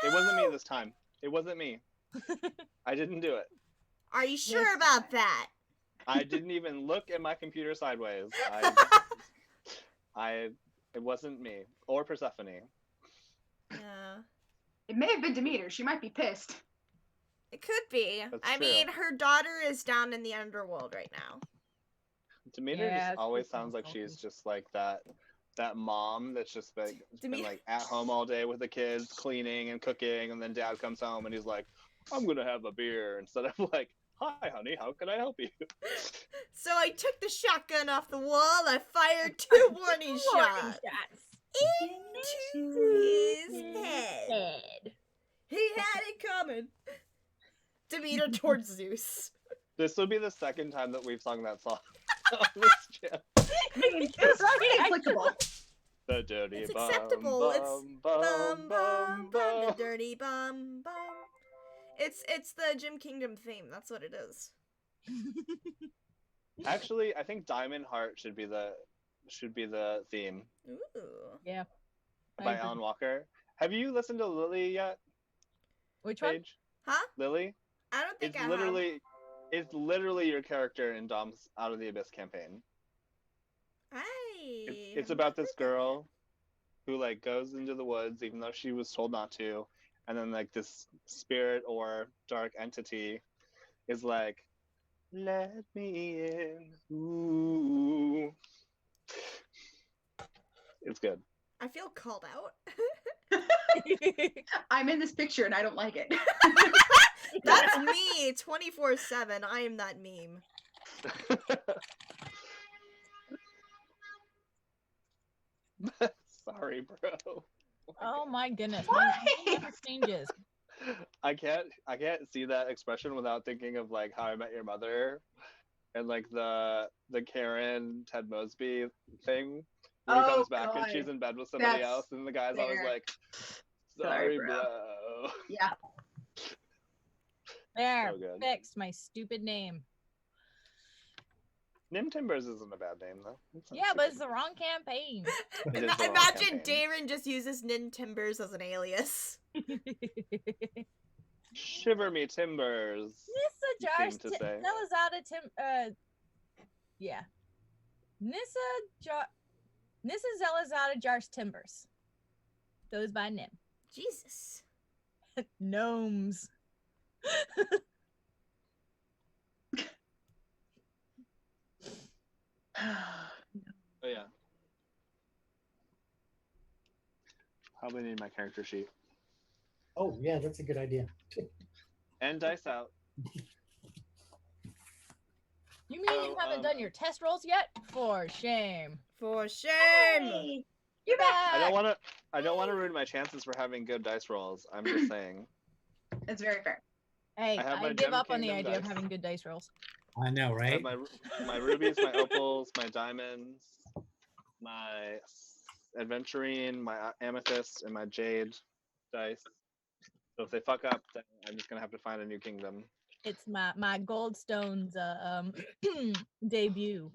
It wasn't me this time. It wasn't me. I didn't do it. Are you sure about that? I didn't even look at my computer sideways. It wasn't me or Persephone. Yeah. It may have been Demeter. She might be pissed. It could be. That's true. mean, her daughter is down in the underworld right now. Demeter Yeah, just it's always pretty sounds like salty. she's just like that mom that's just like been Demeter- like at home all day with the kids, cleaning and cooking, and then dad comes home and he's like, I'm gonna have a beer, instead of like, hi honey, how can I help you? So I took the shotgun off the wall. I fired 2 warning shots into his head. He had it coming. Demeter towards Zeus. This would be the second time that we've sung that song on this channel. It's inexplicable. The dirty It's bum, acceptable. bum, It's bum, bum bum, the bum. dirty bum bum. It's the Jim Kingdom theme. That's what it is. Actually, I think Diamond Heart should be the theme Ooh. Yeah. I by agree. Alan Walker. Have you listened to Lily yet, Which one? Paige? Huh? Lily? I don't think It's I literally your character in Dom's Out of the Abyss campaign. have. It's about this girl who like goes into the woods even though she was told not to, and then like this spirit or dark entity is like, let me in. Ooh. It's good. I feel called out. I'm in this picture and I don't like it. That's me 24/7. I am that meme. Sorry, bro. Oh my goodness. Why? My never changes. I can't see that expression without thinking of like How I Met Your Mother and like the Karen Ted Mosby thing where he Oh, comes back and God. she's in bed with somebody That's else and the guy's always fair. like, Sorry, sorry, bro." bro. Yeah. There. So good. Fixed my stupid name. Nim Timbers isn't a bad name though. It's not Yeah, but super- it's the wrong campaign. It is the wrong Imagine campaign. Darren just uses Nin Timbers as an alias. Shiver me timbers. Nissa You Jars seem to say. Nelizada Tim yeah. Nissa Zelazada Jars Timbers. Goes by Nim. Jesus. Gnomes. Oh yeah. Probably need my character sheet. Oh, yeah, that's a good idea. And dice out. You mean you haven't done your test rolls yet? For shame. For shame. Hey, you're back. I don't want to ruin my chances for having good dice rolls. I'm just saying. That's very fair. Hey, I have I my give Gem up on the Kingdom idea of dice. having good dice rolls. I know, I have right? my rubies, my opals, my diamonds, my aventurine, my amethyst, and my jade dice. So if they fuck up, then I'm just gonna have to find a new kingdom. It's my Goldstone's debut.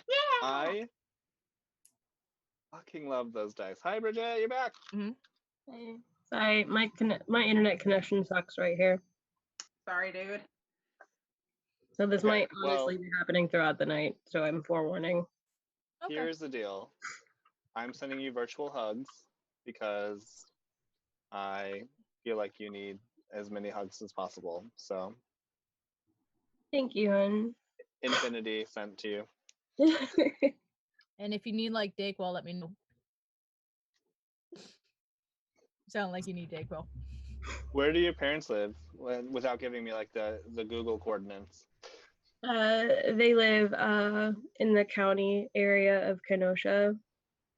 Yeah. I fucking love those dice. Hi, Bridget, you're back. Hey, sorry, my internet connection sucks right here. Sorry, dude. So this Okay, might well- honestly be happening throughout the night, so I'm forewarning. Okay. Here's the deal. I'm sending you virtual hugs because I feel like you need as many hugs as possible. So Thank you, hon. infinity sent to you. And if you need like Dayquil, let me know. Sound like you need Dayquil. Where do your parents live? Without giving me like the Google coordinates. They live in the county area of Kenosha,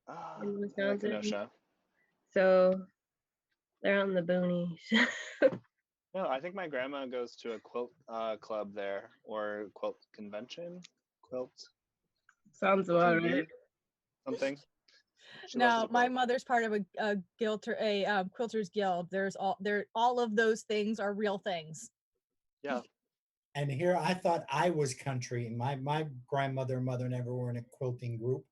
Ah, in I like Wisconsin. Kenosha. So they're on the boonies. No, I think my grandma goes to a quilt club there or quilt convention. Quilt Sounds about TV, right. something. She loves No, to my quilt. mother's part of a quilters guild. All of those things are real things. Yeah. And here I thought I was country. My grandmother and mother never were in a quilting group.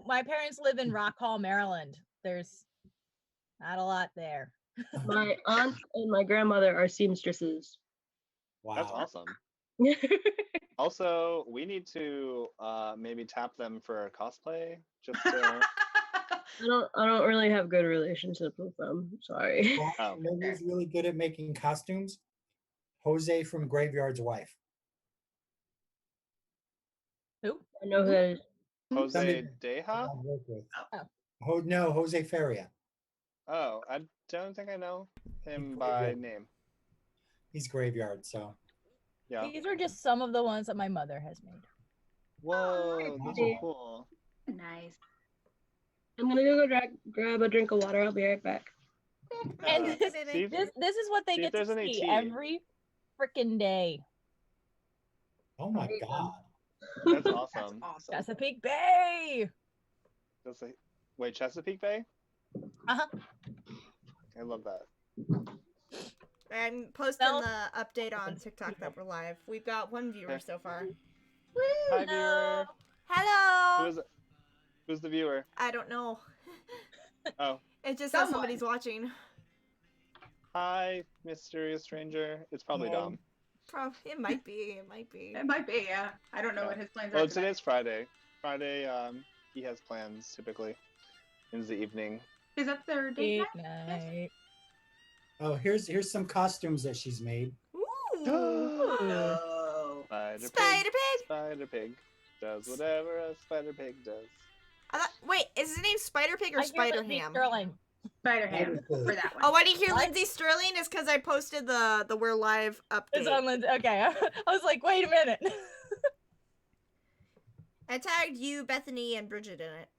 My parents live in Rock Hall, Maryland. Not a lot there. My aunt and my grandmother are seamstresses. Wow. That's awesome. Also, we need to maybe tap them for cosplay. Just to... I don't really have good relationship with them. Sorry. Well, Oh, you know who's really good at making costumes? Jose from Graveyard's Wife. Who? I know who that is. Jose Somebody Deja? I work with. Oh. No, Jose Feria. Oh, I don't think I know him He's by Graveyard. name. He's Graveyard, so. Yeah. These are just some of the ones that my mother has made. Whoa, nice. those are cool. Nice. I'm gonna go grab a drink of water. I'll be right back. And Uh, this, see if- this is what they see if get to there's any see tea. every freaking day. Oh my God. That's That's awesome. awesome. Chesapeake Bay. That's a... Wait, Chesapeake Bay? Uh-huh. I love that. I'm posting Well- the update on TikTok that we're live. We've got one viewer Okay. so far. Hi, viewer. Hello. Who's the viewer? I don't know. Oh, It just says Someone. somebody's watching. hi, mysterious stranger. It's probably Hello. Dom. It might be. It might be. It might be, yeah. I don't know Yeah. what his plans Well, are tonight. today's Friday. Friday, he has plans typically in the evening. Is that their date Good night? night. Oh, here's some costumes that she's made. Ooh. Oh. Spider Pig. Spider Pig does whatever a Spider Pig does. Wait, is his name Spider Pig or I hear Spider Lindsay Ham? Sterling. Spider Ham Spider-Pig. for that one. Oh, why do you hear What? Lindsay Sterling? Is because I posted the We're Live It's update. on Lindsay. Okay, I was like, wait a minute. I tagged you, Bethany, and Bridget in it.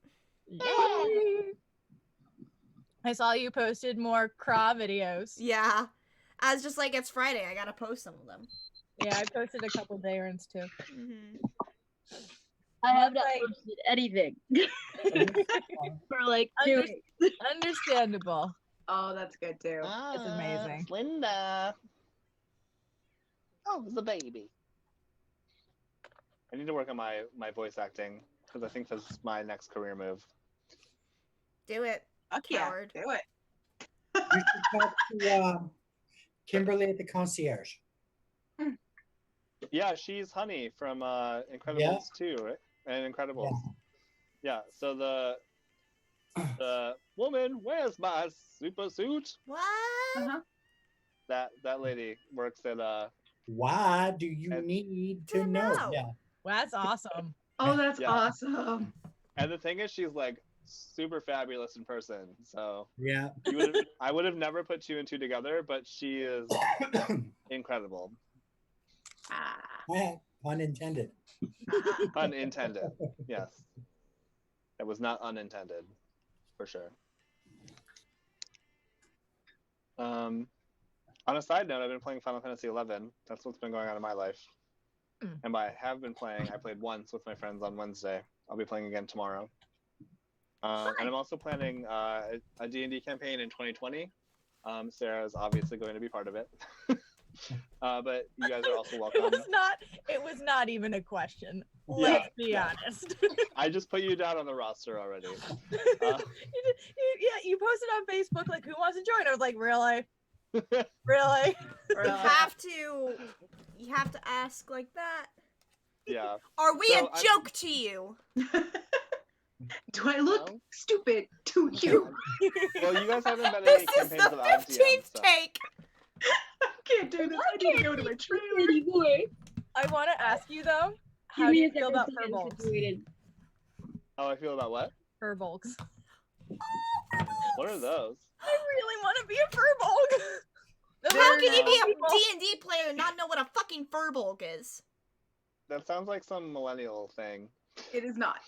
Yay. I saw you posted more craw videos. Yeah. I was just like, it's Friday. I gotta post some of them. Yeah, I posted a couple day runs too. Mm-hmm. I have not Like- posted anything for like 2 Under- weeks. Understandable. Oh, that's good too. It's amazing. It's Linda. Oh, the baby. I need to work on my voice acting because I think that's my next career move. Do it. Fuck yeah, Coward. do it. You should talk to Kimberly at the concierge. Yeah, she's Honey from Incredibles 2, right? And Incredibles. Yeah. So the woman, where's my super suit? What? Uh-huh. That lady works at Why do you And- need To to know? know. Yeah. Well, that's awesome. Oh, that's Yeah. awesome. and the thing is she's like super fabulous in person. So Yeah. I would have never put two and two together, but she is incredible. Ah. Unintended. Unintended. Yes. It was not unintended, for sure. On a side note, I've been playing Final Fantasy XI. That's what's been going on in my life. Mm. And by have been playing, I played once with my friends on Wednesday. I'll be playing again tomorrow. And I'm also planning a D&D campaign in 2020. Sarah is obviously going to be part of it. But you guys are also welcome. It was not even a question. Yeah, Let's be yeah. honest. I just put you down on the roster already. You posted on Facebook like, who wants to join? I was like, really? Really? You have to ask like that. Yeah. Are we So a I'm- joke to you? Do I look No. stupid to you? Well, you guys haven't been in This any is campaigns the with IGN, 15th so. take. I can't do this. I need to go to my trailer. Anyway, I want to ask you though, how give do me you a feel second about to get furbolgs? situated. How I feel about what? Furbolgs. What are those? I really want to be a furbolg. How can you be a people- D&D player and not know what a fucking furbolg is? That sounds like some millennial thing. It is not.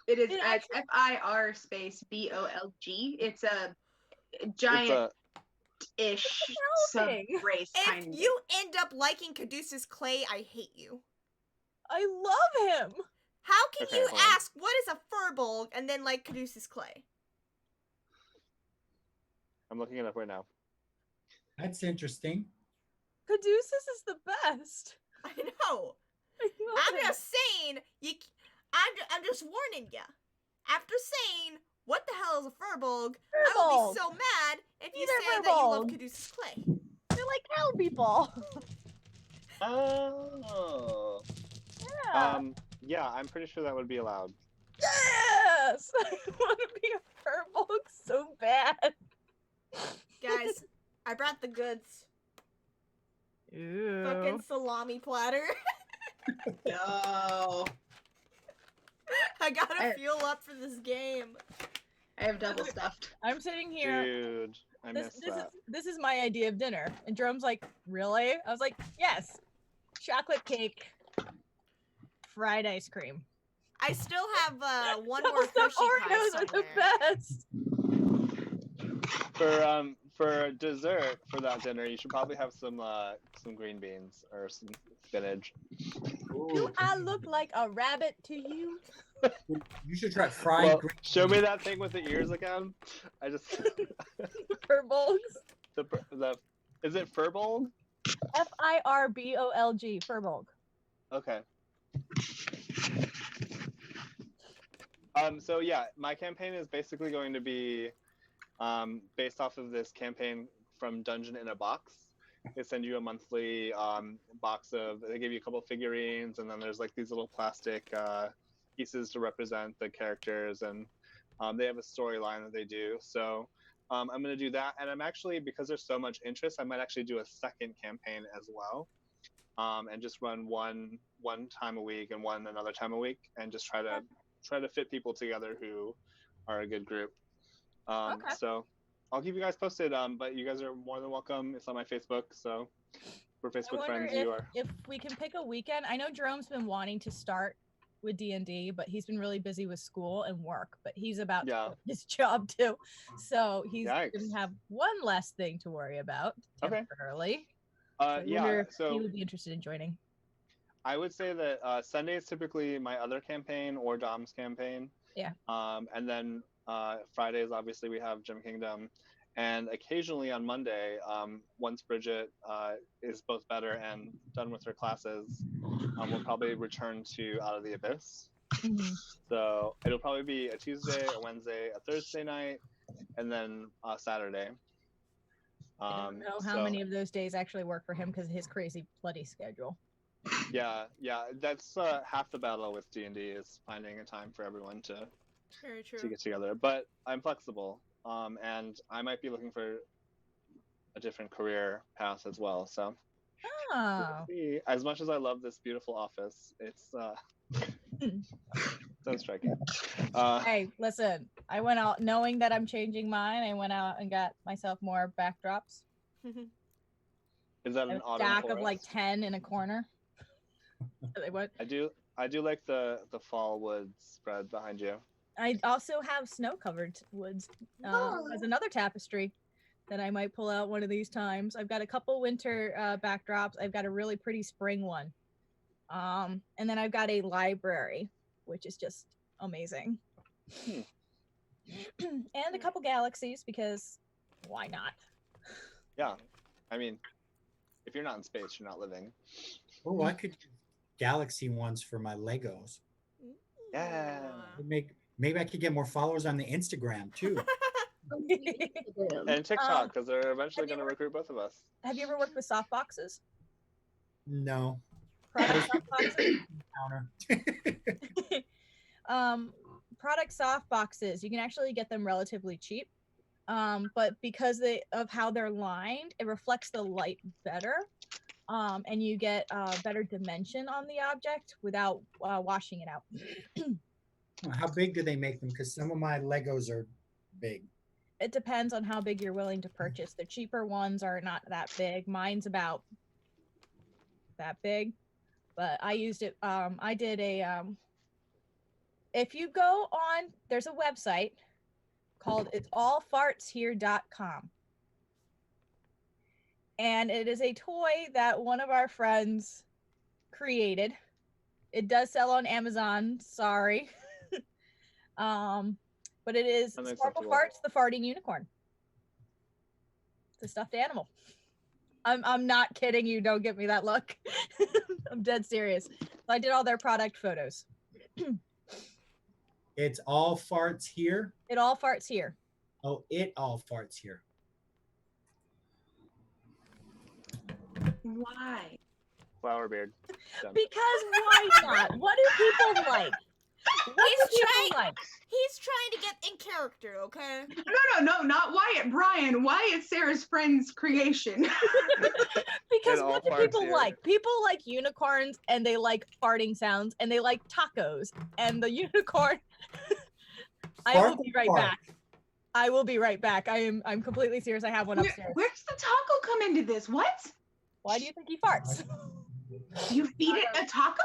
It is It it's FIR space BOLG. It's a It's giant-ish sub thing. race If kind of. you end up liking Caduceus Clay, I hate you. I love him. How can Okay, you hold on. ask what is a furbolg and then like Caduceus Clay? I'm looking it up right now. That's interesting. Caduceus is the best. I know. I love I'm him. just saying. I'm just warning you. After saying what the hell is a furbolg? I Furbolg. would be so mad if you They're say that you love furbolg. Caduceus Clay. They're like cow people. Oh. Yeah. Yeah, I'm pretty sure that would be allowed. Yes. I want to be a furbolg so bad. Guys, I brought the goods. Ooh. Fucking salami platter. No. I gotta I- fuel up for this game. I have double stuffed. I'm sitting here. Dude, I missed that. This is my idea of dinner. And Jerome's like, really? I was like, yes. Chocolate cake, fried ice cream. I still have one Double more stuffed Hershey pie Oreos are the somewhere. best. For dessert for that dinner, you should probably have some green beans or some spinach. Do I look like a rabbit to you? You should try fried Well, green. show me that thing with the ears again. I just Furbolgs? the is it furbolg? Firbolg. Furbolg. Okay. So yeah, my campaign is basically going to be based off of this campaign from Dungeon in a Box. They send you a monthly box of, they give you a couple figurines, and then there's like these little plastic pieces to represent the characters, and they have a storyline that they do. So I'm going to do that, and I'm actually, because there's so much interest, I might actually do a second campaign as well, and just run one time a week and one another time a week, and just try to fit people together who are a good group. Okay. So I'll keep you guys posted. But you guys are more than welcome. It's on my Facebook, so we're I Facebook wonder friends. You are. if we can pick a weekend. I know Jerome's been wanting to start with D&D, but he's been really busy with school and work. But he's about to quit his job too, so he's Yikes. gonna have one less thing to worry about Okay. temporarily. I Yeah. wonder if So he would be interested in joining. I would say that Sunday is typically my other campaign or Dom's campaign. Yeah. And then Fridays, obviously, we have Gym Kingdom. And occasionally on Monday, once Bridget is both better and done with her classes, we'll probably return to Out of the Abyss. Mhm. So it'll probably be a Tuesday, a Wednesday, a Thursday night, and then Saturday. I don't know how many of those days actually work for him because of his crazy bloody schedule. Yeah, that's half the battle with D&D is finding a time for everyone to Very true. get together. But I'm flexible, and I might be looking for a different career path as well. So Oh. see. As much as I love this beautiful office, it's so striking. Hey, listen, I went out knowing that I'm changing mine. I went out and got myself more backdrops. Is that an A autumn stack of like forest? 10 in a corner. They went. I do like the fall wood spread behind you. I also have snow-covered woods as another tapestry that I might pull out one of these times. I've got a couple winter backdrops. I've got a really pretty spring one. And then I've got a library, which is just amazing. And a couple galaxies, because why not? Yeah, I mean, if you're not in space, you're not living. Oh, I could use galaxy ones for my Legos. Yeah. Maybe I could get more followers on the Instagram too. And TikTok, because they're eventually have you going to recruit both of us. Have you ever worked with soft boxes? No. Product soft boxes? Counter. Product soft boxes, you can actually get them relatively cheap. But because of how they're lined, it reflects the light better. And you get better dimension on the object without washing it out. How big do they make them? Because some of my Legos are big. It depends on how big you're willing to purchase. The cheaper ones are not that big. Mine's about that big, but I used it. I did a. If you go on, there's a website called it'sallfartshere.com. And it is a toy that one of our friends created. It does sell on Amazon, sorry. But it is Sparkle Farts, the farting unicorn. It's a stuffed animal. I'm not kidding you, don't give me that look. I'm dead serious. So I did all their product photos. It's all farts here. It all farts here. Oh, it all farts here. Why? Flower beard. Done. Because why not? What do people like? What do people like? He's trying to get in character, okay? No, not Wyatt. Brian. Wyatt's Sarah's friend's creation. Because It all what do farts people here. like? People like unicorns and they like farting sounds and they like tacos. And the unicorn I will be right back. I will be right back. I'm completely serious. I have one upstairs. Where does the taco come into this? What? Why do you think he farts? You feed it a taco?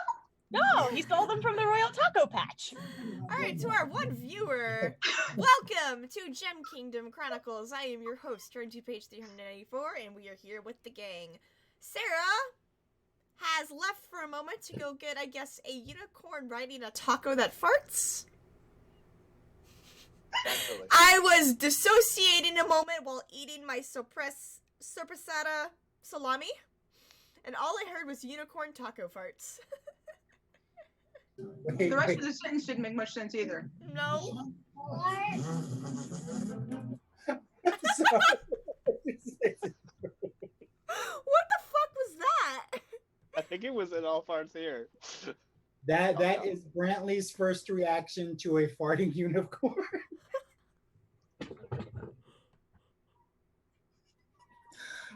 No, he stole them from the Royal Taco Patch. All right, to our one viewer, welcome to Gem Kingdom Chronicles. I am your host, turn to page 394, and we are here with the gang. Sarah has left for a moment to go get, I guess, a unicorn riding a taco that farts. Absolutely. I was dissociating a moment while eating my sorpressata salami, and all I heard was unicorn taco farts. Wait, The rest wait. of the sentence didn't make much sense either. No. Sorry. What the fuck was that? I think it was it all farts here. That is Brantley's first reaction to a farting unicorn.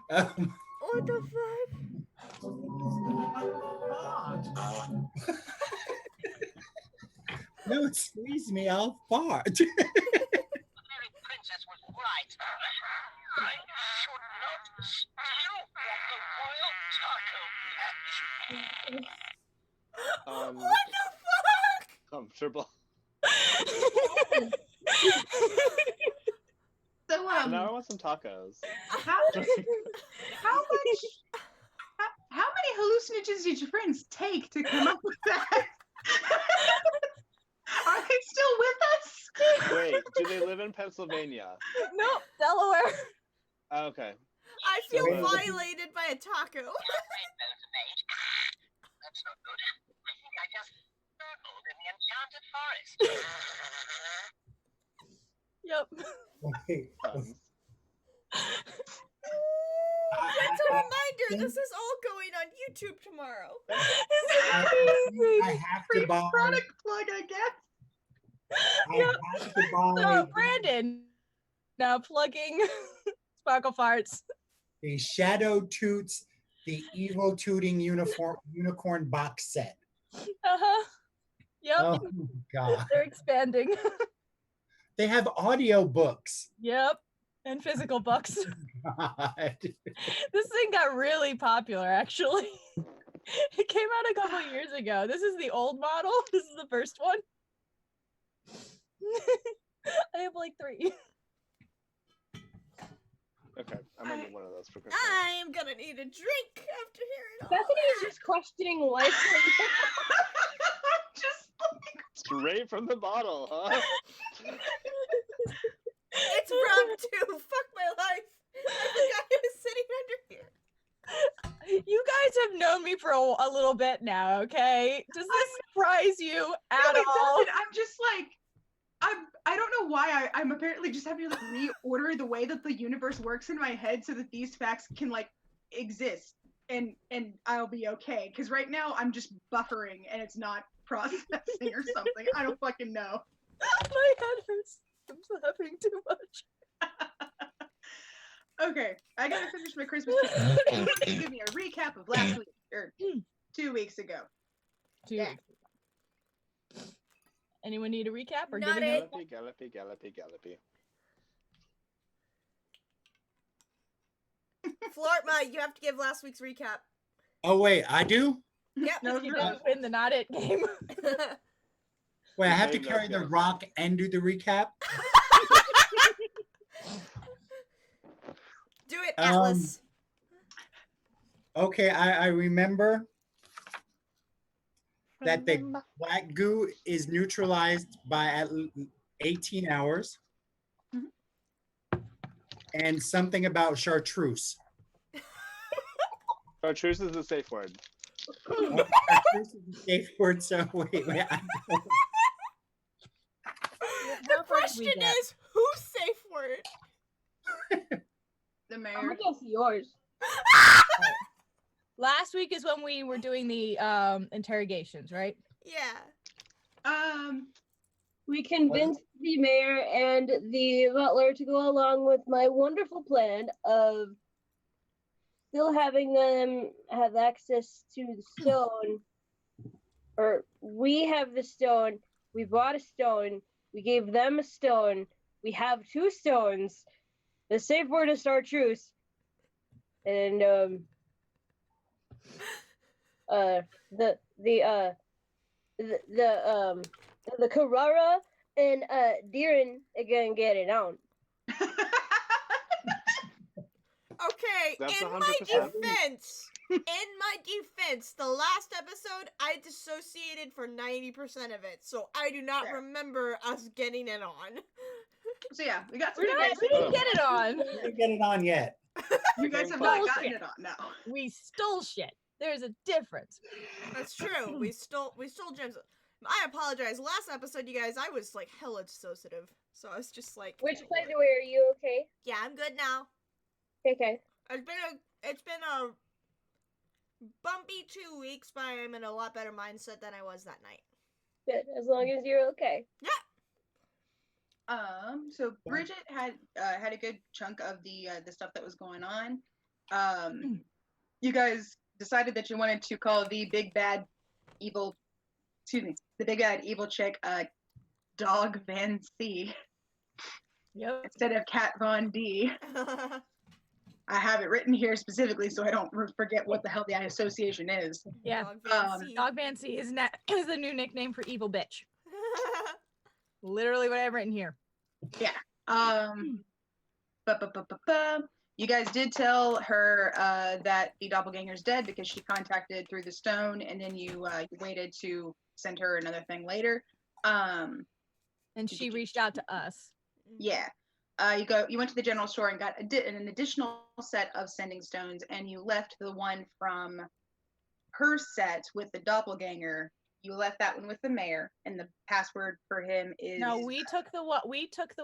What the fuck? No, squeeze me, I'll fart. The fairy princess was right. I should not steal from the royal taco patch. What the fuck? Comfortable. So Now I want some tacos. how many hallucinogens did your friends take to come up with that? Are they still with us? Wait, do they live in Pennsylvania? Nope, Delaware. Okay. I feel Wait. violated by a taco. That's not good. I think I just snorkeled in the enchanted forest. Yep. Wait, Um, Just a reminder, this is all going on YouTube tomorrow. I have to Free buy. product plug, I guess. I have to buy So, Brandon, now plugging Sparkle Farts. the Shadow Toots, the Evil Tooting Unicorn box set. Uh-huh. Yep, Oh God! they're expanding. They have audio books. Yep, and physical books. God. This thing got really popular, actually. It came out a couple years ago. This is the old model. This is the first one. I have like 3. okay, I'm gonna need one of those for Christmas. I am gonna need a drink after hearing all Bethany is that. just questioning life. Just like, Straight from the bottle, huh? It's rum too. Fuck my life. I forgot it was sitting under here. You guys have known me for a little bit now, okay? Does this surprise you at no, it all? doesn't. I'm just like, I don't know why I'm apparently just having to like reorder the way that the universe works in my head so that these facts can like exist and I'll be okay. Because right now I'm just buffering and it's not processing or something. I don't fucking know. My head hurts. I'm laughing too much. Okay, I gotta finish my Christmas. Give me a recap of last week or 2 weeks ago. Yeah. Anyone need a recap or Not giving it. it? Gallopy, gallopy, gallopy, gallopy. Flortma, you have to give last week's recap. Oh wait, I do. Yep. No, You for didn't win the not it game. Wait, I have to Okay, carry no, the yeah. rock and do the recap. Do it, Atlas. Okay, I remember that the black goo is neutralized by 18 hours. Mhm. And something about chartreuse. Chartreuse is the safe word. Chartreuse is a safe word, so wait. question get? is, who's safe word? The I'm mayor. gonna guess yours. Last week is when we were doing the interrogations, right? Yeah. We convinced the mayor and the butler to go along with my wonderful plan of still having them have access to the stone. Or we have the stone. We bought a stone. We gave them a stone. We have 2 stones. The safe word is chartreuse. And the Carrara and Deeren are gonna get it on. Okay, That's in my 100%. defense, the last episode I dissociated for 90% of it, so I do not Fair. remember us getting it on. So yeah, we got some We good guys. didn't get it on. We didn't get it on yet. You guys have close. not gotten Bullshit. it on. No. We stole shit. There's a difference. That's true. We stole gems. I apologize. Last episode, you guys, I was like hella dissociative, so I was just like, Which, by the way, are you okay? yeah, I'm good now. Okay. It's been a bumpy 2 weeks, but I'm in a lot better mindset than I was that night. Good. As long as you're okay. So Bridget had a good chunk of the stuff that was going on. You guys decided that you wanted to call the big bad evil chick Dog Van C Yep. instead of Cat Von D. I have it written here specifically so I don't forget what the hell the association is. Yeah. Dog fancy. Dog Fancy is the new nickname for evil bitch. Literally what I've written here. You guys did tell her that the doppelganger's dead because she contacted through the stone, and then you waited to send her another thing later. And she reached out to us. Yeah. You went to the general store and got an additional set of sending stones, and you left the one from her set with the doppelganger. You left that one with the mayor, and the password for him is. No, we took the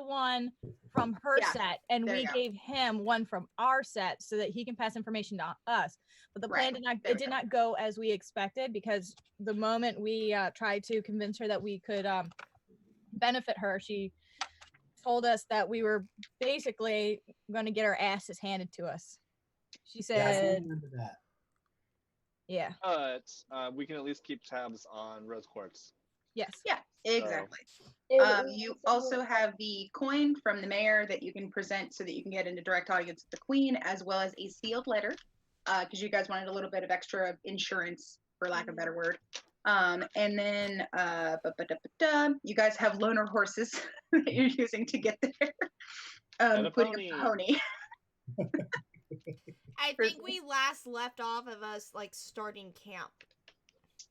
one from her Yeah, set, and there we you go. gave him one from our set so that he can pass information to us. But the plan Right, did there we did go. not go as we expected, because the moment we tried to convince her that we could benefit her, she told us that we were basically going to get our asses handed to us. She Yeah, I said, remember that. "Yeah, But we can at least keep tabs on Rose Quartz. yes, Yeah, exactly. And You also have the coin from the mayor that you can present so that you can get into direct audience with the queen, as well as a sealed letter, because you guys wanted a little bit of extra insurance, for lack of a better word. And then you guys have loaner horses that you're using to get there, And a including a pony. I think we last left off of us like starting camp.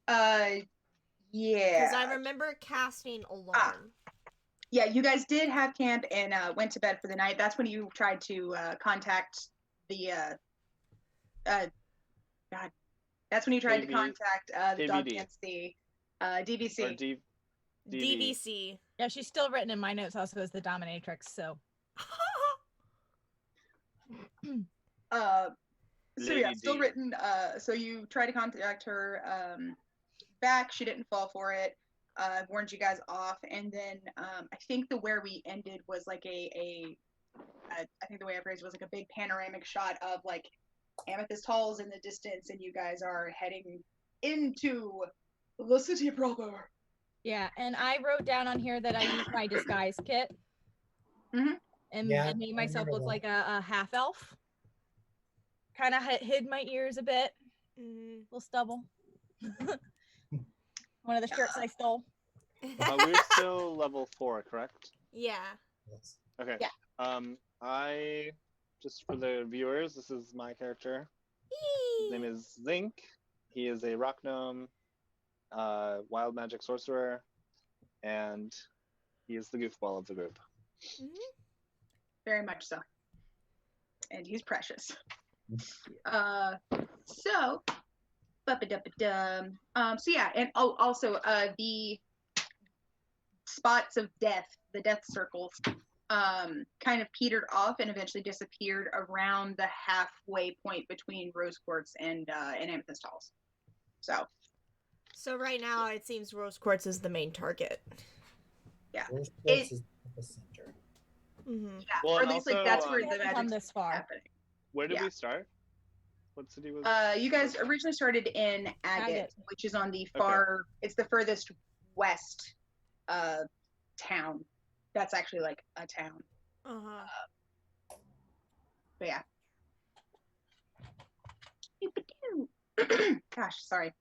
Yeah. Because I remember casting alarm. Yeah, you guys did have camp and went to bed for the night. That's when you tried to contact the God. That's when you tried to KV contact the Dog KVD. Fancy Or DVC. DVC. yeah." She's still written in my notes also as the dominatrix. So So yeah, Lady still D. written. So you try to contact her back. She didn't fall for it. Warned you guys off, and then I think where we ended was like I think the way I phrased it was like a big panoramic shot of like Amethyst Halls in the distance, and you guys are heading into the city proper. yeah, and I wrote down on here that I used my disguise kit Mhm. and Yeah, made I myself remember look that. like a half elf. Kind of hid my ears a bit, little stubble. One of the shirts I stole. We're still level 4, correct? Yeah. Yes. Okay. Yeah. I just for the viewers, this is my character. His name is Zink. He is a rock gnome, wild magic sorcerer, and he is the goofball of the group. Very much so. And he's precious. So yeah, and also the spots of death, the death circles, kind of petered off and eventually disappeared around the halfway point between Rose Quartz and Amethyst Halls. So right now, it seems Rose Quartz is the main target. Yeah. Rose Quartz is the center. Mm-hmm. Yeah, Well, or at and least like also, that's where the Haven't come magic's this far. happening. Where did Yeah. we start? What city was? You guys originally started in Agate, Agate. which is on the far. It's the furthest west town. That's actually like a town. Uh-huh. But yeah. Gosh, sorry.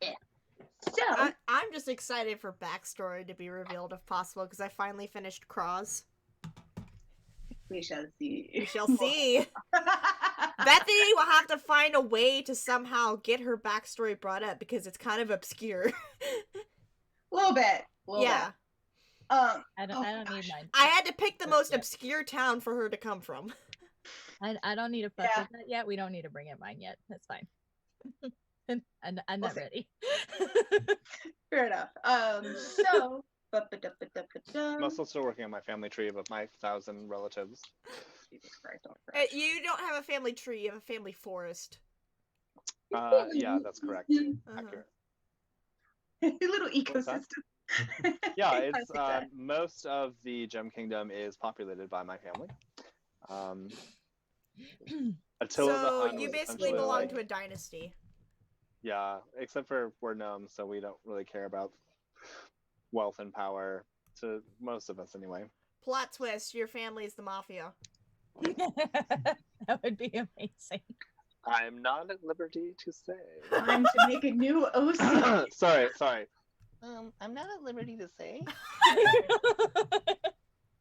Yeah. So I'm just excited for backstory to be revealed if possible, because I finally finished Cross. we shall see. We shall see. Bethany will have to find a way to somehow get her backstory brought up, because it's kind of obscure. A little bit. Yeah. I I don't need mine. I had to pick the most Yeah. obscure town for her to come from. I don't need to fuck Yeah. with that yet. We don't need to bring in mine yet. That's fine. I'm We'll not see. ready. Fair enough. So. I'm also still working on my family tree of my 1,000 relatives. Jesus Christ, don't cry. You don't have a family tree, you have a family forest. Yeah, that's correct. Uh-huh. Accurate. A little What's that? ecosystem. Yeah, I it's like that. most of the Gem Kingdom is populated by my family. Attila the So Hun you was basically essentially belong like, to a dynasty. yeah, except for we're gnomes, so we don't really care about wealth and power. To most of us, anyway. Plot twist, your family is the mafia. That would be amazing. I'm not at liberty to say. Time to make a new OC. sorry. I'm not at liberty to say.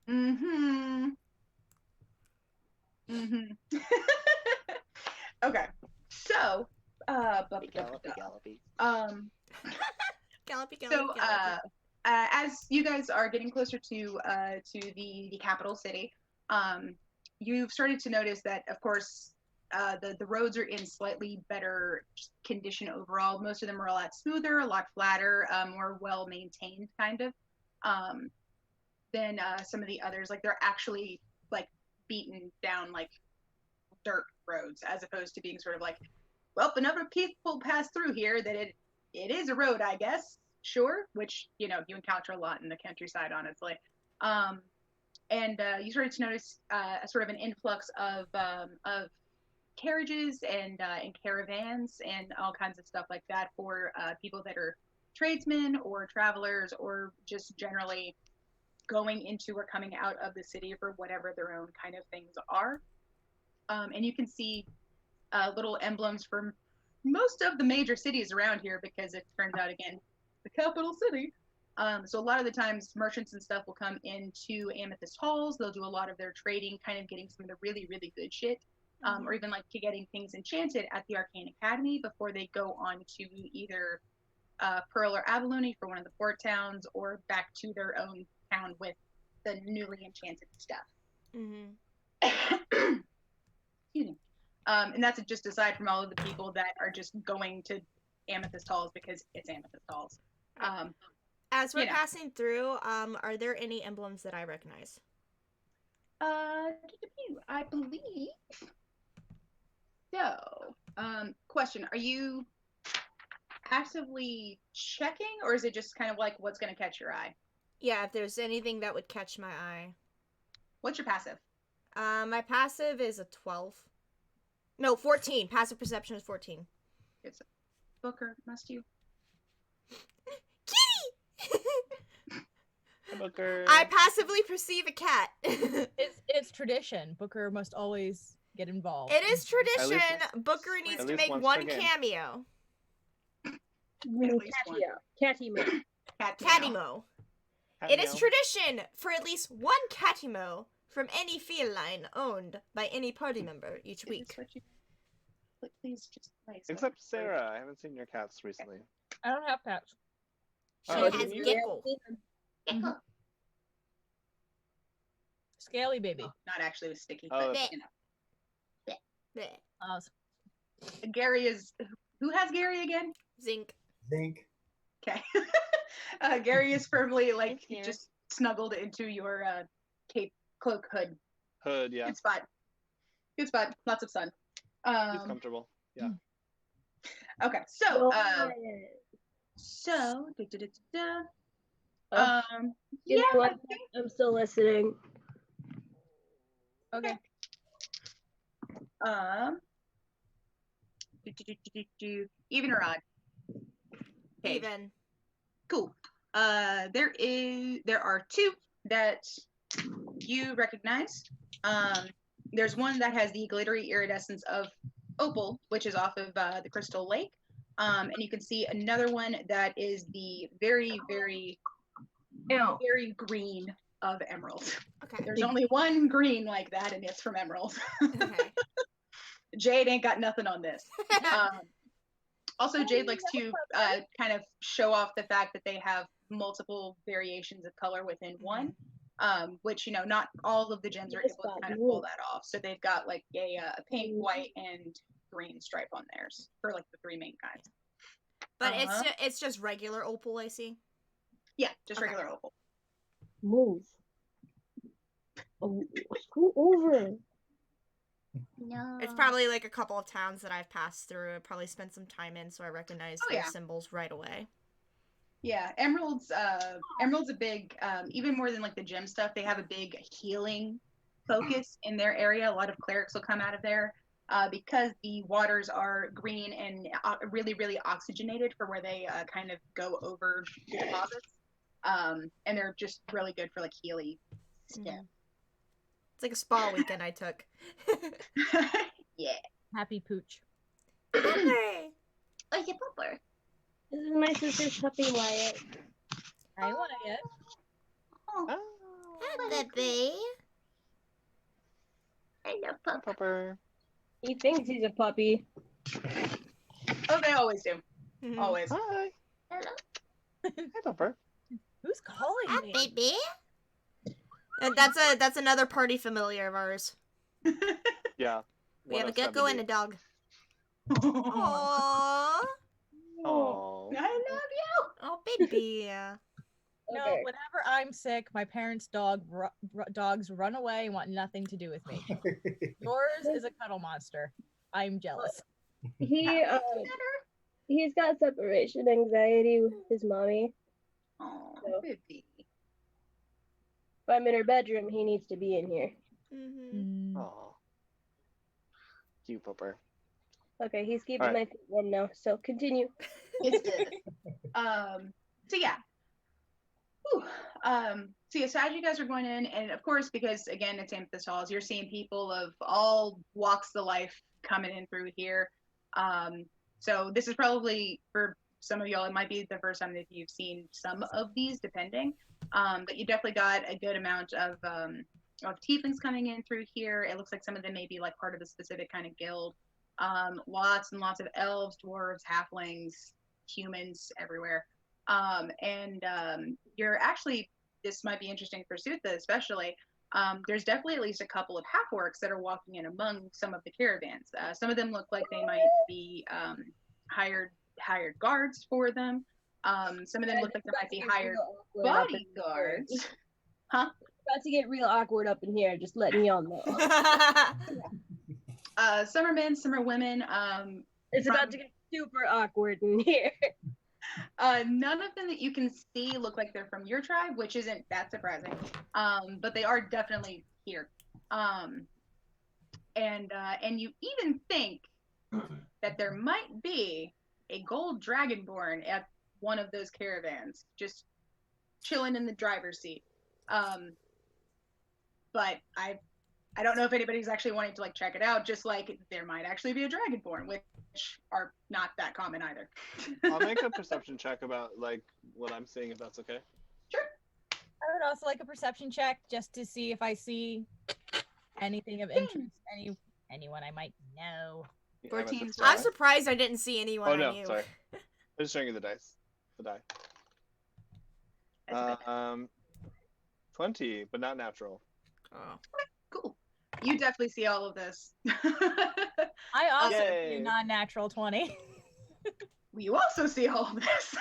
Mm-hmm. Mm-hmm. Okay. So, Gallopy. Gallopy, so gallopy. as you guys are getting closer to the capital city, you've started to notice that, of course, the roads are in slightly better condition overall. Most of them are a lot smoother, a lot flatter, more well maintained, kind of, than some of the others. Like they're actually like beaten down like dirt roads, as opposed to being sort of like, well, enough people pass through here that it is a road, I guess. Sure, which you encounter a lot in the countryside, honestly. And you started to notice a sort of an influx of carriages and caravans and all kinds of stuff like that for people that are tradesmen or travelers or just generally going into or coming out of the city for whatever their own kind of things are. And you can see little emblems from most of the major cities around here, because it turns out, again, the capital city. So a lot of the times merchants and stuff will come into Amethyst Halls. They'll do a lot of their trading, kind of getting some of the really, really good shit. Or even like getting things enchanted at the Arcane Academy before they go on to either Pearl or Avalone for one of the port towns, or back to their own town with the newly enchanted stuff. Mm-hmm. Excuse me. And that's just aside from all of the people that are just going to Amethyst Halls because it's Amethyst Halls. As we're passing through, are there any emblems that I recognize? I believe so. Question: are you actively checking, or is it just kind of like what's going to catch your eye? Yeah, if there's anything that would catch my eye. What's your passive? My passive is a 12. No, 14. Passive perception is 14. It's a Booker, must you? Kitty! Booker. I passively perceive a cat. It's tradition. Booker must always get involved. It is tradition. At Booker needs at to least make once one per game. cameo. Catimo. Catimo. It is tradition for at least one Catimo from any feline owned by any party member each week. Please just play. Except Sarah. I haven't seen your cats recently. I don't have cats. She Oh, has didn't you? Gecko. Scaly baby. Well, not actually with Sticky, Oh, but Bleh. Gary is. Who has Gary again? Zinc. Zinc. Okay. Gary is firmly like Thank you. just snuggled into your cape, cloak, hood. Hood, yeah. Good spot. Good spot. Lots of sun. He's comfortable. Yeah. Okay, so Quiet. so da-da-da-da-da. Oh, give Yeah, me I one think sec, I'm still listening. Okay. do-do-do-do-do. Even or odd? Okay, Even. cool. There are two that you recognize. There's one that has the glittery iridescence of opal, which is off of the Crystal Lake. And you can see another one that is the very, very, Ew. very green of emerald. Okay. There's only one green like that, and it's from emerald. Okay. Jade ain't got nothing on this. Also, Jade likes to kind of show off the fact that they have multiple variations of color within one, which, you know, not all of the gems are Yes, able to but kind of blue. pull that off. So they've got like a pink, white, and green stripe on theirs for like the three main kinds. But Uh-huh. it's just regular opal, I see. Yeah, just Okay. regular opal. Move. Oh, go over. No. It's probably like a couple of towns that I've passed through. I probably spent some time in, so I recognize Oh, their yeah. symbols right away. Yeah, emerald's a big even more than like the gem stuff, they have a big healing focus in their area. A lot of clerics will come out of there because the waters are green and really, really oxygenated for where they kind of go over the deposits. And they're just really good for like healing stuff. It's like a spa weekend I took. Yeah. Happy pooch. Okay. Oh, yeah, Popper. This is my sister's puppy Wyatt. Hi, Wyatt. Oh, Hi, baby. hello, Hi, Pupper. He thinks he's a puppy. Oh, they always do. Mhm. Always. Hi. Hello. Hi, Pupper. Who's calling Hi, me? baby. And that's another party familiar of ours. Yeah. We have a 107 gecko and a dog. Aww. Oh. I love you. Oh, baby. No, Okay. whenever I'm sick, my parents' dogs run away and want nothing to do with me. Yours is a cuddle monster. I'm jealous. He's got separation anxiety with his mommy. Oh, So- baby. If I'm in her bedroom, he needs to be in here. Mm-hmm. Oh. Cute Pupper. Okay, he's keeping Alright. my feet warm now. So continue. It's good. So yeah. Whew. So yeah, so as you guys are going in, and of course, because again, it's Amethyst Halls, you're seeing people of all walks of life coming in through here. So this is probably, for some of y'all, it might be the first time that you've seen some of these, depending. But you definitely got a good amount of tieflings coming in through here. It looks like some of them may be like part of a specific kind of guild. Lots and lots of elves, dwarves, halflings, humans everywhere. You're actually, this might be interesting for Sutha especially, there's definitely at least a couple of half-orcs that are walking in among some of the caravans. Some of them look like they might be hired guards for them. Some of them look like they might be hired bodyguards. Huh? About to get real awkward up in here, just letting y'all know. Some are men, some are women. It's about to get super awkward in here. None of them that you can see look like they're from your tribe, which isn't that surprising. But they are definitely here. And you even think that there might be a gold dragonborn at one of those caravans, just chilling in the driver's seat. But I don't know if anybody's actually wanting to like check it out. Just like there might actually be a dragonborn, which are not that common either. I'll make a perception check about like what I'm seeing, if that's okay. Sure. I would also like a perception check just to see if I see anything of interest. Anyone I might know. 14. Amethyst I'm die? surprised I didn't see anyone Oh I no, knew. sorry. I'm just showing you the dice. The die. That's a bit 20, but not natural. Oh. cool. You definitely see all of this. I also Yay. see a non-natural 20. You also see all of this.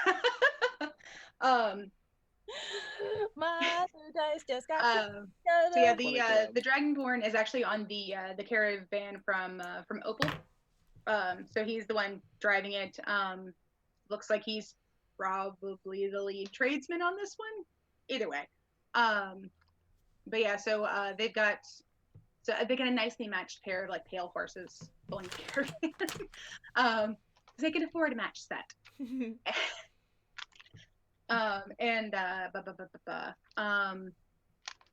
My blue dice just got So yeah, the Dragonborn is actually on the caravan from Opal. So he's the one driving it. Looks like he's probably the lead tradesman on this one. Either way, but yeah, so they got a nicely matched pair of like pale horses pulling the caravan. They can afford a match set.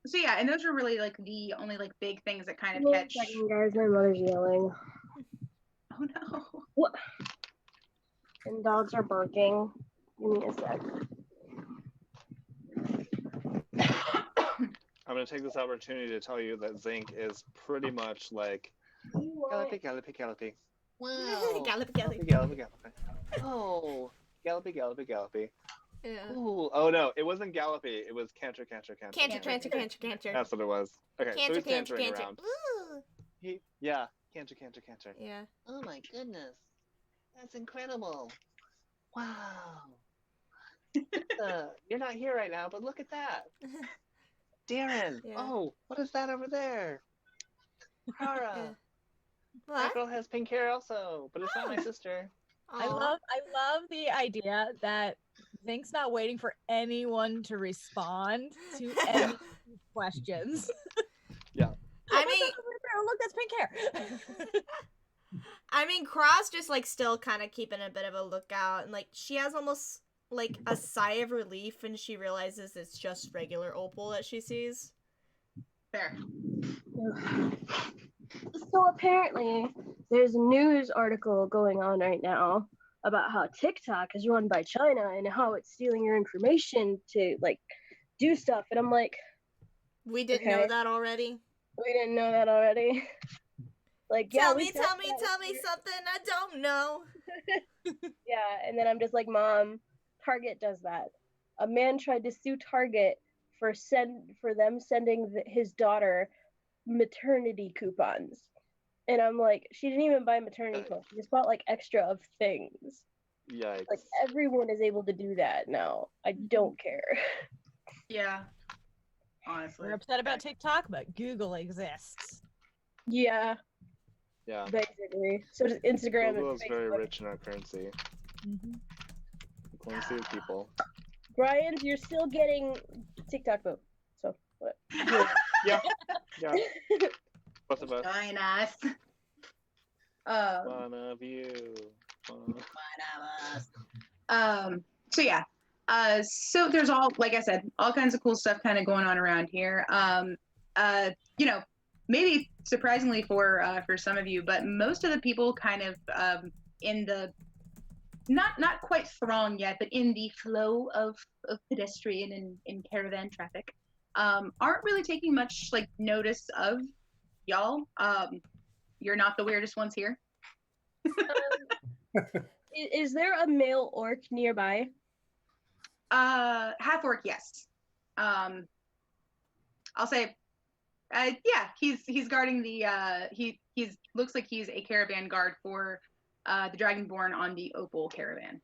So yeah, and those are really like the only like big things that kind of catch. Second, guys, my mother's yelling. Oh no. What? And dogs are barking. Give me a sec. I'm going to take this opportunity to tell you that Zinc is pretty much like gallopy, gallopy, gallopy. Wow. Gallopy, gallopy. Gallopy, gallopy. Oh, gallopy, gallopy, gallopy. Yeah. Ooh. Oh no, it wasn't gallopy. It was canter, canter, canter. Canter. That's what it was. Okay, so he's cantering around. Ooh. Canter, canter, canter. Yeah. Oh my goodness, that's incredible. Wow. You're not here right now, but look at that. Darren. Yeah. Oh, what is that over there? Kara. Yeah. That What? girl has pink hair also, but it's not my sister. I Aw. love the idea that Zink's not waiting for anyone to respond to any questions. Yeah. I mean, Oh, look, that's pink hair. I mean, Cross just like still kind of keeping a bit of a lookout, and like she has almost like a sigh of relief when she realizes it's just regular Opal that she sees. Fair. So apparently, there's a news article going on right now about how TikTok is run by China and how it's stealing your information to like do stuff. And I'm like, We didn't know Okay. that already. we didn't know that already. Like, yeah, Tell we me said that. something I don't know. Yeah, and then I'm just like, Mom, Target does that. A man tried to sue Target for them sending his daughter maternity coupons. And I'm like, she didn't even buy maternity clothes. She just bought like extra of things. Yikes. Like everyone is able to do that now. I don't care. Yeah. Honestly. We're upset about TikTok, but Google exists. Yeah, Yeah. basically. So does Instagram Google and is very Facebook. rich in our currency. Mm-hmm. The currency of people. Brian, you're still getting TikTok vote. So what? Yeah. Yeah. Both of us. Join us. One of you. One. So yeah. So there's all, like I said, all kinds of cool stuff kind of going on around here. You know, maybe surprisingly for some of you, but most of the people kind of in the not quite throng yet, but in the flow of pedestrian and caravan traffic, aren't really taking much like notice of y'all. You're not the weirdest ones here. Is there a male orc nearby? Half orc, yes. I'll say, yeah, he's guarding the he's looks like he's a caravan guard for the Dragonborn on the Opal caravan.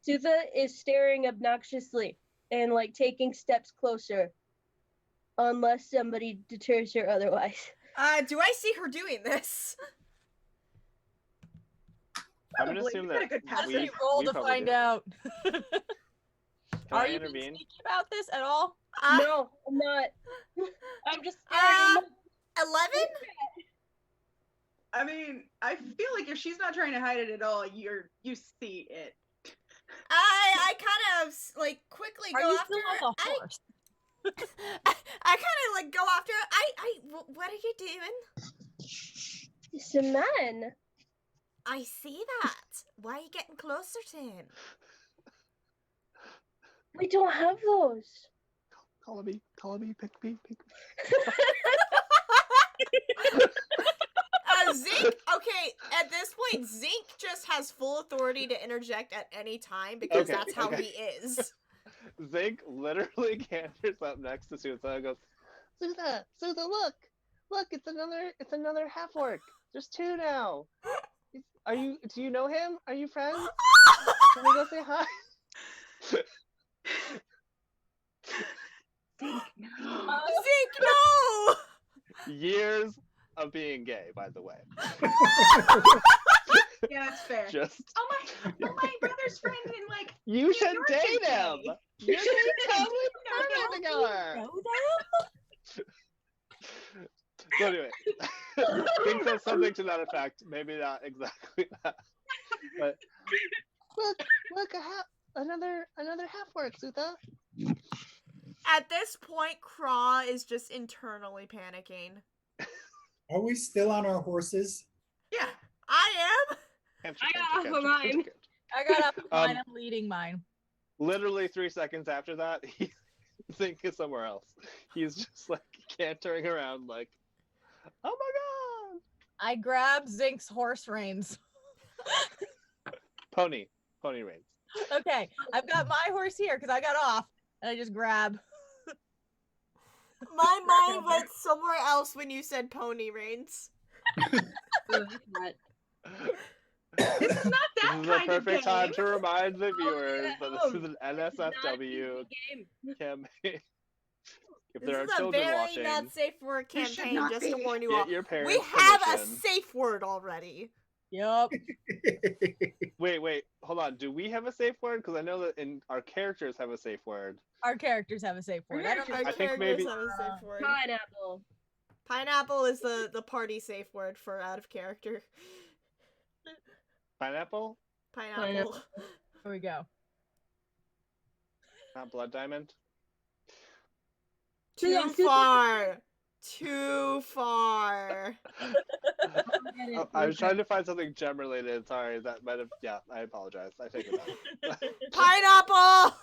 Sutha is staring obnoxiously and like taking steps closer, unless somebody deters her otherwise. Do I see her doing this? I'm gonna Probably. assume You've got that a good pass we, rate. Roll we to probably find do. out. Can Are I you being intervene? sneaky about this at all? No, I'm not. I'm just staring. 11? I mean, I feel like if she's not trying to hide it at all, you see it. I kind of like quickly Are go you after still her. on the horse? I kind of like go after her. What are you doing? It's a man. I see that. Why are you getting closer to him? We don't have those. Call me, pick me. Zink, okay, at this point, Zink just has full authority to interject at any time because Okay, that's how okay. he is. Zink literally canters up next to Sutha and goes, Sutha, look, it's another half orc. There's two now. Do you know him? Are you friends? Can we go say hi? Zeke, no. Zeke, no! Years of being gay, by the way. Yeah, that's fair. Just my brother's friend in like you New should York date is him. gay. You should totally No, partner together. Know them? So anyway, Zeke says something to that effect. Maybe not exactly that, but look, another half work, Sutha. At this point, Craw is just internally panicking. Are we still on our horses? Yeah. I am. I got off of mine. I got up mine. Um, I'm leading mine. Literally 3 seconds after that, Zink is somewhere else. He's just like cantering around, like, oh my god! I grab Zink's horse reins. Pony reins. Okay, I've got my horse here because I got off, and I just grab. My mind went somewhere else when you said pony reins. This is not that This is a kind of perfect time game. to remind the viewers at that home. this is an This is not a NSFW game. campaign. If This there are is a children very watching, not safe word This should campaign, not just to be. warn you all. get your parents' We have a permission. safe word already. Yup. Wait, hold on. Do we have a safe word? Because I know that in our characters have a safe word. Our characters have a safe word. I don't know. Our I think characters maybe- have a safe word. Pineapple. Pineapple is the party safe word for out of character. Pineapple? Pineapple. Here we go. Not blood diamond? Too far. Too far. Oh, I was trying to find something gem related. Sorry, that might have. Yeah, I apologize. I take it back. Pineapple!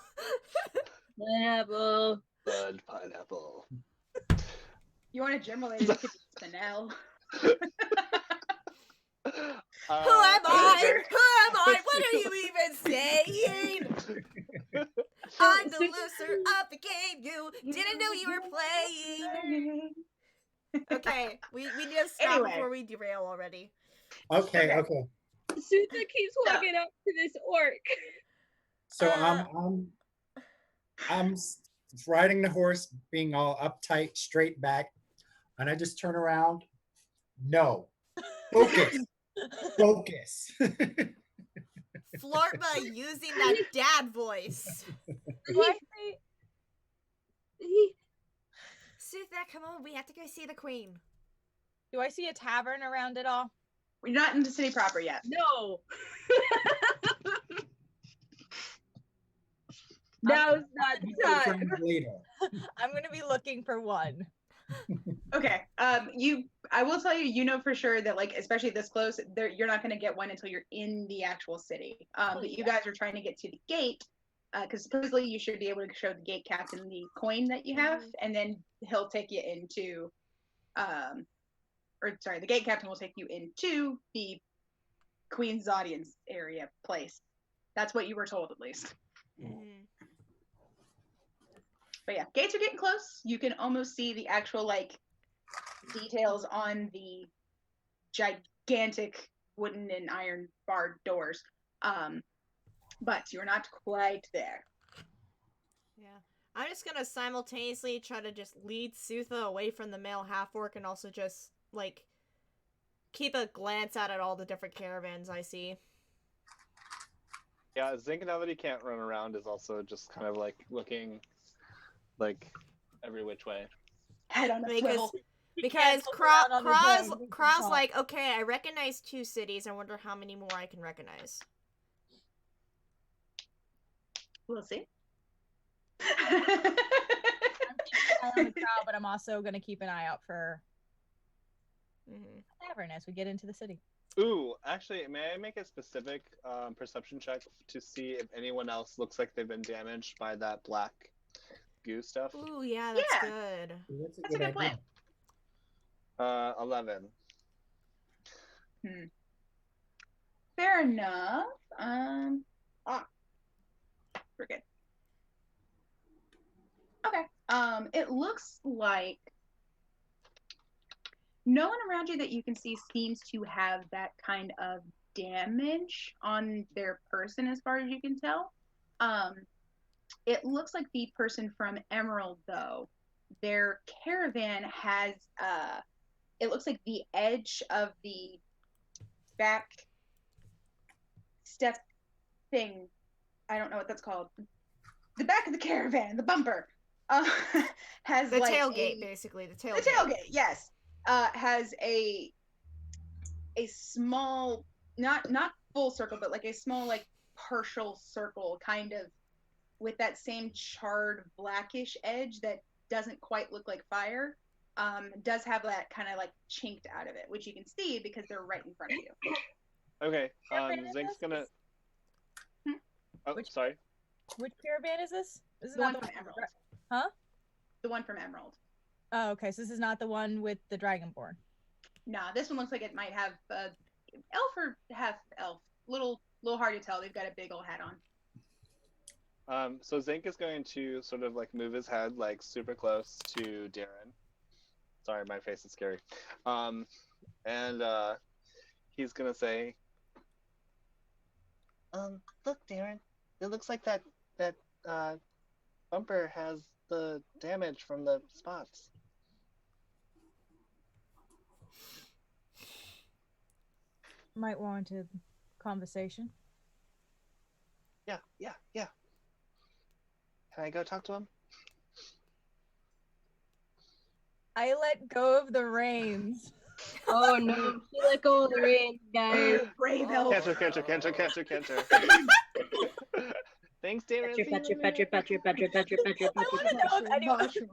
Pineapple. Blood pineapple. You want to generalize it could be Spinel. Who am I? Who am I? What are you even saying? I'm the loser of the game. You didn't know you were playing. Okay, we need to stop Anyway. before we derail already. Okay. Sutha keeps walking up to this orc. So I'm riding the horse, being all uptight, straight back, and I just turn around. No, focus, focus. Flirt by using that dad voice. Do I see? Sutha, come on, we have to go see the queen. Do I see a tavern around it all? We're not in the city proper yet. No. Now's not the time. Later. I'm gonna be looking for one. Okay. I will tell you, you know for sure that like, especially this close, you're not going to get one until you're in the actual city. But you guys are trying to get to the gate, because supposedly you should be able to show the gate captain the coin that you have, and then he'll take you into, the gate captain will take you into the Queen's audience area place. That's what you were told, at least. Mm-hmm. But yeah, gates are getting close. You can almost see the actual like details on the gigantic wooden and iron barred doors. But you're not quite there. Yeah. I'm just gonna simultaneously try to just lead Sutha away from the male half-orc and also just, like, keep a glance out at all the different caravans I see. Yeah, Zink, now that he can't run around, is also just kind of like looking like every which way. Head on a swivel. Because look around on his own. Kraw's like, okay, I recognize 2 cities. I wonder how many more I can recognize. We'll see. I'm keeping an eye on the crowd, but I'm also gonna keep an eye out for a tavern as we get into the city. Ooh, actually, may I make a specific perception check to see if anyone else looks like they've been damaged by that black goo stuff? Ooh, yeah, that's Yeah. good. That's a good plan. 11. Fair enough. We're good. Okay. It looks like no one around you that you can see seems to have that kind of damage on their person, as far as you can tell. It looks like the person from Emerald, though. Their caravan has, it looks like the edge of the back step thing. I don't know what that's called. The back of the caravan, the bumper, uh, has The like tailgate, basically. The tailgate. The tailgate, yes, has a small, not full circle, but like a small like partial circle, kind of with that same charred blackish edge that doesn't quite look like fire. Does have that kind of like chinked out of it, which you can see because they're right in front of you. Okay. Caravan is Zink's this? gonna. Oh, Which- sorry. Which caravan is this? This is The not one the from one. Emerald. Huh? The one from Emerald. Oh, okay. So this is not the one with the dragonborn. Nah, this one looks like it might have elf or half elf. Little hard to tell. They've got a big old hat on. So Zink is going to sort of like move his head like super close to Darren. Sorry, my face is scary. And he's gonna say, look, Darren, it looks like that bumper has the damage from the spots. Might warranted conversation. Yeah. Can I go talk to him? I let go of the reins. Oh no, she let go of the reins, guys. Brave elf. Canter. Thanks, Darren. Patrick. I want to know if anyone. I can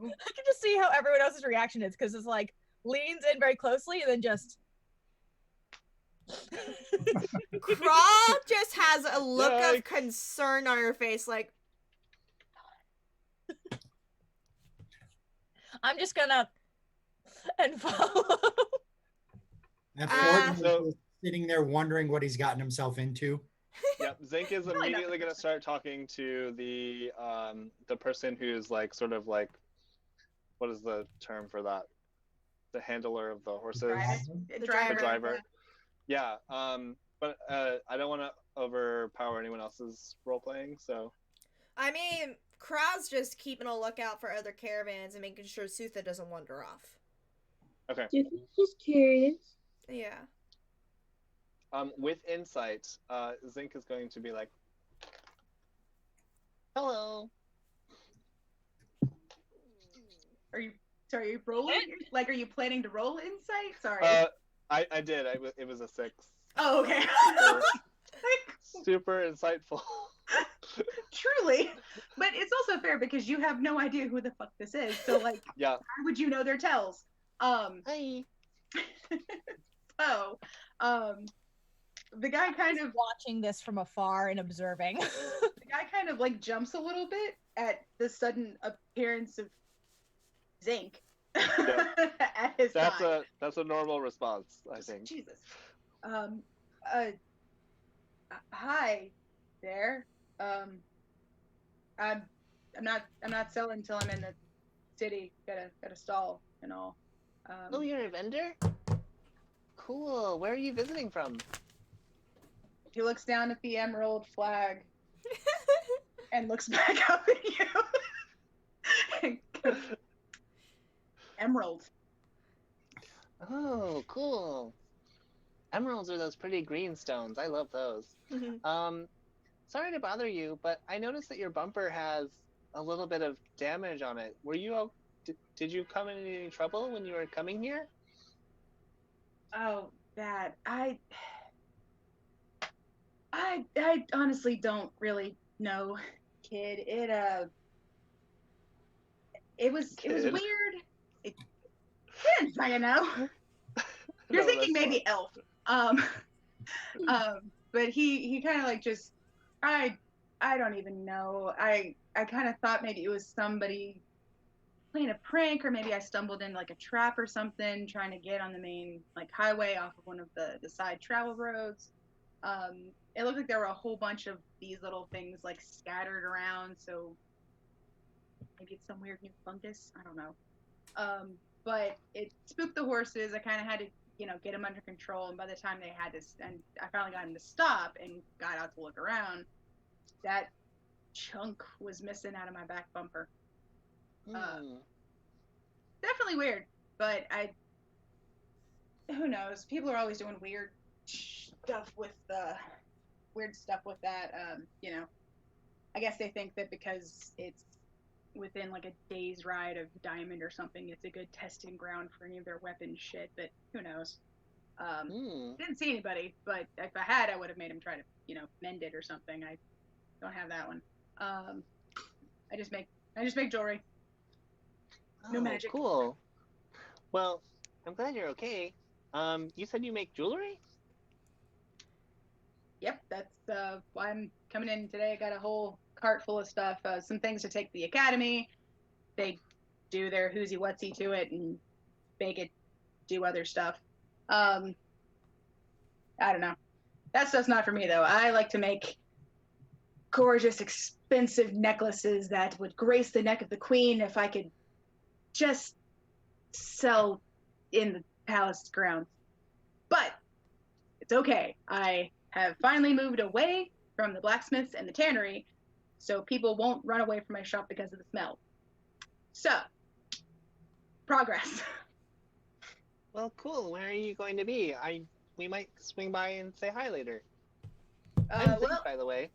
just see how everyone else's reaction is because it's like leans in very closely and then just. Craw just has a look of Yikes. concern on her face, like, I'm just gonna and follow. And Ah. Ford was just sitting there wondering what he's gotten himself into. Yep, Zink is Really immediately nothing. going to start talking to the person who's like sort of like, what is the term for that? The handler of the horses. The Driver. The driver. Yeah. But I don't want to overpower anyone else's role playing, so. I mean, Craw's just keeping a lookout for other caravans and making sure Sutha doesn't wander off. Okay. Just curious. Yeah. With insight, Zink is going to be like, hello. Are you rolling? Like, are you planning to roll insight? Sorry. I did. It was a 6. Oh, okay. Super insightful. Truly, but it's also fair because you have no idea who the fuck this is. So, like, Yeah. how would you know their tells? Hi. So, the guy kind of watching this from afar and observing. like jumps a little bit at the sudden appearance of Zink at his side. That's a normal response, I think. Jesus. Hi there. I'm not selling until I'm in the city. Got a stall and all. Oh, you're a vendor? Cool. Where are you visiting from? He looks down at the emerald flag and looks back up at you. And goes, Emerald. Oh, cool. Emeralds are those pretty green stones. I love those. Sorry to bother you, but I noticed that your bumper has a little bit of damage on it. Were you did you come in any trouble when you were coming here? Oh, that I honestly don't really know, kid. It was Kid. weird. Kids, I know. You're No, thinking that's maybe fine. elf. But he kind of like just I don't even know. I kind of thought maybe it was somebody playing a prank, or maybe I stumbled into like a trap or something, trying to get on the main like highway off of one of the side travel roads. It looked like there were a whole bunch of these little things like scattered around, so maybe it's some weird new fungus. I don't know. But it spooked the horses. I kind of had to, get them under control. And by the time and I finally got him to stop and got out to look around, that chunk was missing out of my back bumper. Hmm. Definitely weird, but who knows? People are always doing weird stuff with that. I guess they think that because it's within like a day's ride of Diamond or something, it's a good testing ground for any of their weapon shit. But who knows? Didn't see anybody, but if I had, I would have made him try to, mend it or something. I don't have that one. I just make jewelry. No Oh, magic. cool. Well, I'm glad you're okay. You said you make jewelry? Yep, that's why I'm coming in today. I got a whole cart full of stuff, some things to take to the academy. They do their whoozy whatsy to it and bake it, do other stuff. I don't know. That stuff's not for me though. I like to make gorgeous, expensive necklaces that would grace the neck of the queen if I could just sell in the palace grounds. But it's okay. I have finally moved away from the blacksmiths and the tannery, so people won't run away from my shop because of the smell. So, progress. Well, cool. Where are you going to be? We might swing by and say hi later. I'm Zink, by the way.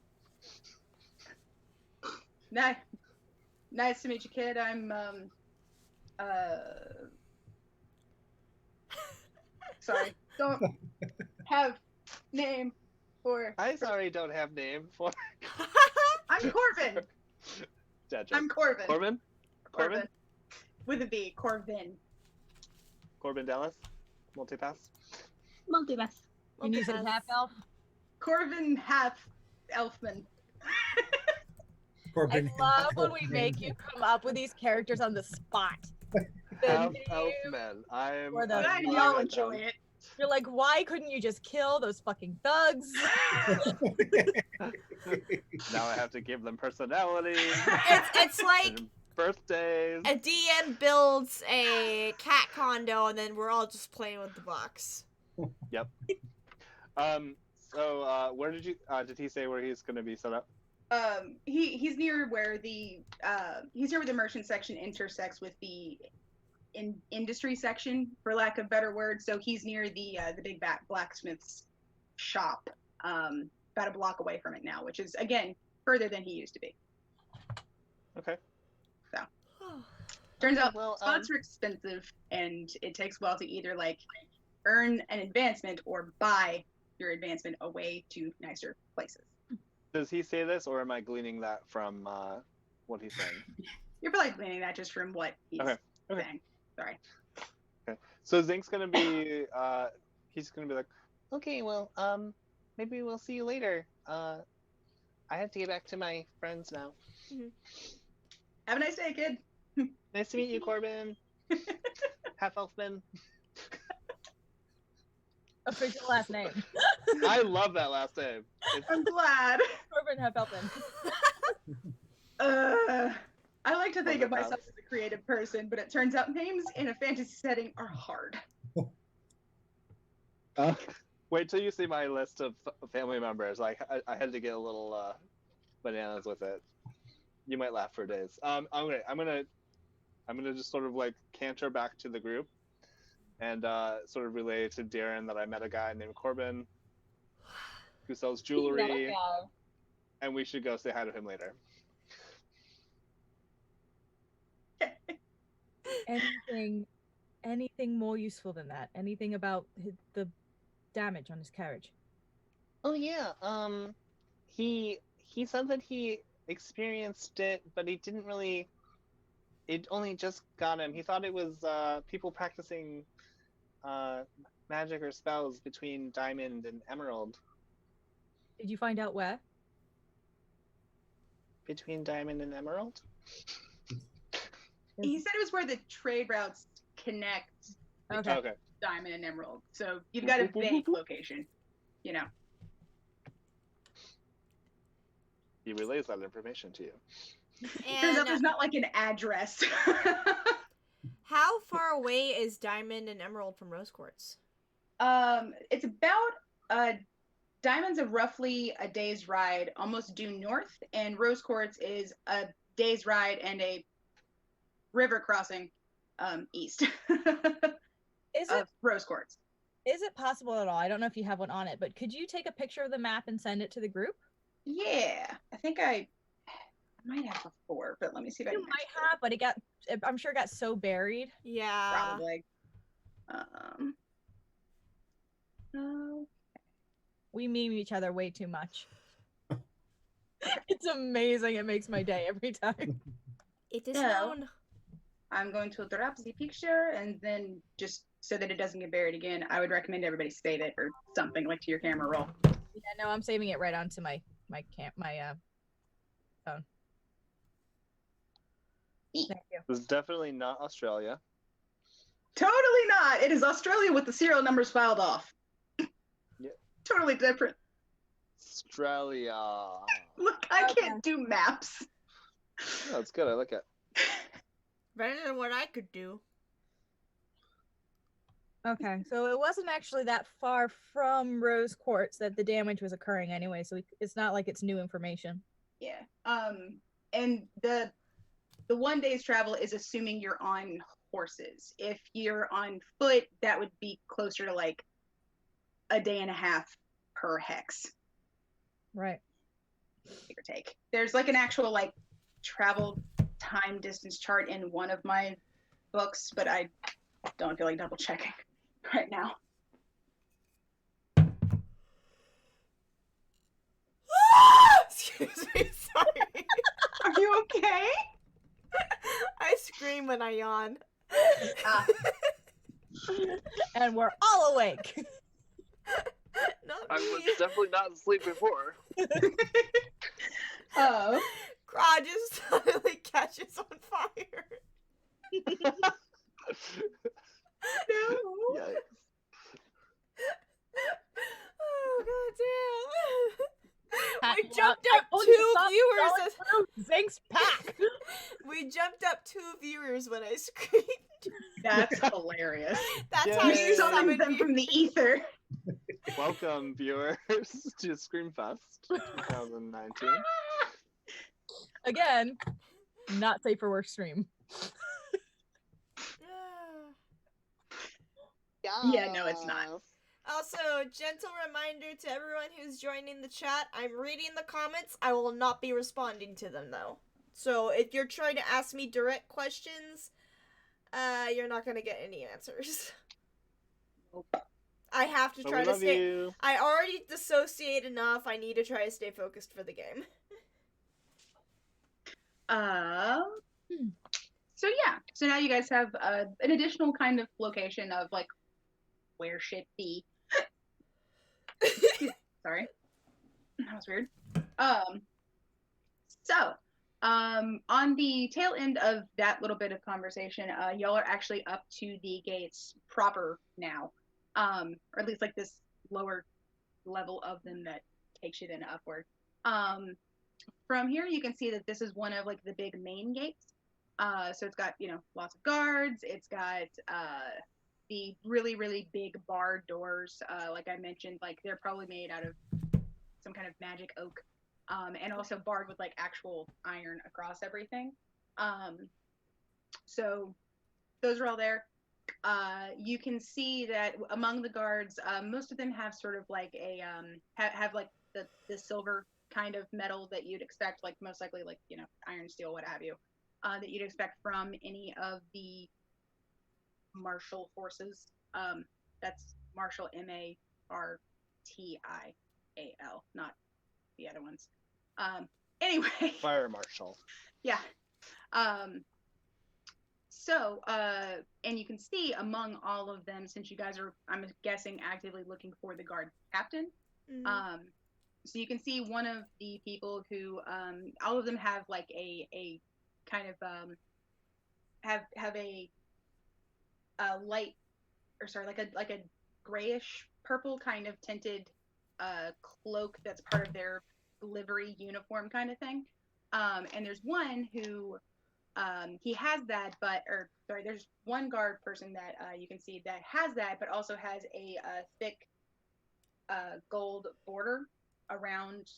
Nice to meet you, kid. I'm sorry, don't have name for. I sorry don't have name for. I'm Corvin. Gotcha. I'm Corvin. Corbin? Corbin? With a V, Corvin. Corbin Dallas? Multipass? Multipass. And you said half elf? Corvin half elfman. Corbin, I love when we make you come up with these characters on the spot. Half Elfman. And y'all enjoy it. You're like, why couldn't you just kill those fucking thugs? Now I have to give them personality. It's like and birthdays. a DM builds a cat condo and then we're all just playing with the box. Yep. So where did he say where he's gonna be set up? He's near where the merchant section intersects with the industry section, for lack of better word. So he's near the big blacksmith's shop, about a block away from it now, which is again further than he used to be. Okay. So turns out well, spots are expensive, and it takes a while to either like earn an advancement or buy your advancement away to nicer places. Does he say this, or am I gleaning that from what he's saying? You're probably gleaning that just from what he's saying. Sorry. Okay. So Zink's gonna be he's gonna be like, okay, well, maybe we'll see you later. I have to get back to my friends now. Mm-hmm. Have a nice day, kid. Nice to meet you, Corbin. Half Elfman. Official last name. I love that last name. I'm glad. Corbin Half Elfman. I like to think of myself as a creative person, but it turns out names in a fantasy setting are hard. Wait till you see my list of family members. I had to get a little bananas with it. You might laugh for days. I'm gonna just sort of like canter back to the group and sort of relay to Darren that I met a guy named Corbin who sells jewelry, and we should go say hi to him later. Anything more useful than that? Anything about the damage on his carriage? Oh yeah, he said that he experienced it, but he didn't really. It only just got him. He thought it was people practicing magic or spells between Diamond and Emerald. Did you find out where? Between Diamond and Emerald? He said it was where the trade routes connect Okay. Diamond and Emerald. So you've got a vague location, you know. He relays that information to you. Turns out And there's not like an address. how far away is Diamond and Emerald from Rose Quartz? It's about a Diamond's a roughly a day's ride, almost due north, and Rose Quartz is a day's ride and a river crossing east Is of it Rose Quartz. is it possible at all? I don't know if you have one on it, but could you take a picture of the map and send it to the group? Yeah, I think I might have before, but let me see if I You can. might have, but I'm sure it got so buried. Yeah. Probably. Oh, We meme each other way too much. It's amazing. It makes my day every time. It is No. known. I'm going to drop the picture, and then just so that it doesn't get buried again, I would recommend everybody save it or something like to your camera roll. Yeah, no, I'm saving it right onto my phone. Thank you. This is definitely not Australia. Totally not. It is Australia with the serial numbers filed off. Yeah. Totally different. Australia. Look, I Okay. can't do maps. Oh, it's good. I like it. Better than what I could do. Okay, so it wasn't actually that far from Rose Quartz that the damage was occurring anyway, so it's not like it's new information. Yeah. And the 1 day's travel is assuming you're on horses. If you're on foot, that would be closer to like a day and a half per hex, Right. give or take. There's like an actual like travel time distance chart in one of my books, but I don't feel like double checking right now. Excuse me, sorry. Are you okay? I scream when I yawn. Ah. And we're all awake. Not I was me. definitely not asleep before. Oh. Craw just suddenly catches on fire. No. Yikes. Oh god damn. We Well, jumped I up told you to 2 stop viewers. going through Zink's pack. We jumped up 2 viewers when I screamed. That's hilarious. That's how Yay. you You summon summoned them from the ether. Welcome, viewers, to Screamfest 2019. Again, not safe for work stream. Yeah, no, it's not. Also, gentle reminder to everyone who's joining the chat, I'm reading the comments. I will not be responding to them, though. So if you're trying to ask me direct questions, you're not going to get any answers. I have to But try we to love stay... you. I already dissociate enough. I need to try to stay focused for the game. So yeah, so now you guys have an additional kind of location of like where should be. Sorry, that was weird. On the tail end of that little bit of conversation, y'all are actually up to the gates proper now, or at least like this lower level of them that takes you then upward. From here, you can see that this is one of like the big main gates. So it's got, lots of guards. It's got the really, really big barred doors. Like I mentioned, like they're probably made out of some kind of magic oak, and also barred with like actual iron across everything. So those are all there. You can see that among the guards, most of them have sort of like a have like the silver kind of metal that you'd expect, like most likely like iron, steel, what have you, that you'd expect from any of the martial forces. That's martial, Martial, not the other ones. Anyway. Fire Marshal. Yeah. And you can see among all of them, since you guys are, I'm guessing, actively looking for the guard captain. Mm-hmm. So you can see one of the people who, all of them have like a kind of have a light, or sorry, like a grayish purple kind of tinted cloak that's part of their livery uniform kind of thing. And there's one who he has that, there's one guard person that you can see that has that, but also has a thick gold border around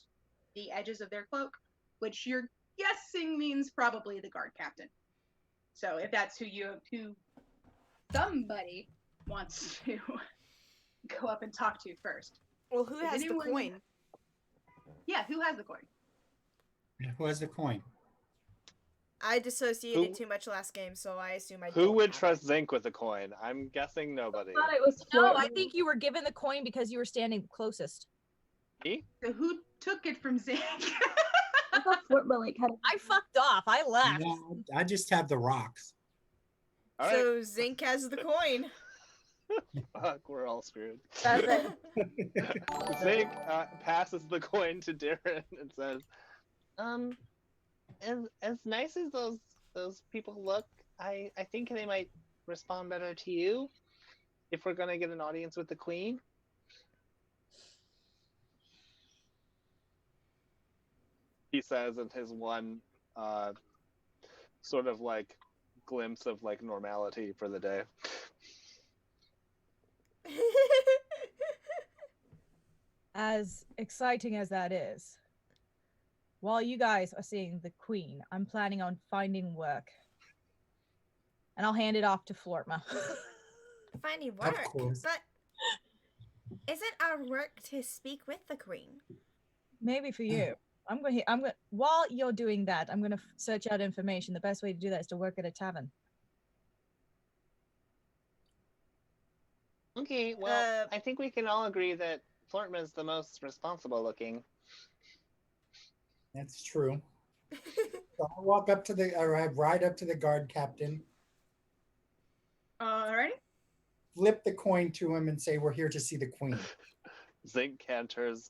the edges of their cloak, which you're guessing means probably the guard captain. So if that's who somebody wants to go up and talk to first. Well, who Is has anyone- the coin? Yeah, who has the coin? Who has the coin? I dissociated Who- too much last game, so I assume I Who don't would have trust Zinc with a coin? I'm guessing nobody. I thought it was No, Flortman. I think you were given the coin because you were standing closest. Me? So who took it from Zach? I thought Flortman like had. I fucked off. I left. No, I just have the rocks. All right. So Zinc has the coin. Fuck, we're all screwed. That's it. Zinc passes the coin to Darren and says, as nice as those people look, I think they might respond better to you if we're gonna get an audience with the queen. He says in his one sort of like glimpse of like normality for the day. As exciting as that is, while you guys are seeing the queen, I'm planning on finding work. And I'll hand it off to Flortma. Finding work, course. but isn't our work to speak with the queen? Maybe for you. I'm going. While you're doing that, I'm going to search out information. The best way to do that is to work at a tavern. Okay, well, I think we can all agree that Flortman's the most responsible looking. That's true. So I walk up to I ride up to the guard captain, Alrighty. flip the coin to him, and say, "We're here to see the queen." Zinc canters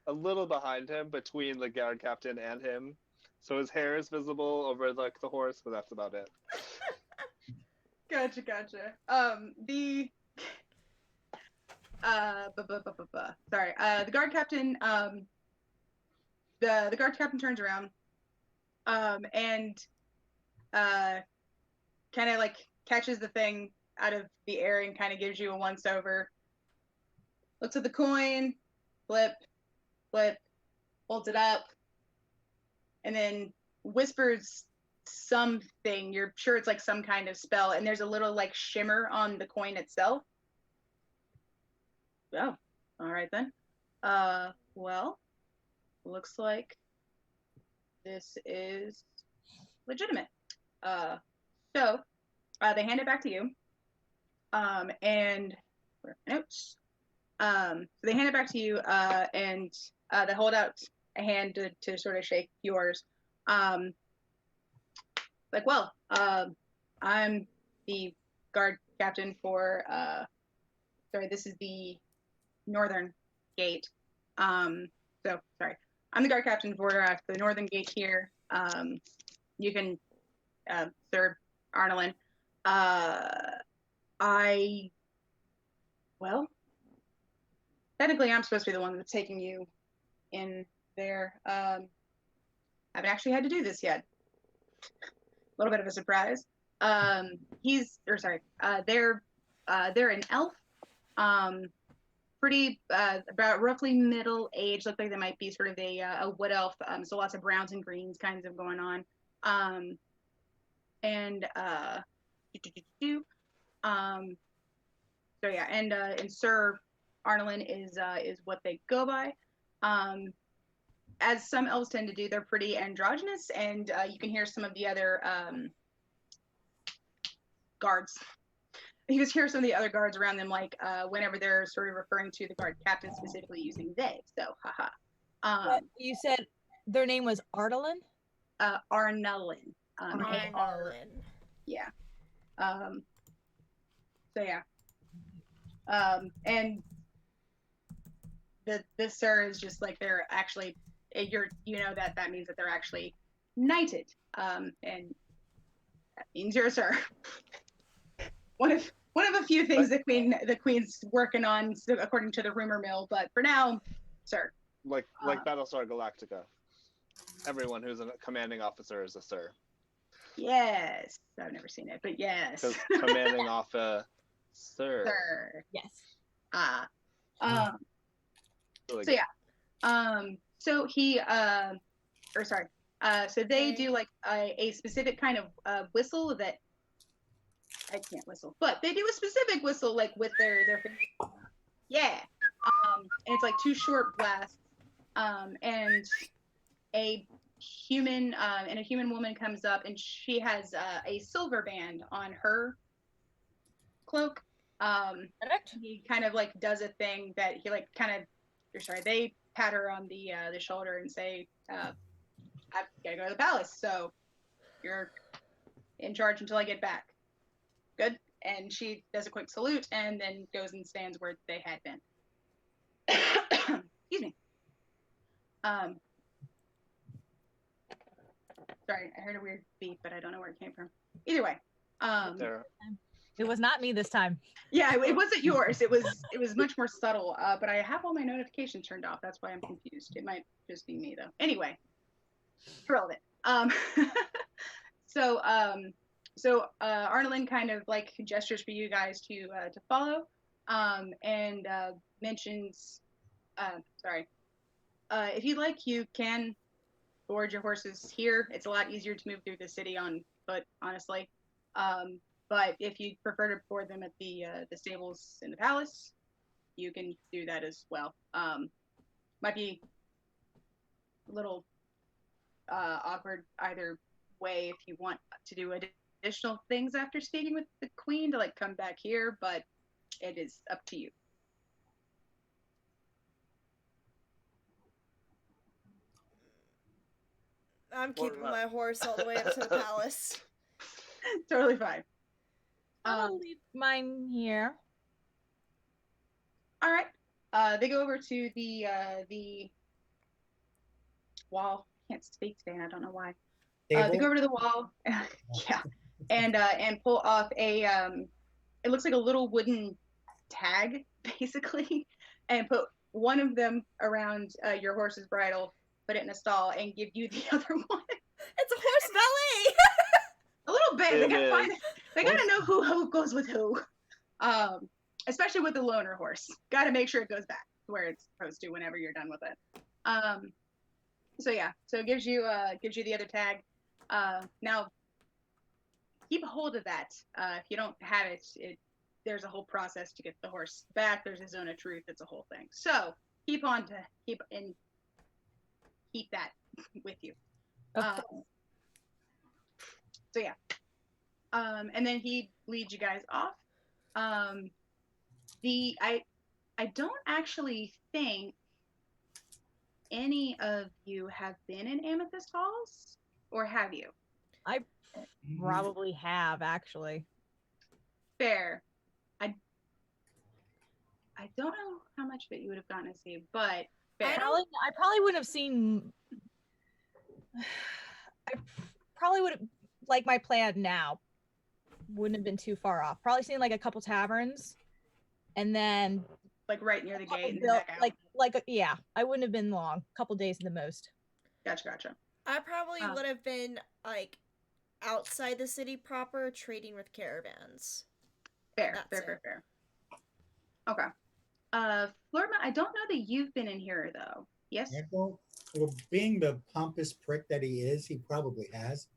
a little behind him between the guard captain and him. So his hair is visible over like the horse, but that's about it. Gotcha. Sorry. The guard captain. The guard captain turns around. And kind of like catches the thing out of the air and kind of gives you a once over. Looks at the coin, flip, holds it up, and then whispers something. You're sure it's like some kind of spell, and there's a little like shimmer on the coin itself. Oh, all right then. Well, looks like this is legitimate. So they hand it back to you. And where are my notes? So they hand it back to you, and they hold out a hand to sort of shake yours. Like, well, I'm the guard captain for, sorry, this is the northern gate. So, sorry. I'm the guard captain for the northern gate here. You can, Sir Arnold. Well, technically I'm supposed to be the one that's taking you in there. Haven't actually had to do this yet. A little bit of a surprise. They're an elf. Pretty, about roughly middle age. Look like they might be sort of a wood elf. So lots of browns and greens kinds of going on. So yeah, and Sir Arnold is what they go by. As some elves tend to do, they're pretty androgynous, and you can hear some of the other guards. You can hear some of the other guards around them, like whenever they're sort of referring to the guard captain specifically using they. So, haha. But you said their name was Ardelin? Arnellin. Arnold. Yeah. So yeah. And the sir is just like they're actually that means that they're actually knighted. And that means you're a sir. One of a few things the queen's working on according to the rumor mill, but for now, sir. Like Battlestar Galactica. Everyone who's a commanding officer is a sir. Yes. I've never seen it, but yes. Because commanding off a sir. Sir. Yes. Really So good. yeah. So he or sorry. So they do like a specific kind of whistle that I can't whistle, but they do a specific whistle like with their fingers. Yeah. And it's like 2 short blasts. And a human and a human woman comes up, and she has a silver band on her cloak. Correct. He kind of like does a thing that he like kind of, or sorry, they pat her on the shoulder and say, I've got to go to the palace, so you're in charge until I get back. Good. And she does a quick salute and then goes and stands where they had been. Excuse me. Sorry, I heard a weird beep, but I don't know where it came from. Either way. There. It was not me this time. Yeah, it wasn't yours. It was much more subtle. But I have all my notifications turned off. That's why I'm confused. It might just be me though. Anyway, irrelevant. So Arnolin kind of like gestures for you guys to follow, and mentions, sorry, if you'd like, you can board your horses here. It's a lot easier to move through the city on foot, honestly. But if you prefer to board them at the stables in the palace, you can do that as well. Might be a little awkward either way if you want to do additional things after speaking with the queen to like come back here, but it is up to you. I'm keeping my horse all the way up to the palace. Totally fine. I'll leave mine here. All right. They go over to the wall. I can't speak today, and I don't know why. They go over to the wall, yeah, and pull off a it looks like a little wooden tag, basically, and put one of them around your horse's bridle, put it in a stall, and give you the other one. It's a horse ballet. A little bit. It They gotta is. find. They gotta know who goes with who. Especially with the loner horse. Gotta make sure it goes back to where it's supposed to whenever you're done with it. So yeah, so it gives you the other tag. Now keep a hold of that. If you don't have it, there's a whole process to get the horse back. There's a zone of truth. It's a whole thing. So keep that with you. So yeah. And then he leads you guys off. I don't actually think any of you have been in Amethyst Halls, or have you? I probably have, actually. Fair. I don't know how much of it you would have gotten to see, but fair. I probably wouldn't have seen. I probably would have, like, my plan now wouldn't have been too far off. Probably seen like a couple taverns, and then like right near the gate and then back out. Yeah, I wouldn't have been long. A couple days at the most. Gotcha. I probably would have been like outside the city proper, trading with caravans. Fair. Okay. Florma, I don't know that you've been in here though. Yes. Well, being the pompous prick that he is, he probably has.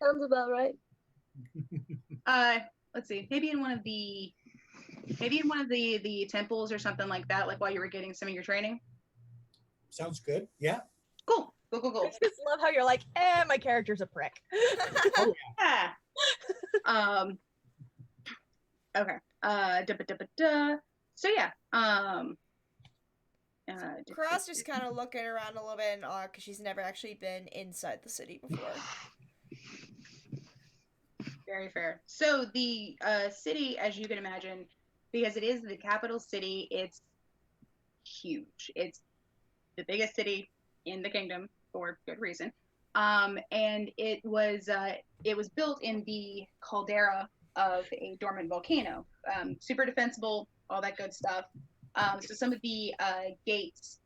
Sounds about right. Let's see. Maybe in one of the temples or something like that, like while you were getting some of your training. Sounds good. Yeah. Cool. I just love how you're like, my character's a prick. Oh yeah. Okay. So yeah. Cross just kind of looking around a little bit in awe because she's never actually been inside the city before. Very fair. So the city, as you can imagine, because it is the capital city, it's huge. It's the biggest city in the kingdom for good reason. And it was built in the caldera of a dormant volcano. Super defensible, all that good stuff. So some of the gates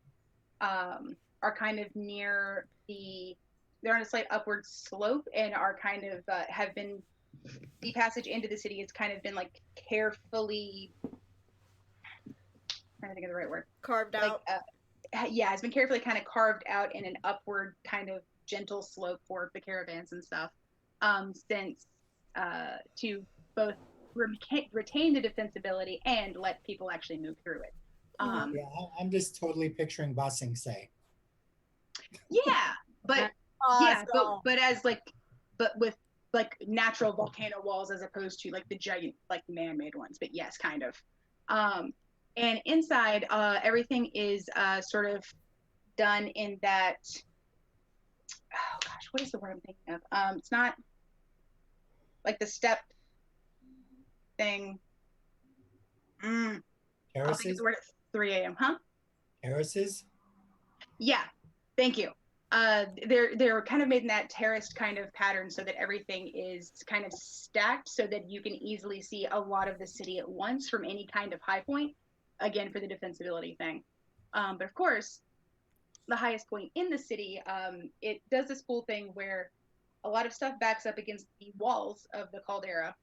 are kind of near they're on a slight upward slope and are kind of have been, the passage into the city has kind of been like carefully trying to think of the right word. Carved Like, out. yeah, has been carefully kind of carved out in an upward kind of gentle slope for the caravans and stuff. Since to both retain the defensibility and let people actually move through it. Yeah, I'm just totally picturing Bossing Say. Yeah, but yeah, but as like, but with like natural volcano walls as opposed to like the giant like man-made ones. But yes, kind of. And inside, everything is sort of done in that. Oh gosh, what is the word I'm thinking of? It's not like the step thing. I'll think of Terraces? the word at 3 a.m. Huh? Terraces? Yeah, thank you. They're kind of made in that terraced kind of pattern so that everything is kind of stacked so that you can easily see a lot of the city at once from any kind of high point. Again, for the defensibility thing. But of course, the highest point in the city, it does this cool thing where a lot of stuff backs up against the walls of the caldera,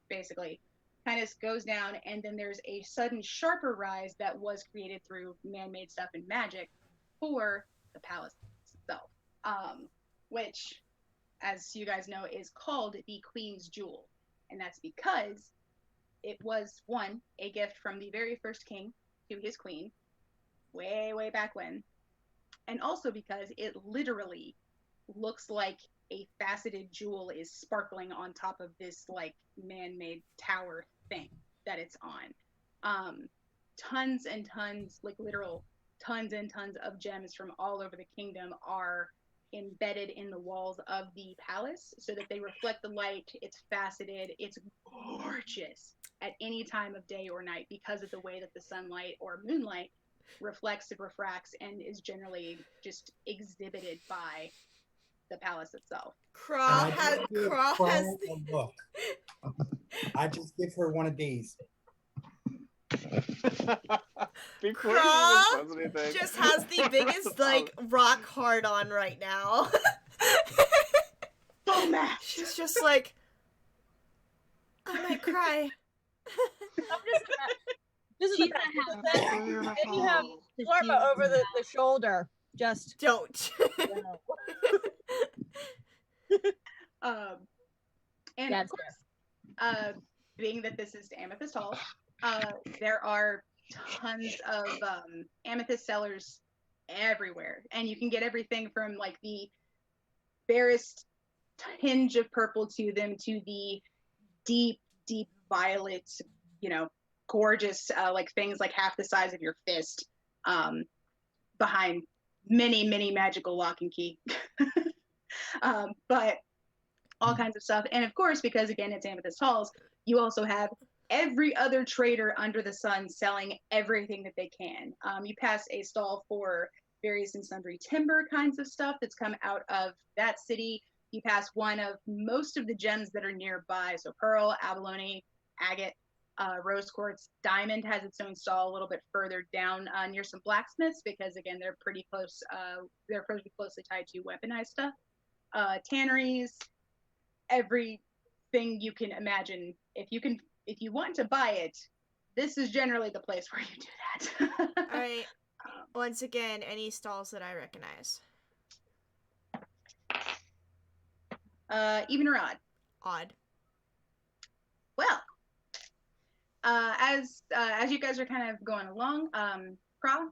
basically. Kind of goes down, and then there's a sudden sharper rise that was created through man-made stuff and magic for the palace itself, which, as you guys know, is called the Queen's Jewel, and that's because it was one a gift from the very first king to his queen, way back when, and also because it literally looks like a faceted jewel is sparkling on top of this like man-made tower thing that it's on. Tons and tons, like literal tons and tons of gems from all over the kingdom are embedded in the walls of the palace so that they reflect the light. It's faceted. It's gorgeous at any time of day or night because of the way that the sunlight or moonlight reflects and refracts and is generally just exhibited by the palace itself. Craw has a look. I just give her one of these. Before Craw she even says anything, just has the biggest like rock hard on right now. Full match. She's just like, I might cry. This is She's the a thing. If you have Florba over the shoulder, just Don't. And That's of course, being that this is Amethyst Hall, there are tons of amethyst sellers everywhere, and you can get everything from like the barest tinge of purple to them to the deep violet, gorgeous like things like half the size of your fist, behind many magical lock and key. But all kinds of stuff. And of course, because again, it's Amethyst Halls, you also have every other trader under the sun selling everything that they can. You pass a stall for various and sundry timber kinds of stuff that's come out of that city. You pass one of most of the gems that are nearby. So pearl, abalone, agate, rose quartz. Diamond has its own stall a little bit further down near some blacksmiths because again, they're pretty close. They're pretty closely tied to weaponized stuff. Tanneries, everything you can imagine. If you want to buy it, this is generally the place where you do that. All right. Once again, any stalls that I recognize? Even or odd? Odd. Well, as you guys are kind of going along, Kra,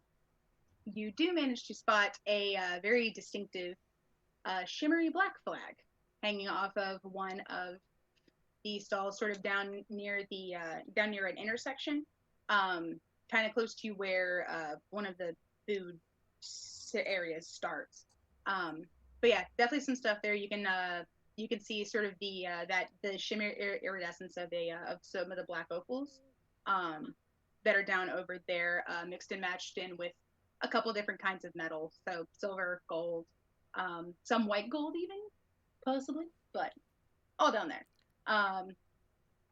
you do manage to spot a very distinctive shimmery black flag hanging off of one of the stalls, sort of down near an intersection, kind of close to where one of the food areas starts. But yeah, definitely some stuff there. You can see sort of the shimmer iridescence of some of the black opals that are down over there, mixed and matched in with a couple different kinds of metal, so silver, gold, some white gold even, possibly, but all down there.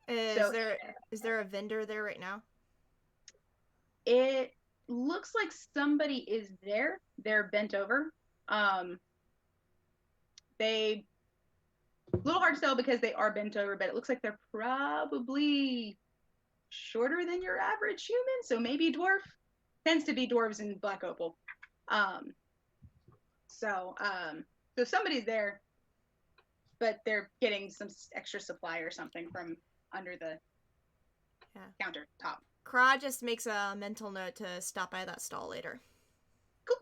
Is there a vendor there right now? It looks like somebody is there. They're bent over. They a little hard to tell because they are bent over, but it looks like they're probably shorter than your average human, so maybe dwarf. tends to be dwarves and black opal. So somebody's there, but they're getting some extra supply or something from under the countertop. Kra just makes a mental note to stop by that stall later. Cool.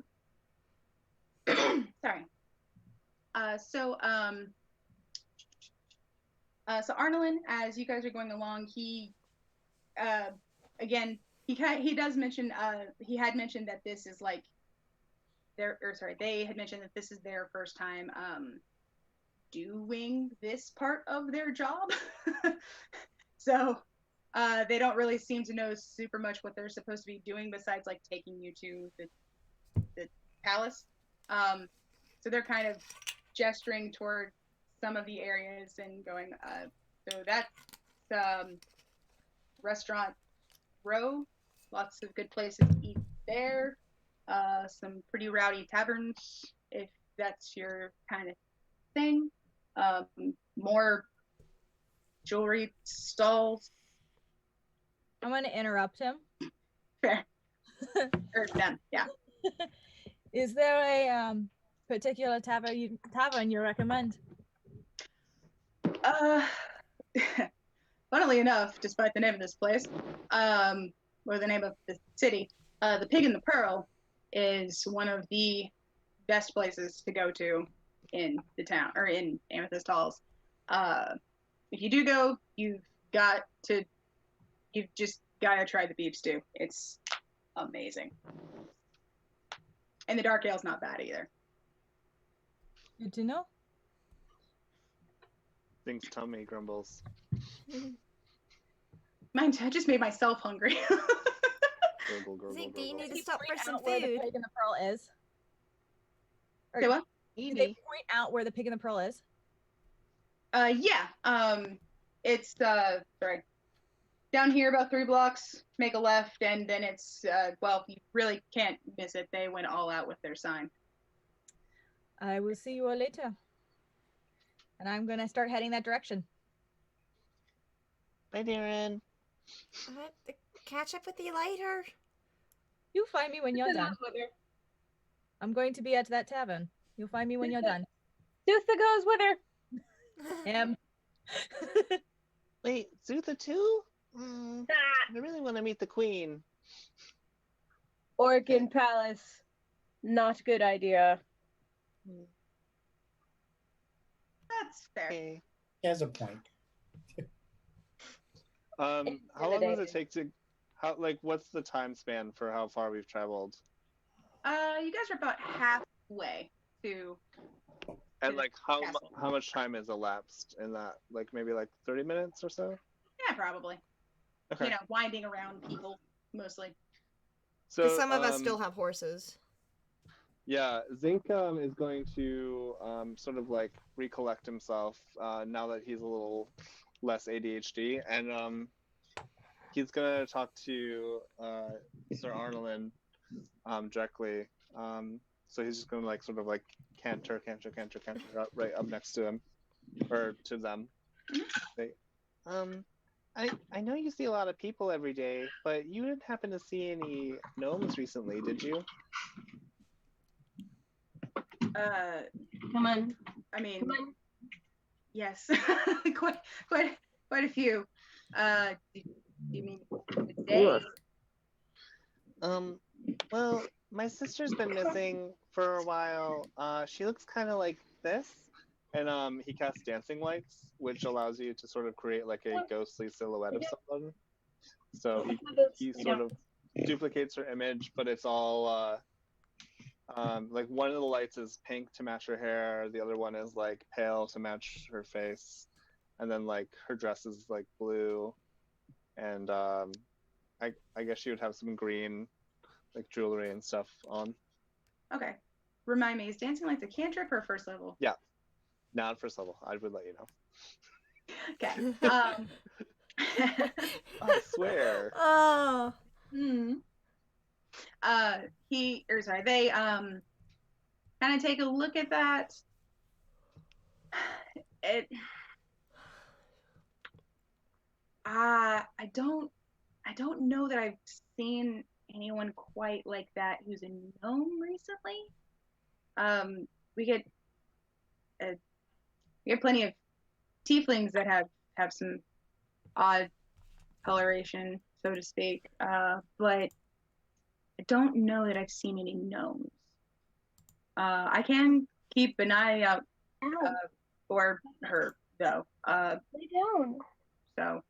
Sorry. So Arnolan, as you guys are going along, he again he does mention he had mentioned that this is like they had mentioned that this is their first time doing this part of their job. So they don't really seem to know super much what they're supposed to be doing besides like taking you to the palace. So they're kind of gesturing toward some of the areas and going, so that's Restaurant Row, lots of good places to eat there. Some pretty rowdy taverns, if that's your kind of thing. More jewelry stalls. I'm going to interrupt him. Fair. Or them, yeah. Is there a particular tavern you recommend? Funnily enough, despite the name of this place, or the name of the city, the Pig and the Pearl is one of the best places to go to in the town, or in Amethyst Halls. If you do go, you've just gotta try the beef stew. It's amazing. And the dark ale's not bad either. Good to know. Thinks tummy grumbles. Mind, I just made myself hungry. Gurgle, gurgle, Zeke, do you gurgle. need to He stop point for some out where the food? pig and the pearl is? Or Say what? did they point out where the pig and the pearl is? Yeah. It's sorry. Down here about 3 blocks, make a left, and then it's well, you really can't miss it. They went all out with their sign. I will see you all later. And I'm gonna start heading that direction. Bye, Darren. Catch up with you later. You'll find me when you're done. I'm going to be at that tavern. You'll find me when you're done. Dutha goes with her. Him. Wait, Zutha too? I really want to meet the queen. Orkin Palace. Not good idea. That's fair. Okay. He has a point. How long does it take to? What's the time span for how far we've traveled? You guys are about halfway to. And castle. how much time has elapsed in that? Maybe 30 minutes or so? Yeah, probably. Okay. Winding around people mostly. So Some of us still have horses. Yeah, Zink is going to sort of recollect himself now that he's a little less ADHD, and he's gonna talk to Sir Arnolan directly. So he's just gonna canter right up next to him or to them. Say, I know you see a lot of people every day, but you didn't happen to see any gnomes recently, did you? Come on. I mean, Come on. yes, quite a few. Do you mean today? Well, my sister's been missing for a while. She looks kind of like this, and he casts dancing lights, which allows you to sort of create a ghostly silhouette of someone. So he sort of duplicates her image, but it's all one of the lights is pink to match her hair, the other one is pale to match her face, and then her dress is blue, and I guess she would have some green jewelry and stuff on. Okay. Remind me, is dancing lights a cantrip or first level? Yeah, not first level. I would let you know. Okay. I swear. Oh. They kind of take a look at that. I don't know that I've seen anyone quite like that who's a gnome recently. We get plenty of tieflings that have some odd coloration, so to speak. But I don't know that I've seen any gnomes. I can keep an eye out Ow, for her though. lay down. So,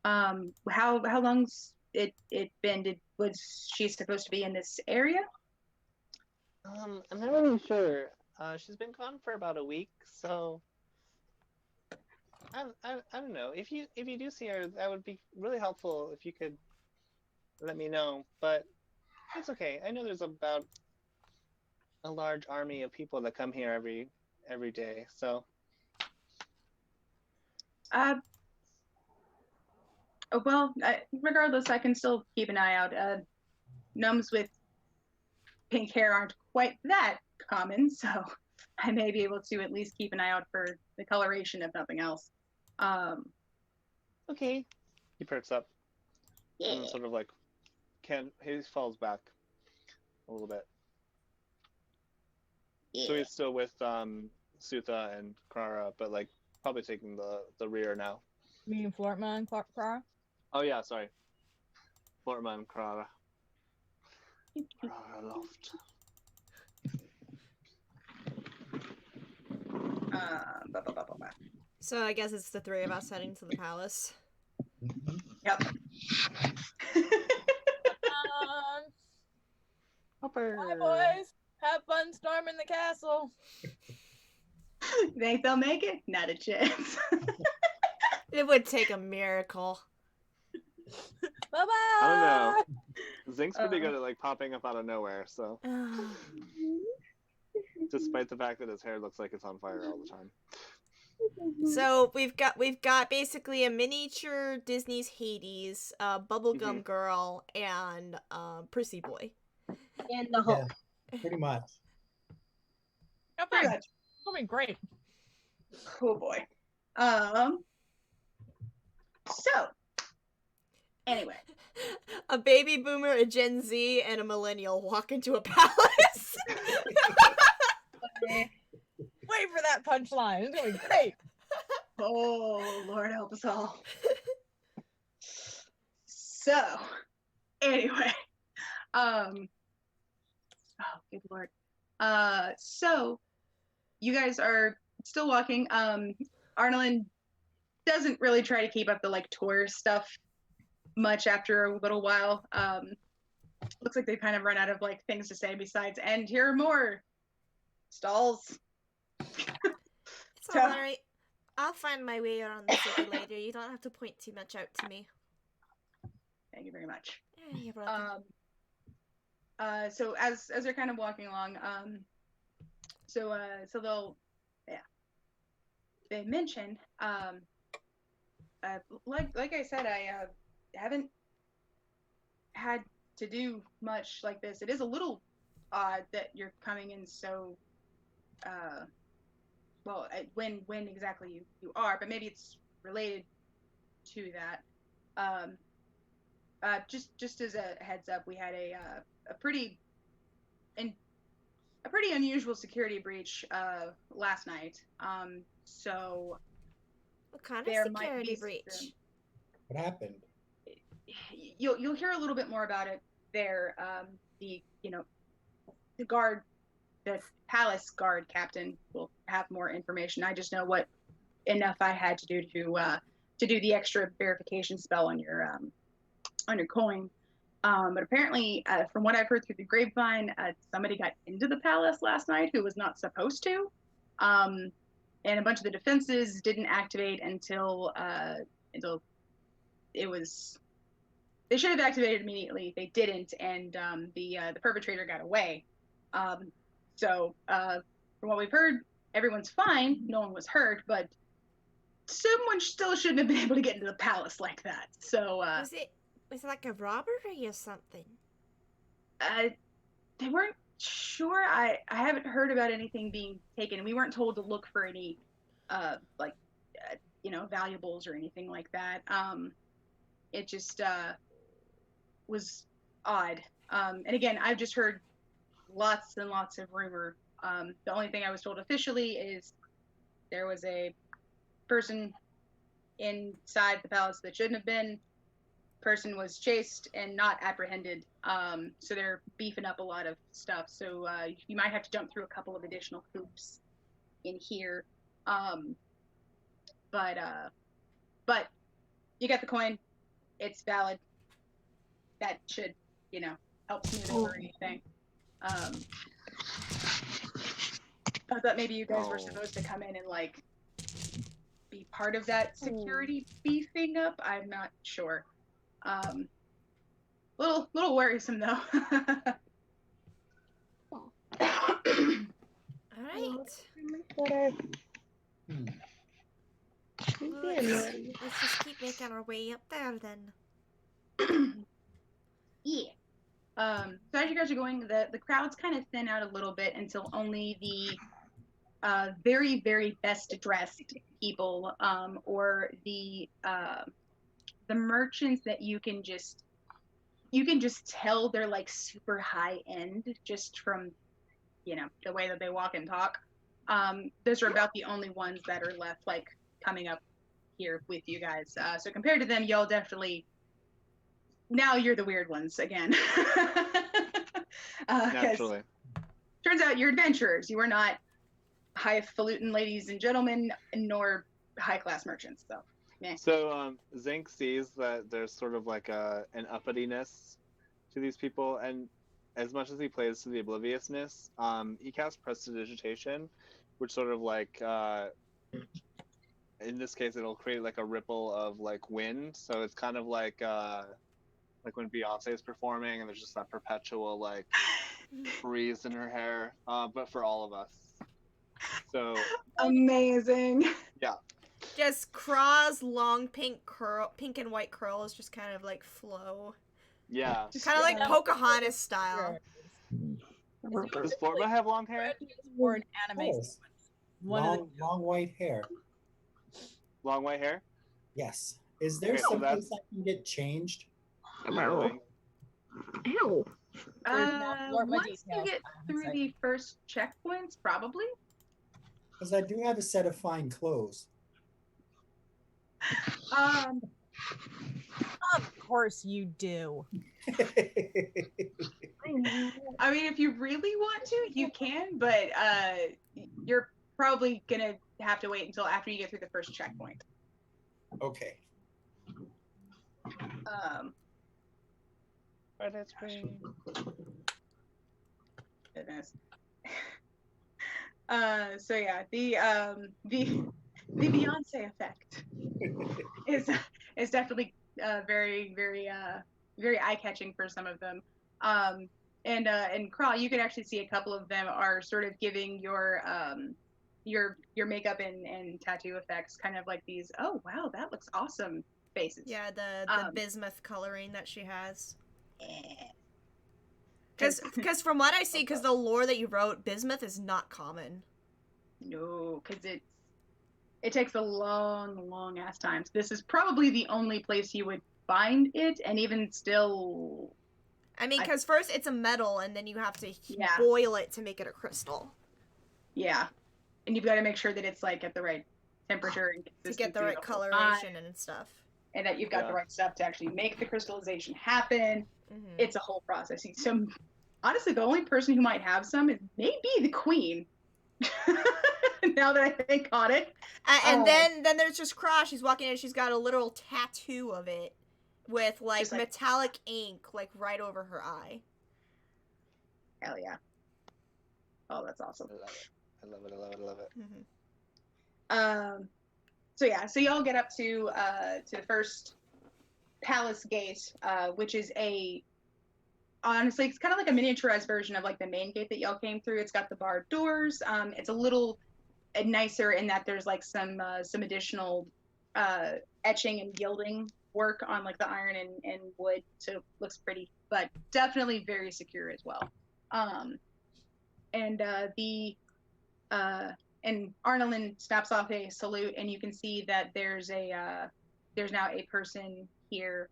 how long's it been? Was she supposed to be in this area? I'm not really sure. She's been gone for about a week, so I don't know. If you do see her, that would be really helpful if you could let me know. But it's okay. I know there's about a large army of people that come here every day. So Uh, well, regardless, I can still keep an eye out. Gnomes with pink hair aren't quite that common, so I may be able to at least keep an eye out for the coloration, if nothing else. okay. He perks up and Yeah. sort of like he falls back a little bit. So Yeah. he's still with Sutha and Krara, but like probably taking the rear now. Me and Flortma and Clara. Oh yeah, sorry. Flortma and Krara. Krara loft. Ba, ba, ba, ba, ba. So I guess it's the three of us heading to the palace. Yep. Hi, boys. Have fun storming the castle. Think they'll make it? Not a chance. It would take a miracle. Bye-bye. I don't know. Zink's pretty good at like popping up out of nowhere, so despite the fact that his hair looks like it's on fire all the time. So we've got basically a miniature Disney's Hades, Bubblegum Girl, and Prissy Boy. And the Hulk. Yeah, pretty much. Okay. Good. It's gonna be great. Oh boy. So, anyway. A baby boomer, a Gen Z, and a millennial walk into a palace. Wait for that punchline. It's gonna be great. Oh, Lord help us all. So, anyway. Oh, good Lord. So, you guys are still walking. Arnold doesn't really try to keep up the like tour stuff much after a little while. Looks like they've kind of run out of like things to say besides, and here are more stalls. It's So- alright. I'll find my way around the city later. You don't have to point too much out to me. Thank you very much. Yeah, you're welcome. So as they're kind of walking along, so they'll, they mention, like I said, I haven't had to do much like this. It is a little odd that you're coming in so, well, when exactly you are, but maybe it's related to that. Just as a heads up, we had a pretty unusual security breach last night. So What kind of there might security be breach? some- What happened? You'll hear a little bit more about it there. The guard, the palace guard captain will have more information. I just know what enough I had to do to do the extra verification spell on your coin. But apparently, from what I've heard through the grapevine, somebody got into the palace last night who was not supposed to. And a bunch of the defenses didn't activate until it was. They should have activated immediately. They didn't, and the perpetrator got away. So from what we've heard, everyone's fine. No one was hurt, but someone still shouldn't have been able to get into the palace like that. So Was it like a robbery or something? they weren't sure. I haven't heard about anything being taken. We weren't told to look for any valuables or anything like that. It just was odd. And again, I've just heard lots and lots of rumor. The only thing I was told officially is there was a person inside the palace that shouldn't have been. Person was chased and not apprehended. So they're beefing up a lot of stuff. So you might have to jump through a couple of additional hoops in here. But you got the coin. It's valid. That should, help smooth over anything. I thought maybe you guys were supposed to come in and like be part of that security beefing up. I'm not sure. Little worrisome though. All right. Let's just keep making our way up there then. Yeah. So as you guys are going, the crowds kind of thin out a little bit until only the very, very best dressed people, or the merchants that you can just tell they're like super high end just from the way that they walk and talk. Those are about the only ones that are left like coming up here with you guys. So compared to them, y'all definitely, now you're the weird ones again. Naturally. Turns out you're adventurers. You are not highfalutin ladies and gentlemen, nor high-class merchants. So, meh. So Zinc sees that there's sort of like an uppityness to these people, and as much as he plays to the obliviousness, he casts Prestidigitation, which sort of like, in this case, it'll create like a ripple of like wind. So it's kind of like when Beyonce is performing, and there's just that perpetual like breeze in her hair, but for all of us. So amazing. Yeah. Just Craw's long pink and white curls just kind of like flow. Yeah. Kind of like Pocahontas style. Does Florba have long hair? Or an anime sequence. Long white hair. Long white hair? Yes. Is there Okay, so someplace I can get changed? Really? Ew. Once you get through the first checkpoints, probably. Because I do have a set of fine clothes. Of course you do. I mean, if you really want to, you can, but you're probably gonna have to wait until after you get through the first checkpoint. Okay. Goodness. So yeah, the Beyonce effect is definitely very very very eye catching for some of them. And Crawl, you can actually see a couple of them are sort of giving your makeup and tattoo effects kind of like these, oh wow, that looks awesome faces. Yeah, the bismuth coloring that she has. Because from what I see, because the lore that you wrote, bismuth is not common. No, because it takes a long ass time. So this is probably the only place you would find it, and even still. I mean, because first it's a metal, and then you have to boil it to make it a crystal. Yeah, and you've got to make sure that it's like at the right temperature and to get the right coloration and stuff, and that you've got the right stuff to actually make the crystallization happen. Mm-hmm. It's a whole process. So honestly, the only person who might have some is maybe the queen. Now that I think on it. And then there's just Craw. She's walking in, she's got a literal tattoo of it with like metallic ink like right over her eye. Hell yeah. Oh, that's awesome. I love it. Mm-hmm. So yeah, so y'all get up to the first palace gate, which is honestly, it's kind of like a miniaturized version of like the main gate that y'all came through. It's got the barred doors. It's a little nicer in that there's like some additional etching and gilding work on like the iron and wood, so it looks pretty, but definitely very secure as well. And Arnolin snaps off a salute, and you can see that there's now a person here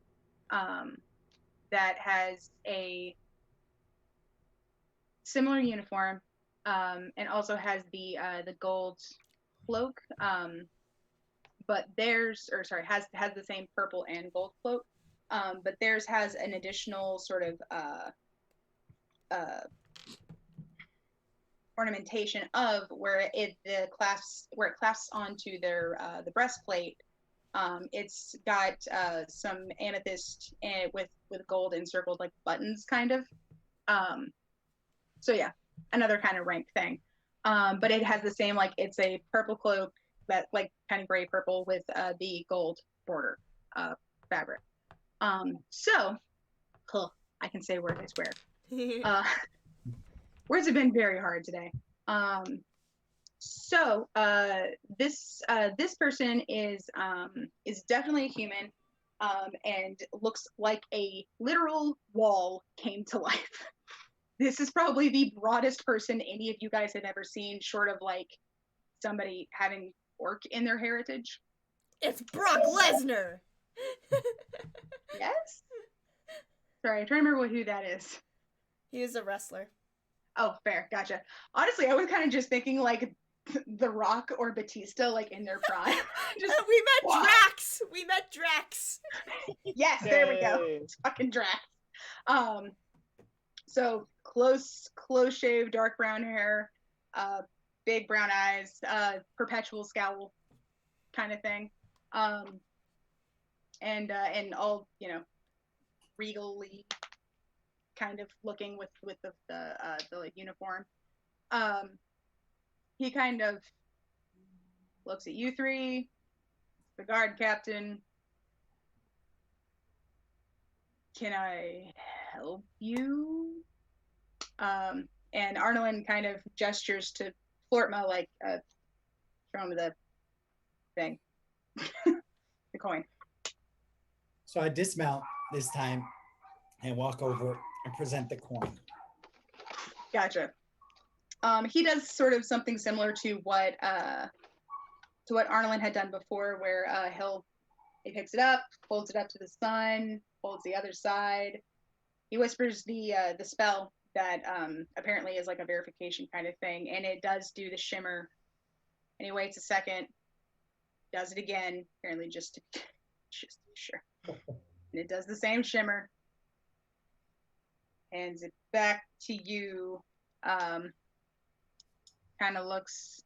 that has a similar uniform, and also has the gold cloak. But theirs, or sorry, has the same purple and gold cloak. But theirs has an additional sort of ornamentation of where it clasps onto their the breastplate. It's got some amethyst with gold encircled like buttons, kind of. So yeah, another kind of rank thing. But it has the same, like, it's a purple cloak that like kind of gray purple with the gold border fabric. So, I can say word, I swear. Words have been very hard today. So this person is definitely a human, and looks like a literal wall came to life. This is probably the broadest person any of you guys have ever seen, short of like somebody having orc in their heritage. It's Brock Lesnar. Yes. Sorry, I'm trying to remember who that is. He is a wrestler. Oh, fair, gotcha. Honestly, I was kind of just thinking like The Rock or Batista, like in their prime. We met wow. Drax. We met Drax. Yes, there we go. Yay. It's fucking Drax. So close shave, dark brown hair, big brown eyes, perpetual scowl, kind of thing, and all, you know, regally kind of looking with the like, uniform. He kind of looks at you three, the guard captain. Can I help you? And Arnold kind of gestures to Flortma, like, show him the thing, the coin. So I dismount this time and walk over and present the coin. Gotcha. He does sort of something similar to what Arnold had done before, where he picks it up, holds it up to the sun, holds the other side. He whispers the spell that apparently is like a verification kind of thing, and it does do the shimmer. And he waits a second, does it again, apparently just to be sure. And it does the same shimmer. Hands it back to you. Kind of looks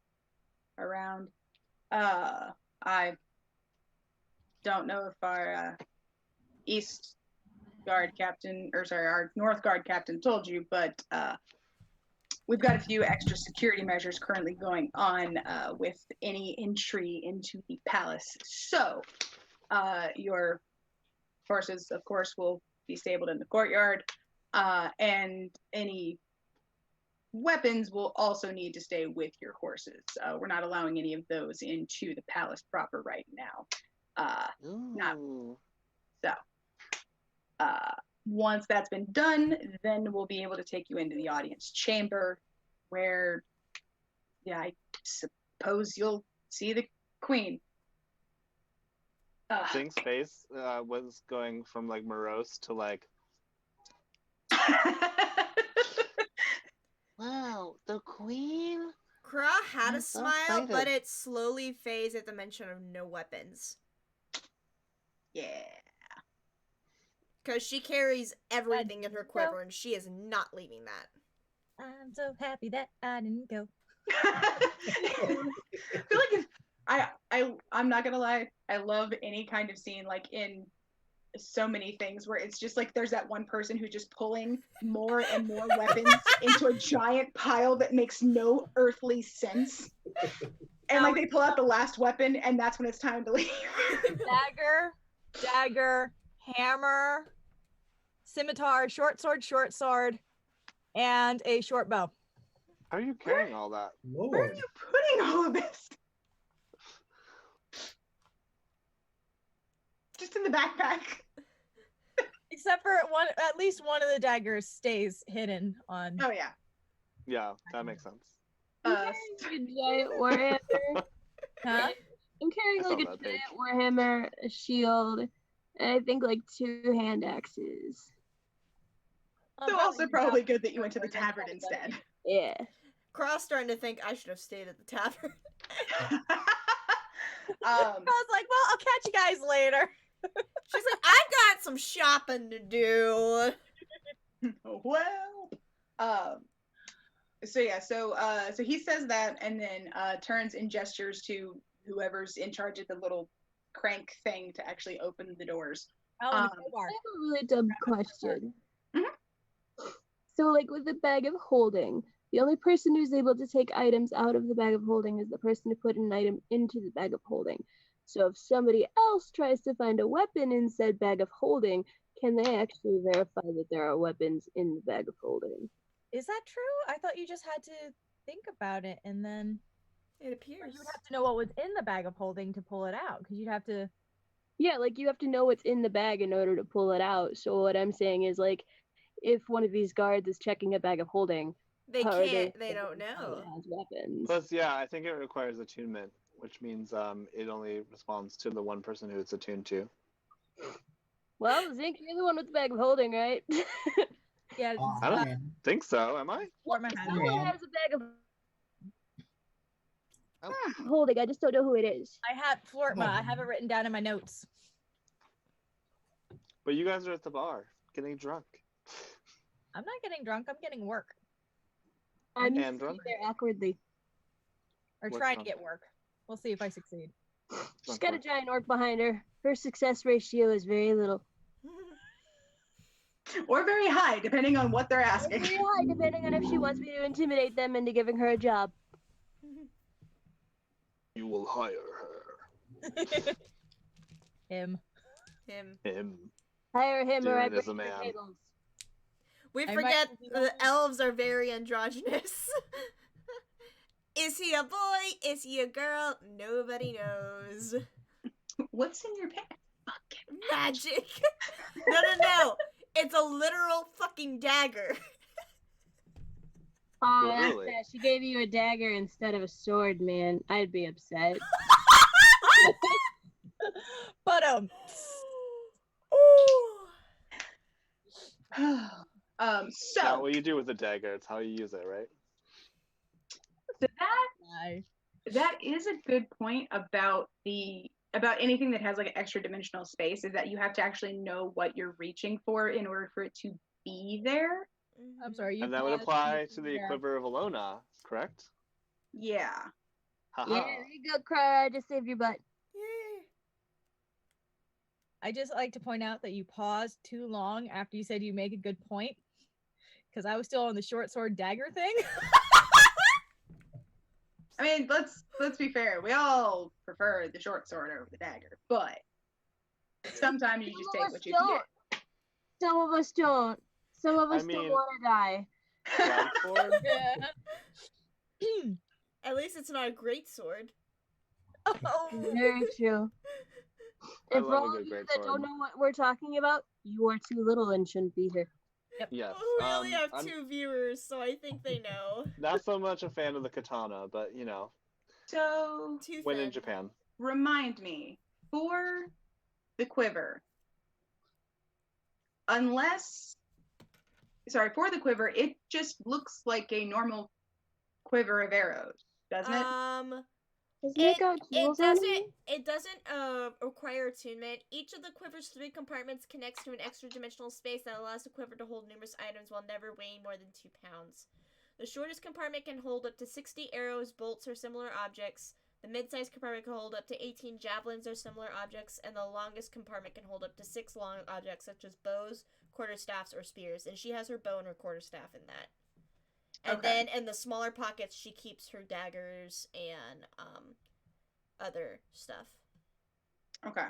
around. I don't know if our East Guard captain, or sorry, our North Guard captain told you, but we've got a few extra security measures currently going on with any entry into the palace. So your forces, of course, will be stabled in the courtyard, and any weapons will also need to stay with your horses. We're not allowing any of those into the palace proper right now. Not so. Once that's been done, then we'll be able to take you into the audience chamber, where, yeah, I suppose you'll see the queen. Zing's face was going from like morose to like, wow, the queen? Kra had a I'm so smile, excited. but it slowly fades at the mention of no weapons. Yeah. Because she carries everything in her quiver, and she is not leaving that. I'm so happy that I didn't go. I feel like I'm not gonna lie, I love any kind of scene, like in so many things where it's just like there's that one person who's just pulling more and more weapons into a giant pile that makes no earthly sense. And like they pull out the last weapon, and that's when it's time to leave. Dagger, hammer, scimitar, short sword, and a short bow. How are you carrying all that? Where are Lord. you putting all of this? Just in the backpack. Except for at least one of the daggers stays hidden on. Oh yeah. Yeah, that makes sense. I'm carrying a giant warhammer. Huh? I'm carrying I like saw a that giant page. warhammer, a shield, and I think like 2 hand axes. So also probably good that you went to the tavern instead. Yeah. Cross starting to think I should have stayed at the tavern. I was like, well, I'll catch you guys later. She's like, I've got some shopping to do. Well, so he says that and then turns and gestures to whoever's in charge of the little crank thing to actually open the doors. Oh, I have a really dumb question. So, like with the bag of holding, the only person who's able to take items out of the bag of holding is the person who put an item into the bag of holding. So, if somebody else tries to find a weapon in said bag of holding, can they actually verify that there are weapons in the bag of holding? Is that true? I thought you just had to think about it and then It appears. you would have to know what was in the bag of holding to pull it out because you'd have to. Yeah, like you have to know what's in the bag in order to pull it out. So, what I'm saying is, like, if one of these guards is checking a bag of holding, They how are can't. They don't verifying know. it has weapons? Plus, yeah, I think it requires attunement, which means it only responds to the one person who it's attuned to. Well, Zink, you're the one with the bag of holding, right? Yeah, I don't think so. Am I? Flortma has it. Someone has a bag of Oh. holding. I just don't know who it is. I have Flortma. I have it written down in my notes. But you guys are at the bar getting drunk. I'm not getting drunk. I'm getting work I'm And sitting drunk? there awkwardly. or What's trying to wrong? get work. We'll see if I succeed. She's got a giant orc behind her. Her success ratio is very little. Or very high, depending on what they're Or asking. very high, depending on if she wants me to intimidate them into giving her a job. You will hire Him. Him. him. Hire him or I Doing it as break a your man. tables. We I forget might be the wrong. elves are very androgynous. Is he a boy? Is he a girl? Nobody knows. What's in your pants? Fuck. Magic. No. It's a literal fucking dagger. Oh, Well, that's really? bad. She gave you a dagger instead of a sword, man. I'd be upset. But It's not So what you do with a dagger. It's how you use it, right? that is a good point about anything that has like an extra dimensional space, is that you have to actually know what you're reaching for in order for it to be there. I'm sorry. You And that would paused, apply you to the figured out. Quiver of Alona, correct? Yeah. Haha. Yeah, there you go, Cry. I just saved your butt. Yay. I just like to point out that you paused too long after you said you make a good point, because I was still on the short sword dagger thing. I mean, let's be fair. We all prefer the short sword over the dagger, but sometimes you just Some of take us what you can don't. Some of us don't. Some of I us don't mean- want to die. Cloud sword? Yeah. At least it's not a great sword. Oh. Very true. I And for love a all good of you great that sword. don't know what we're talking about, you are too little and shouldn't be here. Yes. We only have I'm 2 viewers, so I think they know. not so much a fan of the katana, but you know, So Too when in thin. Japan. remind me, for the quiver, for the quiver, it just looks like a normal quiver of arrows, doesn't it? Doesn't it got jewels on it? It doesn't require attunement. Each of the quiver's 3 compartments connects to an extra dimensional space that allows the quiver to hold numerous items while never weighing more than 2 pounds. The shortest compartment can hold up to 60 arrows, bolts, or similar objects. The mid-sized compartment can hold up to 18 javelins or similar objects, and the longest compartment can hold up to 6 long objects such as bows, quarterstaffs, or spears. And she has her bow and her quarterstaff in that. And Okay. then in the smaller pockets, she keeps her daggers and other stuff. Okay.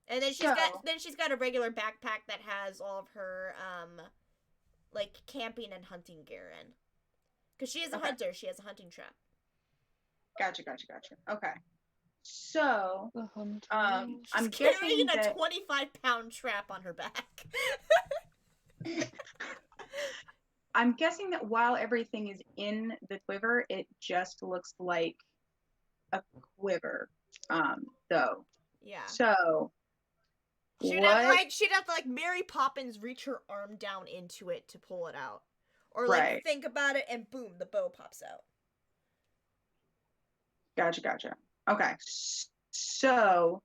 And then So- she's got a regular backpack that has all of her like camping and hunting gear in. Because she is a Okay. hunter, she has a hunting trap. Gotcha. Okay. So, She's I'm carrying guessing a that 25-pound trap on her back. I'm guessing that while everything is in the quiver, it just looks like a quiver, though. Yeah. So, She'd have to like Mary Poppins reach her arm down into it to pull it out. Or like Right. think about it and boom, the bow pops out. Gotcha. Okay. So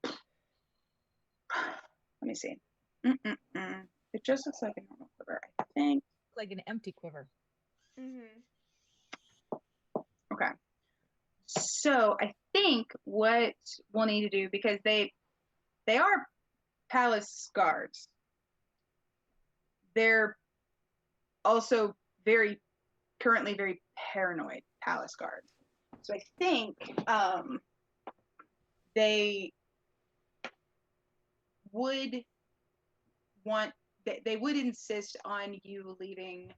let me see. It just looks like a normal quiver, I think. Like an empty quiver. Mm-hmm. Okay. So I think what we'll need to do, because they are palace guards, they're also currently very paranoid palace guards. So I think they would they would insist on you leaving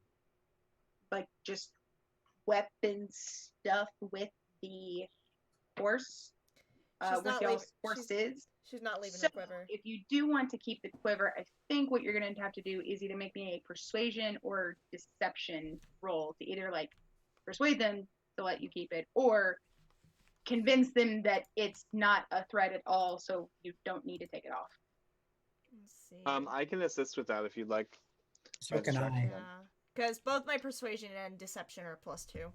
like just weapon stuff with the horse, with y'all's horses. She's not leaving So the quiver. if you do want to keep the quiver, I think what you're going to have to do is either make me a persuasion or deception roll to either like persuade them to let you keep it or convince them that it's not a threat at all, so you don't need to take it off. Let's see. I can assist with that if you'd like. So can I. Yeah, because both my persuasion and deception are +2.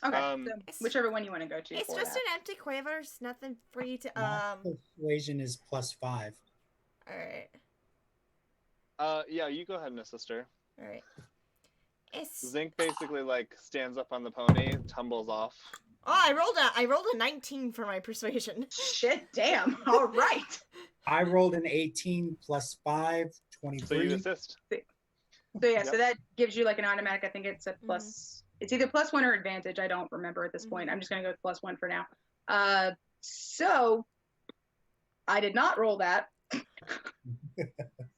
Okay, Um, so whichever one you want to go to. It's for just that. an empty quiver. It's nothing for you to My persuasion is +5. All right. Yeah, you go ahead and assist her. All right. It's Zinc basically like stands up on the pony, tumbles off. Oh, I rolled a 19 for my persuasion. Shit, damn. All right. I rolled an 18 plus 5, 23. So you assist. So yeah, Yep. so that gives you like an automatic. I think it's a plus. It's either +1 or advantage. I don't remember at this point. I'm just gonna go with +1 for now. So I did not roll that.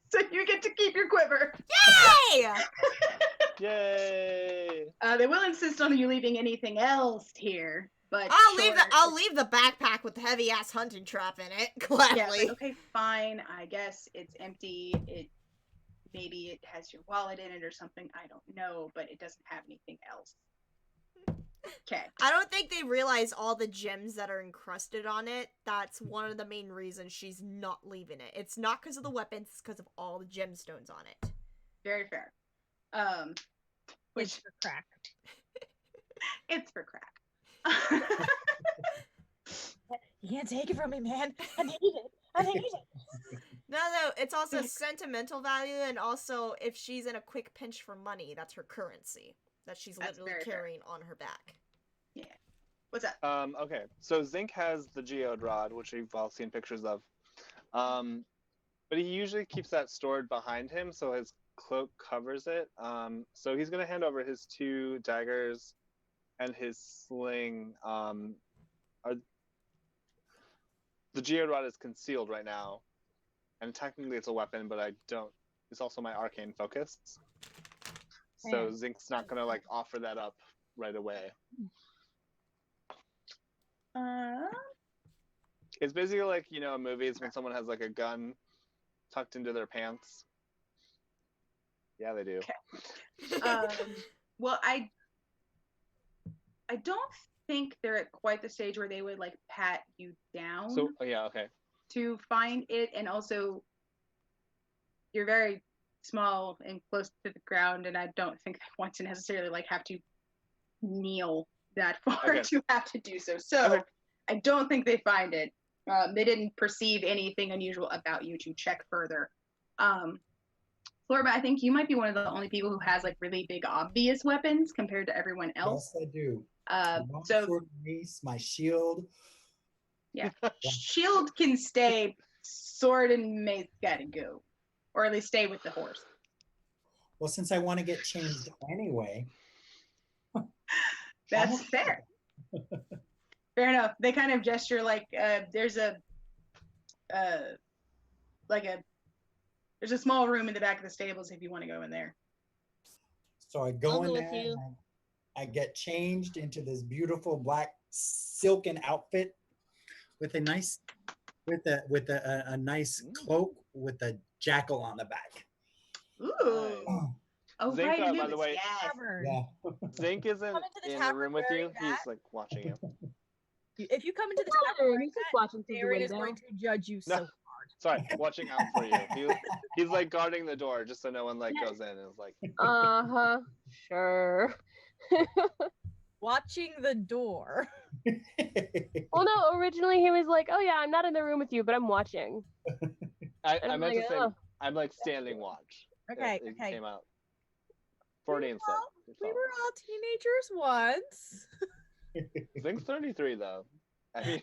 So you get to keep your quiver. Yay! Yay! They will insist on you leaving anything else here, but I'll leave the backpack with the heavy ass hunting trap in it gladly. Yeah, like, okay, fine. I guess it's empty. Maybe it has your wallet in it or something. I don't know, but it doesn't have anything else. Okay. I don't think they realize all the gems that are encrusted on it. That's one of the main reasons she's not leaving it. It's not because of the weapons, it's because of all the gemstones on it. Very fair. It's for crack. It's for crack. You can't take it from me, man. I need it. I need it. No, it's also sentimental value, and also if she's in a quick pinch for money, that's her currency that she's That's literally very carrying on her back. Yeah. What's that? Okay, so Zinc has the geode rod, which we've all seen pictures of. But he usually keeps that stored behind him, so his cloak covers it. So he's gonna hand over his 2 daggers and his sling. The geode rod is concealed right now, and technically it's a weapon, but it's also my arcane focus. So Zinc's not gonna like offer that up right away. It's basically like, you know, in movies when someone has like a gun tucked into their pants. Yeah, they do. Okay. Well, I don't think they're at quite the stage where they would like pat you down. So yeah, okay. To find it, and also you're very small and close to the ground, and I don't think they want to necessarily like have to kneel that far Okay. to have to do so. So Okay. I don't think they find it. They didn't perceive anything unusual about you to check further. Florba, I think you might be one of the only people who has like really big obvious weapons compared to everyone else. Yes, I do. So sword mace, my shield. yeah, shield can stay. Sword and mace gotta go, or at least stay with the horse. Well, since I want to get changed anyway. That's fair. Fair enough. They kind of gesture like there's a small room in the back of the stables if you want to go in there. So I go I'll in go there with you. and I get changed into this beautiful black silken outfit with a nice a nice cloak with a jackal on the back. Ooh. Oh, Oh, Zinc, right. by the way, yes. Tavern. yeah. Zinc isn't Come into the in the tavern room with you. wearing He's that. like watching you. If you come into the Oh, tavern like he's just that, watching through the Sarah is window. going to judge you No. so hard. Sorry, watching out for you. He's like guarding the door just so no one like goes in and is like, Uh-huh. Sure. Watching the door. Well, no, originally he was like, oh yeah, I'm not in the room with you, but I'm watching. I I'm meant like, to say oh. I'm like standing watch. Okay, It okay. came out. Freudian slip. We were all teenagers once. Zing's 33 though. I mean,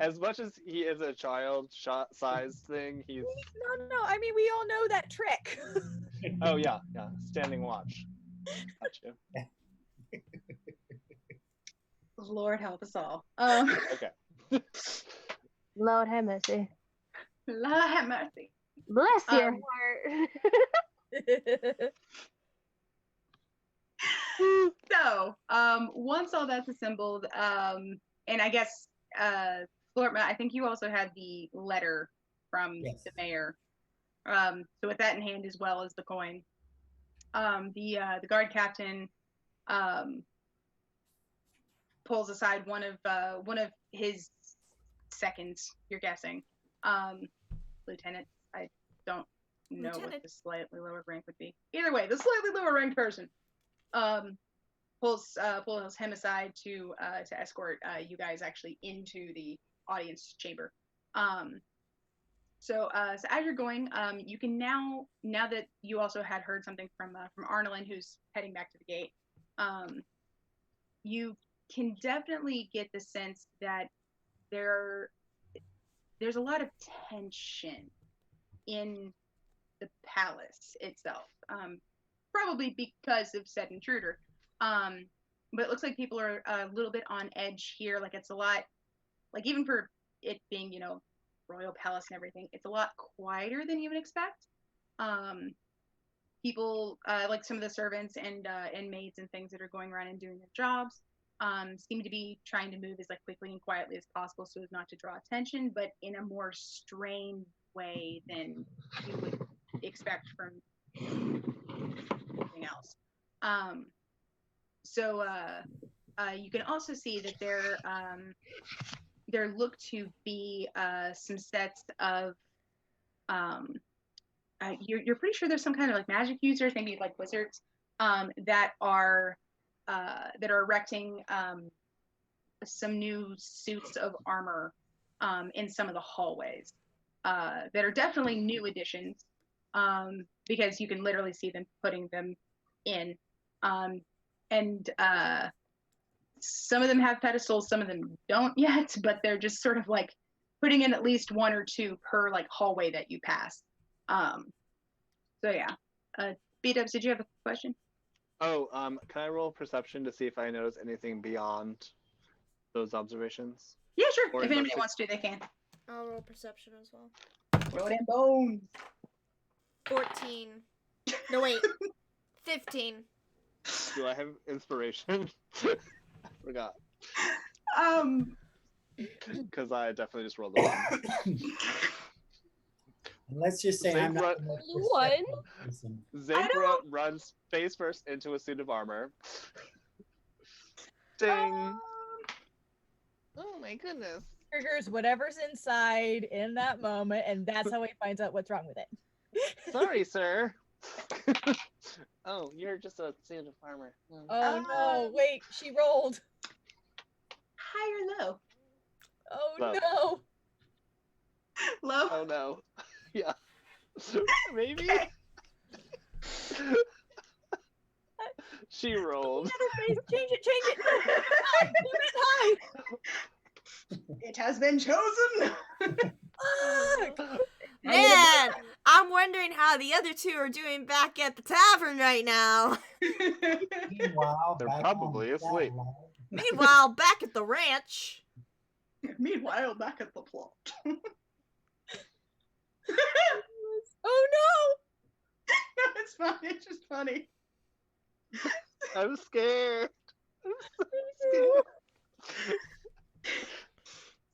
as much as he is a child size thing, he's No. I mean, we all know that trick. oh yeah, standing watch. Gotcha. Lord help us all. Okay. Lord have mercy. Lord have mercy. Bless your Um, heart. So, once all that's assembled, and I guess, Flortma, I think you also had the letter from Yes. the mayor. So with that in hand, as well as the coin, the guard captain pulls aside one of his seconds. You're guessing, lieutenant. I don't know what Lieutenant. the slightly lower rank would be. Either way, the slightly lower ranked person pulls him aside to escort you guys actually into the audience chamber. So as you're going, you can now that you also had heard something from Arnold, who's heading back to the gate, you can definitely get the sense that there's a lot of tension in the palace itself. Probably because of said intruder. But it looks like people are a little bit on edge here. Like it's a lot, like even for it being, royal palace and everything, it's a lot quieter than you would expect. People, like some of the servants and maids and things that are going around and doing their jobs, seem to be trying to move as like quickly and quietly as possible so as not to draw attention, but in a more strained way than you would expect from anything else. So you can also see that there look to be some sets of you're pretty sure there's some kind of like magic users, maybe like wizards, that are erecting some new suits of armor in some of the hallways that are definitely new additions, because you can literally see them putting them in, and some of them have pedestals, some of them don't yet, but they're just sort of like putting in at least one or two per like hallway that you pass. So yeah. B-Dubs, did you have a question? Oh, can I roll perception to see if I notice anything beyond those observations? Yeah, sure. Or If anybody investig- wants to, they can. I'll roll perception as well. Roll them bones. 14. No, wait. 15. Do I have inspiration? Forgot. Because I definitely just rolled a 1. And let's just say I'm not the most One. perceptive person. Zebra runs face first into a suit of armor. Ding! Oh my goodness. Triggers whatever's inside in that moment, and that's how he finds out what's wrong with it. Sorry, sir. Oh, you're just a suit of armor. Oh no, wait, she rolled. High or low? Oh Low. no. Low? Oh no. Yeah. Maybe? She rolled. Change it. High, put it high. It has been chosen! Fuck. Man, I'm wondering how the other two are doing back at the tavern right now. Meanwhile, They're back probably on asleep. Satellite. Meanwhile, back at the ranch. Meanwhile, back at the plot. Oh No, it's fine. It's just funny. I'm scared.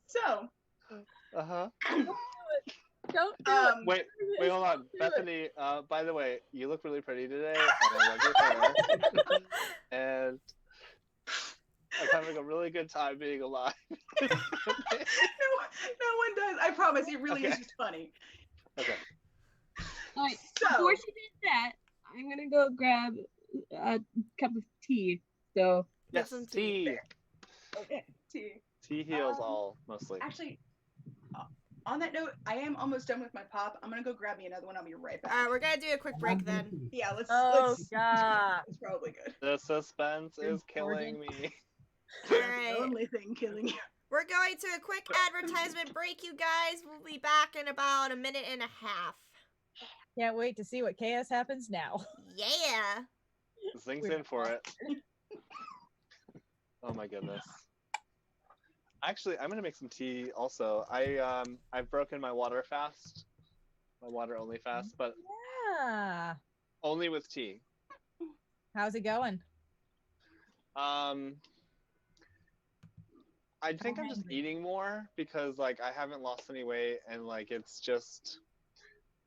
So, Uh-huh. no. Don't do it. Wait, hold on. Bethany, by the way, you look really pretty today, and I love your hair. And I'm having a really good time being alive. No one does. I promise. It really is Okay. just funny. Okay. All right. So- Before she did that, I'm gonna go grab a cup of tea. So Get Yes, some tea. tea. Okay. Tea. Tea heals Um, all, mostly. Actually, on that note, I am almost done with my pop. I'm gonna go grab me another one. I'll be right back. We're gonna do a quick break then. Yeah, let's. Oh, let's God. It's probably good. The suspense is killing me. All The right. only thing killing you. We're going to a quick advertisement break, you guys. We'll be back in about a minute and a half. Can't wait to see what chaos happens now. Yeah. Zink's in for it. Oh my goodness. Actually, I'm gonna make some tea also. I've broken my water fast. My water only fast, but Yeah. only with tea. How's it going? I think I'm just hungry. eating more because like I haven't lost any weight and like it's just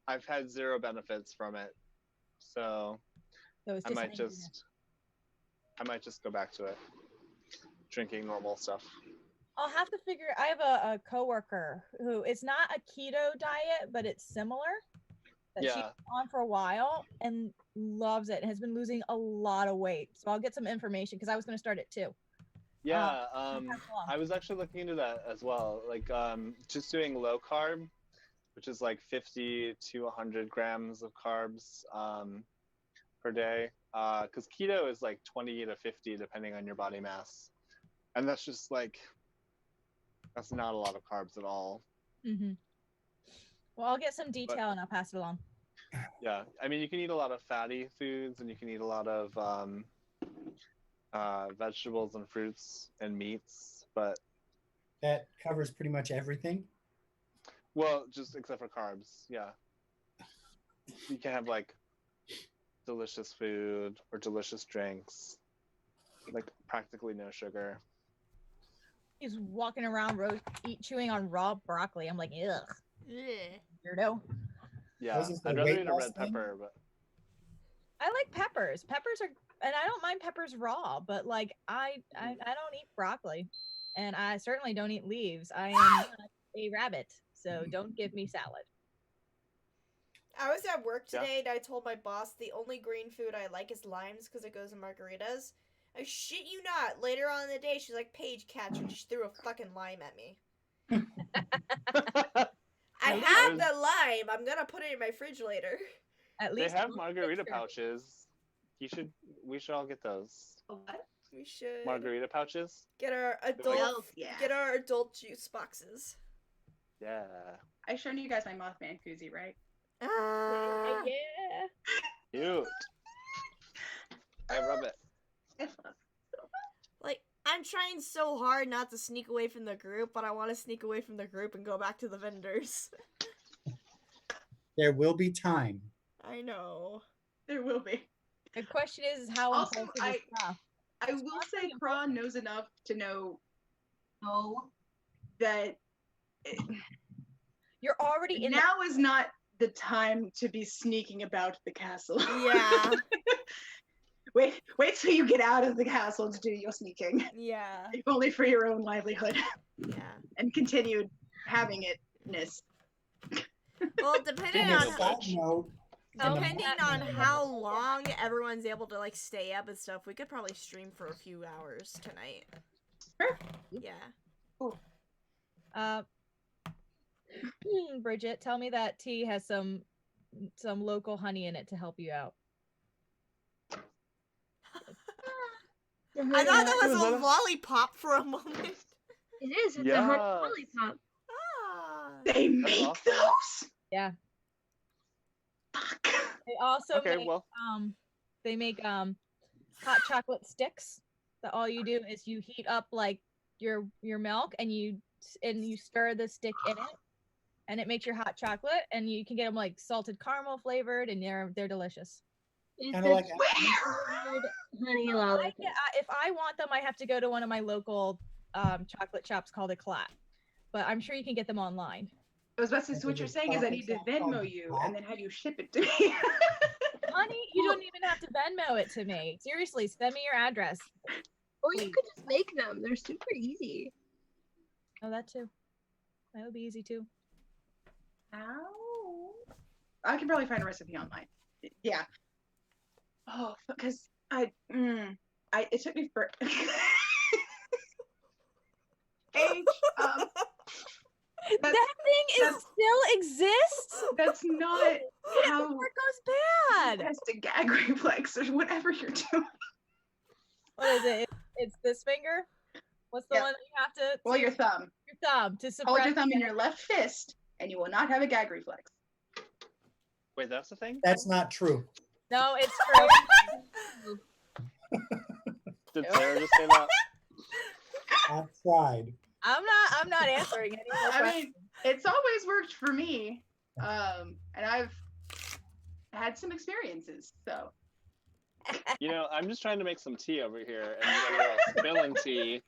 I've had zero benefits from it. So So it's I just might hangriness. just go back to it. Drinking normal stuff. I'll have to figure. I have a coworker who it's not a keto diet, but it's similar. That she's Yeah. on for a while and loves it and has been losing a lot of weight. So I'll get some information because I was going to start it too. Yeah, pass along. I was actually looking into that as well. Like just doing low carb, which is like 50 to 100 grams of carbs per day. Because keto is like 20 to 50 depending on your body mass. And that's just like, that's not a lot of carbs at all. Mm-hmm. Well, I'll get some detail and I'll pass it along. Yeah, I mean, you can eat a lot of fatty foods and you can eat a lot of vegetables and fruits and meats, but That covers pretty much everything. well, just except for carbs, yeah. You can have like delicious food or delicious drinks, like practically no sugar. He's walking around chewing on raw broccoli. I'm like, ugh, Ugh. weirdo. Yeah, Was this the I'd rather weight eat a loss red thing? pepper, but I like peppers. Peppers are, and I don't mind peppers raw, but like I don't eat broccoli, and I certainly don't eat leaves. I am not a rabbit, so don't give me salad. I was at work Yeah. today and I told my boss the only green food I like is limes because it goes in margaritas. I shit you not. Later on in the day, she's like, Paige catch, and she threw a fucking lime at me. I have the lime. I'm gonna put it in my fridge later. At they least have one margarita picture. pouches. We should all get those. What? We should Margarita pouches? get our adult Well, yeah. get our adult juice boxes. Yeah. I've shown you guys my Mothman koozie, right? Ah. Yeah. Cute. I love it. It's fun. Like, I'm trying so hard not to sneak away from the group, but I want to sneak away from the group and go back to the vendors. There will be time. I know. There will be. The question is how Also, impulsive is Craw? I will say Craw knows enough to know that You're already in. now is not the time to be sneaking about the castle. Yeah. Wait till you get out of the castle to do your sneaking. Yeah. If only for your own livelihood Yeah. and continued having itness. Well, depending On a on side note, in the depending Mothman on level, how long everyone's able to like stay up and stuff, we could probably stream for a few hours tonight. Sure. Yeah. Bridget, tell me that tea has some local honey in it to help you out. I thought that was Was a that a- lollipop for a moment. it is. It's a honey Yes. lollipop. Ah. They That's make awesome. those? Yeah. Fuck. They also Okay, make well, hot chocolate sticks. That all you do is you heat up like your milk and you stir the stick in it, and it makes your hot chocolate. And you can get them like salted caramel flavored, and they're delicious. It's Kinda a like flavored honey lollipop. If I want them, I have to go to one of my local chocolate shops called Eclat. But I'm sure you can get them online. I was about to say, so what you're saying is I need to Venmo you and then have you ship it to me. Honey, you don't even have to Venmo it to me. Seriously, send me your address. Or you Please. could just make them. They're super easy. Oh, that too. That would be easy too. Ow. I can probably find a recipe online. Yeah. Oh, because it took me for H. That thing that's- still exists? That's not how It goes bad. has to gag reflex or whatever you're doing. What is it? It's this finger? What's the Yeah. one that you have to Well, your thumb. your thumb to suppress? Hold your thumb in your left fist, and you will not have a gag reflex. Wait, that's the thing? That's not true. No, it's true. Did Sarah just say that? I've tried. I'm not answering any more I questions. mean, it's always worked for me, and I've had some experiences. So You know, I'm just trying to make some tea over here, and you're all spilling tea.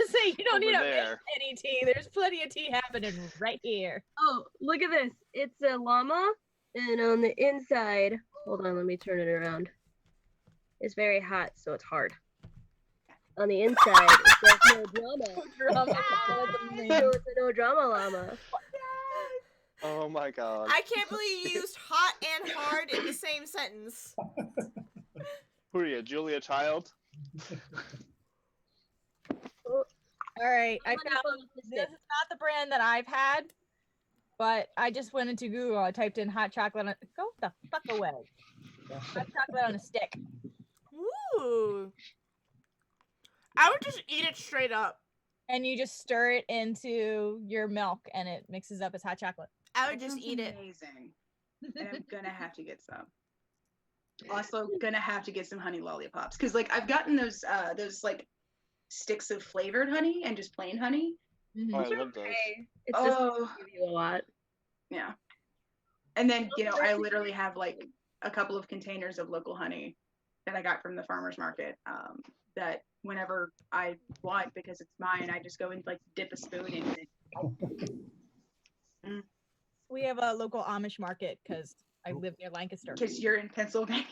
Say you don't Over need to there. make any tea. There's plenty of tea happening right here. Oh, look at this. It's a llama, and on the inside, hold on, let me turn it around. It's very hot, so it's hard. On the inside, it says no drama. Drama. So it's a no drama llama. Oh my god. I can't believe you used hot and hard in the same sentence. Who are you, Julia Child? All right, I I'm gonna found go with the this stick. is not the brand that I've had, but I just went into Google. I typed in hot chocolate. Go the fuck away. Hot chocolate on a stick. Ooh. I would just eat it straight up. And you just stir it into your milk, and it mixes up as hot chocolate. I would that just sounds eat it. amazing. And I'm gonna have to get some. Also, gonna have to get some honey lollipops because, like, I've gotten those like sticks of flavored honey and just plain honey. Mhm. Oh, I love those. Okay. It's just Oh, give you a lot. yeah. And then I literally have like a couple of containers of local honey that I got from the farmer's market. That whenever I want, because it's mine, I just go and like dip a spoon in it. We have a local Amish market because I live near Lancaster. Because you're in Pennsylvania.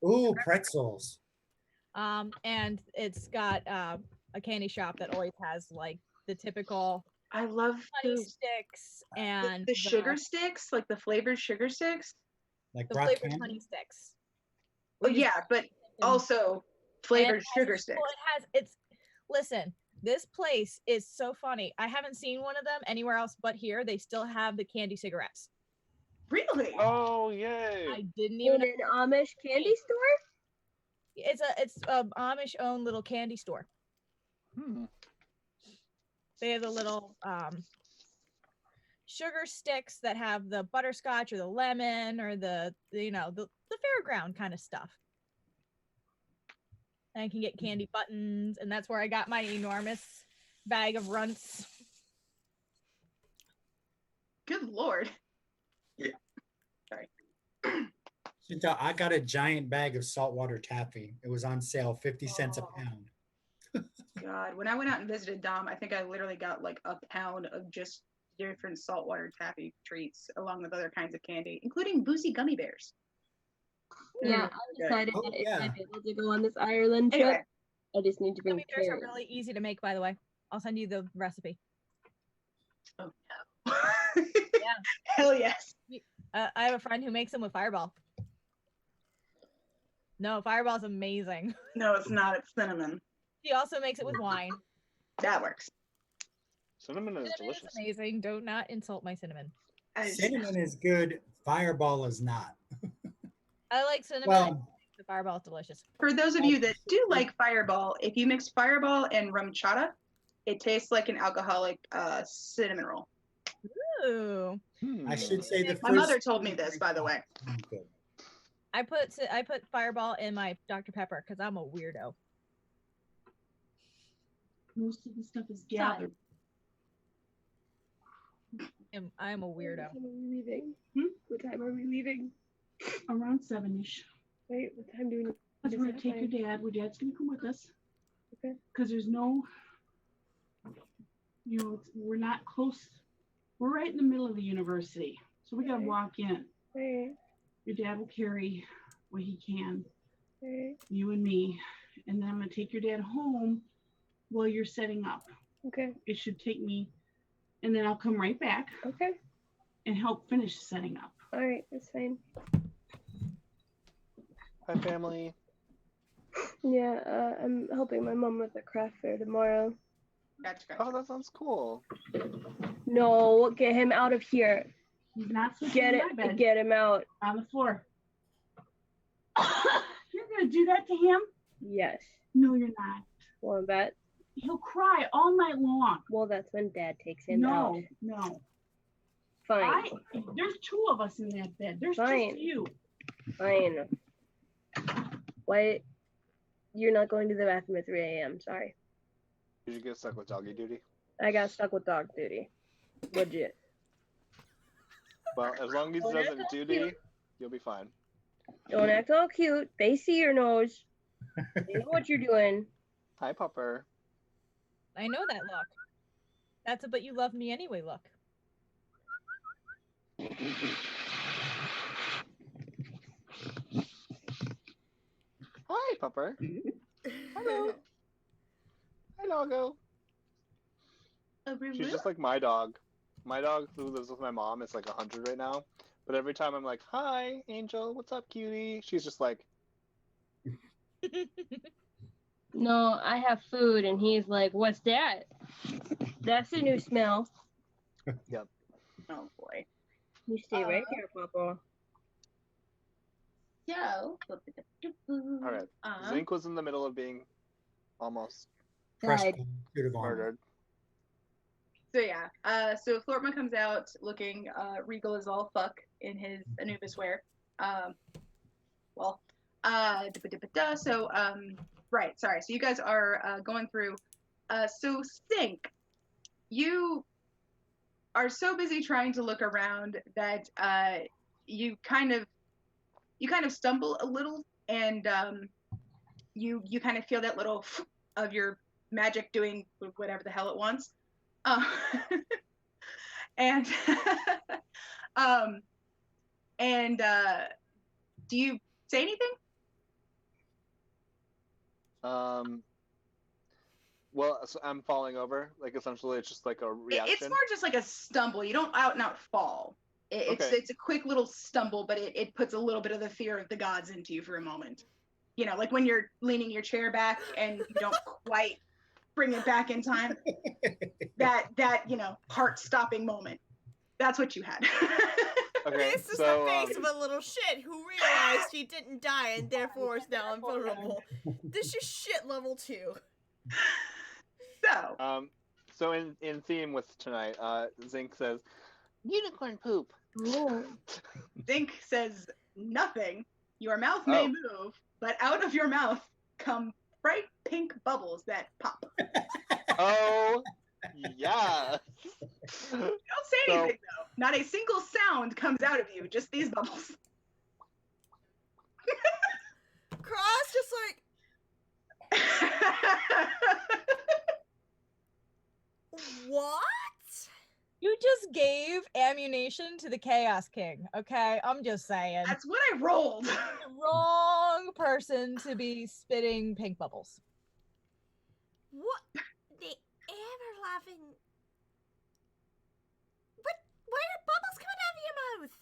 Ooh, pretzels. And it's got a candy shop that always has like the typical I love honey those, sticks and the sugar sticks, like the flavored sugar sticks. Like the rock flavored candy. honey sticks. Well, We just yeah, but and- also and flavored it has- sugar sticks. Well, it's listen, this place is so funny. I haven't seen one of them anywhere else but here. They still have the candy cigarettes. Really? Oh, yay. I didn't In even know. an Amish candy store? It's a Amish owned little candy store. Hmm. They have the little sugar sticks that have the butterscotch or the lemon or the fairground kind of stuff. And I can get candy buttons, and that's where I got my enormous bag of runts. Good lord. Chantal, I got a giant bag of saltwater taffy. It was on sale, 50 cents a Oh. pound. God, when I went out and visited Dom, I think I literally got like a pound of just different saltwater taffy treats along with other kinds of candy, including boozy gummy bears. Yeah, Mm, I've good. decided Oh, that if yeah. I'm able to go on this Ireland trip, Anyway, I just need to bring Gummy bears are carrots. really easy to make, by the way. I'll send you the recipe. oh no. Hell yes. I have a friend who makes them with Fireball. No, Fireball's amazing. No, it's not. It's cinnamon. She also makes it with wine. That works. Cinnamon is Cinnamon delicious. is amazing. Do not insult my cinnamon. Cinnamon is good. Fireball is not. I like cinnamon. Well, The Fireball is delicious. For those of you that do like Fireball, if you mix Fireball and rum chata, it tastes like an alcoholic cinnamon roll. Ooh. I should say the My first mother told me this, by the way. Good. I put Fireball in my Dr. Pepper because I'm a weirdo. Most of the stuff is gathered. I'm a weirdo. What time are we leaving? Hmm? What time are we leaving? Around 7-ish. Wait, what time do we need? Because we're gonna take your dad. Your dad's gonna come with us. Okay. Because there's no, we're not close. We're right in the middle of the university, so we gotta Okay. walk in. Right, Your dad will carry what he can. right. You and me, and then I'm gonna take your dad home while you're setting up. Okay. It should take me, and then I'll come right back Okay. and help finish setting up. All right. That's fine. Hi, family. Yeah. I'm helping my mom with the craft fair tomorrow. Gotcha. Oh, that sounds cool. No, get him out of here. He's not sleeping Get in it. my bed. Get him out. On the floor. You're gonna do that to him? Yes. No, you're not. Want that? He'll cry all night long. Well, that's when Dad takes him out. No. Fine. There's 2 of us in that bed. There's Fine. just you. Fine. Why? You're not going to the bathroom at 3 a.m. Sorry. Did you get stuck with doggy duty? I got stuck with dog duty. Legit. Well, as long as he Don't doesn't act all duty, cute. you'll be fine. Don't act all cute. They see your nose. They know what you're doing. Hi, Pupper. I know that look. That's a but you love me anyway look. Hi, Pupper. Hello. Hi, doggo. She's just like my dog. My dog who lives with my mom is like 100 right now. But every time I'm like, hi, Angel, what's up, cutie? She's just like, No, I have food, and he's like, "What's that? That's a new smell." yep. Oh boy. You stay right here, Papa. So. All right. Zink was in the middle of being almost Fresh Died. suit of armor. murdered. So yeah, so Flortma comes out looking regal as all fuck in his Anubis wear. So right, sorry. So you guys are going through. So Stink, you are so busy trying to look around that you kind of stumble a little, and you kind of feel that little of your magic doing whatever the hell it wants. And do you say anything? Well, so I'm falling over. Like essentially, it's just like a reaction. It's more just like a stumble. You don't out and out fall. It's a quick little stumble, but it puts a little bit of the fear of the gods into you for a moment. You know, like when you're leaning your chair back and you don't quite bring it back in time. that heart-stopping moment. That's what you had. Okay, This is so, the face of a little shit who realized he didn't die and therefore is now invulnerable. This is shit level 2. So in theme with tonight, Zink says, unicorn poop. Oh. Zink says nothing. Your mouth may move, but out of your mouth come bright pink bubbles that pop. Oh, yeah. Don't say anything, though. Not a single sound comes out of you, just these bubbles. Cross just like, what? You just gave ammunition to the Chaos King, okay? I'm just saying. That's what I rolled. Wrong person to be spitting pink bubbles. What? The ever-loving... What? Where are bubbles coming out of your mouth?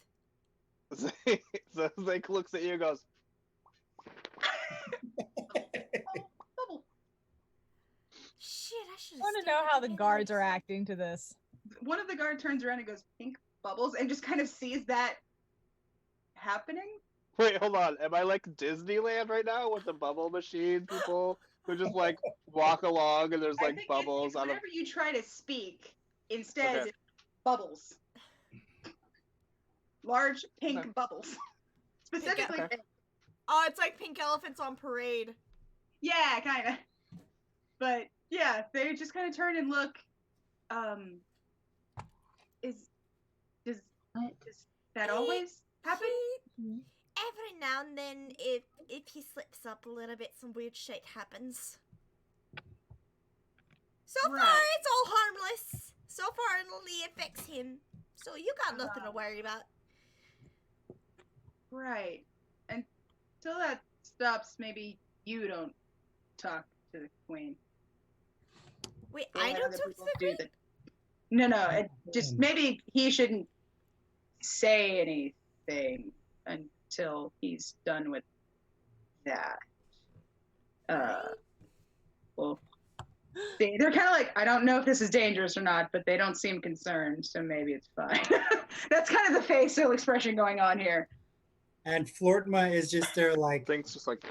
So Zink looks at you and goes, Bubble. Shit, I should I want to know how the guards are acting to this. One of the guard turns around and goes, pink bubbles, and just kind of sees that happening. wait, hold on. Am I like Disneyland right now with the bubble machine people who just like walk along and there's I like think bubbles it's out of... whenever you try to speak, instead Okay. it's bubbles. Large pink Okay. bubbles. Specifically Okay. pink. Oh, it's like pink elephants on parade. Yeah, kind of. But yeah, they just kind of turn and look. Does that always happen? Every now and then, if he slips up a little bit, some weird shit happens. So far, Right. it's all harmless. So far, it only affects him. So you got nothing to worry about. Right. Until that stops, maybe you don't talk to the queen. Wait, We'll I let don't other talk to people the do queen? No, it just maybe he shouldn't say anything until he's done with that. Well, see, they're kind of like, I don't know if this is dangerous or not, but they don't seem concerned, so maybe it's fine. That's kind of the facial expression going on here. And Flortma is just there like, Things just like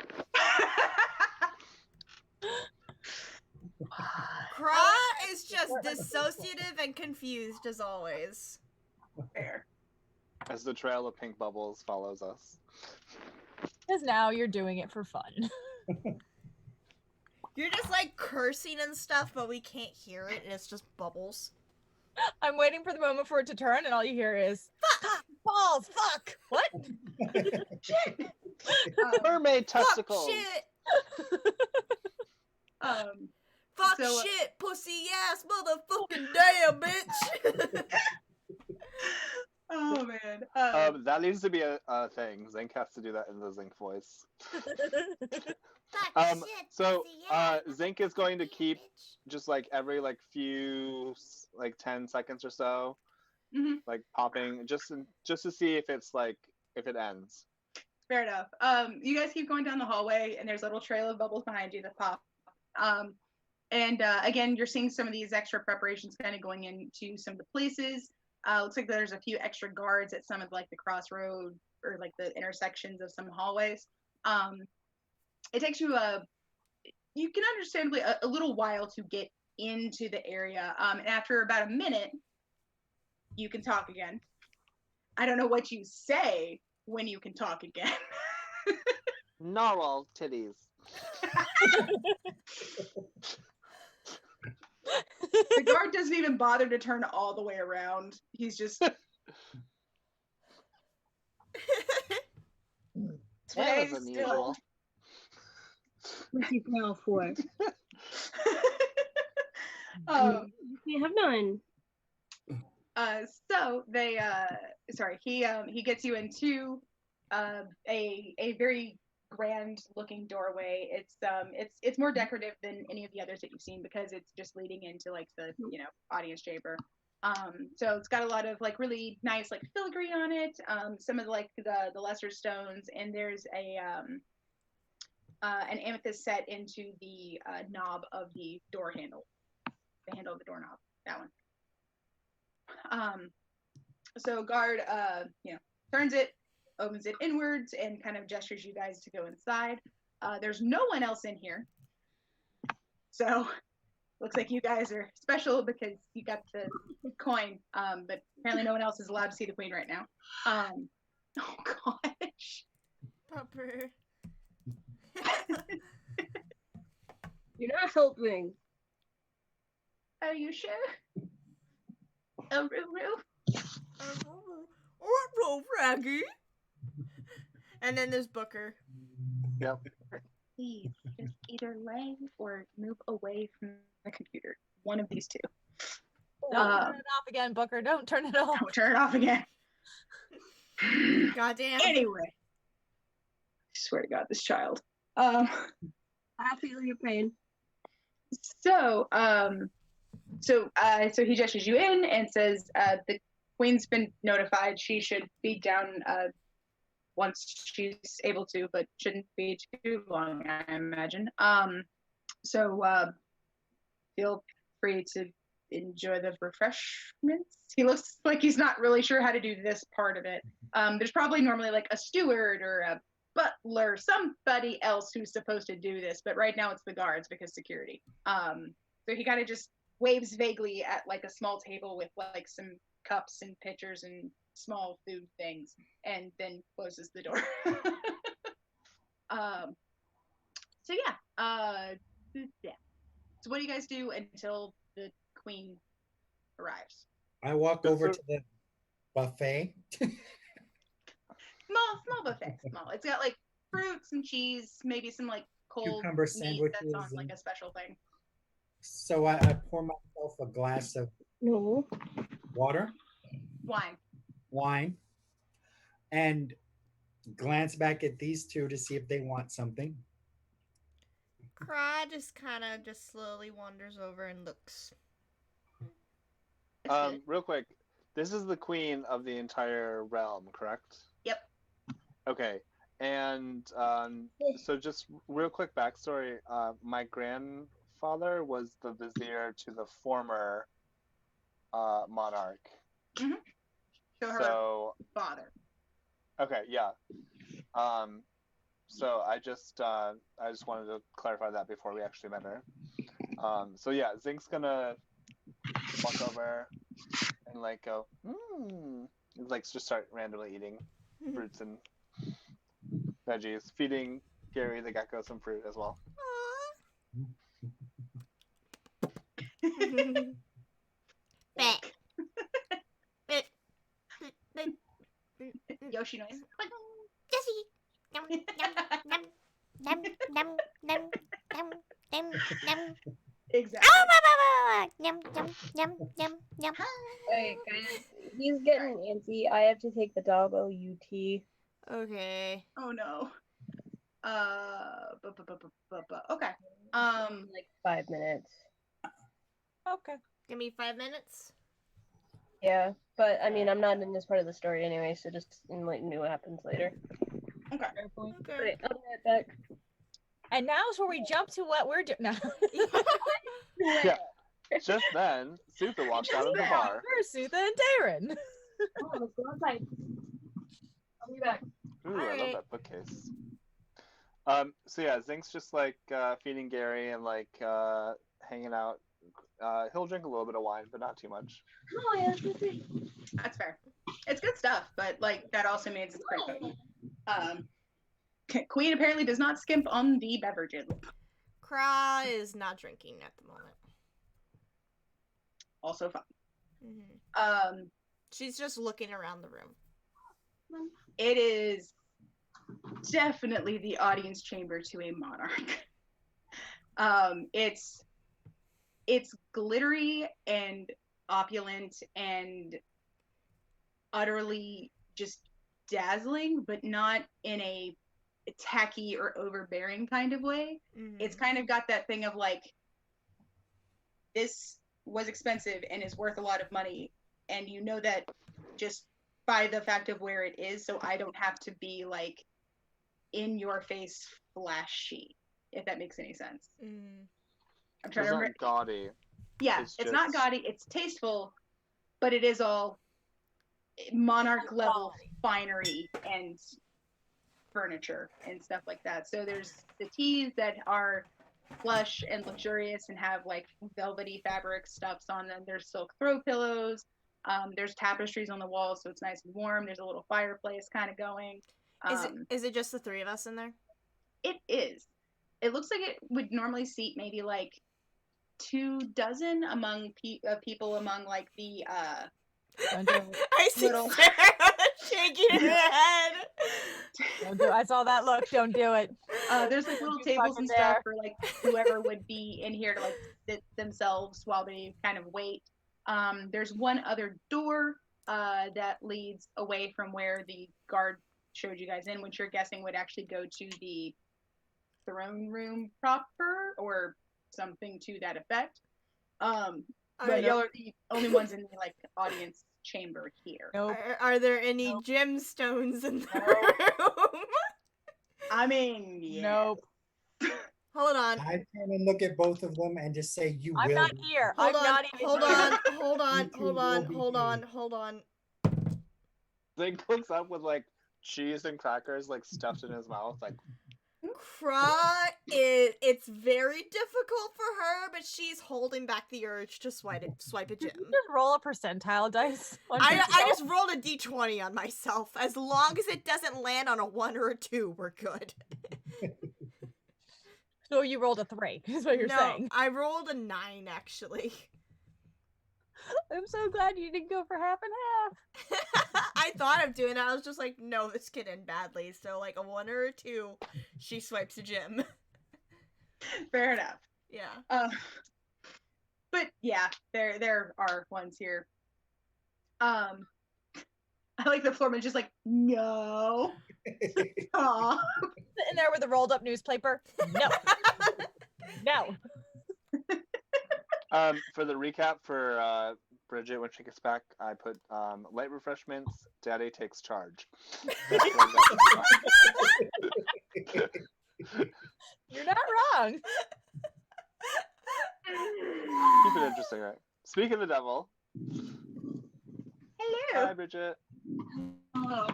Kra is just dissociative and confused as always. Fair. as the trail of pink bubbles follows us. Because now you're doing it for fun. You're just like cursing and stuff, but we can't hear it, and it's just bubbles. I'm waiting for the moment for it to turn, and all you hear is fuck, balls, fuck. What? Shit. Mermaid Fuck testicles. shit! Fuck So, shit, pussy ass motherfucking damn bitch! oh man. That needs to be a thing. Zinc has to do that in the Zinc voice. Fuck shit, So pussy ass Zinc is going to keep bitch. just like every like few 10 seconds or so, Mhm. like popping just to see if it's like if it ends. Fair enough. You guys keep going down the hallway, and there's a little trail of bubbles behind you that pop. And again, you're seeing some of these extra preparations kind of going into some of the places. Looks like there's a few extra guards at some of like the crossroad or like the intersections of some hallways. It takes you you can understandably a little while to get into the area. And after about a minute, you can talk again. I don't know what you say when you can talk again. Narwhal titties. The guard doesn't even bother to turn all the way around. He's just That stay was still. unusual. What's he proud for? um, You can't have none. so they sorry, he gets you into a very grand looking doorway. It's more decorative than any of the others that you've seen because it's just leading into like the audience chamber. So it's got a lot of like really nice like filigree on it. Some of the lesser stones, and there's an amethyst set into the knob of the door handle, the handle of the doorknob. That one. So guard, turns it, opens it inwards, and kind of gestures you guys to go inside. There's no one else in here, so looks like you guys are special because you got the coin. But apparently no one else is allowed to see the queen right now. Oh gosh. Pupper. You're not helping. Are you sure? Oh, Ruru. Roll Fraggy. And then there's Booker. Yep. Please just either lay or move away from the computer. One of these two. Don't turn it off again, Booker. Don't turn it off. Don't turn it off again. Goddamn. Anyway. I swear to God, this child. I feel your pain. So he gestures you in and says, the queen's been notified. She should be down once she's able to, but shouldn't be too long, I imagine. So feel free to enjoy the refreshments. He looks like he's not really sure how to do this part of it. There's probably normally like a steward or a butler, somebody else who's supposed to do this, but right now it's the guards because security. So he kind of just waves vaguely at like a small table with like some cups and pitchers and small food things, and then closes the door. So yeah. So what do you guys do until the queen arrives? I walk over to the buffet. Small buffet. Small. It's got like fruits and cheese, maybe some like cold Cucumber meat sandwiches that's on like and- a special thing. So I pour myself a glass of No. water, Wine. and glance back at these two to see if they want something. Cry just kind of just slowly wanders over and looks. That's good. Real quick, this is the queen of the entire realm, correct? Yep. Okay, and so just real quick backstory. My grandfather was the vizier to the former monarch. Mm-hmm. So her So father. okay, yeah. So I just wanted to clarify that before we actually met her. So yeah, Zink's gonna walk over and like go, and like just start randomly eating fruits and veggies, feeding Gary the gecko some fruit as well. Bet. Yoshi noise. Jessie. Yum, yum, yum, yum, yum, yum, yum, yum, yum. Exactly. Yum, yum, yum, yum, yum. Wait, guys, he's getting antsy. I have to take the dog OUT. Okay. Oh no. Okay. Like 5 minutes. Okay. Give me 5 minutes. Yeah, but I mean, I'm not in this part of the story anyway, so just like what happens later. Okay. Fair point. Okay. Right, I'll be right back. And now is where we jump to what we're doing. No. Yeah. Just then, Sutha walks out of the bar. Where's Sutha and Darren? Oh, let's go outside. I'll be back. Ooh, I love Alright. that bookcase. So yeah, Zink's just like feeding Gary and like hanging out. He'll drink a little bit of wine, but not too much. Oh, yeah, that's it. That's fair. It's good stuff, but like that also means it's pretty potent. Queen apparently does not skimp on the beverages. Cry is not drinking at the moment. Also fun. Mm-hmm. She's just looking around the room. It is definitely the audience chamber to a monarch. It's glittery and opulent and utterly just dazzling, but not in a tacky or overbearing kind of way. Mm-hmm. It's kind of got that thing of like, this was expensive and is worth a lot of money, and you know that just by the fact of where it is, so I don't have to be like in your face flashy, if that makes any sense. Mm-hmm. I'm trying It's to not remember. gaudy. Yeah, It's it's not just- gaudy, it's tasteful, but it is all monarch level finery and furniture and stuff like that. So there's the teas that are plush and luxurious and have like velvety fabric stuffs on them. There's silk throw pillows. There's tapestries on the walls, so it's nice and warm. There's a little fireplace kind of going. Is it just the three of us in there? It is. It looks like it would normally seat maybe like 24 among people among like the I see little- Sarah shaking her head. Don't do it. I saw that look. Don't do it. there's like little You tables fucking and there. stuff for like whoever would be in here to like sit themselves while they kind of wait. There's one other door that leads away from where the guard showed you guys in, which you're guessing would actually go to the throne room proper or something to that effect. But y'all are the only ones in the like audience chamber here. Nope. Are there any Nope. gemstones in the Nope. room? I mean, yeah. Nope. Hold on. I turn and look at both of them and just say, "You I'm will." not be." here. Hold I'm on. not even Hold here. on. Hold on. You two Hold will on. be Hold on. here. Hold on. Zink looks up with like cheese and crackers like stuffed in his mouth, like It's very difficult for her, but she's holding back the urge to swipe a gem. Just roll a percentile dice. I just rolled a d20 on myself. As long as it doesn't land on a 1 or a 2, we're good. So you rolled a 3, is what you're no, saying. I rolled a 9 actually. I'm so glad you didn't go for half and half. I thought of doing it. I was just like, no, this could end badly. So like a 1 or a 2, she swipes a gem. Fair enough. Yeah. But yeah, there are ones here. I like the floorman just like, no. Aw. Sitting there with a rolled up newspaper. No. No. For the recap for Bridget when she gets back, I put light refreshments. Daddy takes charge. That's what I got. You're not wrong. Keep it interesting, right? Speak of the devil. Hello. Hi, Bridget. Hello.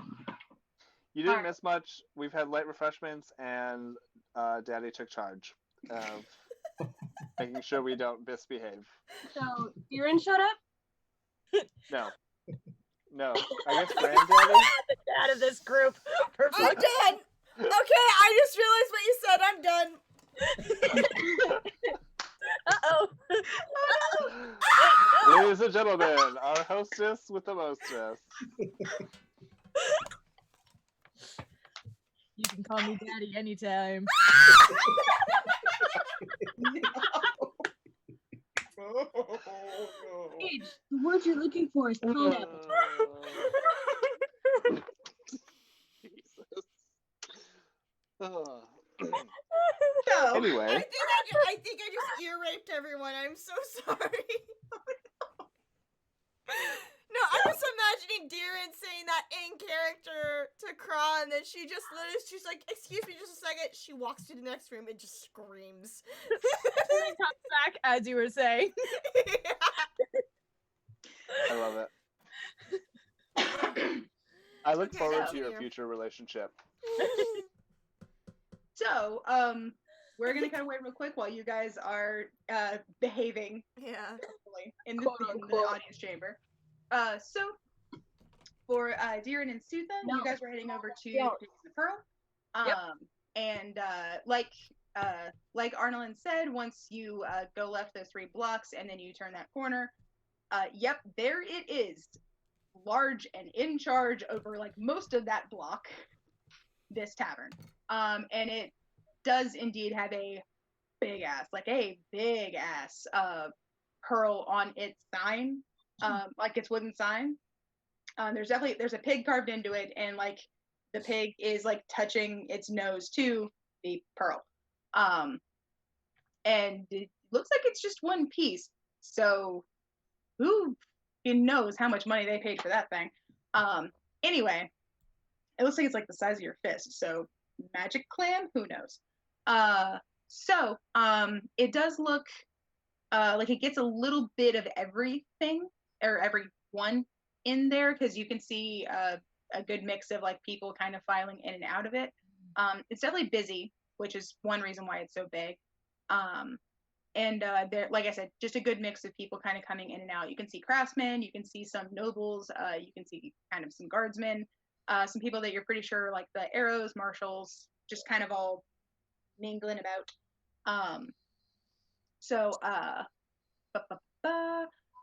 You didn't miss much. We've had light refreshments, and Daddy took charge of making sure we don't misbehave. So, Kieran showed up? No. No. I guess Granddaddy? The dad of this group. I'm done. Okay, I just realized what you said. I'm done. Uh-oh. Ladies and gentlemen, our hostess with the mostess. You can call me Daddy anytime. Paige, the word you're looking for is pineapple. Jesus. Oh. No. Anyway, I think I just ear raped everyone. I'm so sorry. No, I'm just imagining Darren saying that in character to Kra, and then she's like, excuse me just a second. She walks to the next room and just screams. And then comes back as you were saying. I love it. I look Okay, forward to continue. your future relationship. So, we're gonna kind of wait real quick while you guys are behaving, Yeah. hopefully, in the Quote, unquote. audience chamber. So for Deeran and Sutha, you guys were heading over to Yeah. the Pearl. And like Arnold said, once you go left those 3 blocks and then you turn that corner, yep, there it is, large and in charge over like most of that block. This tavern, and it does indeed have a big ass pearl on its sign, like its wooden sign. There's a pig carved into it, and like the pig is like touching its nose to the pearl, and it looks like it's just one piece. So who knows how much money they paid for that thing? Anyway, it looks like it's like the size of your fist. So magic clam, who knows? So it does look like it gets a little bit of everything or everyone in there, because you can see a good mix of like people kind of filing in and out of it. It's definitely busy, which is one reason why it's so big. And there, like I said, just a good mix of people kind of coming in and out. You can see craftsmen, you can see some nobles, you can see kind of some guardsmen, some people that you're pretty sure like the arrows, marshals, just kind of all mingling about.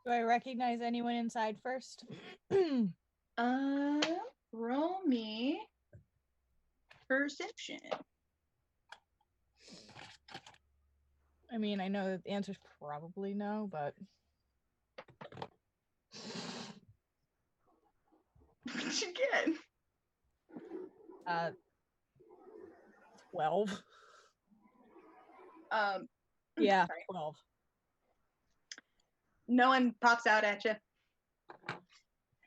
Do I recognize anyone inside first? Roll me perception. I mean, I know that the answer's probably no, but What'd you get? 12. Yeah, Sorry. 12. No one pops out at you.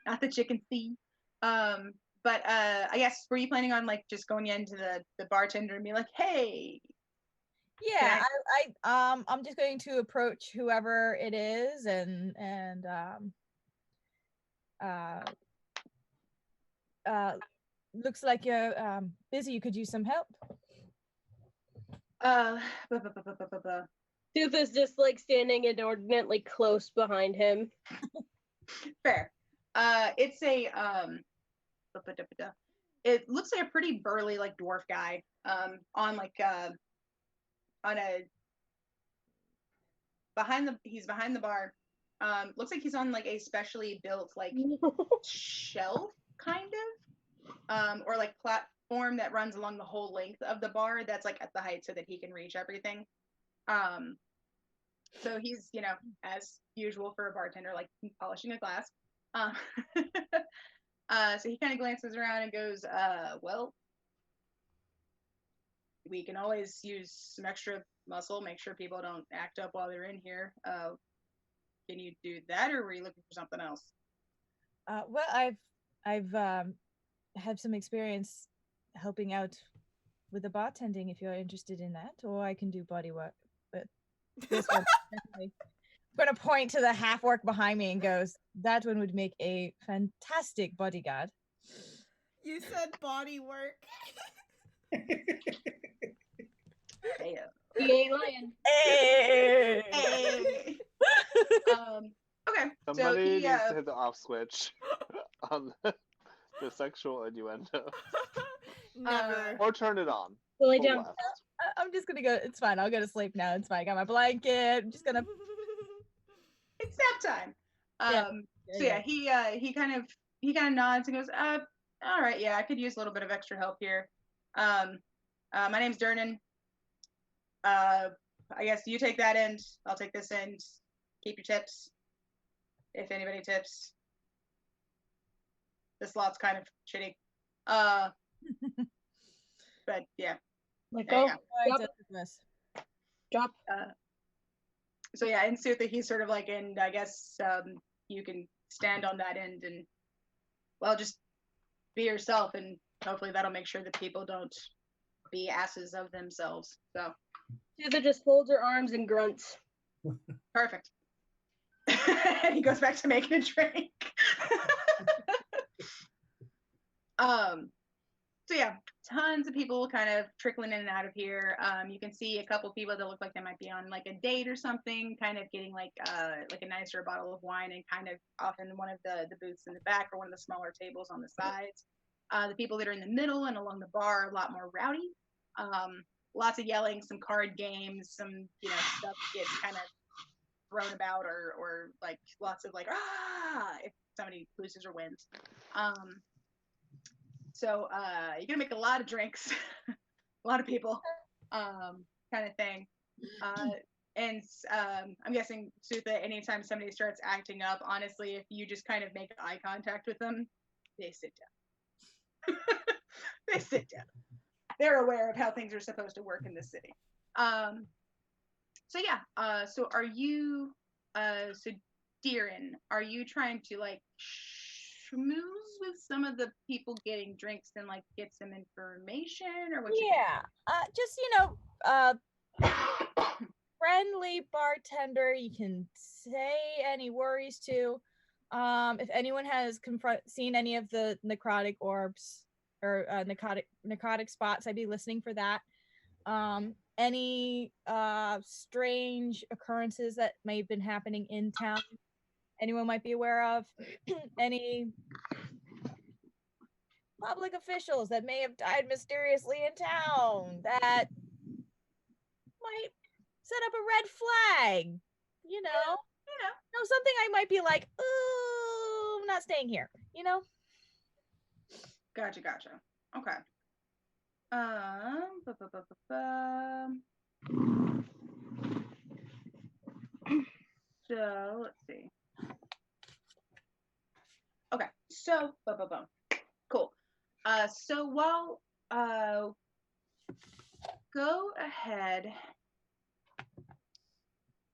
Not that you can see. But I guess, were you planning on like just going into the bartender and be like, hey? Yeah, I'm just going to approach whoever it is and looks like you're busy. You could use some help. Sutha's just like standing inordinately close behind him. Fair. It's a it looks like a pretty burly like dwarf guy. He's behind the bar. Looks like he's on like a specially built like shelf kind of, or like platform that runs along the whole length of the bar. That's like at the height so that he can reach everything. So he's, as usual for a bartender, like polishing a glass. So he kind of glances around and goes, well, we can always use some extra muscle, make sure people don't act up while they're in here. Can you do that, or were you looking for something else? Well, I've had some experience helping out with the bartending. If you're interested in that, or I can do body work. But this one, definitely. I'm gonna point to the half orc behind me and goes, "That one would make a fantastic bodyguard." You said body work. Hey, He ain't lying. Hey! hey. Okay. Somebody So he, needs to hit the off switch on the sexual innuendo, Never. or turn it on. Go lay Full down. left. I'm just gonna go. It's fine. I'll go to sleep now. It's fine. I got my blanket. I'm just gonna. it's nap time. Yeah. So yeah, he kind of nods and goes, all right, yeah, I could use a little bit of extra help here. My name's Dernan. I guess you take that end, I'll take this end. Keep your tips, if anybody tips. This lot's kind of shitty. But yeah. Let There you go. go. Drop. Drop. So yeah, in Sutha, he's sort of like, and I guess you can stand on that end and, well, just be yourself, and hopefully that'll make sure that people don't be asses of themselves. So Either just folds her arms and grunts. perfect. And he goes back to making a drink. So yeah, tons of people kind of trickling in and out of here. You can see a couple people that look like they might be on like a date or something, kind of getting like a nicer bottle of wine, and kind of off in one of the booths in the back or one of the smaller tables on the sides. The people that are in the middle and along the bar are a lot more rowdy. Lots of yelling, some card games, some stuff gets kind of thrown about, or like lots of like if somebody loses or wins. So you're gonna make a lot of drinks, a lot of people, kind of thing. And I'm guessing, Sutha, anytime somebody starts acting up, honestly, if you just kind of make eye contact with them, they sit down. They sit down. They're aware of how things are supposed to work in this city. So yeah, so are you, so Deerin, are you trying to like schmooze with some of the people getting drinks and like get some information, or what? Yeah. Just friendly bartender you can say any worries to. If anyone has seen any of the necrotic orbs or necrotic spots, I'd be listening for that. Any strange occurrences that may have been happening in town anyone might be aware of. Any public officials that may have died mysteriously in town that might set up a red flag, something I might be like, oh, I'm not staying here, Gotcha. Okay. So let's see. Okay, so cool. So while go ahead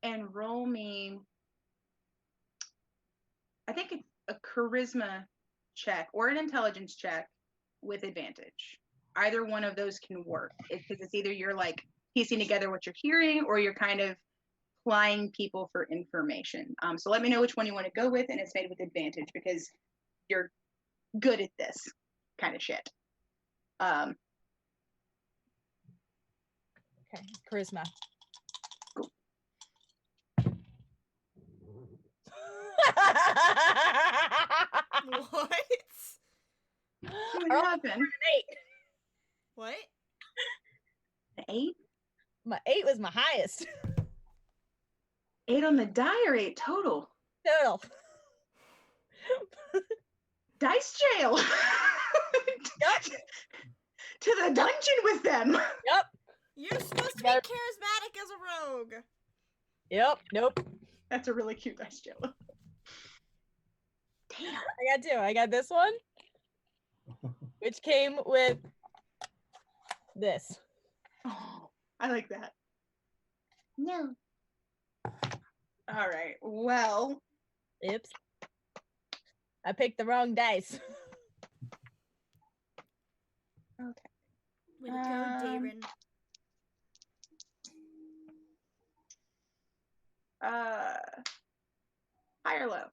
and roll me, I think a charisma check or an intelligence check with advantage. Either one of those can work, because it's either you're like piecing together what you're hearing, or you're kind of plying people for information. So let me know which one you want to go with, and it's made with advantage because you're good at this kind of shit. Okay, charisma. Cool. What? What happened? An 8. What? An 8? My 8 was my highest. 8 on the die or 8 total? Total. Dice jail. Yep. To the dungeon with them. Yep. You're supposed to be charismatic as a rogue. Yep. Nope. That's a really cute dice jail. Damn. I got 2. I got this one, which came with this. Oh I like that. No. All right. Well, Oops. I picked the wrong dice. okay. Way to go, Darren. High or low?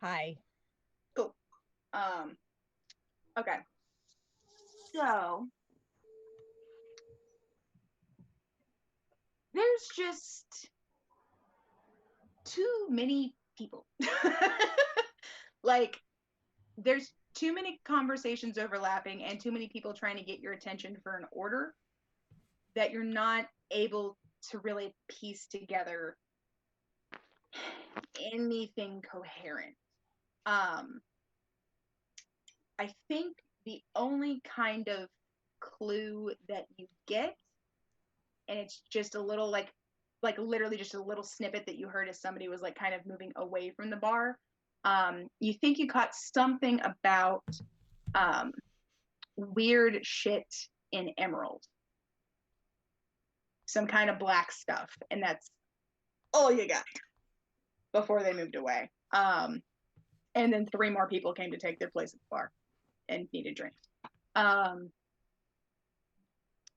Hi. Cool. Okay. So there's just too many people. Like, there's too many conversations overlapping and too many people trying to get your attention for an order that you're not able to really piece together anything coherent. I think the only kind of clue that you get, and it's just a little like literally just a little snippet that you heard as somebody was like kind of moving away from the bar. You think you caught something about weird shit in Emerald, some kind of black stuff, and that's all you got before they moved away. And then 3 more people came to take their place at the bar and needed drinks.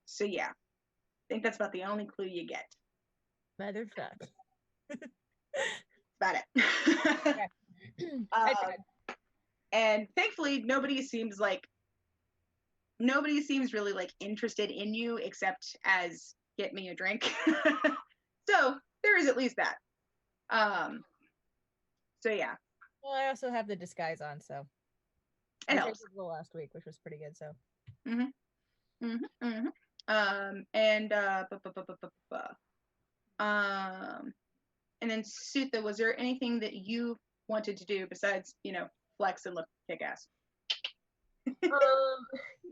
So yeah, I think that's about the only clue you get. Motherfucker. About it. I tried. And thankfully, nobody seems really like interested in you except as get me a drink. So there is at least that. So yeah. Well, I also have the disguise on, so. It I helps. tried it last week, which was pretty good, so. And then Sutha, was there anything that you wanted to do besides, flex and look kick ass?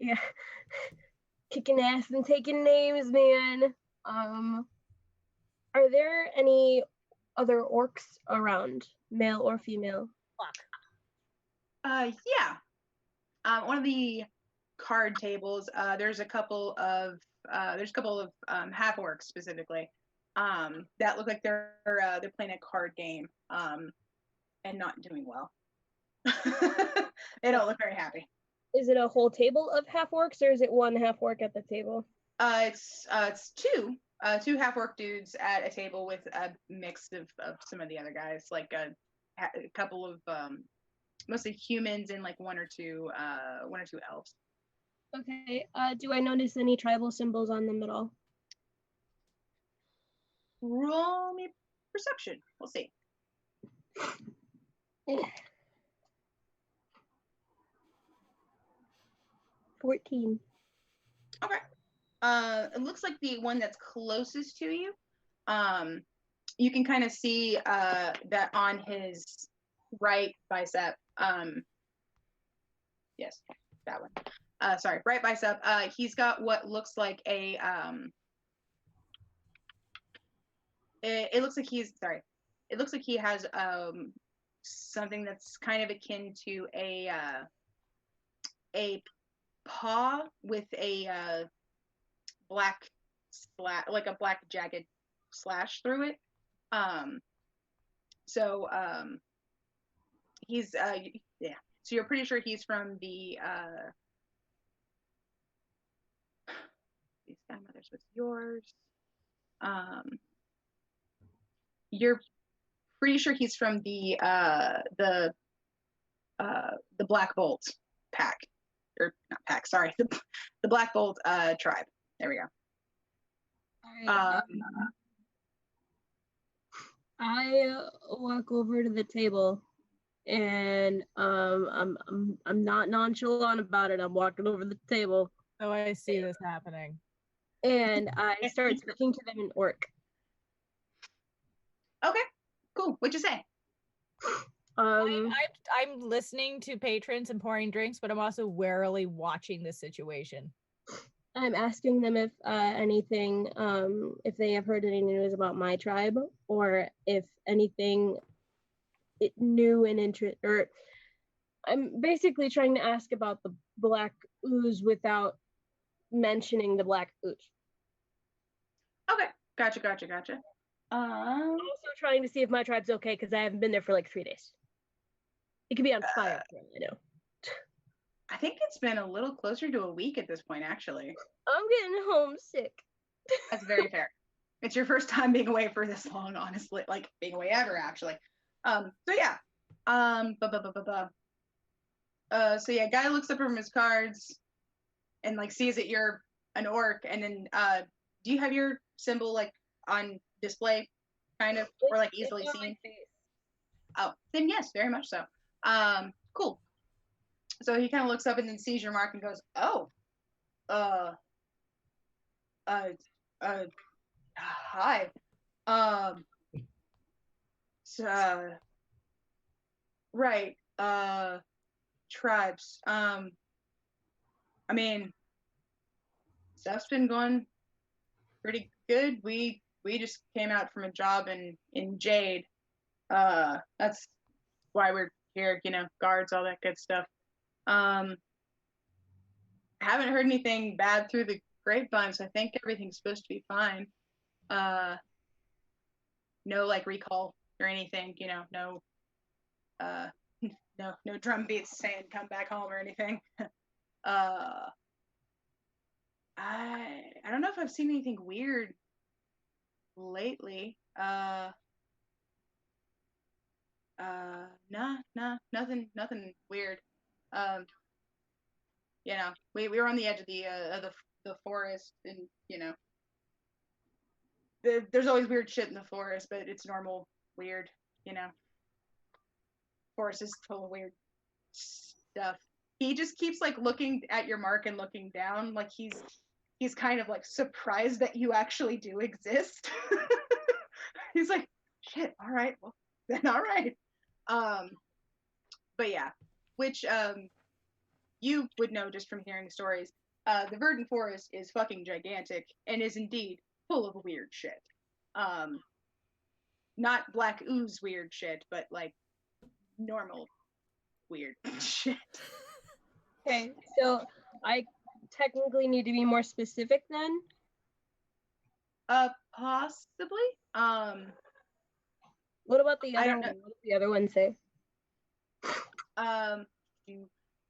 Yeah. Kicking ass and taking names, man. Are there any other orcs around, male or female? Yeah. One of the card tables, there's a couple of half orcs specifically that look like they're playing a card game and not doing well. They don't look very happy. Is it a whole table of half orcs, or is it one half orc at the table? It's two half orc dudes at a table with a mix of some of the other guys, like a couple of mostly humans and like one or two elves. Okay. Do I notice any tribal symbols on them at all? Roll me perception. We'll see. 14. Okay. It looks like the one that's closest to you. You can kind of see that on his right bicep. Yes, that one. Sorry, right bicep. He's got what looks like a. It looks like he's sorry. It looks like he has something that's kind of akin to a paw with a black like a black jagged slash through it. So he's yeah. So you're pretty sure he's from the these grandmothers with yours. You're pretty sure he's from the Black Bolt pack. Or not pack, sorry. The Black Bolt tribe. There we go. All right. I walk over to the table and I'm not nonchalant about it. I'm walking over the table. Oh, I see this happening. And I start speaking to them in orc. Okay, cool. What'd you say? I'm listening to patrons and pouring drinks, but I'm also warily watching this situation. I'm asking them if anything, if they have heard any news about my tribe, or if anything new and or I'm basically trying to ask about the black ooze without mentioning the black ooze. Okay, gotcha. Also trying to see if my tribe's okay because I haven't been there for like 3 days. It could be on fire, for all I know. I think it's been a little closer to a week at this point, actually. I'm getting homesick. That's very fair. It's your first time being away for this long, honestly. Like, being away ever, actually. So yeah. So yeah, guy looks up from his cards and like sees that you're an orc, and then do you have your symbol like on display, kind of, or like easily It's on seen? my face. Oh, then yes, very much so. Cool. So he kind of looks up and then sees your mark and goes, "Oh, hi. So, right. Tribes. I mean, stuff's been going pretty good. We just came out from a job in Jade. That's why we're here, guards, all that good stuff. Haven't heard anything bad through the grapevine, so I think everything's supposed to be fine. No like recall or anything, no no drum beats saying come back home or anything. I don't know if I've seen anything weird lately. Nah, nothing weird. We were on the edge of the forest, and there's always weird shit in the forest, but it's normal weird, Forest is full of weird stuff. He just keeps like looking at your mark and looking down, like he's kind of like surprised that you actually do exist. He's like, shit, all right, well then all right. But yeah, which you would know just from hearing stories. The Verdant Forest is fucking gigantic and is indeed full of weird shit. Not black ooze weird shit, but like normal weird shit. Okay, so I technically need to be more specific then. Possibly. What about the I other don't know. one? What did the other one say? The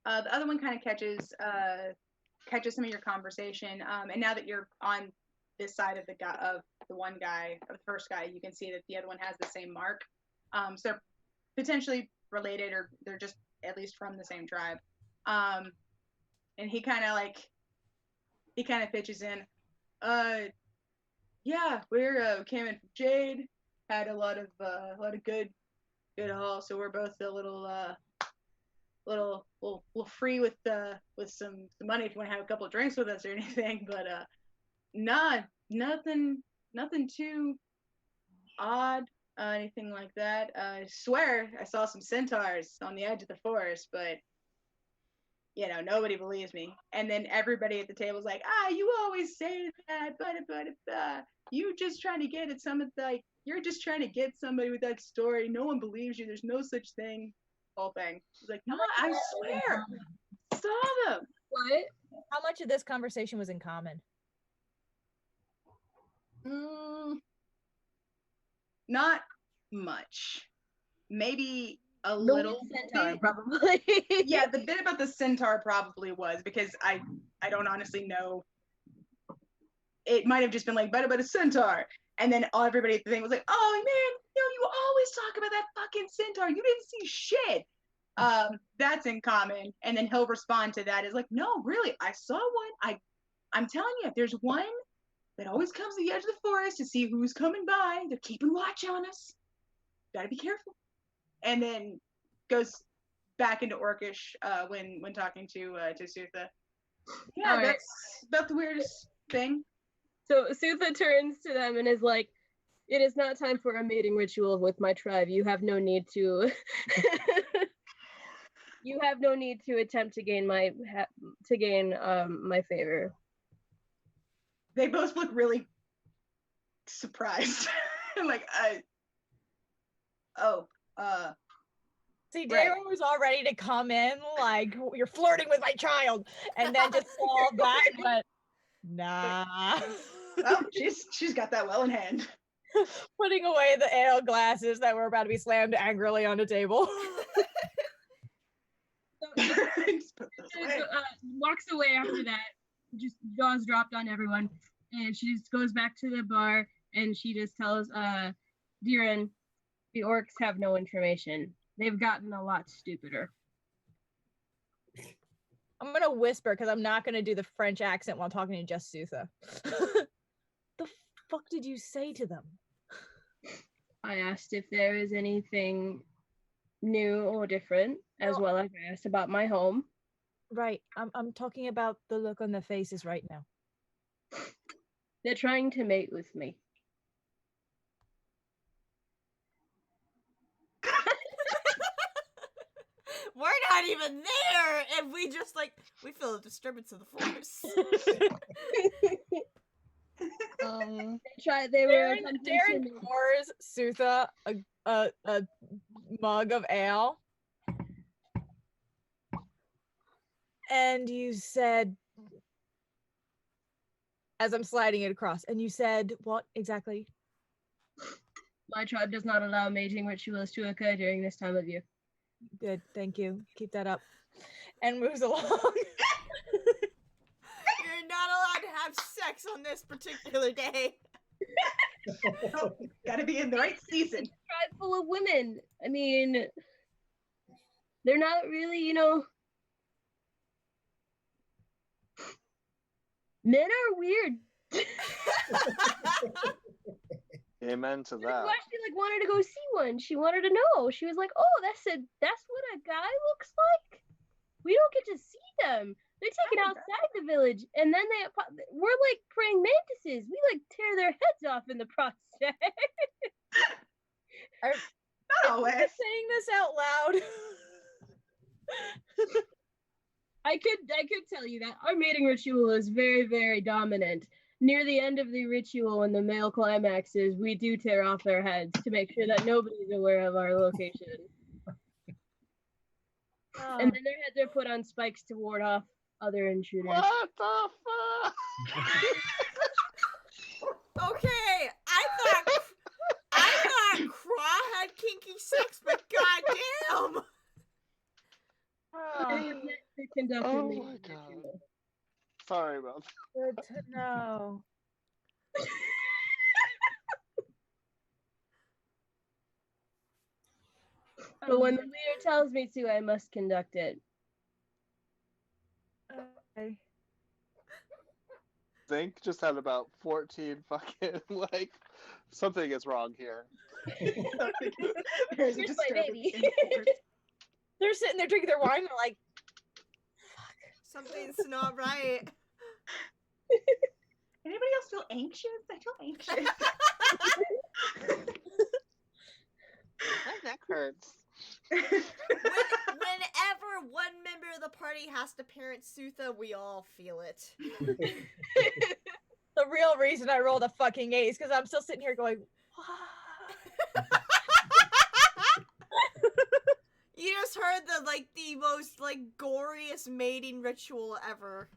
other one kind of catches some of your conversation. And now that you're on this side of the first guy, you can see that the other one has the same mark. So they're potentially related, or they're just at least from the same tribe. And he kind of pitches in. Yeah, we're came in from Jade, had a lot of good haul, so we're both a little free with some money if you want to have a couple of drinks with us or anything, but nothing too odd, anything like that. I swear I saw some centaurs on the edge of the forest, but nobody believes me. And then everybody at the table's like, you always say that, but you just trying to get at you're just trying to get somebody with that story. No one believes you. There's no such thing. Whole thing. He's like, no, I swear, saw them. What? How much of this conversation was in common? Not much. Maybe a The little centaur, bit. probably. Yeah, the bit about the centaur probably was, because I don't honestly know. It might have just been like, but a centaur. And then everybody at the thing was like, oh man, you always talk about that fucking centaur. You didn't see shit. That's in common. And then he'll respond to that as like, no, really, I saw one. I'm telling you, there's one that always comes to the edge of the forest to see who's coming by. They're keeping watch on us. Gotta be careful. And then goes back into Orcish when talking to Sutha. Yeah, Right. that's about the weirdest thing. So Sutha turns to them and is like, it is not time for a mating ritual with my tribe. You have no need to you have no need to attempt to gain my favor. They both look really surprised. Like, See, Right. Daron was all ready to come in like, you're flirting with my child, and then just saw that and went, Nah. Well, she's got that well in hand. Putting away the ale glasses that were about to be slammed angrily on the table. Just put those away. Walks away after that, just jaws dropped on everyone, and she just goes back to the bar and she just tells Diren, the orcs have no information. They've gotten a lot stupider. I'm gonna whisper because I'm not gonna do the French accent while talking to just Sutha. The fuck did you say to them? I asked if there is anything new or different, as well as I asked about my home. Right. I'm talking about the look on their faces right now. They're trying to mate with me. We're not even there, and we just we feel a disturbance of the force. They were Darren attempting to pours Sutha a mug of ale. And you said, as I'm sliding it across, and you said what exactly? My tribe does not allow mating rituals to occur during this time of year. Good, thank you. Keep that up. And moves along. You're not allowed to have sex on this particular day. Oh, gotta be in the right season. Tribe full of women. I mean, they're not really, men are weird. Amen to That's that. why she wanted to go see one. She wanted to know. She was like, "Oh, that's what a guy looks like. We don't get to see them. They're taken outside the village, and then we're like praying mantises. We tear their heads off in the process." Not always. Saying this out loud. I could tell you that our mating ritual is very, very dominant. Near the end of the ritual, when the male climaxes, we do tear off their heads to make sure that nobody's aware of our location. And then their heads are put on spikes to ward off other intruders. What the fuck? Okay, I thought Craw had kinky sex, but goddamn. They have yet to conduct a Oh mating my ritual. god. Sorry about that. Good to know. But when the leader tells me to, I must conduct it. Okay. Think just had about 14 fucking something is wrong here. There's a Here's my disturbance baby. in the force. They're sitting there drinking their wine and they're like, Something's not right. Anybody else feel anxious? I feel anxious. My neck hurts. Whenever one member of the party has to parent Sutha, we all feel it. the real reason I rolled a fucking 8 is because I'm still sitting here going, what? You just heard the most goriest mating ritual ever.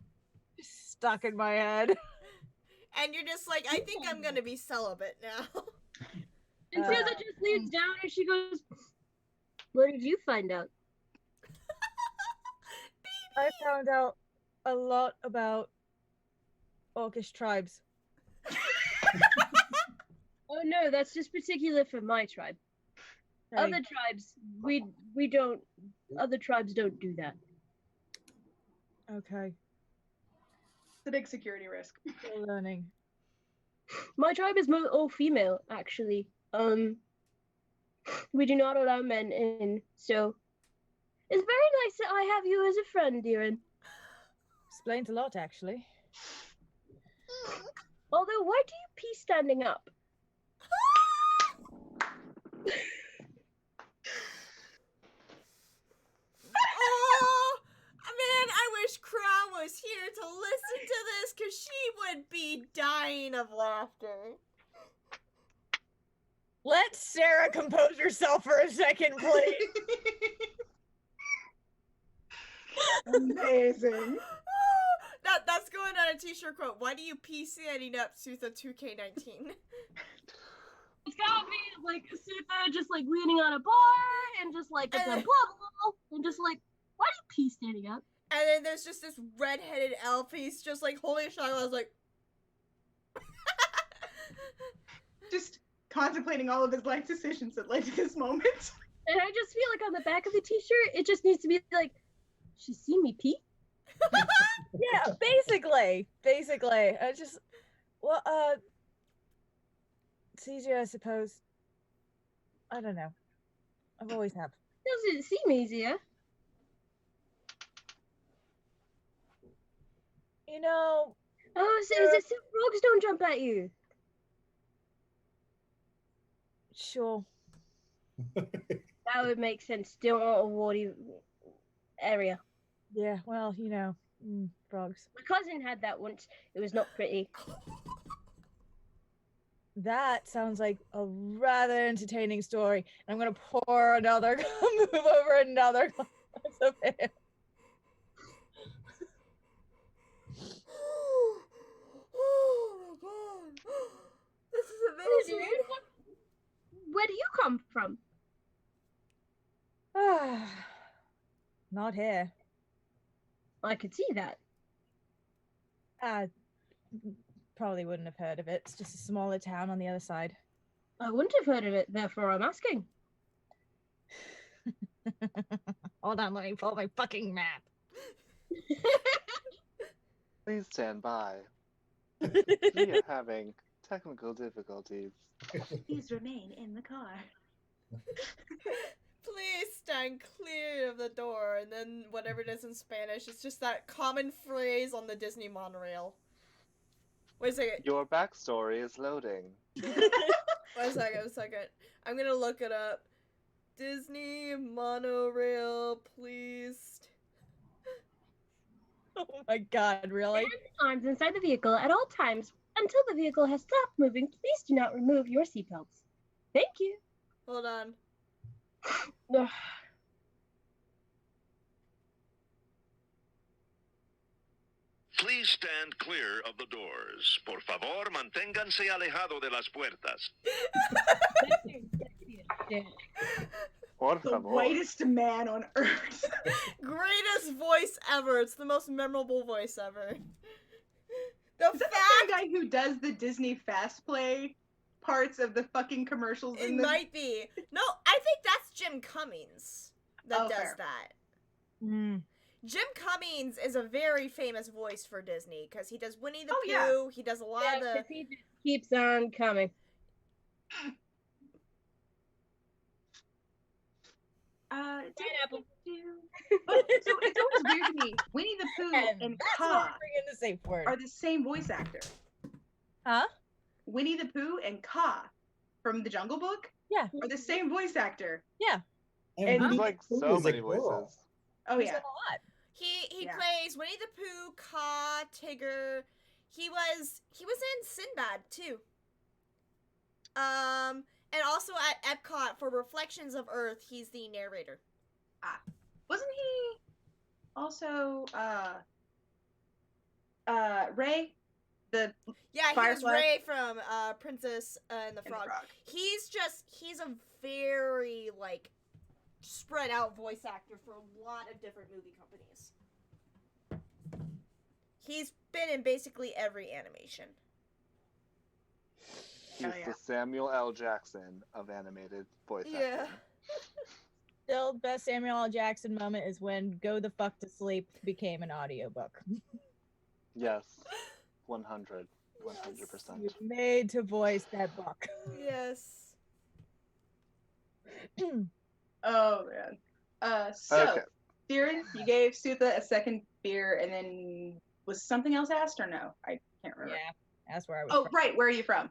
Stuck in my head. And you're just like, I think I'm gonna be celibate now. And Sutha just leans down and she goes, "What did you find out?" I found out a lot about orcish tribes. Oh no, that's just particular for my tribe. Other tribes, we don't. Other tribes don't do that. Okay. It's a big security risk. Still learning. My tribe is all female, actually. We do not allow men in, so it's very nice that I have you as a friend, Diren. Explains a lot, actually. Although, why do you pee standing up? Oh, man, I wish Crow was here to listen to this, because she would be dying of laughter. Let Sarah compose herself for a second, please. Amazing. That's going on a t-shirt quote. Why do you PC ending up Sutha 2K19? It's gotta be like Sutha just like leaning on a bar and just like it's a blah blah and just like, why do you pee standing up? And then there's just this red-headed elf. He's just like holding a shotgun. I was like, Just contemplating all of his life decisions that led to this moment. And I just feel like on the back of the t-shirt, it just needs to be like, she's seen me pee. Yeah, basically. I just, well, it's easier, I suppose. I don't know. I've always have. Doesn't seem easier. You know, Oh, so is it so frogs don't jump at you? sure. That would make sense. Don't want a warty area. Yeah, well, you know, frogs. My cousin had that once. It was not pretty. That sounds like a rather entertaining story. I'm gonna pour another, move over another glass of ale. oh my god. This is amazing. Where do you come from? Not here. I could see that. Probably wouldn't have heard of it. It's just a smaller town on the other side. I wouldn't have heard of it, therefore I'm asking. Hold on, let me pull my fucking map. Please stand by. We are having technical difficulties. Please remain in the car. Please stand clear of the door. And then whatever it is in Spanish, it's just that common phrase on the Disney monorail. Wait a second. Your backstory is loading. Wait a second. I'm gonna look it up. Disney monorail, please. Oh my god, really? Stand arms inside the vehicle at all times until the vehicle has stopped moving. Please do not remove your seatbelts. Thank you. Hold on. Ugh. Please stand clear of the doors. Por favor, manténganse alejado de las puertas. Por The favor. whitest man on earth. Greatest voice ever. It's the most memorable voice ever. The Is that the fact same guy who does the Disney fast play parts of the fucking commercials it in the might be. No, I think that's Jim Cummings that Oh, does fair. that. Mm. Jim Cummings is a very famous voice for Disney because he does Winnie the Oh, Pooh. yeah. He does a lot Yeah, of the. 'cause he just keeps on coming. Pineapple. So it's always weird to me. Winnie the Pooh and that's what Ka we're bringing the safe word. are the same voice actor. Huh? Winnie the Pooh and Ka from the Jungle Book Yeah. are the same voice actor. Yeah. And There's Winnie like Pooh so is a many girl. voices. Oh He's yeah. done a lot. He Yeah. plays Winnie the Pooh, Ka, Tigger. He was in Sinbad too. And also at Epcot for Reflections of Earth, he's the narrator. Wasn't he also Ray? The Yeah, he was Firefly? Ray from Princess and the and the Frog. Frog. He's a very like spread out voice actor for a lot of different movie companies. He's been in basically every animation. He's Oh, yeah. the Samuel L. Jackson of animated voice Yeah. acting. Still, best Samuel L. Jackson moment is when "Go the Fuck to Sleep" became an audiobook. Yes. 100. 100%. He was made to voice that book. Yes. Oh man. So Okay. Darren, you gave Sutha a second beer, and then was something else asked or no? I can't remember. Yeah, that's where I was. Oh from. right, where are you from?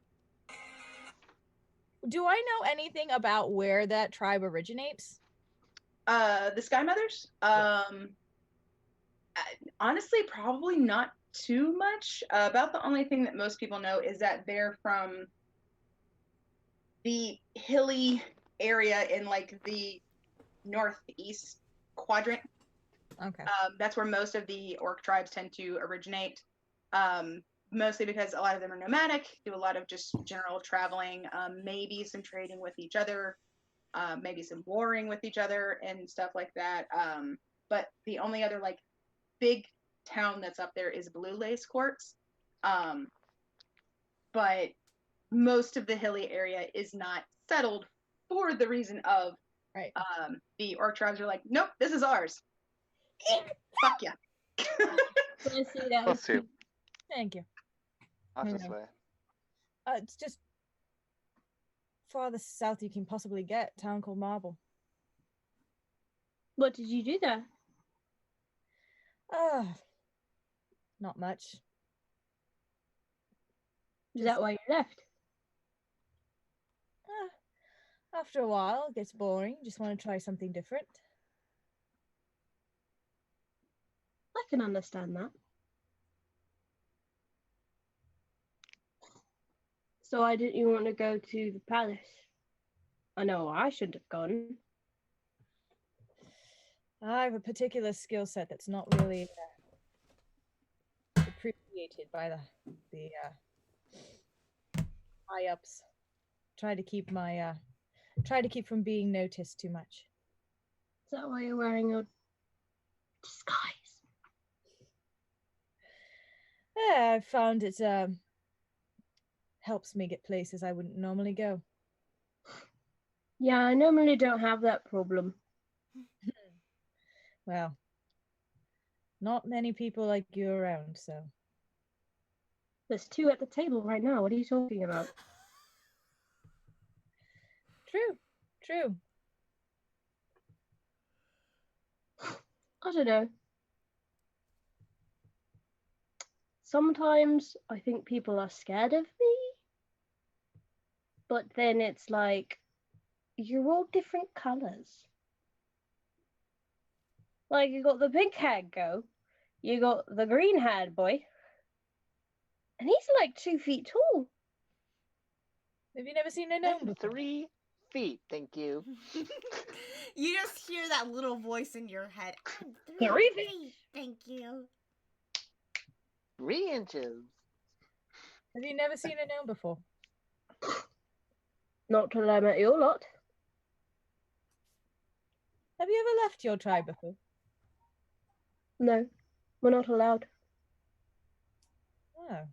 Do I know anything about where that tribe originates? The Sky Mothers. Honestly, probably not too much. About the only thing that most people know is that they're from the hilly area in like the northeast quadrant Okay. That's where most of the orc tribes tend to originate. Mostly because a lot of them are nomadic, do a lot of just general traveling, maybe some trading with each other, maybe some warring with each other and stuff like that. But the only other like big town that's up there is Blue Lace Quartz. But most of the hilly area is not settled for the reason of Right. the orc tribes are like, nope, this is ours. Fuck yeah. Let's see that. Plus two. Thank you. Not this Okay. way. It's just farthest south you can possibly get. A town called Marble. What did you do there? Not much. Is that why you left? After a while, it gets boring. Just want to try something different. I can understand that. So why didn't you want to go to the palace? I know I shouldn't have gone. I have a particular skill set that's not really appreciated by the high ups. Try to keep from being noticed too much. Is that why you're wearing your disguise? Yeah, I found it helps me get places I wouldn't normally go. Yeah, I normally don't have that problem. Well, not many people like you around, so. There's two at the table right now. What are you talking about? True. I don't know. Sometimes I think people are scared of me. But then it's like, you're all different colours. Like, you got the pink-haired go, you got the green-haired boy, and he's like 2 feet tall. Have you never seen a gnome before? 3 feet, thank you. You just hear that little voice in your head. I'm 3 feet, thank you. 3 inches. Have you never seen a gnome before? Not till I met your lot. Have you ever left your tribe before? No, we're not allowed. Oh.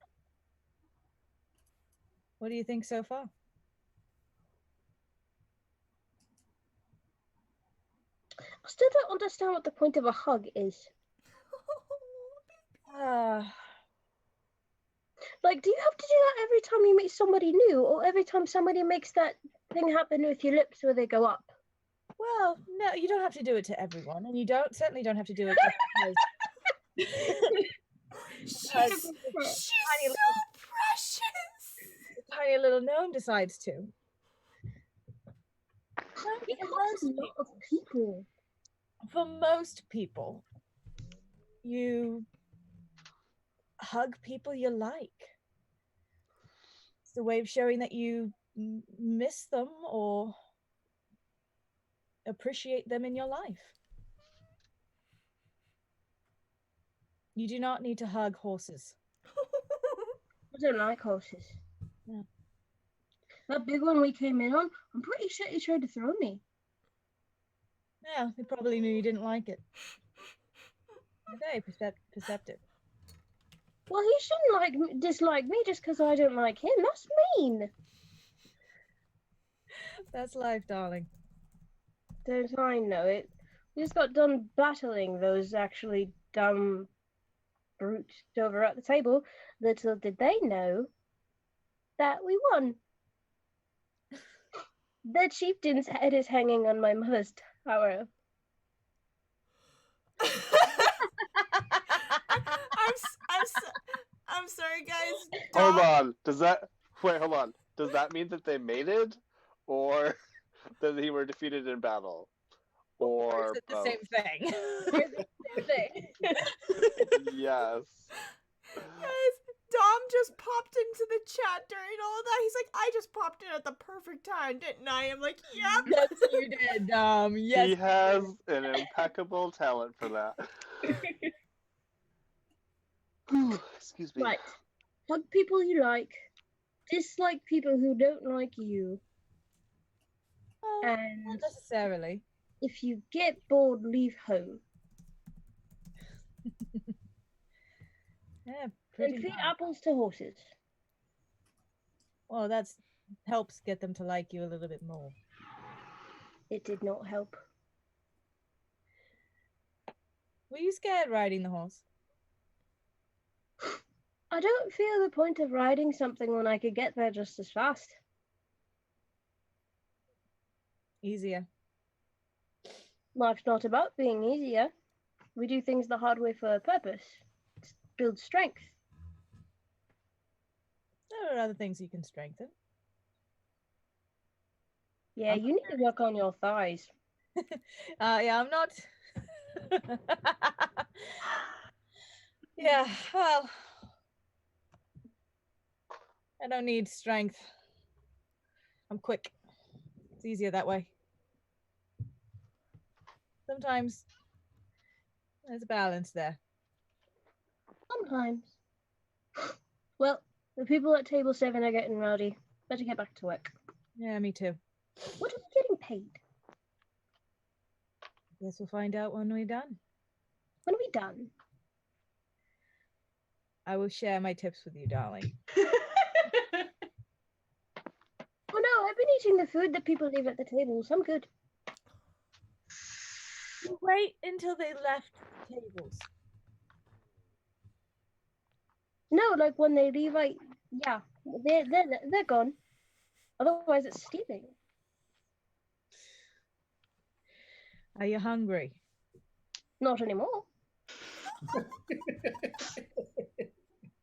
What do you think so far? I still don't understand what the point of a hug is. Like, do you have to do that every time you meet somebody new, or every time somebody makes that thing happen with your lips where they go up? Well, no, you don't have to do it to everyone, and you certainly don't have to do it to She's tiny so little- precious. the tiny little gnome decides to. He hugs a lot of people. For most people, you hug people you like. It's a way of showing that you miss them or appreciate them in your life. You do not need to hug horses. I don't like horses. Yeah. That big one we came in on, I'm pretty sure he tried to throw me. Yeah, they probably knew you didn't like it. Very perceptive. Well, he shouldn't dislike me just because I don't like him. That's mean. That's life, darling. Don't I know it? We just got done battling those actually dumb brutes over at the table. Little did they know that we won. The chieftain's head is hanging on my mother's tower. I'm sorry, guys. Hold on. Hold on. Does that mean that they mated, or that they were defeated in battle, or is it the same thing? Yes. Guys, Dom just popped popped into the chat during all of that. He's like, I just popped in at the perfect time, didn't I? I'm like, yep. Yes, you did. Yes. He has an impeccable talent for that. Excuse me. Right. Hug people you like. Dislike people who don't like you. Oh, And not necessarily. if you get bored, leave home. Yeah, And pretty feed much. apples to horses. Well, that's helps get them to like you a little bit more. It did not help. Were you scared riding the horse? I don't feel the point of riding something when I could get there just as fast. Easier. Life's not about being easier. We do things the hard way for a purpose. To build strength. There are other things you can strengthen. Yeah, you need to work on your thighs. Yeah, I'm not. Yeah, well, I don't need strength. I'm quick. It's easier that way. Sometimes there's a balance there. Sometimes. Well, the people at table 7 are getting rowdy. Better get back to work. Yeah, me too. What are we getting paid? Guess we'll find out when we're done. When are we done? I will share my tips with you, darling. Oh no, I've been eating the food that people leave at the tables. I'm good. Wait until they left the tables. No, like when they leave, yeah, they're gone. Otherwise, it's stealing. Are you hungry? Not anymore.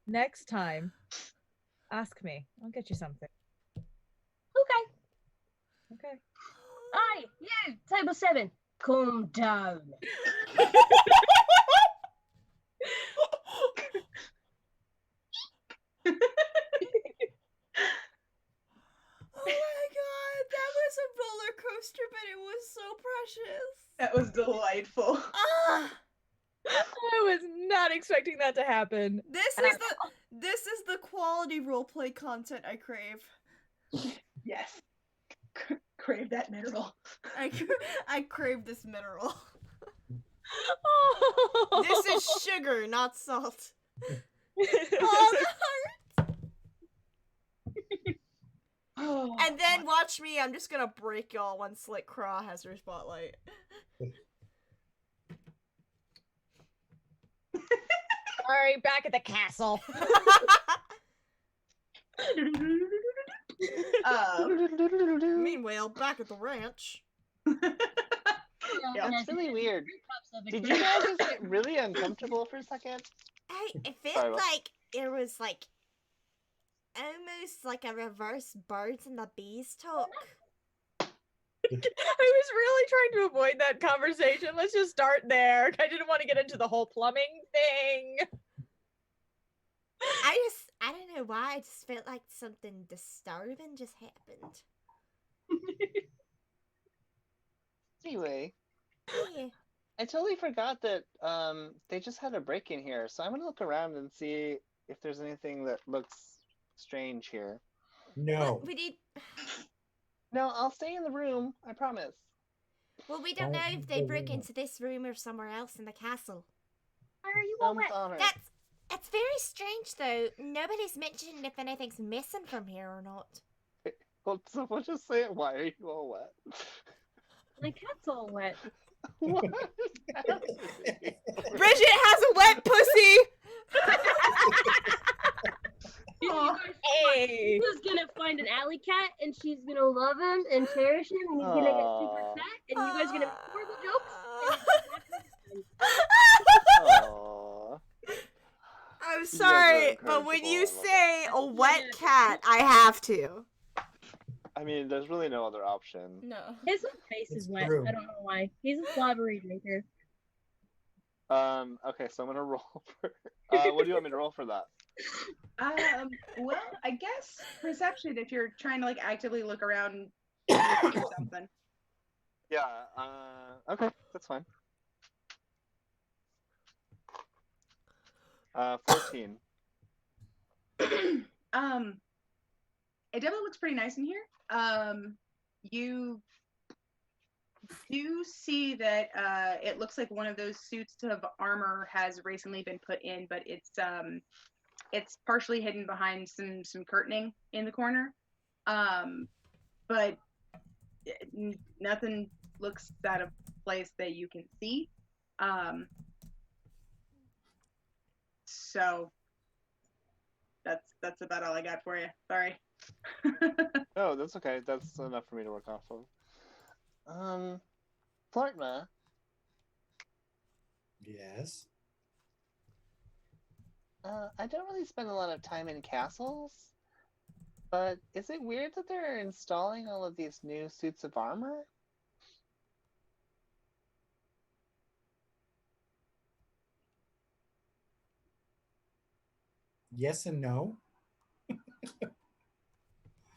Next time, ask me. I'll get you something. Okay. Okay. Aye, you, table 7, calm down. Oh my god, that was a roller coaster, but it was so precious. That was delightful. Ah, I was not expecting that to happen. this is the quality roleplay content I crave. Yes. Crave that mineral. I crave this mineral. Oh. This is sugar, not salt. Oh, that hurts. Oh, And then watch me, I'm just gonna break y'all when Slick Craw has her spotlight. Sorry, back at the castle. Meanwhile, back at the ranch. Yeah, it's really weird. Did you guys just get really uncomfortable for a second? It Sorry, felt what? like it was like almost like a reverse birds and the bees talk. I was really trying to avoid that conversation. Let's just start there. I didn't want to get into the whole plumbing thing. I don't know why, I just felt like something disturbing just happened. Anyway, Yeah. I totally forgot that they just had a break in here, so I'm gonna look around and see if there's anything that looks strange here. No. We need. No, I'll stay in the room. I promise. Well, we don't know if they broke into this room or somewhere else in the castle. Why are you all Thumbs wet? on her. That's very strange, though. Nobody's mentioned if anything's missing from here or not. Well, someone just say it. Why are you all wet? My cat's all wet. What is happening? Bridget has a wet pussy. Hey. She's gonna find an alley cat and she's gonna love him and cherish him and he's gonna get super Aw. fat and you guys are gonna make horrible jokes. Aw. I'm You sorry, guys are but when you incredible. say a wet cat, I have to. I mean, there's really no other option. No. His face It's is wet. true. I don't know why. He's a slobbery drinker. Okay, so I'm gonna roll for. What do you want me to roll for that? Well, I guess perception if you're trying to like actively look around and or something. Yeah. Okay, that's fine. 14. It definitely looks pretty nice in here. You do see that it looks like one of those suits of armor has recently been put in, but it's partially hidden behind some curtaining in the corner. But nothing looks out of place that you can see. So that's about all I got for you. Sorry. Oh, that's okay. That's enough for me to work off of. Flortma, Yes. I don't really spend a lot of time in castles, but is it weird that they're installing all of these new suits of armor? Yes and no.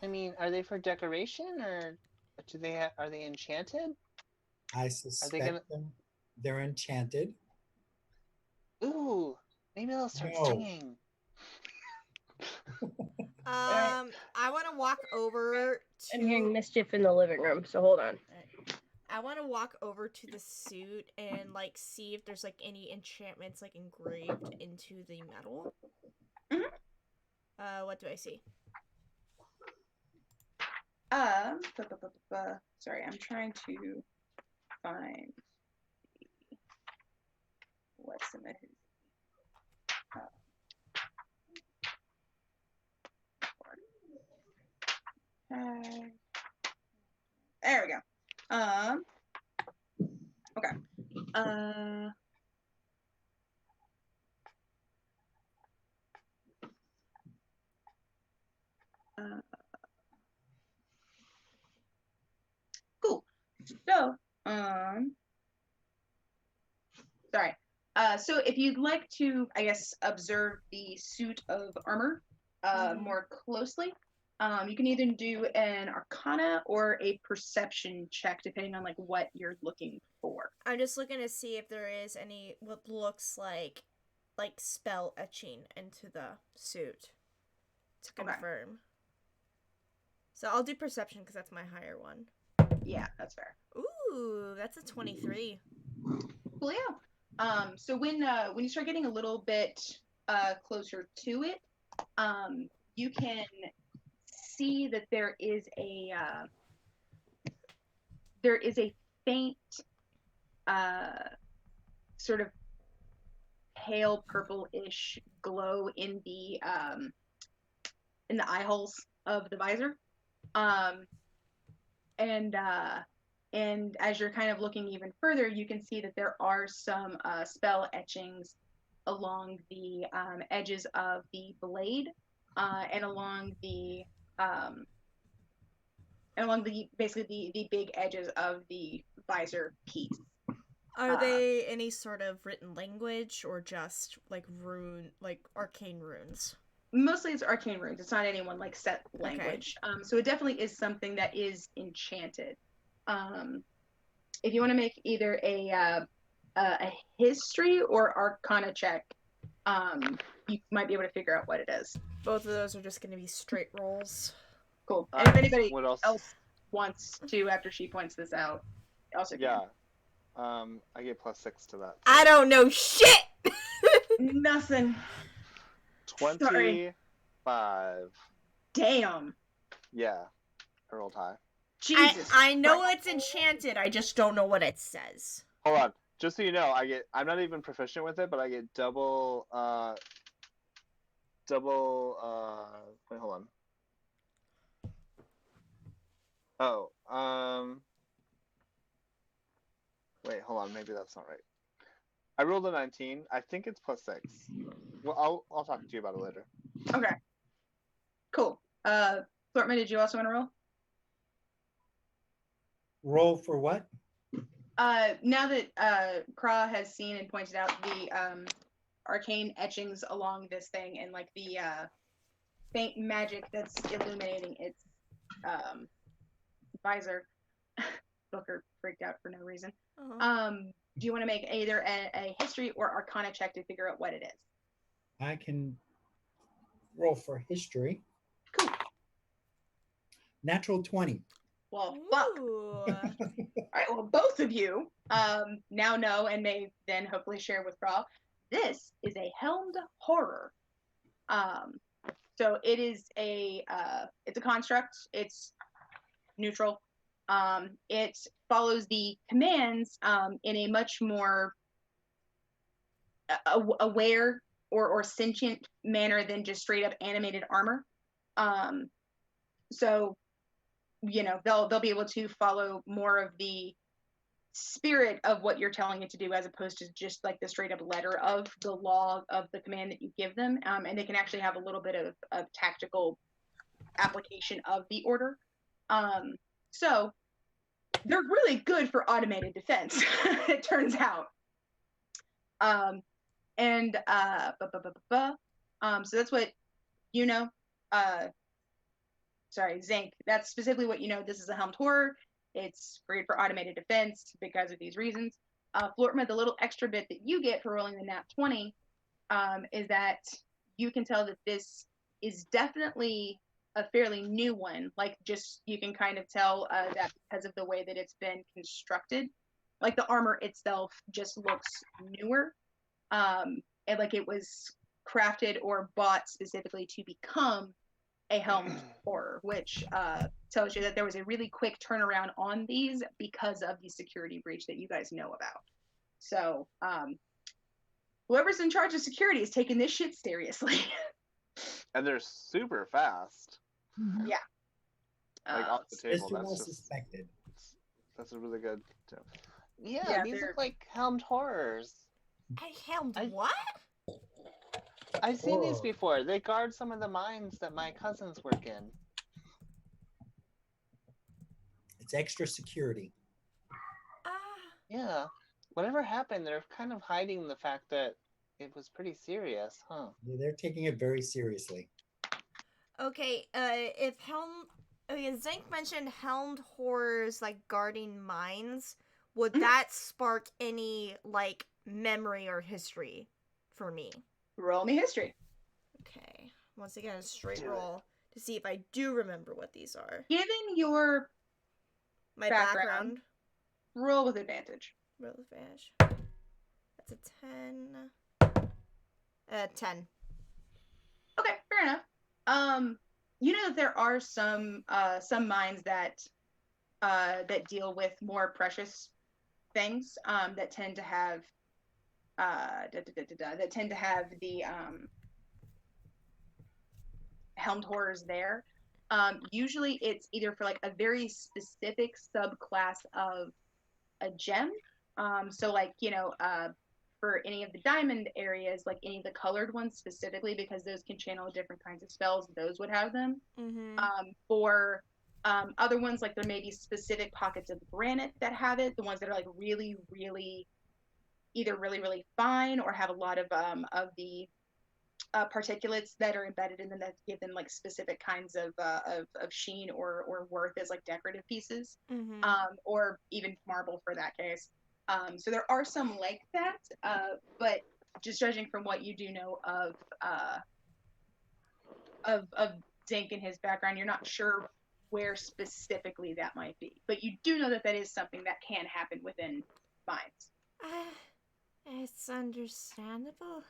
I mean, are they for decoration or do they are they enchanted? I Are they gonna? suspect them. They're enchanted. Ooh, maybe they'll start No. singing. I want to walk over to. I'm hearing mischief in the living room, so hold on. I want to walk over to the suit and like see if there's like any enchantments like engraved into the metal. Mhm. What do I see? Sorry, I'm trying to find what's in the there we go. Okay. Cool. So, sorry. So if you'd like to, I guess, observe the suit of armor more closely, you can either do an Arcana or a Perception check, depending on like what you're looking for. I'm just looking to see if there is any what looks like spell etching into the suit to Okay. confirm. So I'll do perception because that's my higher one. Yeah, that's fair. Ooh, that's a 23. Cool, yeah. So when you start getting a little bit closer to it, you can see that there is a faint sort of pale purple-ish glow in the eye holes of the visor. And as you're kind of looking even further, you can see that there are some spell etchings along the edges of the blade and along the basically the big edges of the visor piece. Are they any sort of written language or just like arcane runes? Mostly it's arcane runes. It's not any one like set language. Okay. So it definitely is something that is enchanted. If you want to make either a history or arcana check, you might be able to figure out what it is. Both of those are just going to be straight rolls. Cool. And if anybody else wants to, after she points this out, also can. Yeah. I get +6 to that. I don't know shit! Nothing. 25. Sorry. Damn. Yeah. I rolled high. Jesus. I know it's enchanted, I just don't know what it says. Hold on. Just so you know, I'm not even proficient with it, but I get double wait, hold on. Oh, wait, hold on, maybe that's not right. I rolled a 19. I think it's +6. Well, I'll talk to you about it later. Okay. Cool. Flortman, did you also want to roll? Roll for what? Now that Kra has seen and pointed out the arcane etchings along this thing, and like the faint magic that's illuminating its visor. Booker freaked out for no reason. Do you want to make either a history or arcana check to figure out what it is? I can roll for history. Cool. Natural 20. Well, fuck. Ooh. All right, well, both of you now know and may then hopefully share with Raw. This is a helmed horror. So it is it's a construct. It's neutral. It follows the commands in a much more aware or sentient manner than just straight up animated armor. So they'll be able to follow more of the spirit of what you're telling it to do, as opposed to just like the straight up letter of the law of the command that you give them. And they can actually have a little bit of tactical application of the order. So they're really good for automated defense, it turns out. So that's what sorry, Zinc, that's specifically what this is a helmed horror. It's great for automated defense because of these reasons. Flortma, the little extra bit that you get for rolling the nat 20 is that you can tell that this is definitely a fairly new one. Like, just you can kind of tell that because of the way that it's been constructed. Like, the armor itself just looks newer. And like it was crafted or bought specifically to become a helmed horror, which tells you that there was a really quick turnaround on these because of the security breach that you guys know about. So whoever's in charge of security is taking this shit seriously. And they're super fast. Yeah. Like off the table. Mr. Well That's just suspected. that's a really good tip. Yeah, these look like helmed horrors. A helmed what? I've seen these before. They guard some of the mines that my cousins work in. It's extra security. Yeah. Whatever happened, they're kind of hiding the fact that it was pretty serious, huh? Yeah, they're taking it very seriously. Okay, Zinc mentioned helmed horrors like guarding mines. Would that spark any like memory or history for me? Roll me history. Okay. Once again, a straight roll to see if I do remember what these are. Given your My background. Roll with advantage. Roll with advantage. That's a 10. 10. Okay, fair enough. You know that there are some mines that deal with more precious things that tend to have the helmed horrors there. Usually it's either for like a very specific subclass of a gem. So like, for any of the diamond areas, like any of the colored ones specifically, because those can channel different kinds of spells, those would have them. For other ones, like there may be specific pockets of granite that have it, the ones that are like really, really either really, really fine or have a lot of the particulates that are embedded in them that give them like specific kinds of sheen or worth as like decorative pieces, or even marble for that case. So there are some like that, but just judging from what you do know of Zinc and his background, you're not sure where specifically that might be. But you do know that that is something that can happen within mines. It's understandable.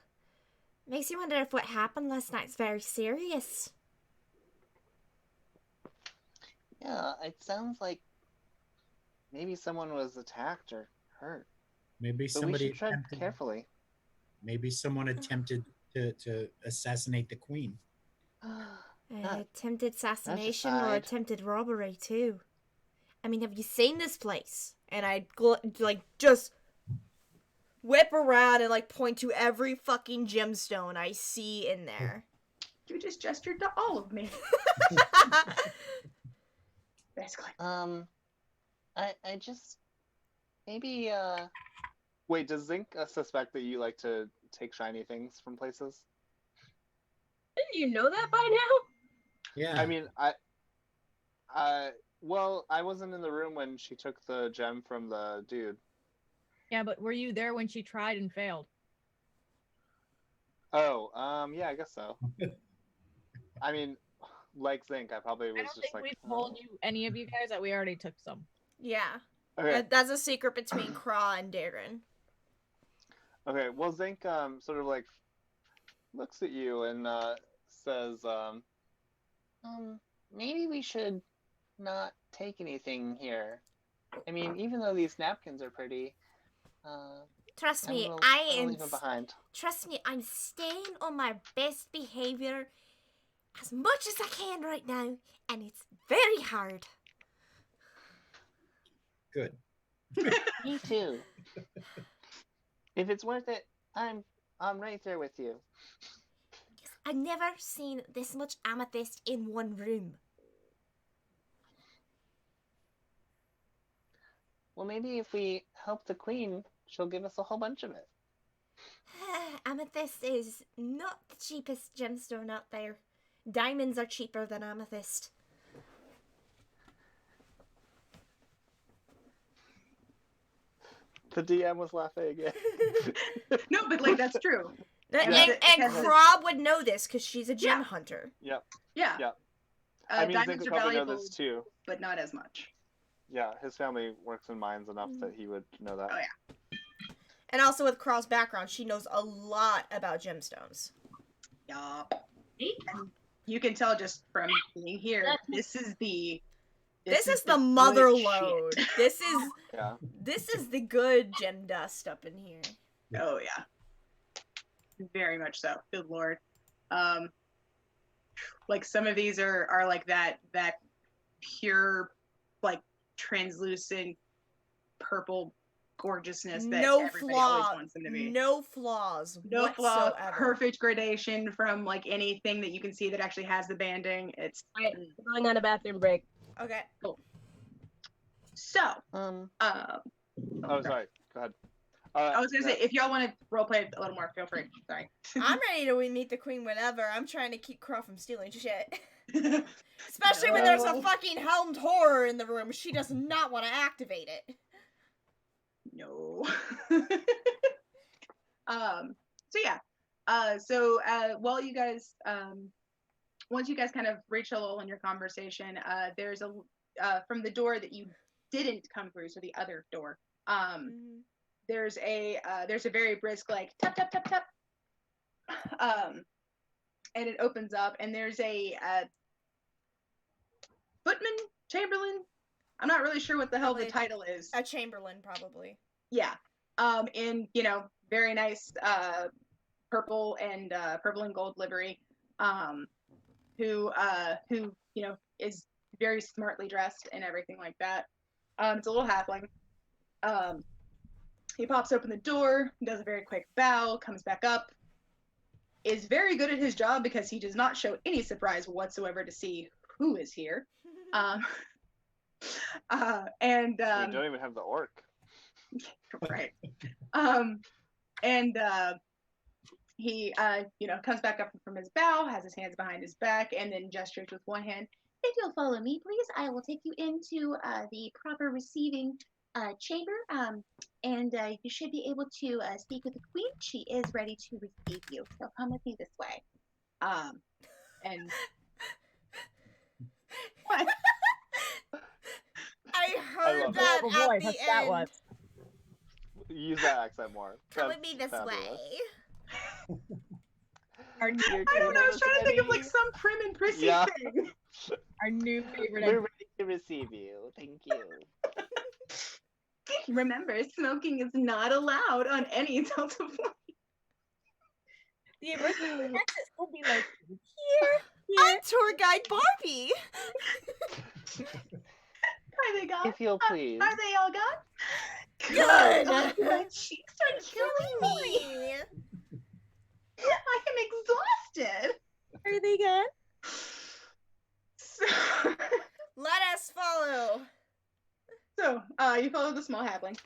Makes you wonder if what happened last night's very serious. Yeah, it sounds like maybe someone was attacked or hurt. Maybe But somebody we should tread attempted, carefully. maybe someone attempted to assassinate the queen. Attempted assassination or aside. attempted robbery too. I mean, have you seen this place? And I just whip around and like point to every fucking gemstone I see in there. You just gestured to all of me. Basically. I just maybe Wait, does Zinc suspect that you like to take shiny things from places. Didn't you know that by now? Yeah. I mean, well, I wasn't in the room when she took the gem from the dude. Yeah, but were you there when she tried and failed? Oh, yeah, I guess so. I mean, like Zinc, I probably I was don't just think like, we told you, any of you guys, that we already took some. Yeah. Okay. That's a secret between Craw and Darren. Okay, well, Zinc sort of like looks at you and says, maybe we should not take anything here. I mean, even though these napkins are pretty, Trust me, I'll I leave them behind. Trust me, I'm staying on my best behavior as much as I can right now, and it's very hard. Good. Me too. If it's worth it, I'm right there with you. I've never seen this much amethyst in one room. Well, maybe if we help the queen, she'll give us a whole bunch of it. Amethyst is not the cheapest gemstone out there. Diamonds are cheaper than amethyst. The DM was laughing again. No, but like that's true. And Krob would know this because she's a gem hunter. Yep. Yeah. Yep. I mean, Zinc diamonds would are probably know valuable, this too. but not as much. Yeah, his family works in mines enough that he would know that. Oh yeah. And also with Kraw's background, she knows a lot about gemstones. Yup. And you can tell just from being here, this is the mother good lode. shit. This is the good gem dust up in here. Oh yeah. Very much so. Good lord. Like some of these are like that pure, like translucent purple gorgeousness that everybody always wants them to be. No flaws. No flaws. Whatsoever. Perfect gradation from like anything that you can see that actually has the banding. It's Alright, we're going on a bathroom break. Okay. Cool. So, Oh, sorry. Go ahead. I was gonna say, if y'all want to roleplay a little more, feel free. Sorry. I'm ready to meet the queen whenever. I'm trying to keep Crow from stealing shit. Especially when there's a fucking helmed horror in the room. She does not want to activate it. No. So yeah. While you guys, once you guys kind of reach a lull in your conversation, there's a from the door that you didn't come through, so the other door. There's a very brisk like tap tap tap tap, and it opens up, and there's a footman, chamberlain. I'm not really sure what the hell the title is. A chamberlain, probably. Yeah. In very nice purple and gold livery. Who is very smartly dressed and everything like that. It's a little halfling. He pops open the door, does a very quick bow, comes back up, is very good at his job because he does not show any surprise whatsoever to see who is here. We don't even have the orc. Right. He comes back up from his bow, has his hands behind his back, and then gestures with one hand. If you'll follow me, please, I will take you into the proper receiving chamber, and you should be able to speak with the queen. She is ready to receive you, so come with me this way. And what? I heard that at voice. the That's end. that one. Use that accent more. Come with me this fabulous. way. I don't know. I was trying to think of like some prim and prissy thing. Our new favorite. We're ready to receive you. Thank you. Remember, smoking is not allowed on any Delta flight. The original exits will be like I'm tour guide Barbie. Are they gone? If you'll please. Are they all gone? Good. My cheeks are killing me. I am exhausted. Are they good? So, Let us follow. you follow the small halfling.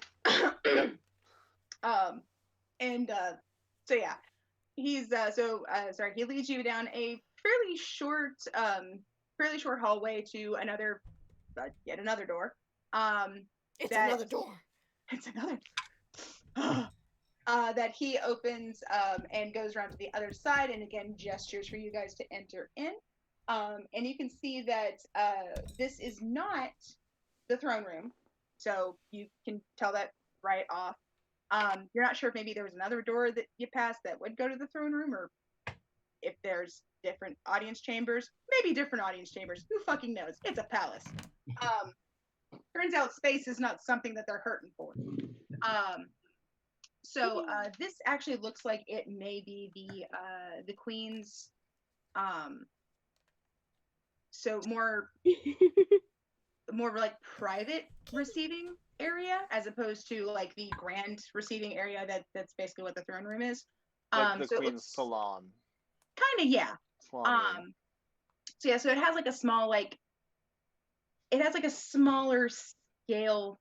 And So yeah, he's sorry. He leads you down a fairly short hallway to another, yet another door. It's that- another door. It's another. That he opens and goes around to the other side, and again gestures for you guys to enter in. And you can see that this is not the throne room, so you can tell that right off. You're not sure if maybe there was another door that you passed that would go to the throne room, or if there's different audience chambers. Maybe different audience chambers. Who fucking knows? It's a palace. Turns out space is not something that they're hurting for. So this actually looks like it may be the queen's. So more like private receiving area, as opposed to like the grand receiving area that's basically what the throne room is. Like the So queen's salon. Kind of, yeah. Salon room. So yeah, so it has like a small it has like a smaller scale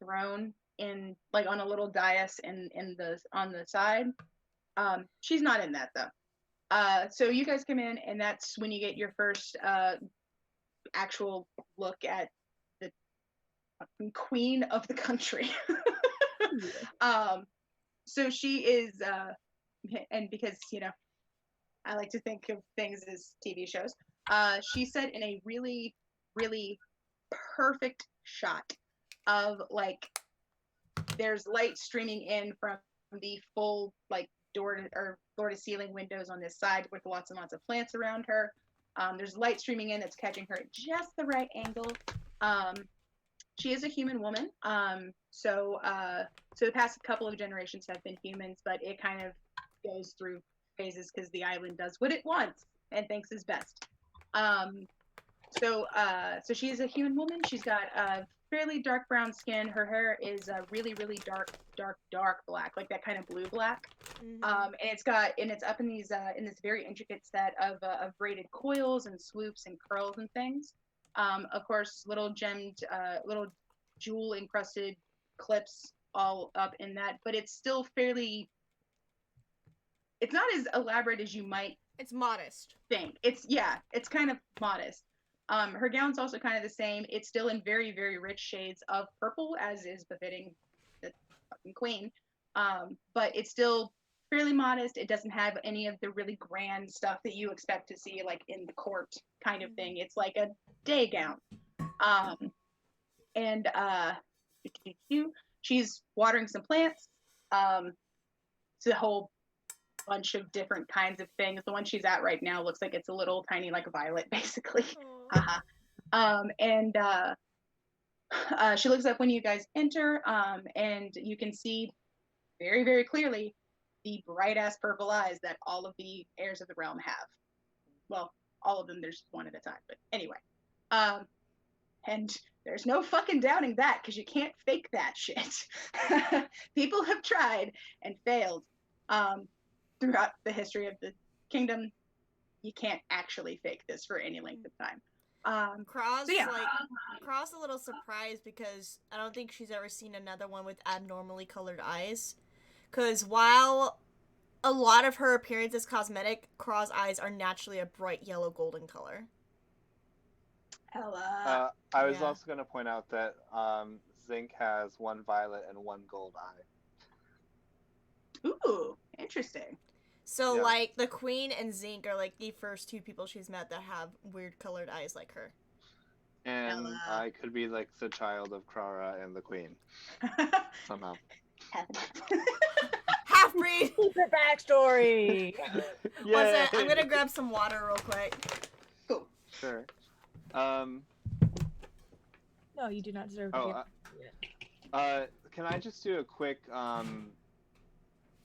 throne in like on a little dais on the side. She's not in that though. So you guys come in, and that's when you get your first actual look at the queen of the country. So she is, and because I like to think of things as TV shows. She's set in a really, really perfect shot of like there's light streaming in from the full like floor to ceiling windows on this side with lots and lots of plants around her. There's light streaming in that's catching her at just the right angle. She is a human woman. So the past couple of generations have been humans, but it kind of goes through phases because the island does what it wants and thinks is best. So she is a human woman. She's got fairly dark brown skin. Her hair is really, really dark black, like that kind of blue black. Mm-hmm. And it's up in these in this very intricate set of braided coils and swoops and curls and things. Of course, little jewel encrusted clips all up in that, but it's still fairly. It's not as elaborate as you might. It's modest. Think it's kind of modest. Her gown's also kind of the same. It's still in very, very rich shades of purple, as is befitting the fucking queen. But it's still fairly modest. It doesn't have any of the really grand stuff that you expect to see, like in the court kind of thing. It's like a day gown. And she's watering some plants. It's a whole bunch of different kinds of things. The one she's at right now looks like it's a little tiny like violet, basically. And she looks up when you guys enter, and you can see very, very clearly the bright ass purple eyes that all of the heirs of the realm have. Well, all of them. There's one at a time, but anyway. And there's no fucking doubting that, because you can't fake that shit. People have tried and failed. Throughout the history of the kingdom, you can't actually fake this for any length of time. Cross, so yeah. Cross a little surprised because I don't think she's ever seen another one with abnormally colored eyes. Because while a lot of her appearance is cosmetic, Craw's eyes are naturally a bright yellow golden color. Ella. I was also going to point out that Zinc has one violet and one gold eye. Ooh, interesting. So, like, the queen and Zinc are, like, the first two people she's met that have weird colored eyes like her. And I could be, like, the child of Krara and the queen. Somehow. Half-breed! Secret backstory! Listen, I'm gonna grab some water real quick. Cool. Sure. No, you do not deserve to Can I just do a quick,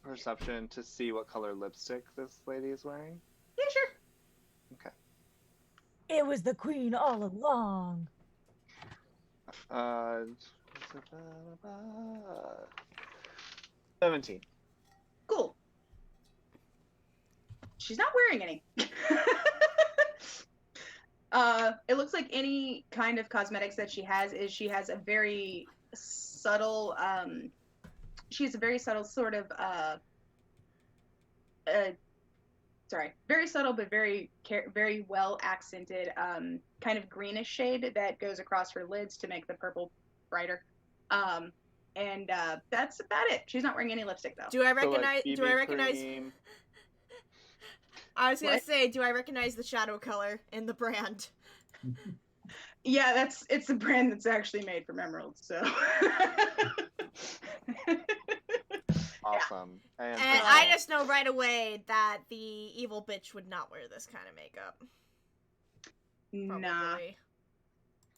perception to see what color lipstick this lady is wearing? Yeah, sure. Okay. It was the queen all along. 17. Cool. She's not wearing any. It looks like any kind of cosmetics that she has a very subtle, she has a very subtle sort of very subtle but very well accented, kind of greenish shade that goes across her lids to make the purple brighter. And that's about it. She's not wearing any lipstick though. Do I So, like, recognize? do I BB recognize? cream. I was gonna What? say, do I recognize the shadow color in the brand? Yeah, it's a brand that's actually made from emeralds. So. Awesome. And I just know right away that the evil bitch would not wear this kind of makeup. Nah, Probably.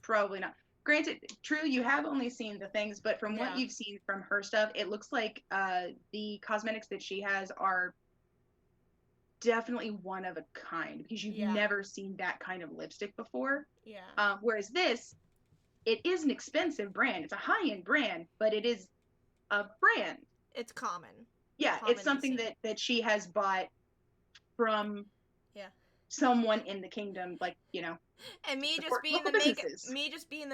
probably not. Granted, true, you have only seen the things, but from what Yeah. you've seen from her stuff, it looks like the cosmetics that she has are definitely one of a kind because you've Yeah. never seen that kind of lipstick before. Yeah. Whereas this, it is an expensive brand. It's a high-end brand, but it is a brand. It's common. Yeah, Common it's something to see. that she has bought from Yeah. someone in the kingdom, like, you know. And me just Support being the local makeup, businesses.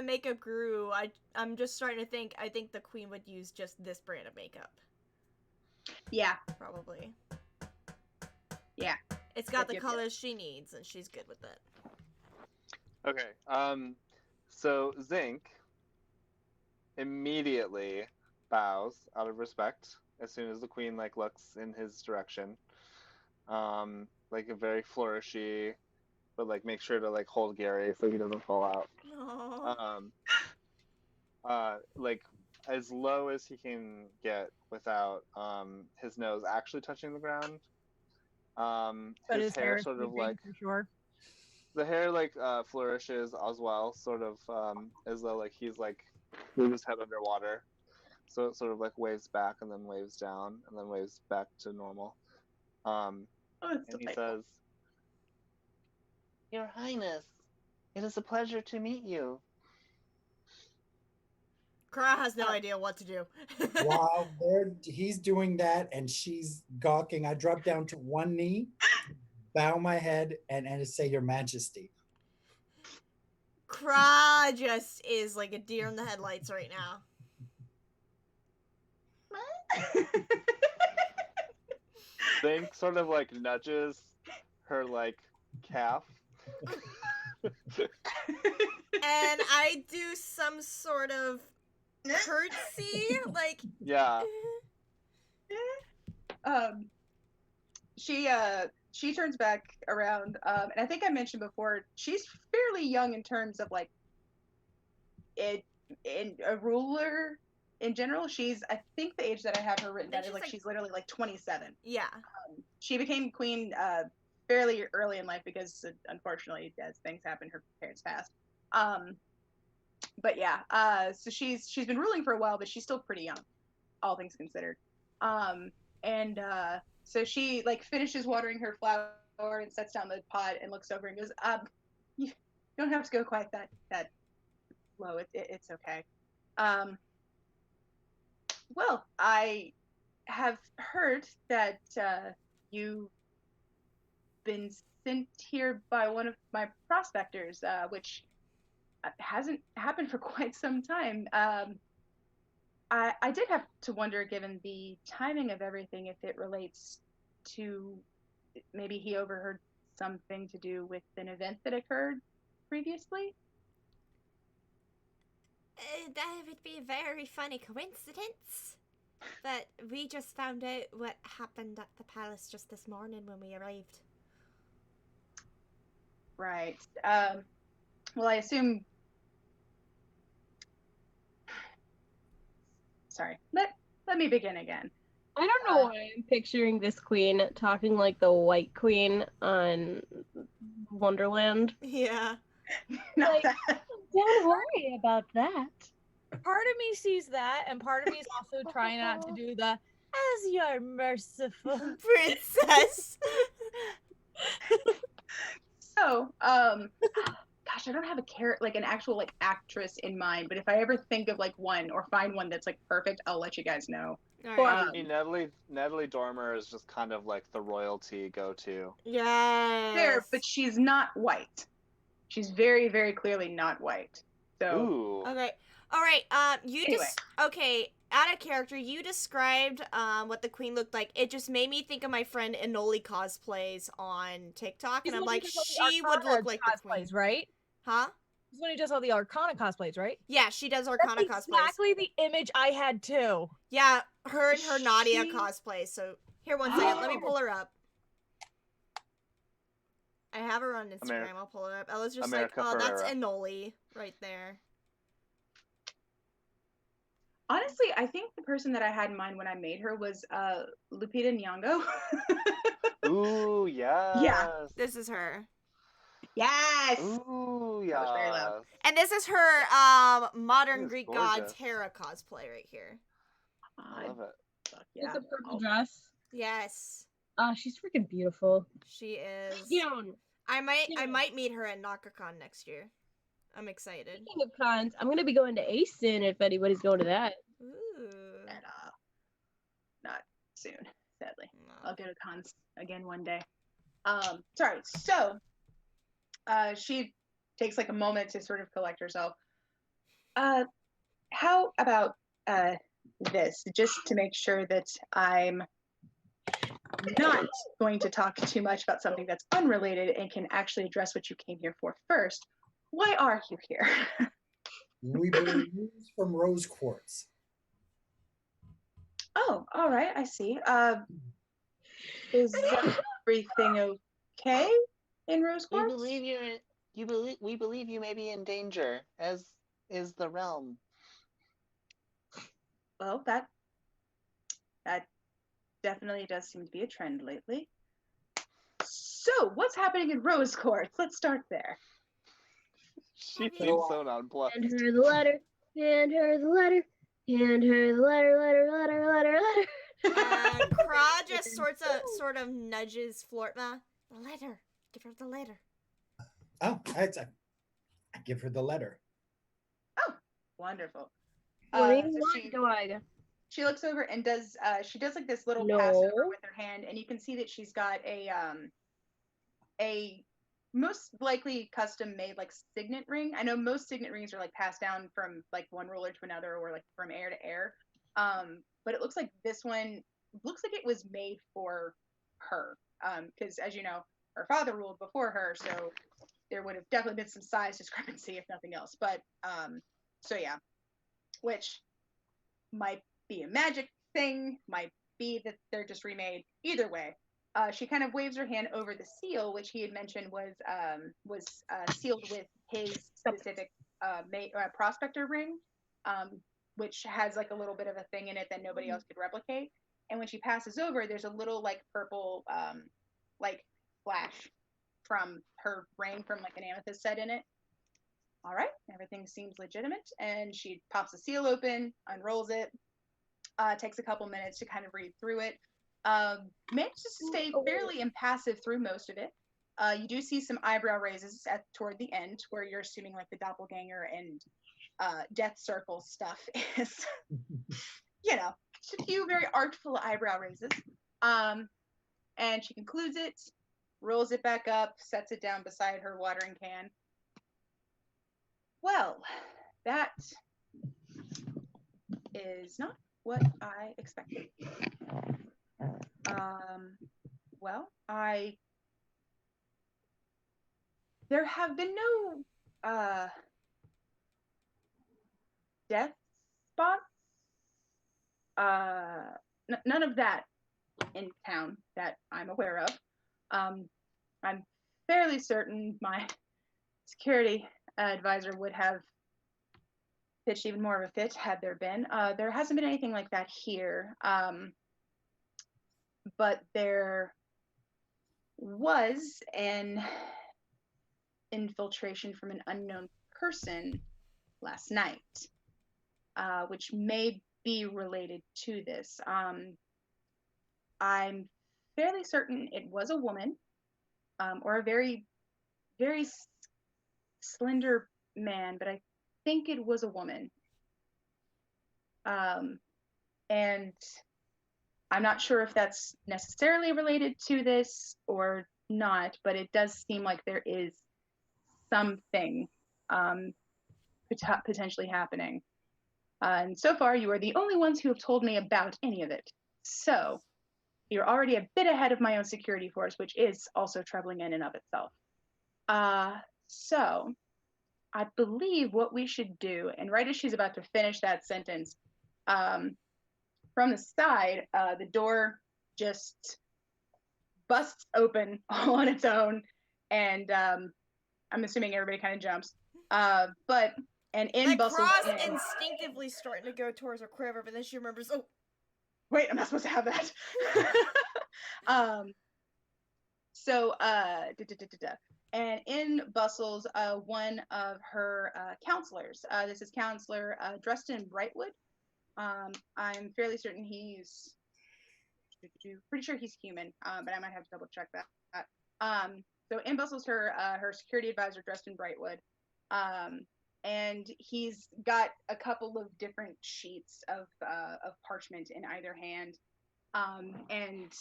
makeup guru, I'm just starting to think. I think the queen would use just this brand of makeup. Yeah, Probably. yeah. It's got Yep, the yep, colors she needs, and she's good with it. Okay. So Zinc immediately bows out of respect as soon as the queen like looks in his direction. Like a very flourishy, but like make sure to like hold Gary so he doesn't fall out. No. Like as low as he can get without his nose actually touching the ground. But His hair sort of like for sure. the hair like flourishes as well, sort of as though like he's like with his head underwater. So it sort of like waves back and then waves down and then waves back to normal. Oh, that's And he delightful. says, "Your Highness, it is a pleasure to meet you." Kra has no idea what to do. While he's doing that and she's gawking, I drop down to one knee, bow my head, and say, Your Majesty. Kra just is like a deer in the headlights right now. Zink sort of like nudges her like calf. And I do some sort of curtsy, like Yeah. She turns back around, and I think I mentioned before, she's fairly young in terms of like in a ruler in general. She's, I think the age that I have her written down is like she's literally like 27. Yeah. She became queen fairly early in life because unfortunately, as things happen, her parents passed. But yeah, so she's been ruling for a while, but she's still pretty young, all things considered. So she like finishes watering her flower and sets down the pot and looks over and goes, you don't have to go quite that low. It's okay. Well, I have heard that you've been sent here by one of my prospectors, which hasn't happened for quite some time. I did have to wonder, given the timing of everything, if it relates to maybe he overheard something to do with an event that occurred previously. That would be a very funny coincidence. But we just found out what happened at the palace just this morning when we arrived. Right. Well, I assume. Sorry. Let me begin again. I don't know why I'm picturing this queen talking like the White Queen on Wonderland. Yeah. Not Like, that. don't worry about that. Part of me sees that, and part of me is also trying not to do the "as you're merciful." Princess. So, gosh, I don't have an actual like actress in mind, but if I ever think of like one or find one that's like perfect, I'll let you guys know. Alright. I mean, Natalie Dormer is just kind of like the royalty go-to. Yes. There, but she's not white. She's very, very clearly not white. So, Ooh. Okay. All right. You Anyway. just okay. out of character, you described what the queen looked like. It just made me think of my friend Enoli cosplays on TikTok, He's and I'm the one like, who does all the she would Arcana look like the queen. cosplays, right? Huh? He's the one who does all the Arcana cosplays, right? Yeah, she does Arcana That's cosplays. exactly the image I had too. Yeah, her and her Nadia She- cosplay. So here, one second, let me pull her up. I have her on Instagram. I'll pull it up. Ella's just America like, oh, that's Ferrera. Enoli right there. Honestly, I think the person that I had in mind when I made her was Lupita Nyong'o. Ooh, yes. This is her. Yes. Ooh, That was very yes. loud. And this is her modern This is Greek god gorgeous. Terra cosplay right here. I love it. Fuck With yeah. the purple dress. Yes, She's freaking beautiful. she is. Down. I Yeah. might meet her at NakaCon next year. I'm excited. Speaking of cons, I'm gonna be going to ACEN if anybody's going to that. Ooh. And, not soon, sadly. No. I'll go to cons again one day. Sorry. So, she takes like a moment to sort of collect herself. How about this, just to make sure that I'm not going to talk too much about something that's unrelated and can actually address what you came here for first. Why are you here? We bring news from Rose Quartz. Oh, all right, I see. Is everything okay in Rose We Quartz? believe we believe you may be in danger, as is the realm. Well, that definitely does seem to be a trend lately. So, what's happening in Rose Quartz? Let's start there. She seems so nonplussed. Hand her the letter. Hand her the letter. Hand her the letter. Kra just sort of nudges Flortma. The letter. Give her the letter. Oh, I give her the letter. Oh, wonderful. What do you So want, Doiga? she looks over and does she does like this little No. pass over with her hand, and you can see that she's got a most likely custom made like signet ring. I know most signet rings are like passed down from like one ruler to another or like from heir to heir. But it looks like this one looks like it was made for her. Because as you know, her father ruled before her, so there would have definitely been some size discrepancy if nothing else. But so yeah. Which might be a magic thing, might be that they're just remade. Either way, she kind of waves her hand over the seal, which he had mentioned was sealed with his specific prospector ring, which has like a little bit of a thing in it that nobody else could replicate. And when she passes over, there's a little like purple like flash from her ring from like an amethyst set in it. All right, everything seems legitimate, and she pops the seal open, unrolls it, takes a couple minutes to kind of read through it, manages to stay fairly impassive through most of it. You do see some eyebrow raises toward the end, where you're assuming like the doppelganger and death circle stuff is, you know, just a few very artful eyebrow raises. And she concludes it, rolls it back up, sets it down beside her watering can. Well, that is not what I expected. Well, there have been no death spots. None of that in town that I'm aware of. I'm fairly certain my security advisor would have pitched even more of a fit had there been. There hasn't been anything like that here. But there was an infiltration from an unknown person last night, which may be related to this. I'm fairly certain it was a woman, or a very, very slender man, but I think it was a woman. And I'm not sure if that's necessarily related to this or not, but it does seem like there is something potentially happening. And so far, you are the only ones who have told me about any of it. So, you're already a bit ahead of my own security force, which is also troubling in and of itself. So, I believe what we should do, and right as she's about to finish that sentence, from the side, the door just busts open all on its own, and I'm assuming everybody kind of jumps. And in Like bustles Cross in. instinctively starting to go towards her quiver, but then she remembers, oh, Wait, I'm not supposed to have that. And in bustles one of her counselors. This is Counselor Dresden Brightwood. I'm fairly certain he's pretty sure he's human, but I might have to double check that. So in bustles her her security advisor Dresden Brightwood. And he's got a couple of different sheets of parchment in either hand. And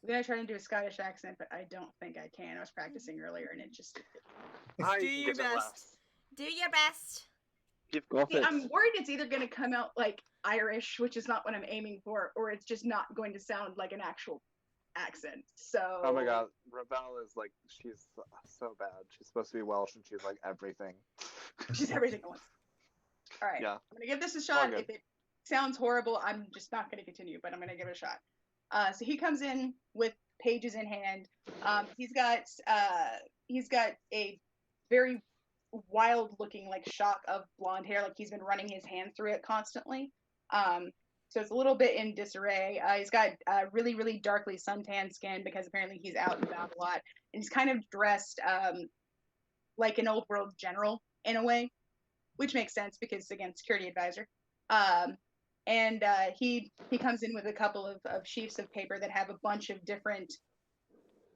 I'm gonna try to do a Scottish accent, but I don't think I can. I was practicing earlier, and it just. do your best. Do your best. See, I'm worried it's either gonna come out like Irish, which is not what I'm aiming for, or it's just not going to sound like an actual accent. So. Oh my god, Ravel is like, she's so bad. She's supposed to be Welsh, and she's like everything. She's everything at once. All right, Yeah. I'm gonna give this a shot. If it sounds horrible, I'm just not gonna continue, but I'm gonna give it a shot. So he comes in with pages in hand. He's got a very wild-looking like shock of blonde hair, like he's been running his hand through it constantly. So it's a little bit in disarray. He's got really, really darkly suntanned skin because apparently he's out and about a lot, and he's kind of dressed like an old world general in a way, which makes sense because again, security advisor. And he comes in with a couple of sheets of paper that have a bunch of different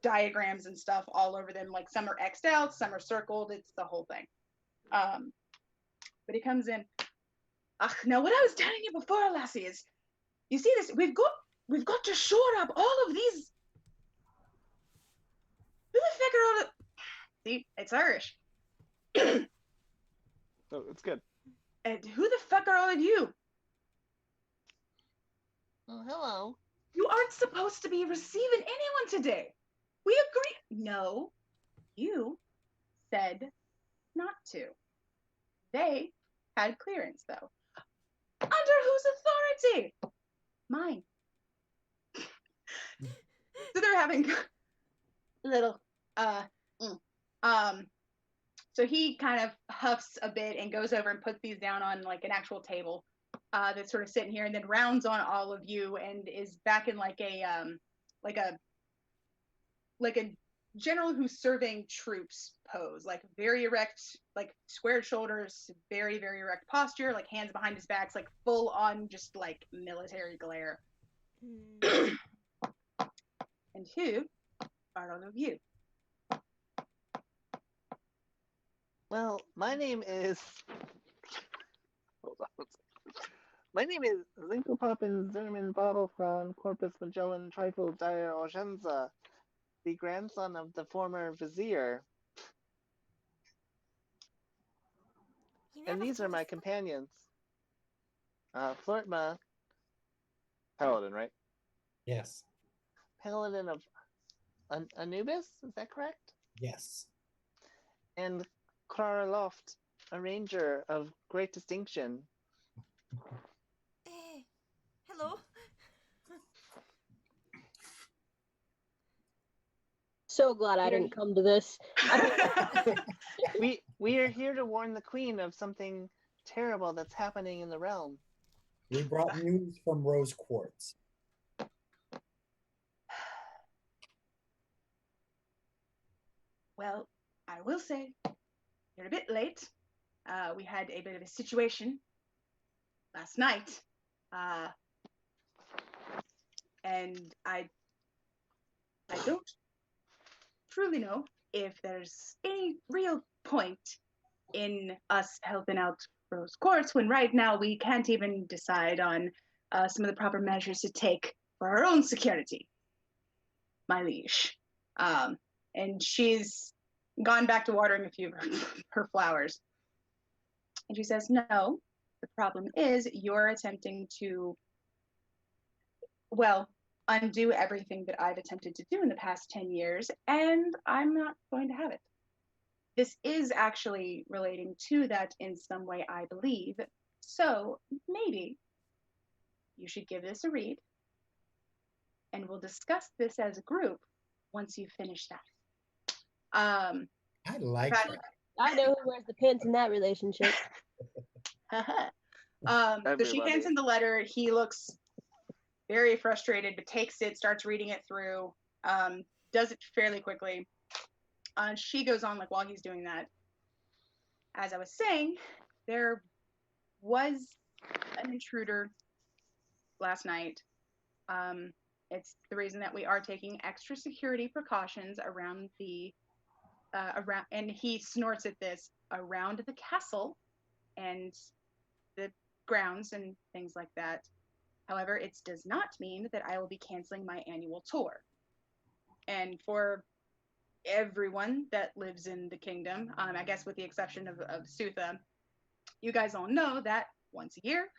diagrams and stuff all over them. Like some are X'd out, some are circled. It's the whole thing. But he comes in. Now what I was telling you before, lassie, is you see this? We've got to shore up all of these. Who the fuck are all the? See, it's Irish. Oh, it's good. And who the fuck are all of you? Oh, hello. You aren't supposed to be receiving anyone today. We agree. No, you said not to. They had clearance, though. Under whose authority? Mine. So they're having little, so he kind of huffs a bit and goes over and puts these down on like an actual table that's sort of sitting here, and then rounds on all of you and is back in like a general who's serving troops pose, like very erect, like squared shoulders, very, very erect posture, like hands behind his back, like full on just like military glare. And who are all of you? Well, my name is. Hold on. My name is Zinkelpoppen Zimmerman Babelfrauen Corpus Magellan Trifle Dire Orgenza, the grandson of the former vizier. And these are my companions. Flirtma, Paladin, right? Yes. Paladin of Anubis, is that correct? Yes. And Clara Loft, a ranger of great distinction. Hello. So glad I didn't come to this. We are here to warn the queen of something terrible that's happening in the realm. We brought news from Rose Quartz. Well, I will say, you're a bit late. We had a bit of a situation last night. And I don't truly know if there's any real point in us helping out Rose Quartz when right now we can't even decide on some of the proper measures to take for our own security, my liege. And she's gone back to watering a few of her flowers. And she says, no, the problem is you're attempting to, well, undo everything that I've attempted to do in the past 10 years, and I'm not going to have it. This is actually relating to that in some way, I believe. So maybe you should give this a read, and we'll discuss this as a group once you finish that. I like Pat- that. I know who wears the pants in that relationship. So she hands Everybody. him the letter. He looks very frustrated, but takes it, starts reading it through, does it fairly quickly. She goes on, like, while he's doing that. As I was saying, there was an intruder last night. It's the reason that we are taking extra security precautions around the around, and he snorts at this, around the castle and the grounds and things like that. However, it does not mean that I will be canceling my annual tour. And for everyone that lives in the kingdom, I guess with the exception of Sutha, you guys all know that once a year,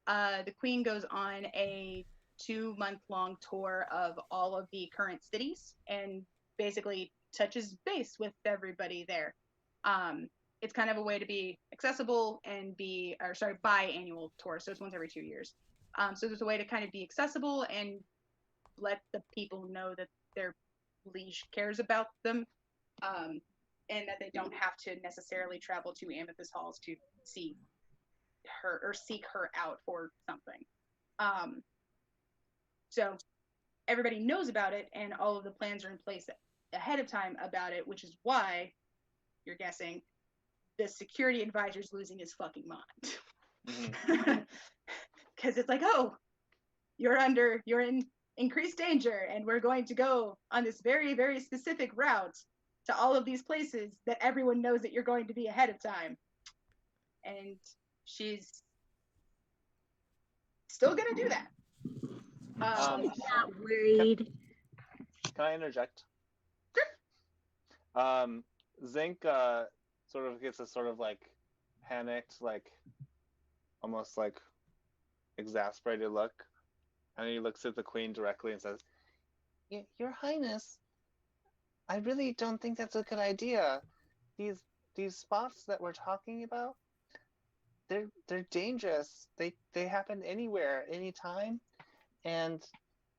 the queen goes on a 2-month-long tour of all of the current cities and basically touches base with everybody there. It's kind of a way to be accessible and biannual tour, so it's once every 2 years. So there's a way to kind of be accessible and let the people know that their liege cares about them, and that they don't have to necessarily travel to Amethyst Halls to see her or seek her out for something. So everybody knows about it, and all of the plans are in place ahead of time about it, which is why you're guessing the security advisor's losing his fucking mind. Because it's like, oh, you're in increased danger, and we're going to go on this very, very specific route to all of these places that everyone knows that you're going to be ahead of time. And she's still gonna do that. Not worried. Can I interject? Zinc sort of gets a sort of like panicked, like almost like exasperated look, and he looks at the queen directly and says, "Your Highness, I really don't think that's a good idea. These spots that we're talking about, they're dangerous. They happen anywhere, anytime, and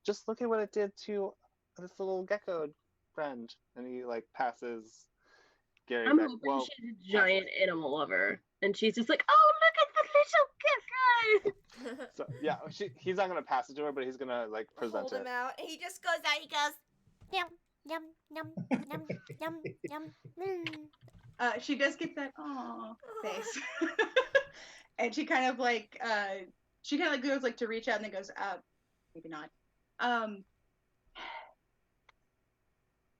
just look at what it did to this little gecko friend." And he like passes Gary I'm back. hoping Well, she's a giant animal lover, and she's just like, "Oh, look at the little gecko!" so yeah, he's not gonna pass it to her, but he's gonna like present Hold it. him out, and he just goes out. He goes, yum yum yum yum yum yum. She does get that aw face. And she kind of like goes like to reach out and then goes, maybe not.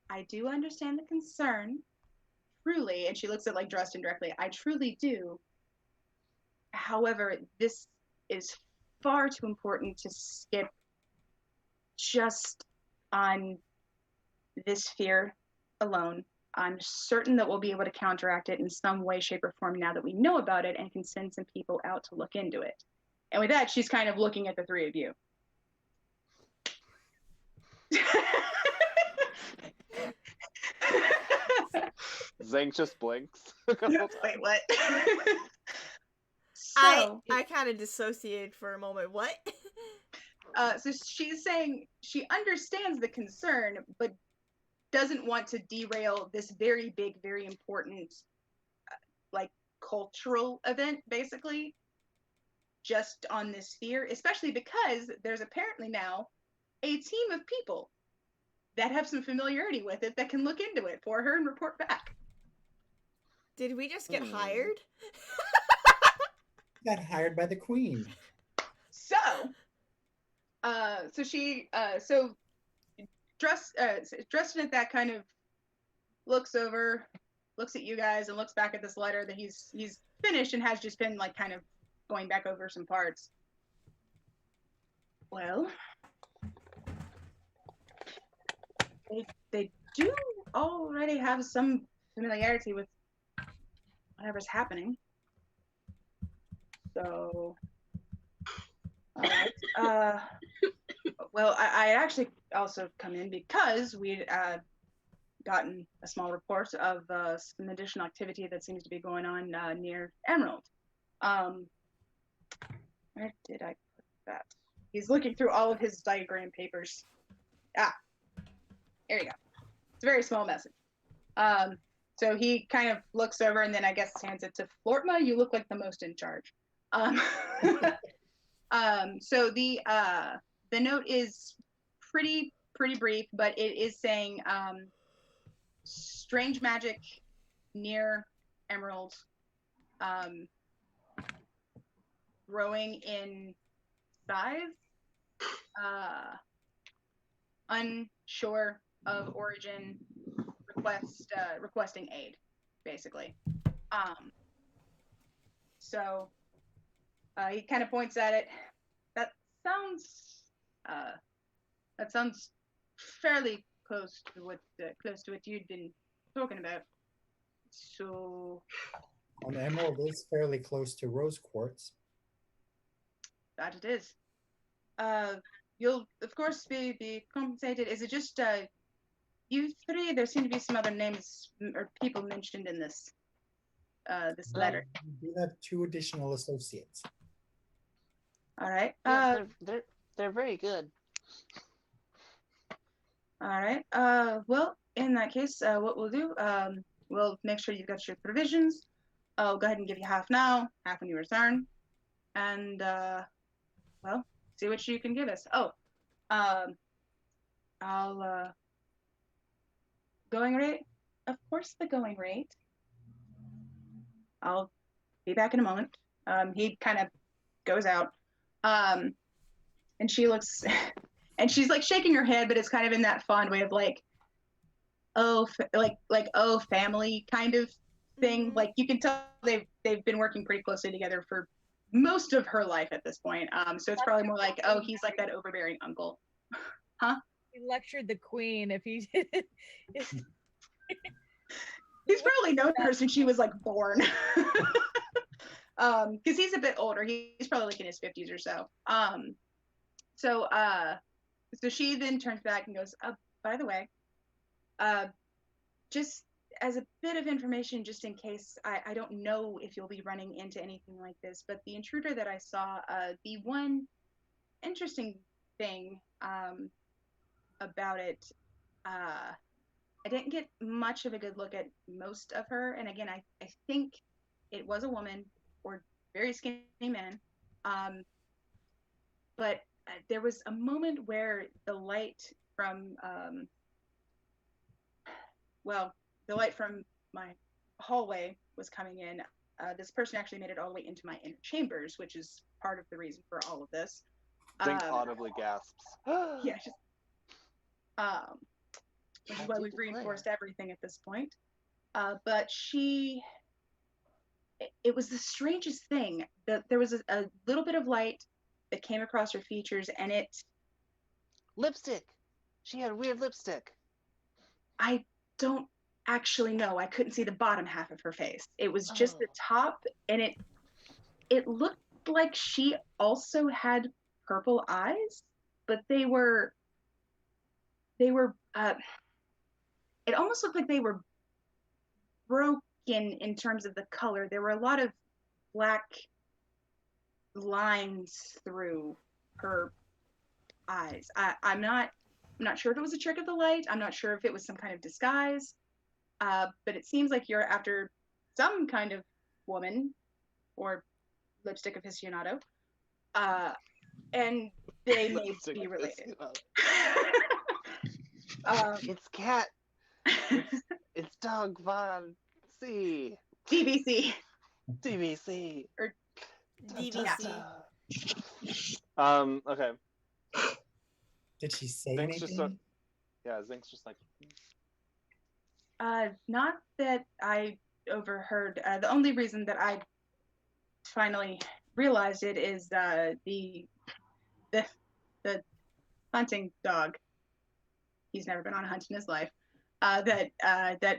I do understand the concern, truly, and she looks at like Dresden directly. I truly do. However, this is far too important to skip just on this fear alone. I'm certain that we'll be able to counteract it in some way, shape, or form now that we know about it and can send some people out to look into it. And with that, she's kind of looking at the three of you. Zank just blinks. Wait, what? I kind of dissociated for a moment. What? So she's saying she understands the concern, but doesn't want to derail this very big, very important, like, cultural event, basically, just on this fear, especially because there's apparently now a team of people that have some familiarity with it that can look into it for her and report back. Did we just get hired? Got hired by the queen. So Dresden at that kind of looks at you guys and looks back at this letter that he's finished and has just been like kind of going back over some parts. Well, they do already have some familiarity with whatever's happening. So, all right. Well, I actually also come in because we'd gotten a small report of some additional activity that seems to be going on near Emerald. Where did I put that? He's looking through all of his diagram papers. Ah, there you go. It's a very small message. So he kind of looks over and then I guess hands it to Flortma. You look like the most in charge. So the note is pretty brief, but it is saying strange magic near Emerald, growing in size, unsure of origin, requesting aid, basically. So he kind of points at it. That sounds fairly close to what you'd been talking about. So, An emerald is fairly close to rose quartz. that it is. You'll of course be compensated. Is it just you three? There seem to be some other names or people mentioned in this letter. We do have 2 additional associates. All right. Yeah, they're very good. All right. Well, in that case, what we'll do, we'll make sure you've got your provisions. I'll go ahead and give you half now, half when you return, and well, see what you can give us. Oh, I'll going rate. Of course, the going rate. I'll be back in a moment. He kind of goes out, and she looks. And she's like shaking her head, but it's kind of in that fond way of like, oh, oh, family kind of thing. Like you can tell they've been working pretty closely together for most of her life at this point. So it's probably more like, oh, he's like that overbearing uncle, huh? He lectured the queen if he did. He's probably known her since she was like born. Because he's a bit older. He's probably like in his 50s or so. So she then turns back and goes, by the way, just as a bit of information, just in case, I don't know if you'll be running into anything like this, but the intruder that I saw, the one interesting thing about it, I didn't get much of a good look at most of her. And again, I think it was a woman or very skinny man. But there was a moment where the light from my hallway was coming in. This person actually made it all the way into my inner chambers, which is part of the reason for all of this. Zink audibly gasps. Yeah, just, which is why we've reinforced everything at this point. But it was the strangest thing. There was a little bit of light that came across her features, and Lipstick. She had weird lipstick. I don't actually know. I couldn't see the bottom half of her face. It was just the top, and it looked like she also had purple eyes, but they were it almost looked like they were broken in terms of the color. There were a lot of black lines through her eyes. I'm not sure if it was a trick of the light. I'm not sure if it was some kind of disguise. But it seems like you're after some kind of woman or lipstick aficionado. And they may be related. It's cat. It's Doug Von C. DVC. DVC. Or DVC. Okay. Did she say Zink's anything? Zink's just like. Not that I overheard. The only reason that I finally realized it is the hunting dog. He's never been on a hunt in his life. That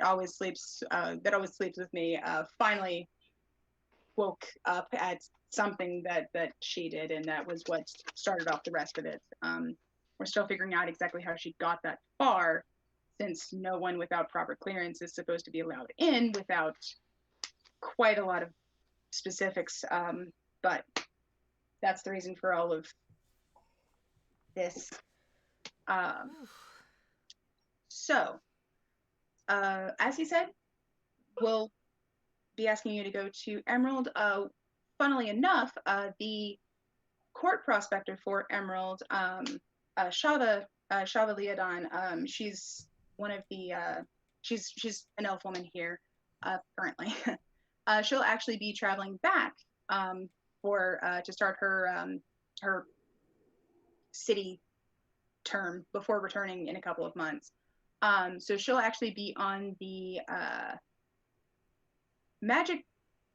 always sleeps with me. Finally woke up at something that she did, and that was what started off the rest of it. We're still figuring out exactly how she got that far, since no one without proper clearance is supposed to be allowed in without quite a lot of specifics. But that's the reason for all of this. So, as he said, we'll be asking you to go to Emerald. Funnily enough, the court prospector for Emerald, Shava Leodon, she's one of the she's an elf woman here currently. She'll actually be traveling back for to start her city term before returning in a couple of months. So she'll actually be on the magic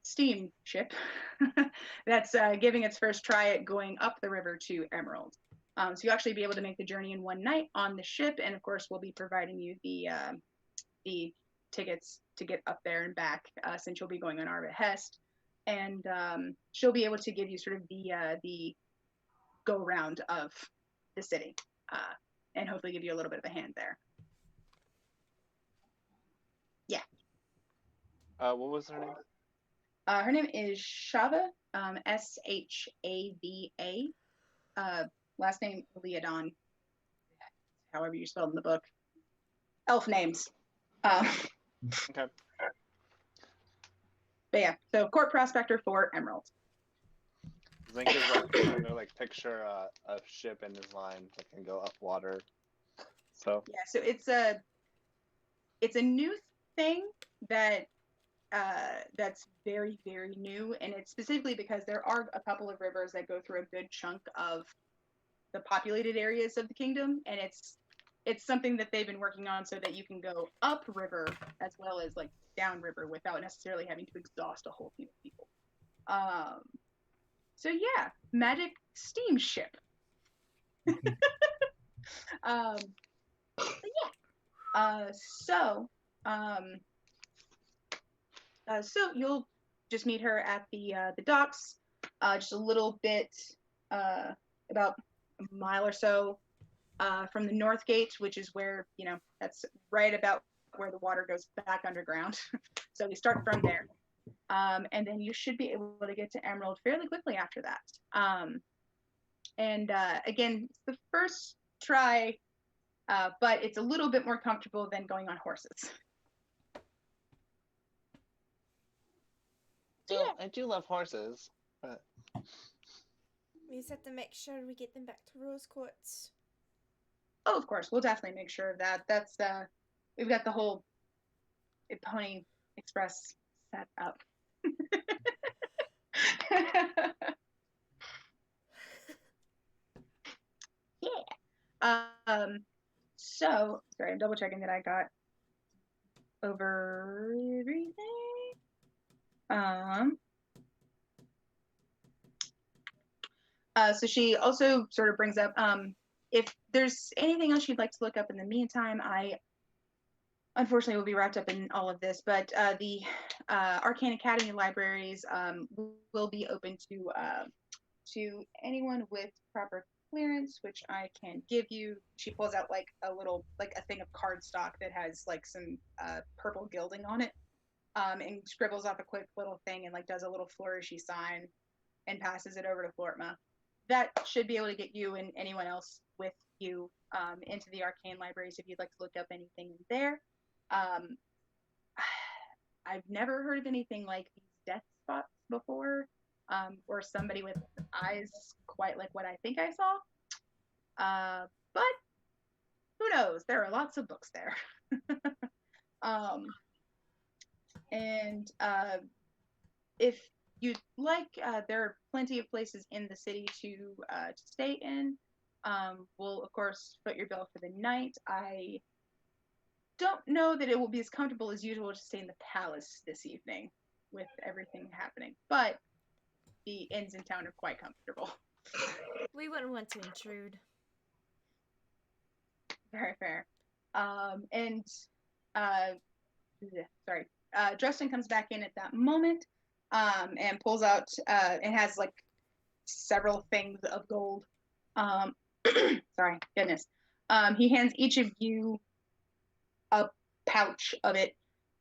steamship that's giving its first try at going up the river to Emerald. So you'll actually be able to make the journey in one night on the ship, and of course we'll be providing you the tickets to get up there and back, since you'll be going on our behest. And she'll be able to give you sort of the go round of the city, and hopefully give you a little bit of a hand there. Yeah. What was her name? Her name is Shava, Shava. Last name Leodon, however you spelled in the book. Elf names. Okay. But yeah, so court prospector for Emerald. Zink is like trying to like picture a ship in his mind that can go up water. So Yeah, so it's a new thing that that's very, very new, and it's specifically because there are a couple of rivers that go through a good chunk of the populated areas of the kingdom, and it's something that they've been working on so that you can go up river as well as like down river without necessarily having to exhaust a whole team of people. So yeah, magic steamship. But yeah. So you'll just meet her at the docks, just a little bit, about a mile or so from the north gate, which is where, that's right about where the water goes back underground. So we start from there. And then you should be able to get to Emerald fairly quickly after that. And again, it's the first try, but it's a little bit more comfortable than going on horses. well, I do love horses, but We just have to make sure we get them back to Rose Quartz. Oh, of course, we'll definitely make sure of that. That's we've got the whole Pony Express set up. Yeah. So sorry, I'm double checking that I got over everything. So she also sort of brings up, if there's anything else you'd like to look up in the meantime, I unfortunately will be wrapped up in all of this, but the Arcane Academy libraries will be open to anyone with proper clearance, which I can give you. She pulls out like a thing of cardstock that has like some purple gilding on it, and scribbles off a quick little thing and like does a little flourishy sign and passes it over to Flortma. That should be able to get you and anyone else with you into the arcane libraries if you'd like to look up anything in there. I've never heard of anything like these death spots before, or somebody with eyes quite like what I think I saw. But who knows? There are lots of books there. And if you'd like, there are plenty of places in the city to stay in. We'll of course foot your bill for the night. I don't know that it will be as comfortable as usual to stay in the palace this evening with everything happening, but the inns in town are quite comfortable. We wouldn't want to intrude. Very fair. Sorry. Dresden comes back in at that moment. and pulls out and has like several things of gold. Sorry, goodness. He hands each of you a pouch of it.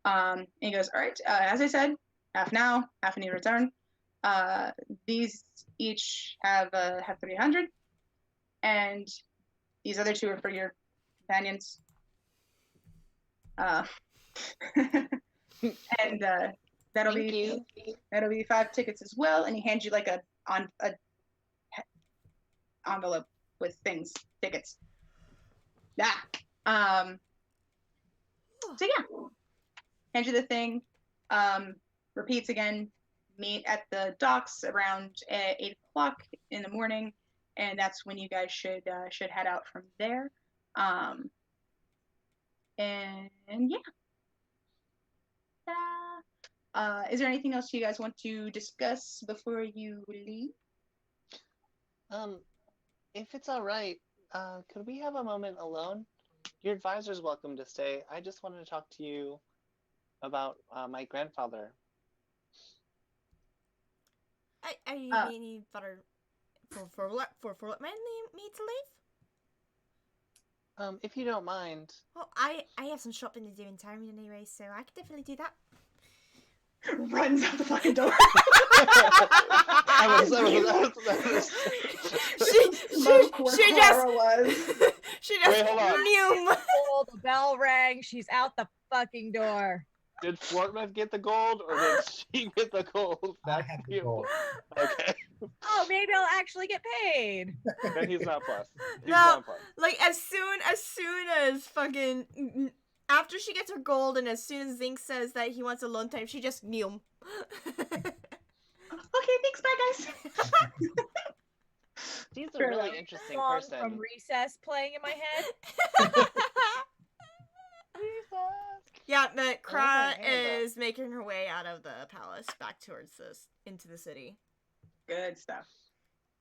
And he goes, all right, as I said, half now, half in return. These each have 300, and these other two are for your companions. And that'll be 5 tickets as well. And he hands you like a envelope with tickets. Yeah. So yeah, hand you the thing. Repeats again. Meet at the docks around 8 o'clock in the morning, and that's when you guys should head out from there. And yeah. Is there anything else you guys want to discuss before you leave? If it's all right, could we have a moment alone? Your advisor's welcome to stay. I just wanted to talk to you about my grandfather. Are you meaning for let me to leave? If you don't mind. Well, I have some shopping to do in town anyway, so I could definitely do that. Runs out the fucking door. She just Wait, hold on. Oh, the bell rang. She's out the fucking door. Did Fortman get the gold, or did she get the gold? I have the gold. Okay. Oh, maybe I'll actually get paid. Then he's not plus. He's No, not plus. like as soon as fucking after she gets her gold, and as soon as Zink says that he wants alone time, she just Neum. Okay, thanks, bye guys. She's a really interesting person. From Recess playing in my head. Yeah, but Kra is making her way out of the palace back towards into the city. Good stuff.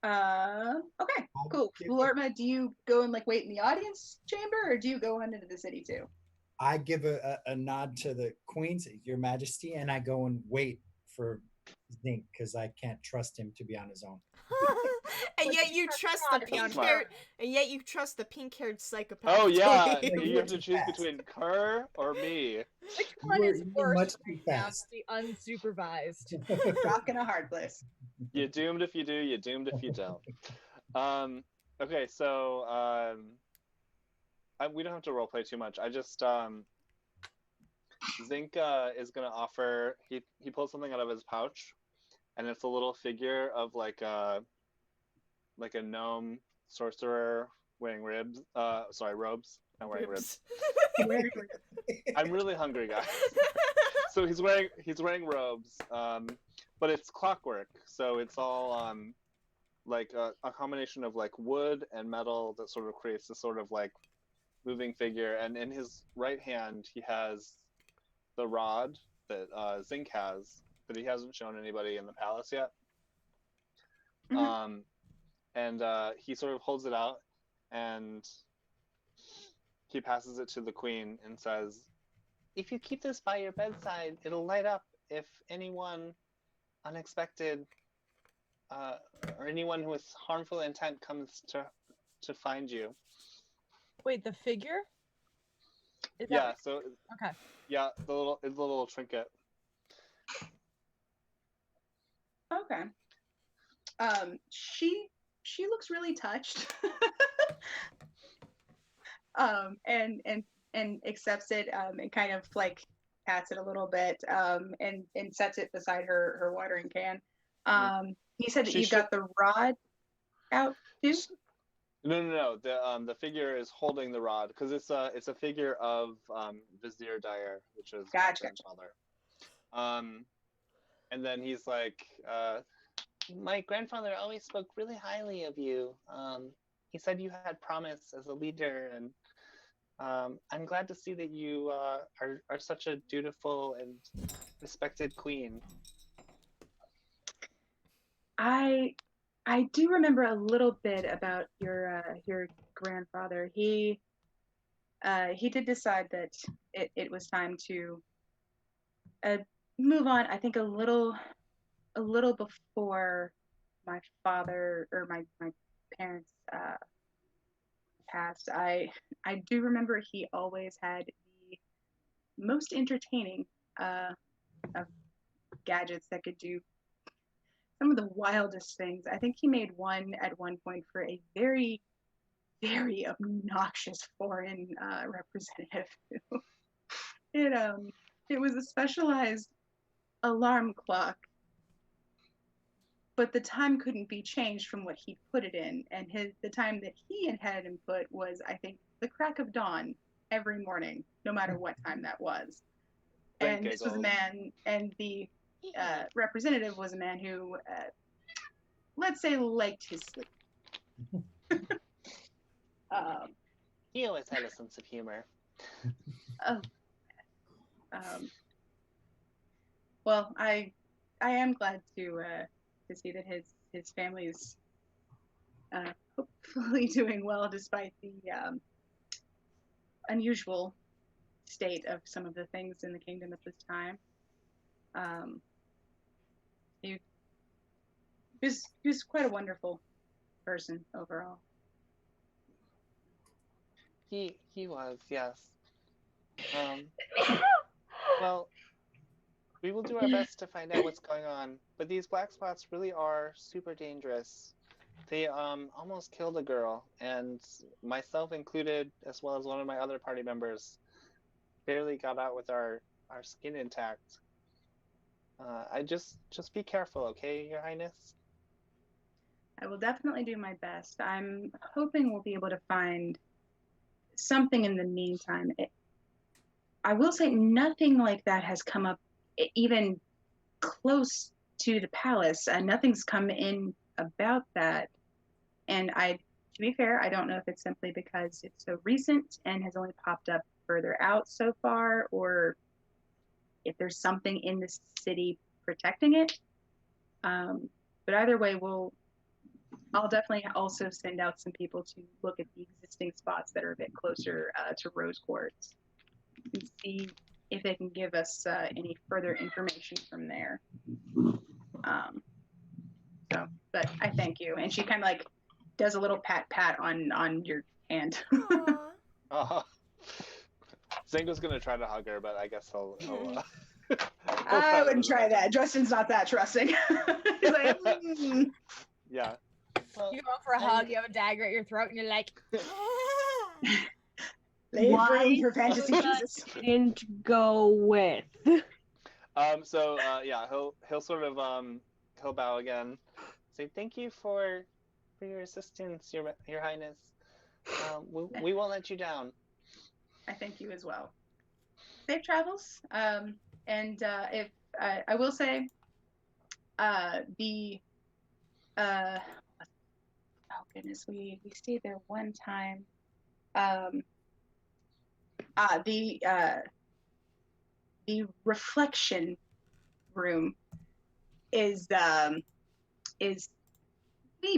Okay, cool. Lorma, do you go and like wait in the audience chamber, or do you go on into the city too? I give a nod to the queens, Your Majesty, and I go and wait for Zink because I can't trust him to be on his own. And yet you trust the pink-haired, psychopath. Oh yeah, you have to choose between Kerr or me. Which one is worse? Much too fast. The unsupervised. Rock in a hard place. You're doomed if you do. You're doomed if you don't. Okay, so we don't have to roleplay too much. I just Zink is gonna offer. He pulls something out of his pouch, and it's a little figure of like a gnome sorcerer wearing robes. Not wearing ribs. I'm really hungry, guys. So he's wearing robes, but it's clockwork. So it's all like a combination of like wood and metal that sort of creates this sort of like moving figure. And in his right hand, he has the rod that Zink has that he hasn't shown anybody in the palace yet. Mm-hmm. And he sort of holds it out, and he passes it to the queen and says, "If you keep this by your bedside, it'll light up if anyone unexpected or anyone with harmful intent comes to find you." Wait, the figure? Yeah. So. Okay. Yeah, the little trinket. Okay. She looks really touched. And accepts it, and kind of like pats it a little bit, and sets it beside her watering can. He said that you got the rod out too? No. The figure is holding the rod because it's a figure of Vizier Dyer, which is my grandfather. And then he's like, my grandfather always spoke really highly of you. He said you had promise as a leader, and I'm glad to see that you are such a dutiful and respected queen. I do remember a little bit about your grandfather. He did decide that it was time to move on. I think a little a little before my father or my parents passed, I do remember he always had the most entertaining of gadgets that could do some of the wildest things. I think he made one at one point for a very, very obnoxious foreign representative. It was a specialized alarm clock, but the time couldn't be changed from what he put it in, and the time that he had him put was, I think, the crack of dawn every morning, no matter what time that was. Thank And this was a giggles. man, and the representative was a man who, let's say, liked his sleep. He always had a sense of humor. Oh, well, I am glad to see that his family's hopefully doing well despite the unusual state of some of the things in the kingdom at this time. He was quite a wonderful person overall. He was, yes. Well, we will do our best to find out what's going on, but these black spots really are super dangerous. They almost killed a girl, and myself included, as well as one of my other party members, barely got out with our skin intact. I just be careful, okay, Your Highness? I will definitely do my best. I'm hoping we'll be able to find something in the meantime. I will say nothing like that has come up even close to the palace. Nothing's come in about that. And to be fair, I don't know if it's simply because it's so recent and has only popped up further out so far, or if there's something in the city protecting it. But either way, I'll definitely also send out some people to look at the existing spots that are a bit closer to Rose Quartz and see if they can give us any further information from there. But I thank you. And she kind of like does a little pat on your hand. Zingo's gonna try to hug her, but I guess he'll I wouldn't try that. Justin's not that trusting. He's like, Yeah. Well, You go for a hug, you have a dagger at your throat, and you're like, leave Why room for fantasy Jesus. didn't go with? So yeah, he'll sort of he'll bow again, say thank you for your assistance, your Highness. We won't let you down. I thank you as well. Safe travels. And if I will say, oh goodness, we stayed there one time. The reflection room is the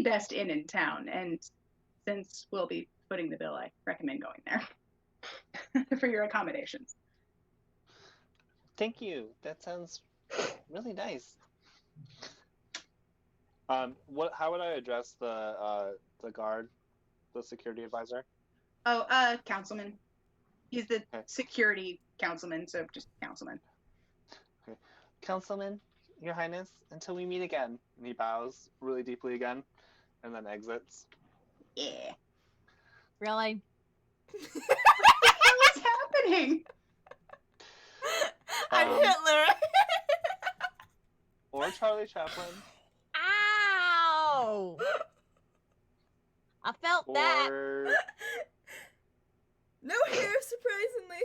best inn in town, and since we'll be footing the bill, I recommend going there for your accommodations. Thank you. That sounds really nice. How would I address the guard, the security advisor? Oh, councilman. He's the security councilman, so just councilman. Okay. Councilman, Your Highness, until we meet again. And he bows really deeply again, and then exits. Yeah. really? What's happening? I'm Hitler. Or Charlie Chaplin. Ow! I felt that. Or No hair, surprisingly.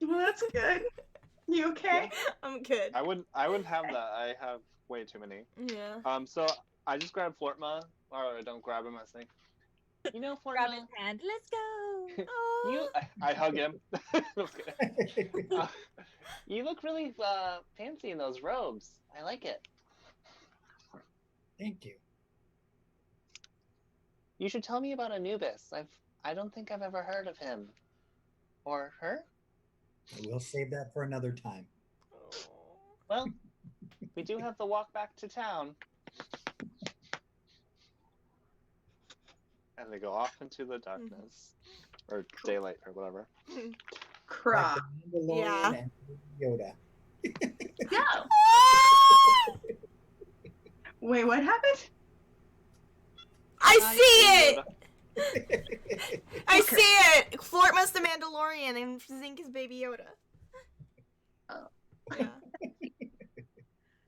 Well, that's good. You okay? Yeah. I'm good. I wouldn't have that. I have way too many. Yeah. So I just grab Flortma, or I don't grab him. I think, you know, Grab his Flortma. hand. Let's go. I hug him. You look really fancy in those robes. I like it. Thank you. You should tell me about Anubis. I don't think I've ever heard of him. Or her? We'll save that for another time. Well, We do have the walk back to town. And they go off into the darkness. Or daylight, or whatever. Craw. Like the Mandalorian Yeah. and Yoda. Go. Wait, what happened? I see it! Yoda. I Okay. see it! Flortmas the Mandalorian and Zink is Baby Yoda. Oh. Yeah.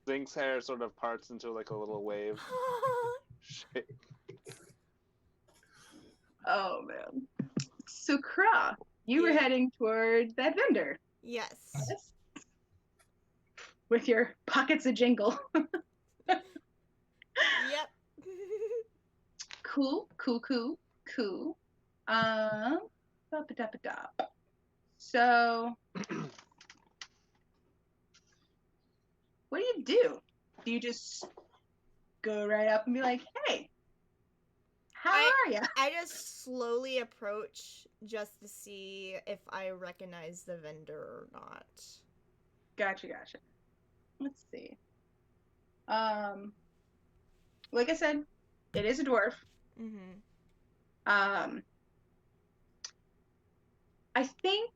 Zink's hair sort of parts into like a little wave shape. Oh man. So Craw, you were Yeah. heading toward that vendor. Yes. Yes. With your pockets of jingle. Yep. Cool. Ba-ba-da-ba-da. So, what do? Do you just go right up and be like, "Hey, how are ya?" I just slowly approach just to see if I recognize the vendor or not. Gotcha. Let's see. Like I said, it is a dwarf. Mm-hmm. I think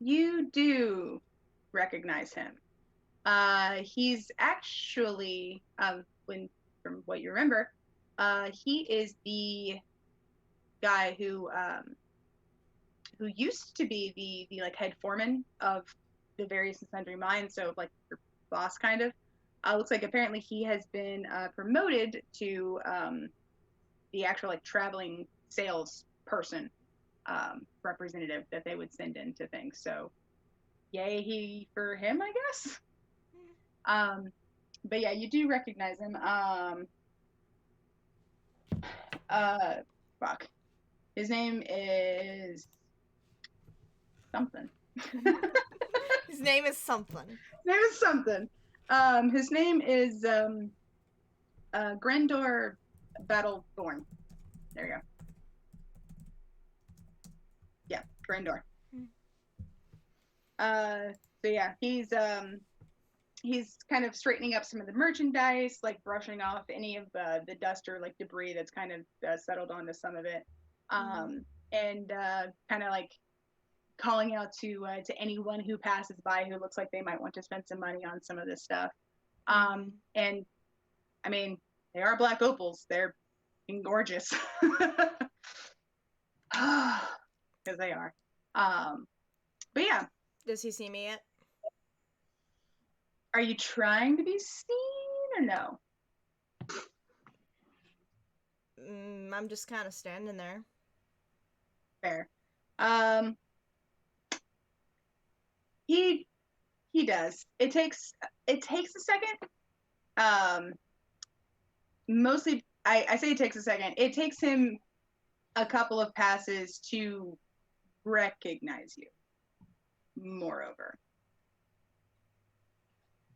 you do recognize him. He's actually, from what you remember, he is the guy who used to be the like head foreman of the various and sundry mines, so like your boss kind of. Looks like apparently he has been promoted to the actual like traveling sales person representative that they would send into things. So yay for him, I guess. But yeah, you do recognize him. Fuck. His name is something. His name is something. His name is Grendor Battlethorn. There you go. Yeah, Grendor. So yeah, he's kind of straightening up some of the merchandise, like brushing off any of the dust or like debris that's kind of settled onto some of it, and kind of like calling out to anyone who passes by who looks like they might want to spend some money on some of this stuff. And I mean, they are black opals. They're gorgeous. Because they are. But yeah. Does he see me yet? Are you trying to be seen or no? I'm just kind of standing there. Fair. He does. It takes a second. Mostly, I say it takes a second. It takes him a couple of passes to recognize you. Moreover,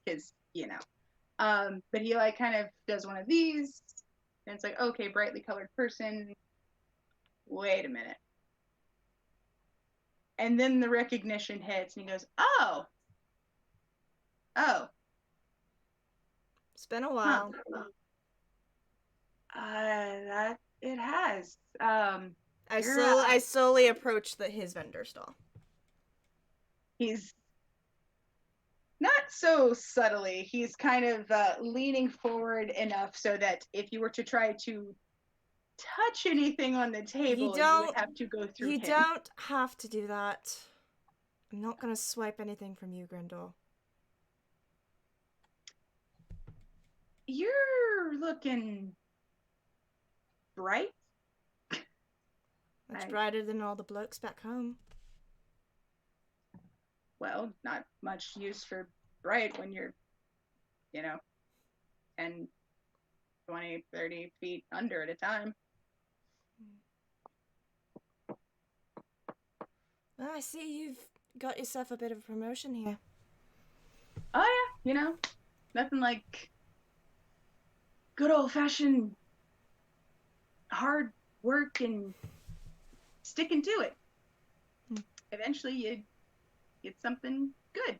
because but he like kind of does one of these, and it's like, okay, brightly colored person. Wait a minute. And then the recognition hits, and he goes, "Oh, It's been a while." That it has. I slowly approach his vendor stall. He's not so subtly. He's kind of leaning forward enough so that if you were to try to touch anything on the table, you would have to go through him. You don't have to do that. I'm not gonna swipe anything from you, Grendel. You're looking bright. Much brighter than all the blokes back home. Well, not much use for bright when you're, 10, 20, 30 feet under at a time. Well, I see you've got yourself a bit of a promotion here. Oh yeah, nothing like good old-fashioned hard work and sticking to it. Eventually you get something good.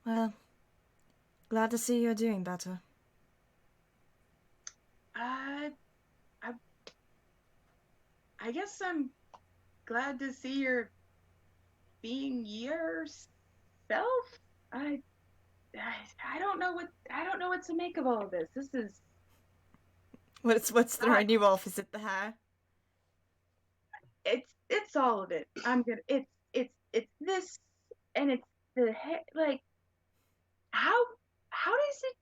Well, glad to see you're doing better. I guess I'm glad to see you're being yourself. I don't know what to make of all of this. This is What's throwing you off? Is it the hair? it's all of it. I'm gonna it's this and it's the hair. Like how does it?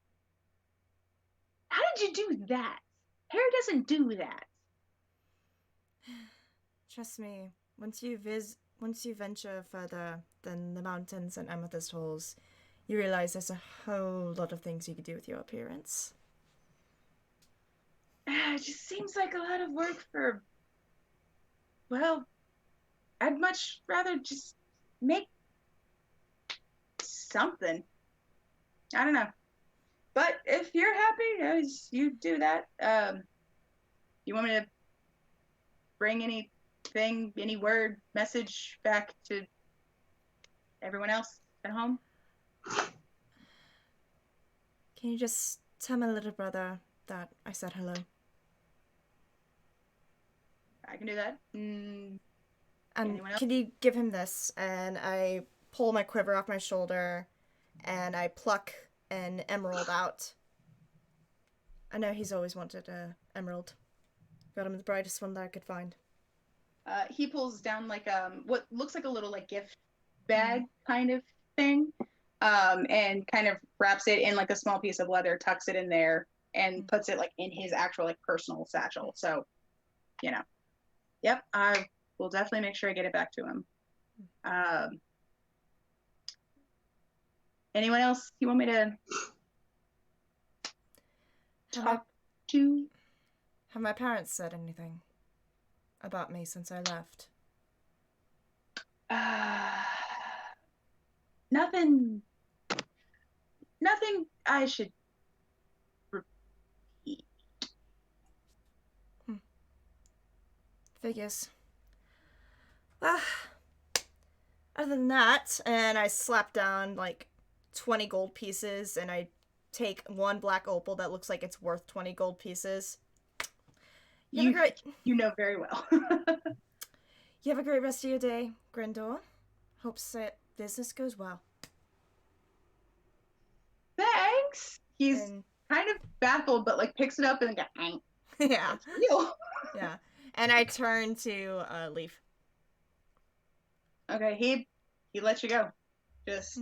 How did you do that? Hair doesn't do that. Trust me, once you venture further than the mountains and amethyst holes, you realize there's a whole lot of things you could do with your appearance. It just seems like a lot of work for. Well, I'd much rather just make something. I don't know. But if you're happy as you do that, you want me to bring anything, any word, message back to everyone else at home? Can you just tell my little brother that I said hello? I can do that. And anyone else? can you give him this? And I pull my quiver off my shoulder, and I pluck an emerald out. I know he's always wanted an emerald. Got him the brightest one that I could find. He pulls down like what looks like a little like gift bag kind of thing, and kind of wraps it in like a small piece of leather, tucks it in there, and puts it like in his actual like personal satchel. So, you know, yep, I will definitely make sure I get it back to him. Anyone else you want me to talk to? Have my parents said anything about me since I left? Nothing I should repeat. Figures. Well, other than that, and I slap down like 20 gold pieces, and I take one black opal that looks like it's worth 20 gold pieces. You know very well. You have a great rest of your day, Grindor. Hopes that business goes well. Thanks. He's kind of baffled, but like picks it up and goes, yeah. That's real. Yeah. And I turn to Leaf. Okay, he lets you go. Just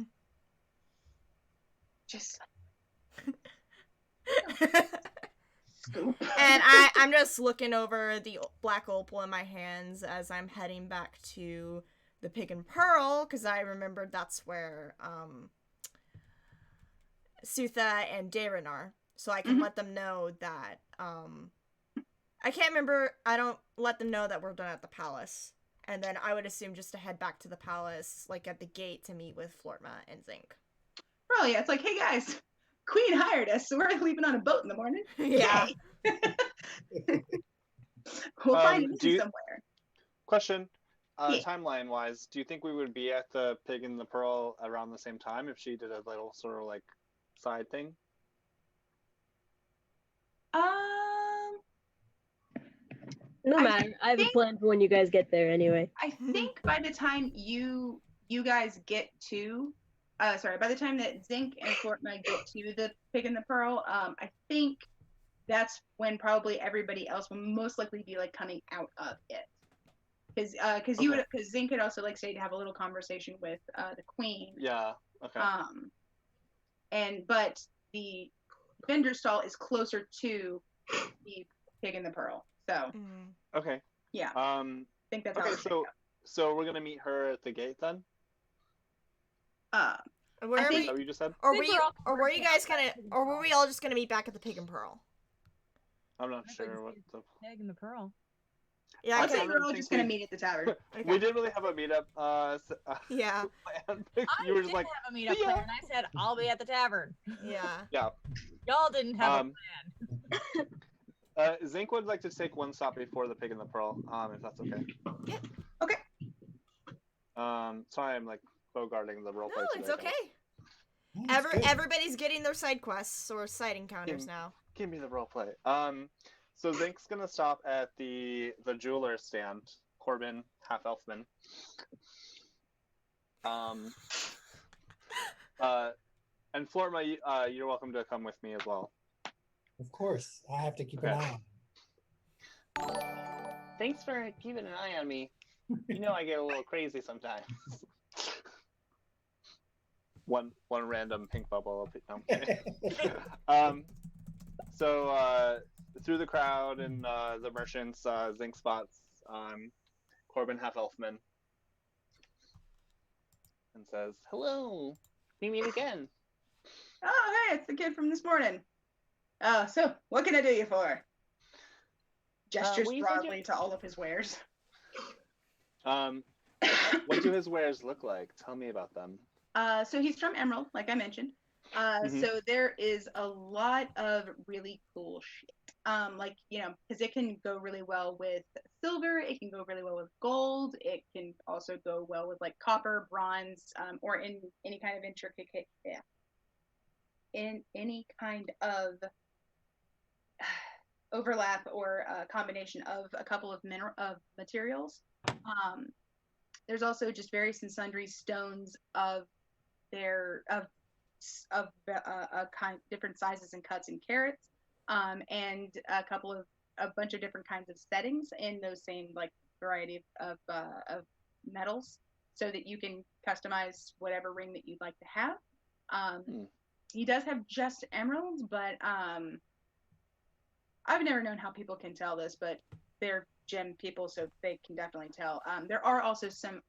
scoop. And I'm just looking over the black opal in my hands as I'm heading back to the Pig and Pearl, because I remembered that's where Sutha and Darren are. So I can let them know that I can't remember. I don't let them know that we're done at the palace. And then I would assume just to head back to the palace, like at the gate, to meet with Flortma and Zinc. Oh yeah, it's like, hey guys, Queen hired us, so we're leaving on a boat in the morning. Yeah. We'll find you somewhere. Question, timeline-wise, do you think we would be at the Pig and the Pearl around the same time if she did a little sort of like side thing? No matter. I have a plan for when you guys get there anyway. I think by the time you guys get to, by the time that Zinc and Flortma get to the Pig and the Pearl, I think that's when probably everybody else will most likely be like coming out of it. Because Zinc could also like say to have a little conversation with the Queen. Yeah. Okay. But the vendor stall is closer to the Pig and the Pearl. So. Okay. Yeah. I think that's how it's so we're gonna meet her at the gate then. Where is that what you just said? Or were we all just gonna meet back at the Pig and Pearl? I'm not sure what the Pig and the Pearl. Yeah, I think we're all just gonna meet at the tavern. Okay. We didn't really have a meetup. Yeah. You were just like, have a meetup plan, and I said I'll be at the tavern. Yeah. Yeah. Y'all didn't have a plan. Zinc would like to take one stop before the Pig and the Pearl, if that's okay. Yeah. Okay. Sorry, I'm like bogarting the role play. No, it's okay. That's good. Everybody's getting their side quests or side encounters now. Give me the role play. So Zink's gonna stop at the jeweler stand. Corbin, half elfman. And Florma, you're welcome to come with me as well. Of course, I have to keep an Okay. eye on him. Thanks for keeping an eye on me. You know I get a little crazy sometimes. One random pink bubble. No, I'm kidding. So through the crowd and the merchants, Zink spots Corbin, half elfman, and says, "Hello, we meet again." Oh, hey, it's the kid from this morning. So what can I do you for? Gestures well, you said broadly to all of his wares. What do his wares look like? Tell me about them. So he's from Emerald, like I mentioned. Mhm. So there is a lot of really cool shit. Like, you know, because it can go really well with silver, it can go really well with gold, it can also go well with like copper, bronze, or in any kind of intricate, in any kind of overlap or combination of a couple of materials. There's also just various and sundry stones of different sizes and cuts and carats, and a bunch of different kinds of settings in those same like variety of metals, so that you can customize whatever ring that you'd like to have. He does have just emeralds, but I've never known how people can tell this, but they're gem people, so they can definitely tell. There are also some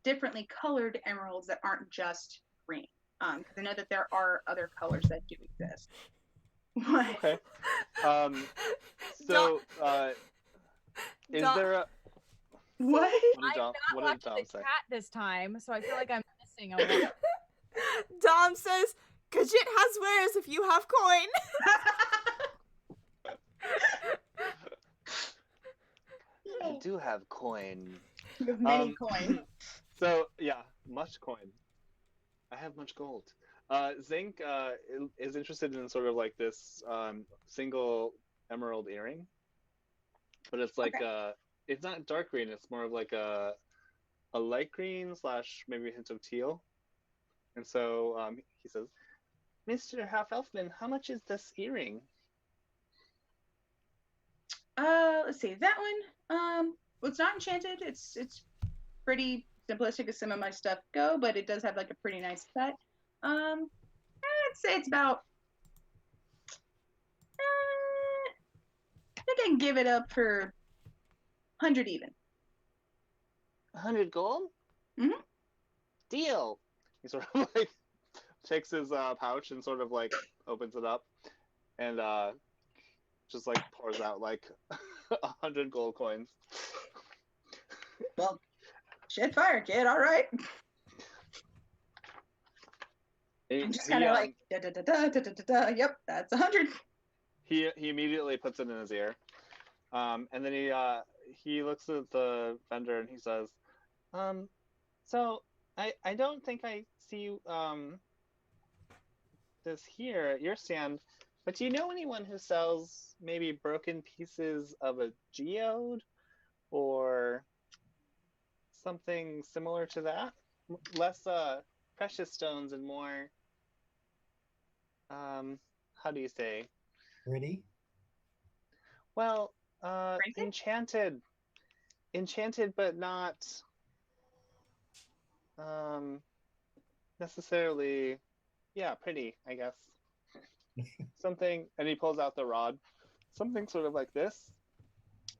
differently colored emeralds that aren't just green. Because I know that there are other colors that do exist. Okay. So, is there a What? What did I'm Dom, not what did watching Dom the say? chat this time, so I feel like I'm missing a lot. Dom says, Kajit has wares if you have coin. I do have coin. You have many coins. So yeah, much coin. I have much gold. Zink is interested in sort of like this single emerald earring, but it's like it's not dark green. It's more of like a light green / maybe a hint of teal. And so he says, "Mr. Half Elfman, how much is this earring?" Let's see, that one. Well, it's not enchanted. It's pretty simplistic as some of my stuff go, but it does have like a pretty nice cut. I'd say it's about. I think I can give it up for 100 even. 100 gold? Mhm. Deal. He sort of like takes his pouch and sort of like opens it up and just like pours out like 100 gold coins. Well, shit fire, kid. All right. I'm just kind of like da da da da da da da. Yep, that's 100. He immediately puts it in his ear, and then he looks at the vendor and he says, "So I don't think I see this here at your stand, but do you know anyone who sells maybe broken pieces of a geode or something similar to that? Less precious stones and more how do you say? Pretty. Well, Frantic? enchanted, but not necessarily. Yeah, pretty, I guess. Something, and he pulls out the rod. Something sort of like this.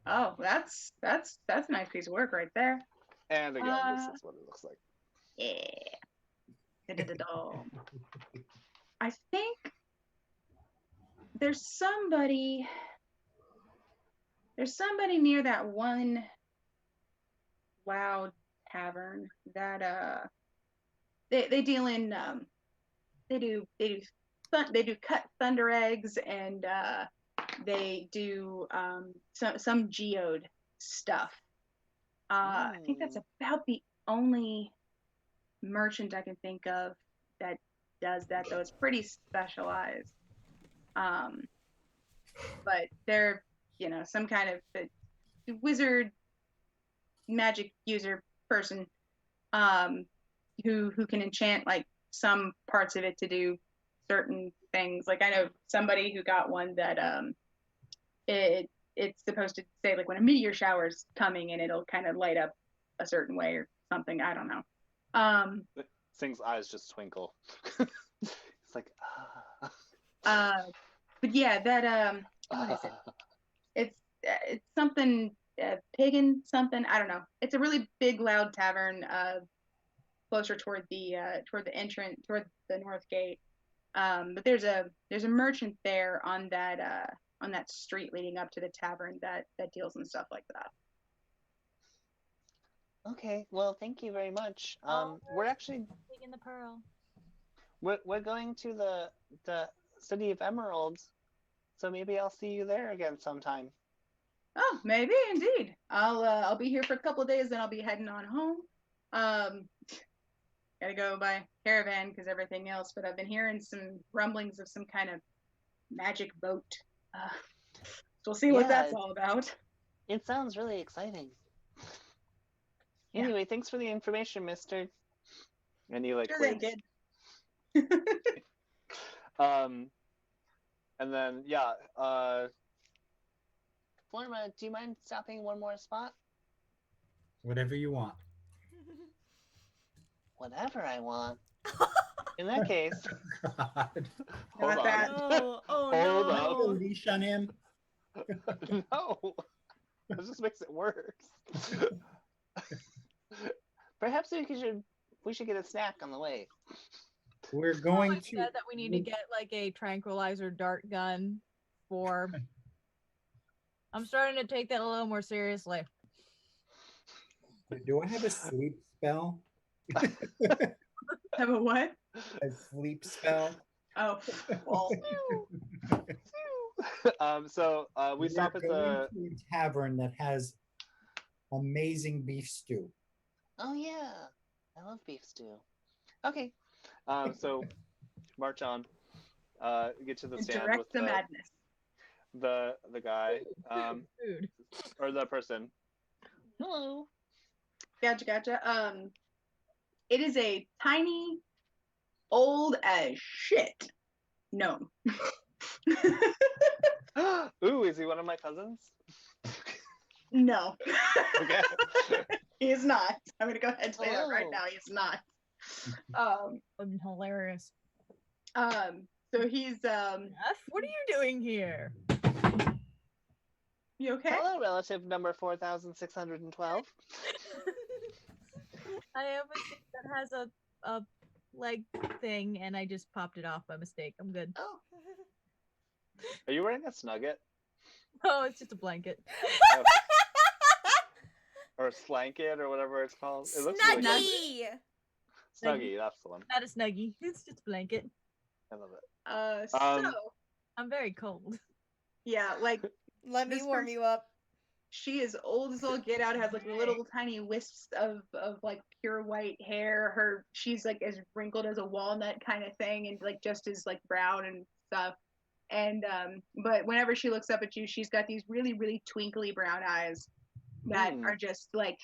Oh, that's a nice piece of work right there. And again, this is what it looks like. Yeah. Da-da-da-da. I think there's somebody near that one WoW tavern that they deal in they do cut thunder eggs, and they do some geode stuff. I think that's about the only merchant I can think of that does that though. It's pretty specialized. But they're, some kind of wizard magic user person who can enchant like some parts of it to do certain things. Like I know somebody who got one that it's supposed to say like when a meteor shower's coming and it'll kind of light up a certain way or something. I don't know. Thing's eyes just twinkle. It's like but yeah, that what is it? It's something pagan something. I don't know. It's a really big, loud tavern closer toward the entrance toward the north gate. But there's a merchant there on that street leading up to the tavern that deals in stuff like that. Okay, well, thank you very much. We're actually in the pearl. we're going to the city of Emeralds, so maybe I'll see you there again sometime. Oh, maybe indeed. I'll be here for a couple of days, then I'll be heading on home. Gotta go by caravan because everything else. But I've been hearing some rumblings of some kind of magic boat. So we'll see what that's all about. It sounds really exciting. Yeah. Anyway, thanks for the information, mister. And he like Sure waves. they did. And then Florma, do you mind stopping one more spot? Whatever you want. Whatever I want. In that case, God. hold Not on. that. Oh Hold no. up. Put a leash on him. No, that just makes it worse. Perhaps we should get a snack on the way. We're going Someone to. said that we need to get like a tranquilizer dart gun for. I'm starting to take that a little more seriously. Do I have a sleep spell? Have a what? A sleep spell? Oh, well. So we stop at We're going the. to a tavern that has amazing beef stew. Oh yeah, I love beef stew. Okay, so march on. Get to the stand Direct with the madness. the guy Food. or the person. Hello. Gotcha. It is a tiny, old as shit gnome. Ooh, is he one of my cousins? No. Okay. He is not. I'm gonna go ahead and say that right Oh. now. He's not. Hilarious. So he's Jeff, what are you doing here? you okay? Hello, relative number 4612. I have a stick that has a leg thing, and I just popped it off by mistake. I'm good. Oh. Are you wearing a snugget? Oh, it's just a blanket. Or a slanket or whatever it's called? It looks really good. Snuggie. Snuggie, that's the one. Not a snuggie. It's just a blanket. I love it. So I'm very cold. yeah, like Let me This warm person- you up. she is old as all get out, has like little tiny wisps of like pure white hair. She's like as wrinkled as a walnut kind of thing, and like just as like brown and stuff. And but whenever she looks up at you, she's got these really, really twinkly brown eyes that are just like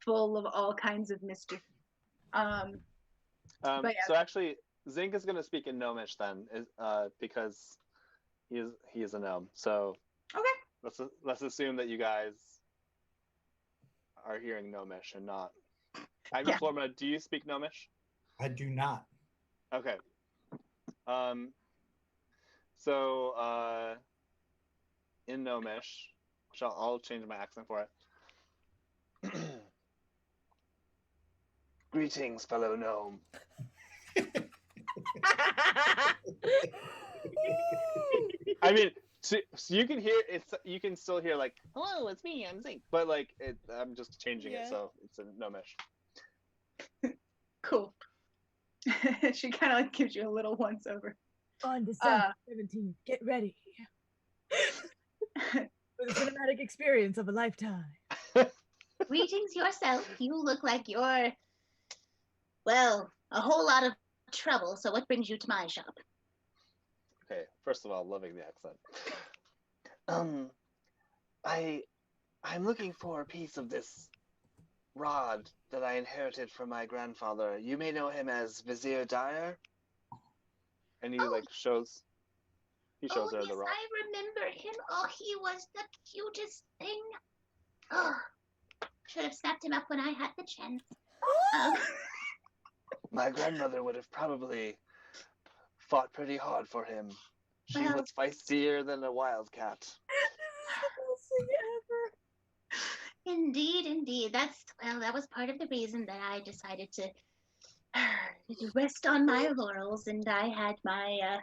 full of all kinds of mischief. But yeah. So actually, Zink is going to speak in Gnomish then, because he is a gnome. So Okay. let's assume that you guys are hearing Gnomish and not. Yeah. Florma, do you speak Gnomish? I do not. Okay. So in Gnomish, which I'll change my accent for it. Greetings, fellow gnome. I mean, so you can hear it's. You can still hear like, "Hello, it's me. I'm Zink," but like, I'm just changing it, Yeah. so it's a Gnomish. Cool. She kind of like gives you a little once over. On December 17th, get ready for the cinematic experience of a lifetime. Greetings yourself. You look like you're, well, a whole lot of trouble, so what brings you to my shop? Okay, first of all, loving the accent. I'm looking for a piece of this rod that I inherited from my grandfather. You may know him as Vizier Dyer. And he shows her yes, the rod. I remember him. Oh, he was the cutest thing. Oh, should have snapped him up when I had the chance. My grandmother would have probably fought pretty hard for him. She Well- was feistier than a wildcat. This is the best thing ever. Indeed. That was part of the reason that I decided to rest on my laurels, and I had my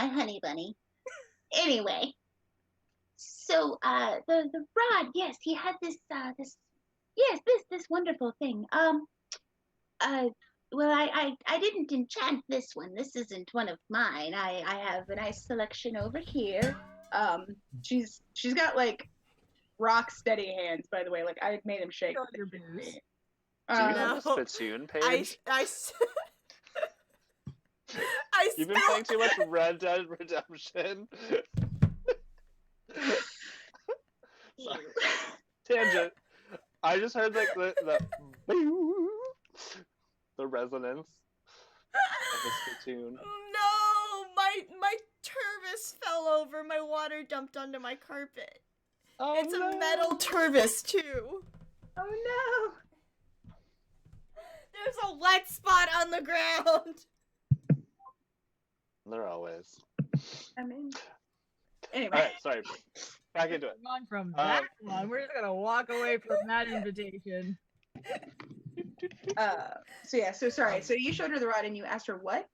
honey bunny. Anyway, so the rod, yes, he had this wonderful thing. Well, I didn't enchant this one. This isn't one of mine. I have a nice selection over here. She's got like rock steady hands, by the way. Like I made him shake. Show your boobs. Do you Um, have a No. spittoon page? I You've been playing too much Red Dead Redemption. Sorry. Tangent. I just heard like the resonance of the spittoon. No, my Turvis fell over. My water dumped onto my carpet. Oh, It's a metal Turvis too. oh no! There's a wet spot on the ground. There always. I mean, anyway. All right, sorry. Back into it. On from that one, we're just gonna walk away from that invitation. So sorry. So you showed her the rod and you asked her what?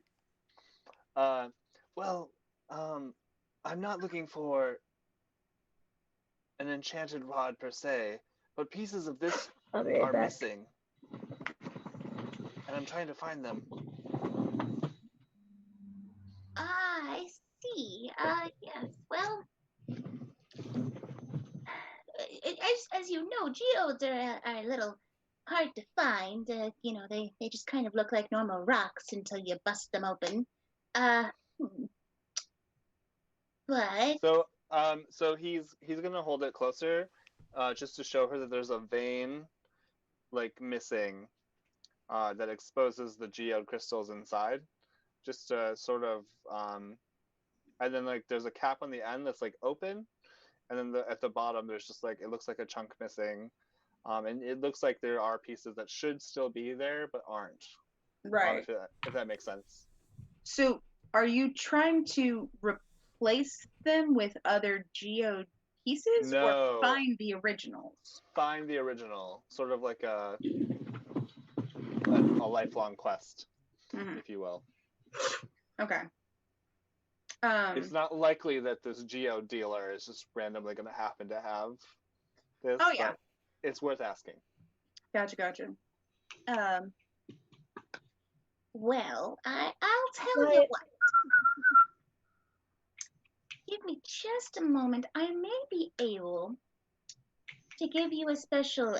Well, I'm not looking for an enchanted rod per se, but pieces of this I'll be right are back. missing. And I'm trying to find them. I see. Yes. Well, as you know, geodes are a little hard to find. They just kind of look like normal rocks until you bust them open. But So he's gonna hold it closer, just to show her that there's a vein, like missing, that exposes the geode crystals inside, just to sort of, and then like there's a cap on the end that's like open, and then at the bottom there's just like it looks like a chunk missing, and it looks like there are pieces that should still be there but aren't. Right. If that makes sense. So are you trying to replace them with other geode pieces No. or find the originals? Find the original, sort of like a lifelong quest, Mhm. if you will. Okay. It's not likely that this geo dealer is just randomly going to happen to have this. Oh, yeah. But it's worth asking. Gotcha. well, I'll tell Right. you what. Give me just a moment. I may be able to give you a special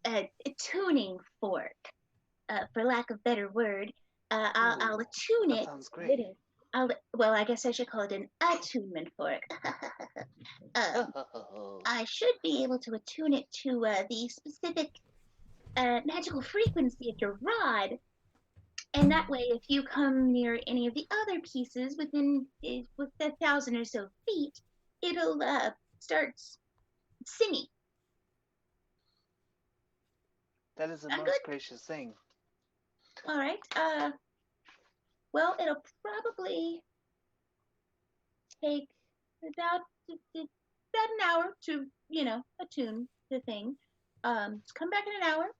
a tuning fork, for lack of better word. I'll attune That it. sounds great. Well, I guess I should call it an attunement fork. I should be able to attune it to the specific magical frequency of your rod, and that way, if you come near any of the other pieces with 1,000 or so feet, it'll start singing. That is a I'm most good. gracious thing. All right. Well, it'll probably take about an hour to, attune the thing. Just come back in an hour,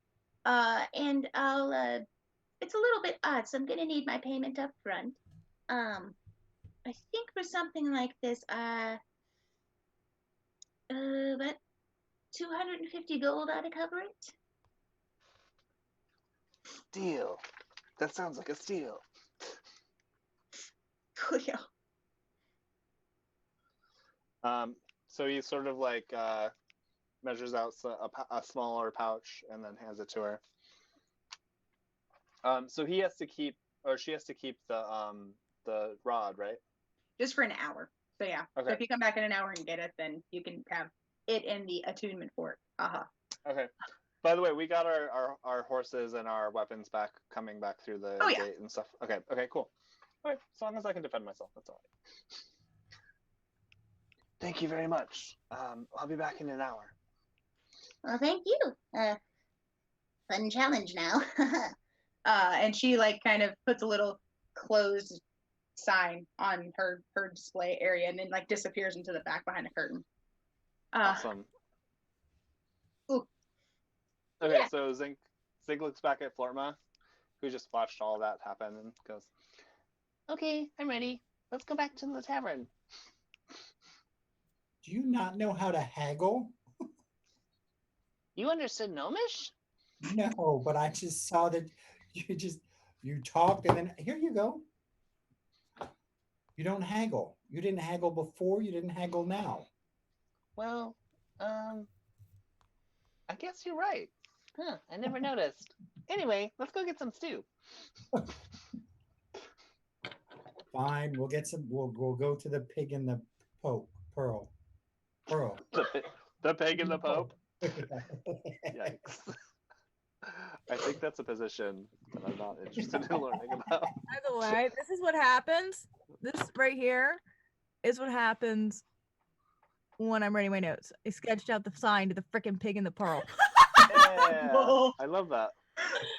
and I'll. It's a little bit odd, so I'm gonna need my payment up front. I think for something like this, about 250 gold ought to cover it. Deal. That sounds like a steal. Coolio. So he sort of like measures out a smaller pouch and then hands it to her. So he has to keep, or she has to keep the rod, right? Just for an hour. So yeah. So Okay. if you come back in an hour and get it, then you can have it in the attunement fort. Haha. Okay. By the way, we got our horses and our weapons back, coming back through the Oh, yeah. gate and stuff. Okay. Okay. Cool. All right. As long as I can defend myself, that's all right. Thank you very much. I'll be back in an hour. Well, thank you. Fun challenge now. And she like kind of puts a little closed sign on her display area and then like disappears into the back behind a curtain. Awesome. Ooh. Okay, Yeah. so Zink looks back at Florma, who just watched all that happen, and goes, "Okay, I'm ready. Let's go back to the tavern." Do you not know how to haggle? You understood Gnomish? No, but I just saw that you talked and then here you go. You don't haggle. You didn't haggle before, you didn't haggle now. Well, I guess you're right. Huh, I never noticed. Anyway, let's go get some stew. Fine, we'll get some. We'll go to the pig and the pearl. The pig and the Pope? Yikes. I think that's a position that I'm not interested in learning about. By the way, this is what happens. This right here is what happens when I'm writing my notes. I sketched out the sign to the frickin' pig and the pearl. Yeah, I love that.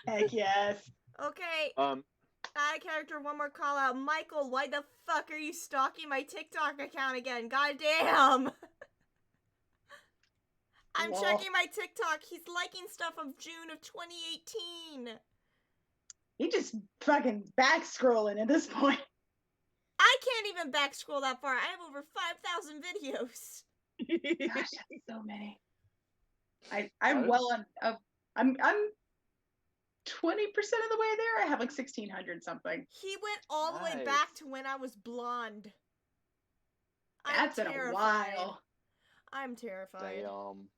Heck yes. Okay. Add a character, one more call out. Michael, why the fuck are you stalking my TikTok account again? God damn. I'm checking my TikTok. He's liking stuff of June of 2018. He just fucking back scrolling at this point. I can't even back scroll that far. I have over 5,000 videos. Gosh, that's so many. I'm well on. I'm 20% of the way there. I have like 1,600 something. He went all the way back to when I was blonde. That's been a while. I'm terrified. Damn.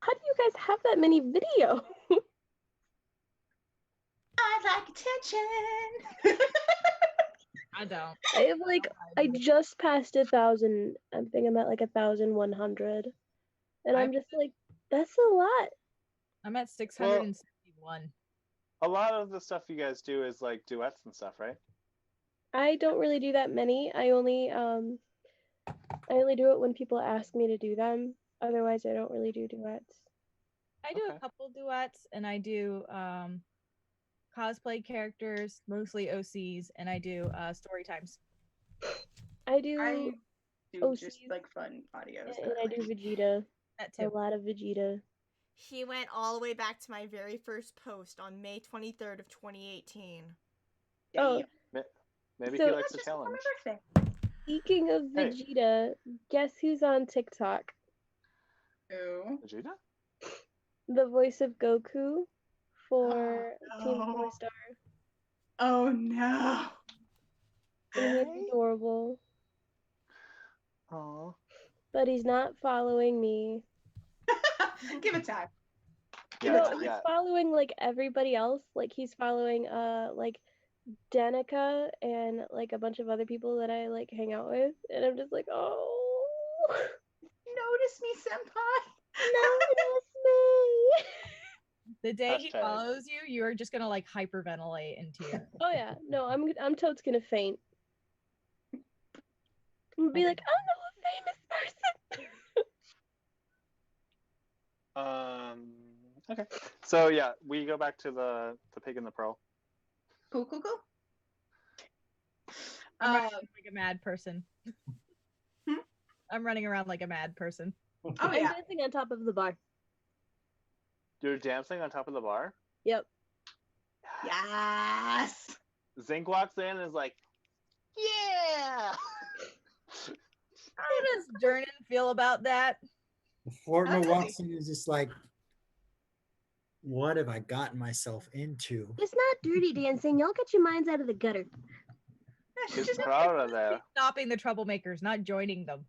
How do you guys have that many videos? I like attention. I don't. I have like, I just passed 1,000. I think I'm at like 1,100. And I'm just like, that's a lot. I'm at 661. A lot of the stuff you guys do is like duets and stuff, right? I don't really do that many. I only do it when people ask me to do them. Otherwise, I don't really do duets. I do a couple duets, and I do cosplay characters, mostly OCs, and I do story times. I do OCs. Just like fun audios. And I do Vegeta. That too. A lot of Vegeta. He went all the way back to my very first post on May 23rd of 2018. Oh. Maybe So- he likes the challenge. Speaking of Vegeta, guess who's on TikTok? Who? Vegeta? The voice of Goku for Team 4-Star. Oh no. And he's adorable. Aww. But he's not following me. Give it time. He's following like everybody else. Like he's following like Danica and like a bunch of other people that I like hang out with. And I'm just like, oh, notice me, senpai. Notice me. The day he follows you, you're just gonna like hyperventilate in tears. Oh yeah, no, I'm totes gonna faint. I'm gonna be like, I know a famous person. Okay. So yeah, we go back to the pig and the pearl. Cool. I'm running like a mad person. I'm running around like a mad person. Oh I'm dancing on top of the bar. You're dancing on top of the bar? Yep. Yes. Zink walks in and is like, yeah. How does Jernan feel about that? Flortma walks in and is just like, what have I gotten myself into? It's not dirty dancing. Y'all get your minds out of the gutter. She's proud of that. Stopping the troublemakers, not joining them.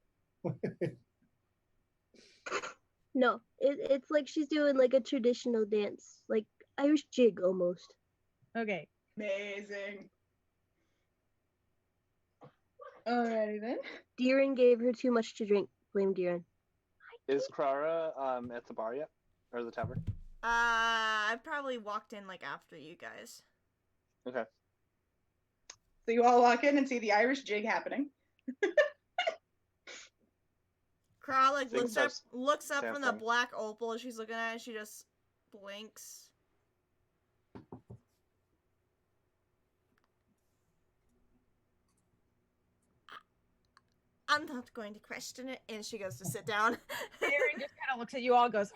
No, it's like she's doing like a traditional dance. Like Irish jig almost. Okay. Amazing. Alrighty then. Deeren gave her too much to drink. Blame Deeren. Is Krara at the bar yet? Or the tavern? I probably walked in like after you guys. Okay. So you all walk in and see the Irish jig happening. Kra like Zing looks up from the dancing. black opal she's looking at it, she just blinks. I'm not going to question it, and she goes to sit down. Deeren just kind of looks at you all, goes,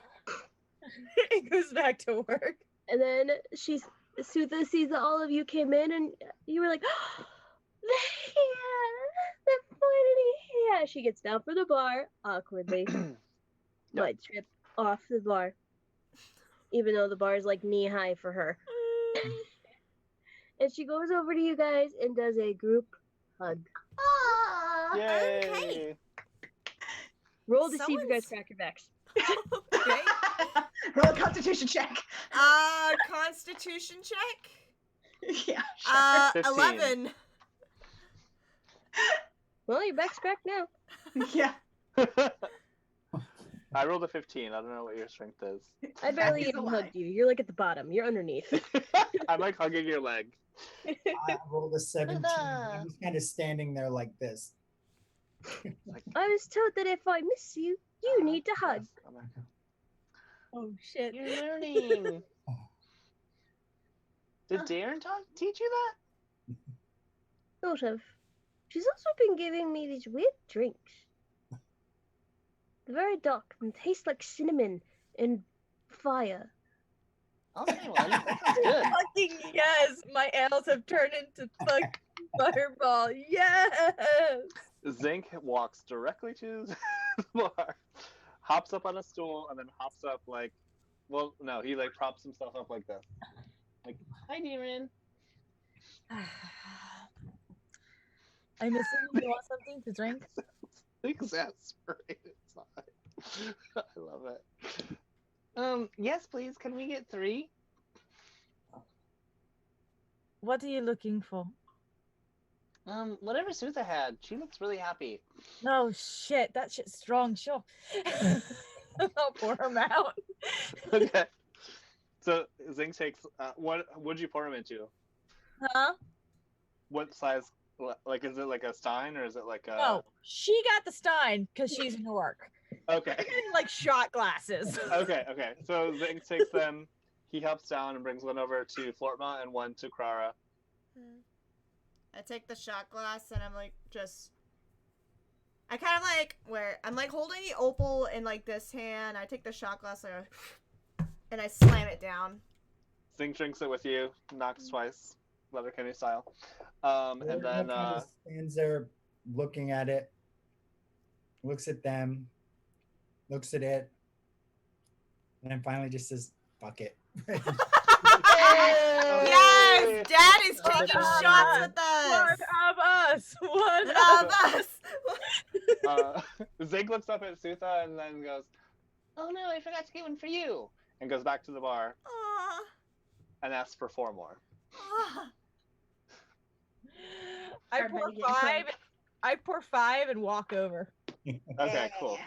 and goes back to work. And then Sutha sees that all of you came in, and you were like, oh, they're finally here. She gets down from the bar awkwardly. Might trip off the bar, even though the bar is like knee high for her. And she goes over to you guys and does a group hug. Aw. Yay! Okay. Roll to see if you guys Someone's- crack your backs. Okay. Roll a constitution check. Constitution check? Yeah, sure. 15. 11. Well, your back's cracked now. Yeah. I rolled a 15. I don't know what your strength is. I barely He's even alive. hugged you. You're like at the bottom. You're underneath. I'm like hugging your leg. I rolled a 17. I'm just kind of standing there like this. I was told that if I miss you, you need to hug. Oh shit. You're learning. Did Darren teach you that? Sort of. She's also been giving me these weird drinks. They're very dark and taste like cinnamon and fire. I'll say one. That sounds good. Fucking yes! My ales have turned into fucking fireball. Yes! Zinc walks directly to the bar, hops up on a stool, and then hops up like, well, no, he like props himself up like this. Like, hi, Darren. I'm assuming you want something to drink? Exasperated. I love it. Yes, please. Can we get 3? What are you looking for? Whatever Sutha had. She looks really happy. Oh shit, that shit's strong, sure. I'll pour him out. Okay. So Zing takes. What would you pour him into? Huh? What size? Like, is it like a stein or is it like a? No, she got the stein because she's an orc. Okay. They're getting like shot glasses. Okay. So Zing takes them. He helps down and brings one over to Flortma and one to Krara. I take the shot glass and I'm like, I kind of like, I'm like holding the opal in like this hand. I take the shot glass and I slam it down. Zing drinks it with you, knocks twice, Letterkenny style. And then kind of stands there looking at it, looks at them, looks at it, and then finally just says, "Fuck it." Yes! Dad is taking shots with us! One of us! Zig looks up at Sutha and then goes, "Oh no, I forgot to get one for you," and goes back to the bar Aw. and asks for 4 more. Aw. I pour 5 and walk over. Okay, cool.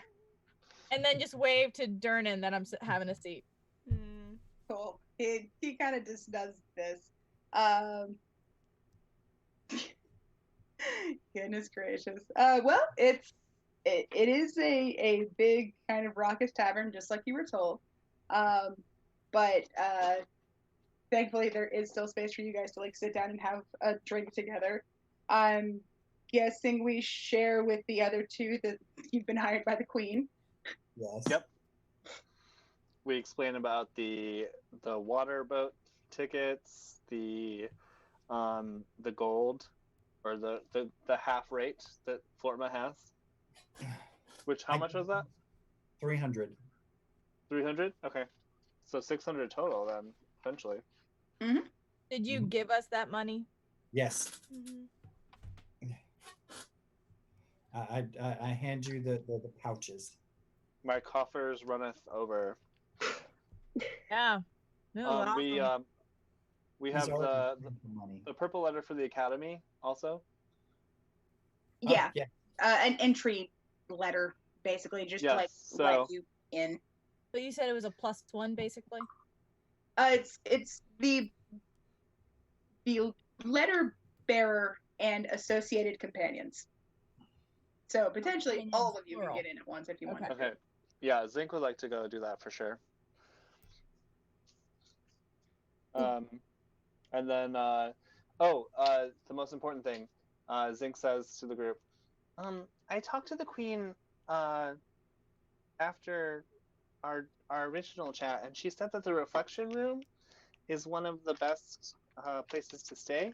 And then just wave to Durnan that I'm having a seat. Cool. He kind of just does this. Goodness gracious. Well, it is a big kind of raucous tavern, just like you were told. But thankfully there is still space for you guys to like sit down and have a drink together. I'm guessing we share with the other 2 that you've been hired by the Queen. Yes. Yep. We explain about the water boat tickets, the gold, or the half rate that Flortma has. Which, how much was that? 300. 300? Okay. So 600 total then, eventually. Mm-hmm. Did you give us that money? Yes. Mm-hmm. I hand you the pouches. My coffers runneth over. Yeah. No, We He's have already the spent the money. purple letter for the academy also. Yeah. Yeah. An entry letter, basically, just to Yes, like so let you in. But you said it was a +1, basically. It's the letter bearer and associated companions. So potentially Companions, all of you plural. can get in at once if you want. okay. Yeah, Zinc would like to go do that for sure. And then the most important thing, Zinc says to the group, I talked to the queen after our original chat, and she said that the reflection room is one of the best places to stay,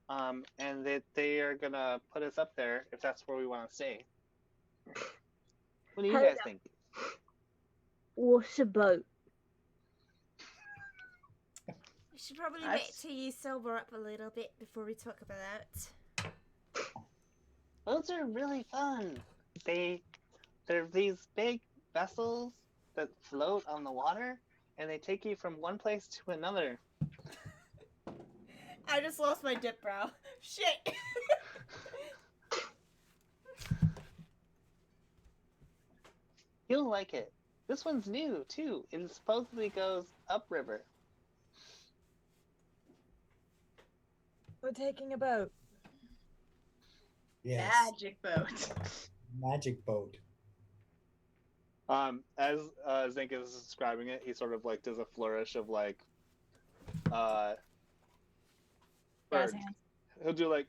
and that they are gonna put us up there if that's where we want to stay. What do you guys think? What about? We should probably wait till you sober up a little bit before we talk about that. Those are really fun. They're these big vessels that float on the water, and they take you from one place to another. I just lost my dip brow. Shit. You'll like it. This one's new too. It supposedly goes upriver. We're taking a boat. Yes. Magic boat. Magic boat. As Zinc is describing it, he sort of like does a flourish of like Jazz birds. hands. He'll do like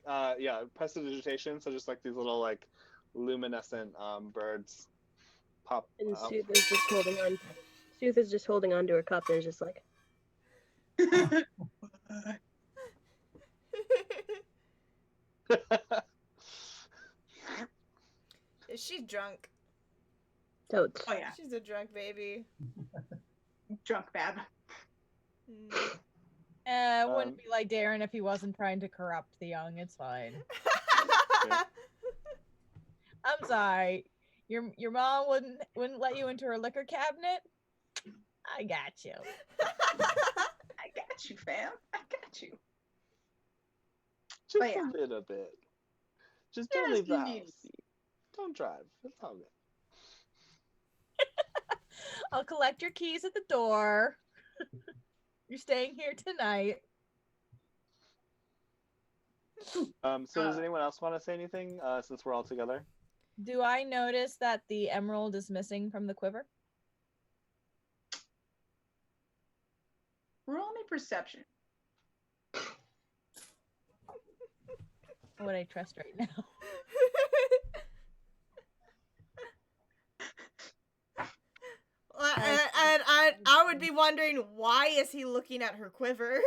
prestidigitation, so just like these little like luminescent birds pop And out. Sooth is just holding on. Sooth is just holding on to her cup and is just like, She's drunk. totes. Oh yeah, She's a drunk baby. drunk Bab. It wouldn't be like Darren if he wasn't trying to corrupt the young. It's fine. I'm sorry. Your mom wouldn't let you into her liquor cabinet? I got you. I got you, fam. I got you. Just But yeah. a little bit. Just don't Just leave the a house. little Don't drive. It's all good. I'll collect your keys at the door. You're staying here tonight. So does anyone else want to say anything since we're all together? Do I notice that the emerald is missing from the quiver? Roll me perception. Would I trust right now? And I would be wondering, why is he looking at her quiver?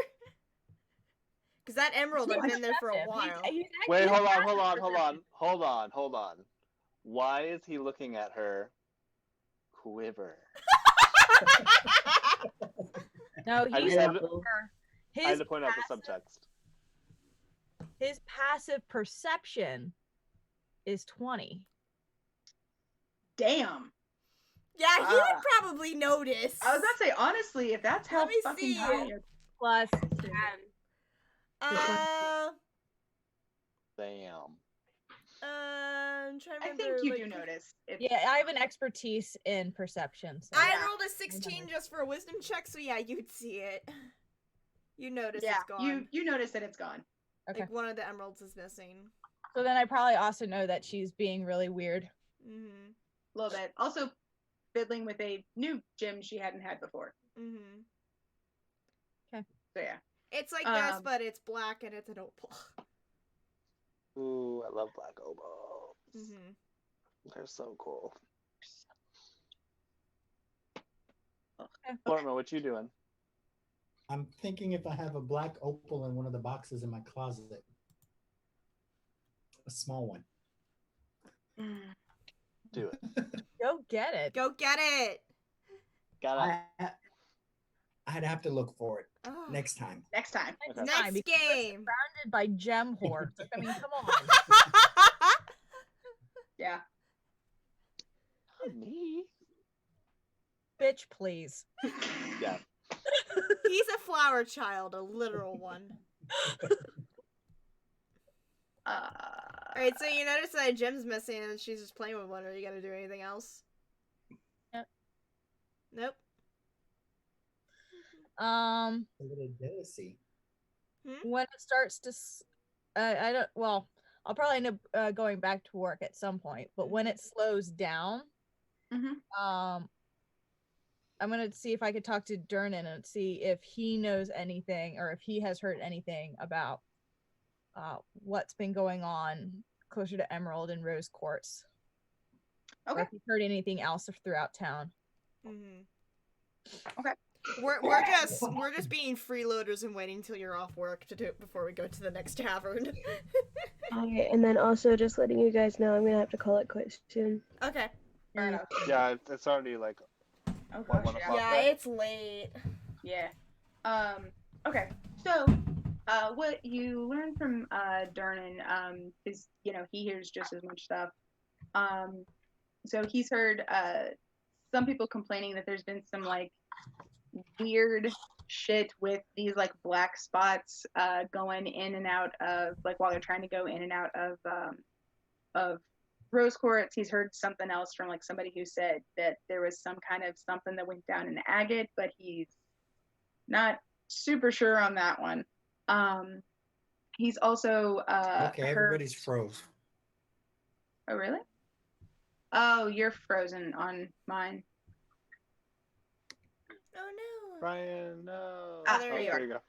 Because that emerald had been there for a while. Wait, hold on. Why is he looking at her quiver? No, I he's just had his I had to point out the subtext. His passive perception is 20. Damn. Yeah, he would probably notice. I was about to say, honestly, if that's how Let me fucking see. high your Plus 10. Damn. I'm trying to I remember. think you like, do notice. Yeah, I have an expertise in perception. So. I rolled a 16 just for a wisdom check, so yeah, you'd see it. You notice Yeah, it's gone. you notice that it's gone. Okay. Like one of the emeralds is missing. So then I probably also know that she's being really weird. Mm-hmm. A little bit. Also, fiddling with a new gem she hadn't had before. Mm-hmm. Okay. So yeah. It's like this, but it's black and it's an opal. Ooh, I love black opals. Mm-hmm. They're so cool. Okay. Fortman, what you doing? I'm thinking if I have a black opal in one of the boxes in my closet. A small one. Do it. Go get it. Go get it. Got it. I'd have to look for it Oh. next time. Next time. Okay. Next because we're game. Surrounded by gem hoards. I mean, come on. Yeah. Not me. Bitch, please. Yeah. He's a flower child, a literal one. Alright, so you notice that Jem's missing and she's just playing with one. Are you gonna do anything else? Yep. Nope. A little jealousy. When it starts to, I don't. Well, I'll probably end up going back to work at some point. But when it slows down, I'm gonna see if I could talk to Durnan and see if he knows anything or if he has heard anything about what's been going on closer to Emerald and Rose Courts. Okay. Or if he's heard anything else throughout town. Okay. We're just being freeloaders and waiting until you're off work to do it before we go to the next tavern. Okay, and then also just letting you guys know I'm gonna have to call it quits soon. Okay. Fair enough. Yeah, it's already like Oh one gosh, o'clock. Yeah, it's late. Yeah. Okay. So, what you learn from Durnan, is he hears just as much stuff. So he's heard some people complaining that there's been some like weird shit with these like black spots going in and out of like while they're trying to go in and out of Rose Quartz. He's heard something else from like somebody who said that there was some kind of something that went down in the agate, but he's not super sure on that one. He's also Okay, everybody's froze. Oh really? Oh, you're frozen on mine. Oh no. Brian, no. Ah, there you are. There you go.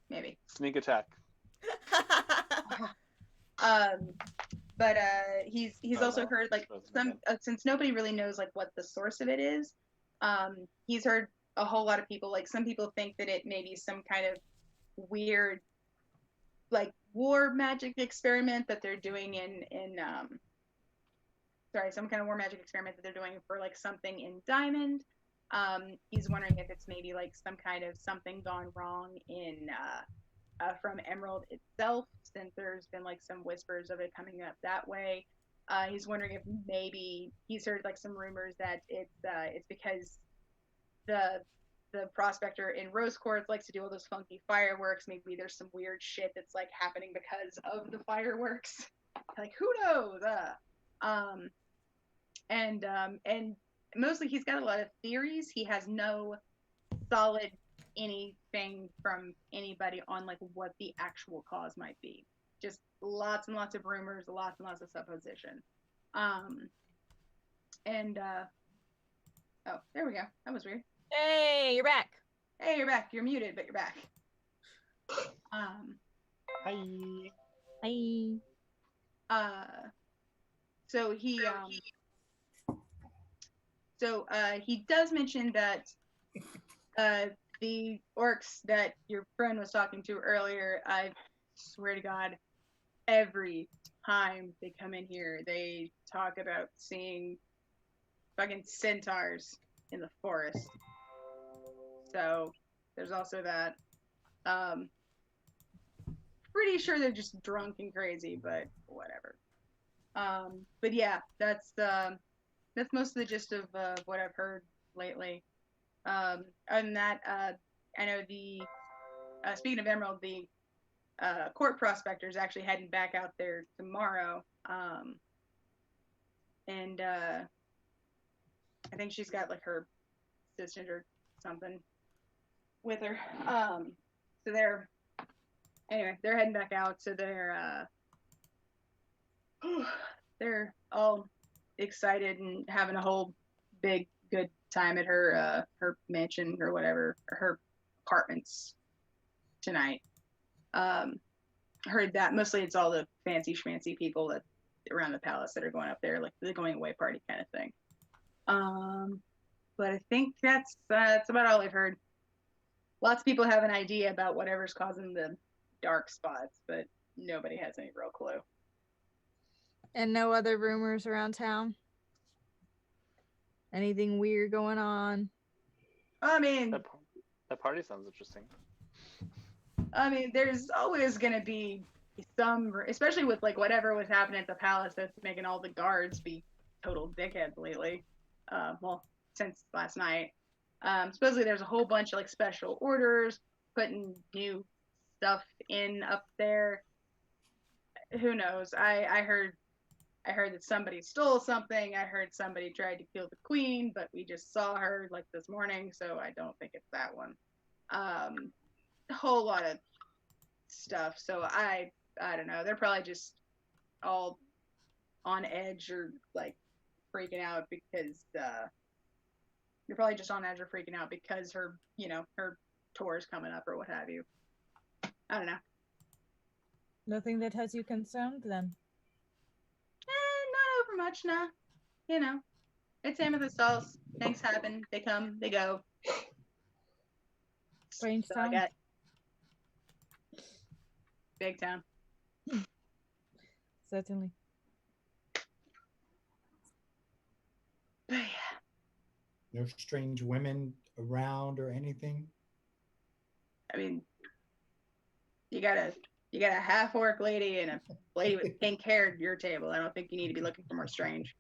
Maybe. Sneak attack. But he's also heard like some since nobody really knows like what the source of it is. He's heard a whole lot of people, like some people think that it may be some kind of weird like war magic experiment that they're doing some kind of war magic experiment that they're doing for like something in Diamond. He's wondering if it's maybe like some kind of something gone wrong in from Emerald itself, since there's been like some whispers of it coming up that way. He's wondering if maybe he's heard like some rumors that it's because the prospector in Rose Quartz likes to do all those funky fireworks. Maybe there's some weird shit that's like happening because of the fireworks. Like who knows? And mostly he's got a lot of theories. He has no solid anything from anybody on like what the actual cause might be. Just lots and lots of rumors, lots and lots of supposition. Oh, there we go. That was weird. Hey, you're back. Hey, you're back. You're muted, but you're back. Hi. So he does mention that the orcs that your friend was talking to earlier, I swear to God, every time they come in here, they talk about seeing fucking centaurs in the forest. So there's also that. Pretty sure they're just drunk and crazy, but whatever. But yeah, that's most of the gist of what I've heard lately. Other than that, I know speaking of Emerald, the court prospector is actually heading back out there tomorrow. And I think she's got like her assistant or something with her. So they're heading back out. So they're all excited and having a whole big good time at her mansion or whatever, or her apartments tonight. Heard that mostly it's all the fancy schmancy people that around the palace that are going up there, like the going away party kind of thing. But I think that's about all I've heard. Lots of people have an idea about whatever's causing the dark spots, but nobody has any real clue. And no other rumors around town? Anything weird going on? I mean, that party sounds interesting. I mean, there's always gonna be some, especially with like whatever was happening at the palace that's making all the guards be total dickheads lately. Well, since last night. Supposedly there's a whole bunch of like special orders putting new stuff in up there. Who knows? I heard that somebody stole something. I heard somebody tried to kill the queen, but we just saw her like this morning, so I don't think it's that one. A whole lot of stuff. So I don't know. They're probably just all on edge or like freaking out because you're probably just on edge or freaking out because her tour is coming up or what have you. I don't know. Nothing that has you concerned then. Not over much, nah. You know, it's Amethyst Falls. Things happen. They come. They go. Strange So I town. got big town. Certainly. But yeah. No strange women around or anything. I mean, you got a half orc lady and a lady with pink hair at your table. I don't think you need to be looking for more strange.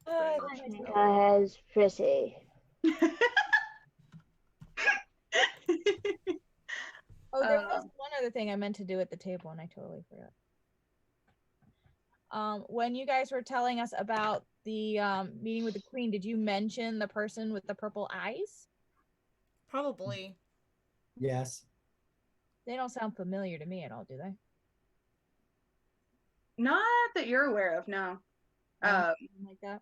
That is pretty. Oh, there was one other thing I meant to do at the table and I totally forgot. When you guys were telling us about the meeting with the queen, did you mention the person with the purple eyes? Probably. Yes. They don't sound familiar to me at all, do they? Not that you're aware of, no. Like that?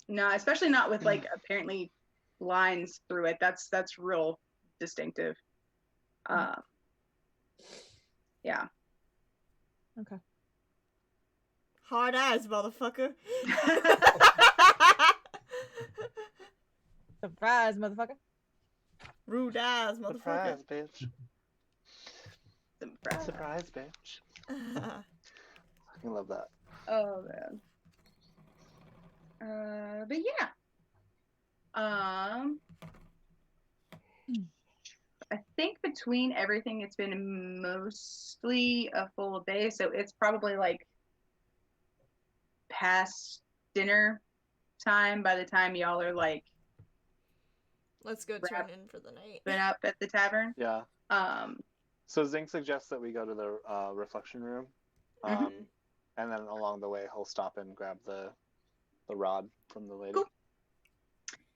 No, especially not with like apparently lines through it. That's real distinctive. Yeah. Okay. Hard eyes, motherfucker. Surprise, motherfucker. Rude eyes, motherfucker. Surprise, bitch. Surprise, bitch. I love that. Oh man. But yeah. I think between everything, it's been mostly a full day, so it's probably like past dinner time by the time y'all are like Let's go turn in for the night. been up at the tavern. Yeah. So Zing suggests that we go to the reflection room, and then along the way he'll stop and grab the rod from the lady. Cool.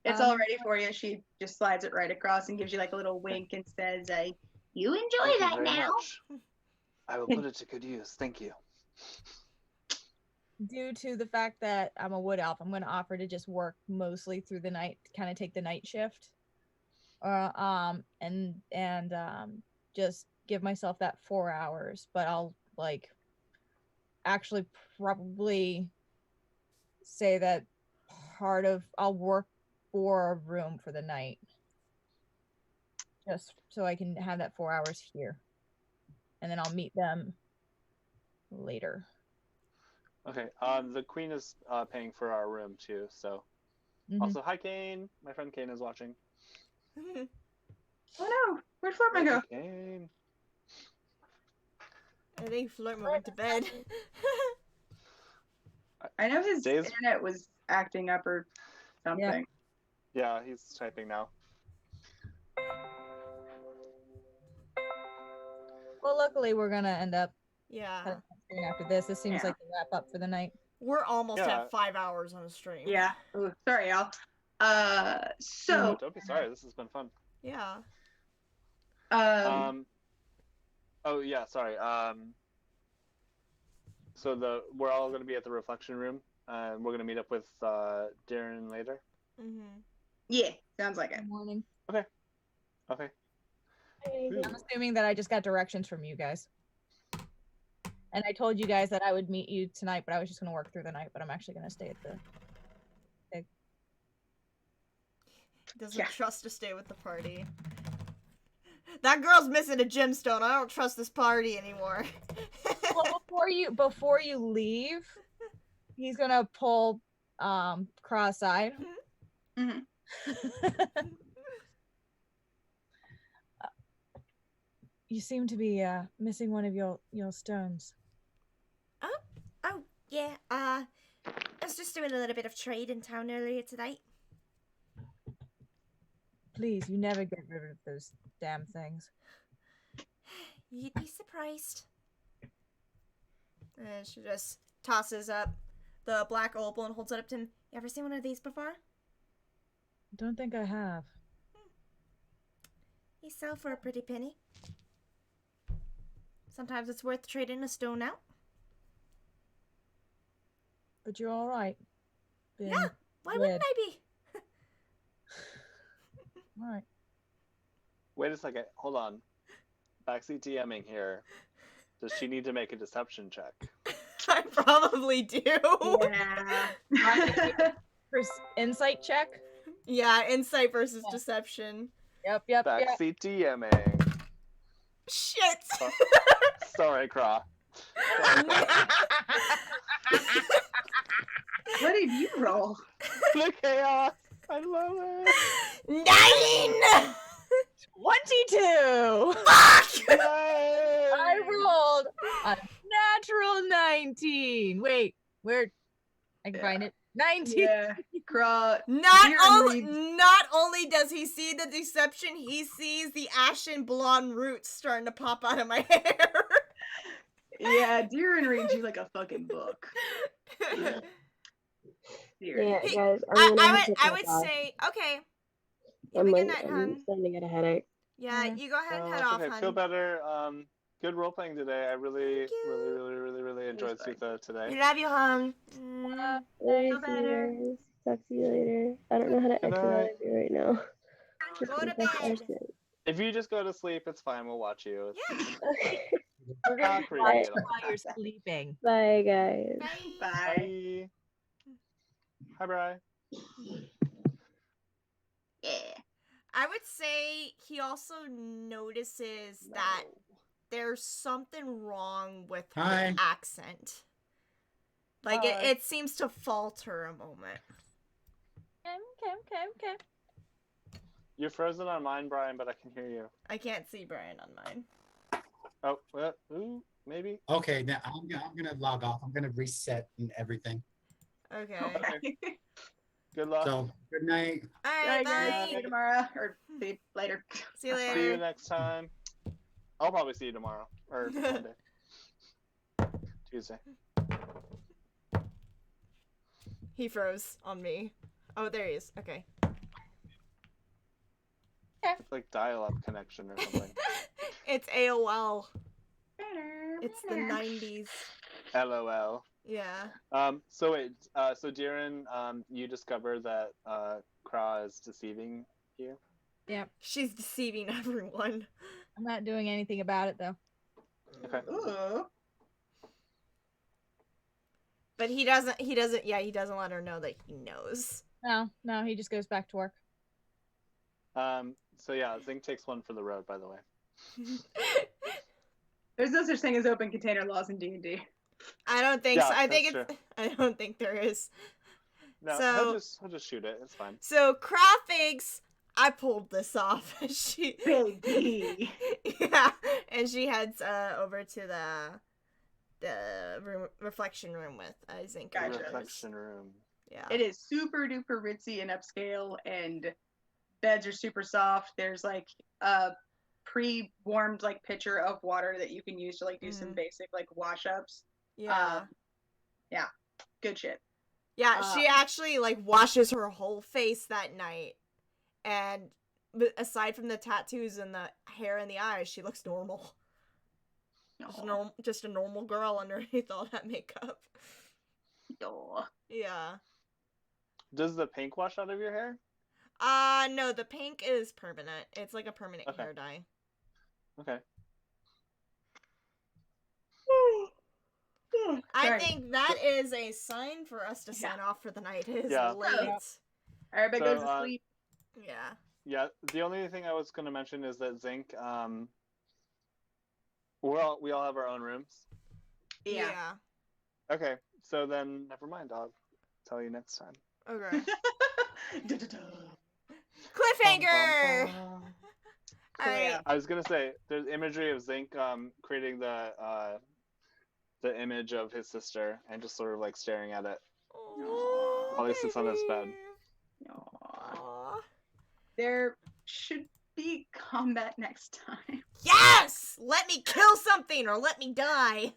It's all ready for you. She just slides it right across and gives you like a little wink and says, "You enjoy Thank you that very now." much. I will put it to good use. Thank you. Due to the fact that I'm a wood elf, I'm going to offer to just work mostly through the night, kind of take the night shift, and just give myself that 4 hours. But I'll like actually probably say that I'll work for a room for the night, just so I can have that 4 hours here, and then I'll meet them later. Okay. The queen is paying for our room too. So, also, hi Kane. My friend Kane is watching. Oh no! Where'd Flortman go? Kane. I think Flortman went to bed. I know his internet was acting up or something. Yeah, he's typing now. Well, luckily we're gonna end up after this. This seems like the wrap up for the night. We're almost at 5 hours on a stream. Yeah. Ooh, sorry, y'all. So Don't be sorry. This has been fun. Yeah. Oh yeah, sorry. So we're all going to be at the reflection room, and we're going to meet up with Darren later. Yeah, sounds like it. Good morning. Okay. I'm assuming that I just got directions from you guys. And I told you guys that I would meet you tonight, but I was just going to work through the night, but I'm actually going to stay at the thing. Doesn't trust to stay with the party. That girl's missing a gemstone. I don't trust this party anymore. Well, before you leave, he's going to pull cross-eyed. You seem to be missing one of your stones. Oh, yeah. was just doing a little bit of trade in town earlier today. Please, you never get rid of those damn things. You'd be surprised. And she just tosses up the black opal and holds it up to him. You ever seen one of these before? Don't think I have. They sell for a pretty penny. Sometimes it's worth trading a stone out. But you're all right. Yeah, why wouldn't I be? All right. Wait a second. Hold on. Backseat DMing here. Does she need to make a deception check? I probably do. Yeah. First insight check. Yeah, insight versus deception. Yep. Backseat DMing. Shit. Oh, sorry, Craw. What did you roll? The chaos. I love it. 9! 22. Fuck! I rolled a natural 19. Wait, where? I can find it. 19. Yeah. Craw. Not only does he see the deception, he sees the ashen blonde roots starting to pop out of my hair. Yeah, Deeren reads you like a fucking book. Yeah, guys, I would say, okay. You I'm, have a good like, night, I'm hun. starting to get a headache. Yeah, you go ahead and head It's off, okay. hun. Feel better. Good role playing today. I really enjoyed Sutha today. Love you, hun. Feel better. Guys. Talk to you later. I don't know how to Good exit out night. of here right now. Just Go to press bed. exit. If you just go to sleep, it's fine. We'll watch you. Yeah. Okay. We're gonna Not creepy watch at all. while you're sleeping. Bye, guys. Bye. Bye. Hi, Bri. Yeah. I would say he also notices that there's something wrong with Hi. the accent. Like, it seems to falter a moment. Okay. You're frozen on mine, Brian, but I can hear you. I can't see Brian on mine. Oh, well, ooh, maybe. Okay, now I'm gonna log off. I'm gonna reset and everything. Okay. Okay. Good luck. So good night. Alright, Bye, guys. bye. See you tomorrow. Or see you later. See you later. See you next time. I'll probably see you tomorrow or Monday, Tuesday. He froze on me. Oh, there he is. Okay. It's like dial-up connection or something. It's AOL. It's the 90s. LOL. Yeah. So wait. So Deeren, you discover that Kra is deceiving you. Yep. She's deceiving everyone. I'm not doing anything about it though. Okay. Ooh. But he doesn't let her know that he knows. No, he just goes back to work. So yeah, Zink takes one for the road, by the way. There's no such thing as open container laws in D&D. I don't think so. I think that's it's I don't think there is. No, So- he'll just shoot it. It's fine. So Kra thinks I pulled this off. She Baby. yeah, and she heads over to the reflection room with Zink. and Gotcha. others. Reflection room. Yeah. It is super duper ritzy and upscale, and beds are super soft. There's like a pre-warmed like pitcher of water that you can use to like do some basic like wash ups. Yeah. Yeah, good shit. Yeah, she actually like washes her whole face that night, and aside from the tattoos and the hair and the eyes, she looks normal. Just a normal girl underneath all that makeup. Aw. Yeah. Does the pink wash out of your hair? No, the pink is permanent. It's like a permanent Okay. hair dye. Okay. I Sorry. think that is a sign for us to sign off for the night. It is Yeah. late. Everybody So, goes to sleep. Yeah. Yeah. The only thing I was going to mention is that Zink. We all have our own rooms. Yeah. Okay. So then, never mind. I'll tell you next time. Okay. Da-da-da. Cliffhanger! Bum, bum, bum. Alright. Yeah. I was gonna say there's imagery of Zink creating the image of his sister and just sort of like staring at it. While he sits on his bed. Aw. There should be combat next time. Yes! Let me kill something or let me die.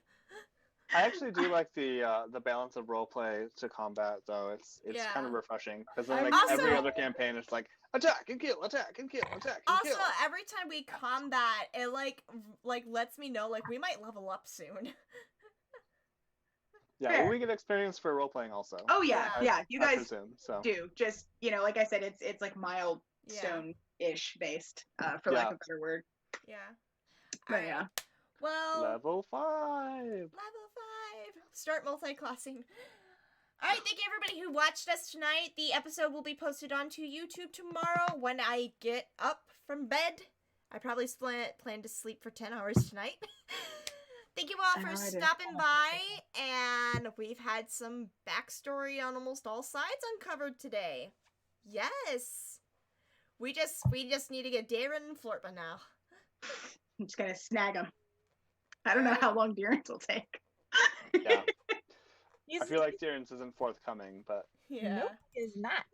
I actually do like the balance of roleplay to combat, though. It's Yeah. kind of refreshing because then, I like also- every other campaign, it's like attack and kill, attack and kill, attack and Also, kill. every time we combat, it like lets me know like we might level up soon. Yeah, Fair. well, we get experience for role playing also. Oh yeah, Yeah. yeah. You I guys presume so. do. Just like I said, it's like milestone-ish based, for lack Yeah. of a better word. Yeah. But Alright. yeah. Well, Level 5. Level 5. Start multi-classing. Alright, thank you everybody who watched us tonight. The episode will be posted onto YouTube tomorrow when I get up from bed. I probably plan to sleep for 10 hours tonight. Thank you all for stopping by, and we've had some backstory on almost all sides uncovered today. Yes. We just need to get Darren and Florpa now. I'm just gonna snag him. I don't know how long Deerance will take. Yeah. I feel like Darren's isn't forthcoming, but Yeah. Nope, is not.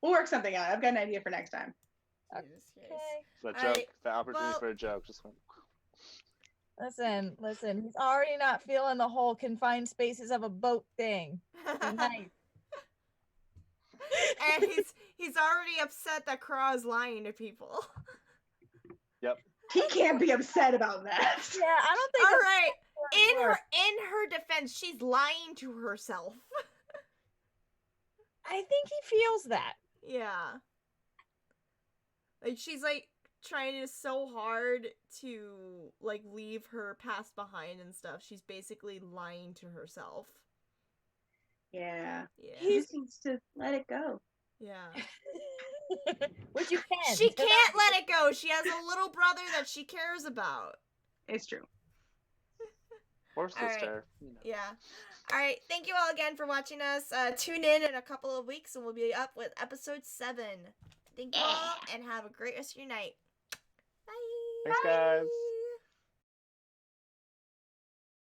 We'll work something out. I've got an idea for next time. Yes. the All joke, right, the opportunity well- for a joke just went. Listen. He's already not feeling the whole confined spaces of a boat thing. Nice. And he's already upset that Kara's lying to people. He can't be upset about that. Yeah, I don't think. All that's right. how it works. In her defense, she's lying to herself. I think he feels that. Yeah. Like she's like trying so hard to like leave her past behind and stuff. She's basically lying to herself. Yeah. Yeah. He just needs to let it go. Yeah. Which you can. She can't let it go. She has a little brother that she cares about. It's true. Or All right. sister. You know. Yeah. All right. Thank you all again for watching us. Tune in a couple of weeks and we'll be up with episode 7. Thank you all and have a great rest of your night. Bye. Thanks, guys.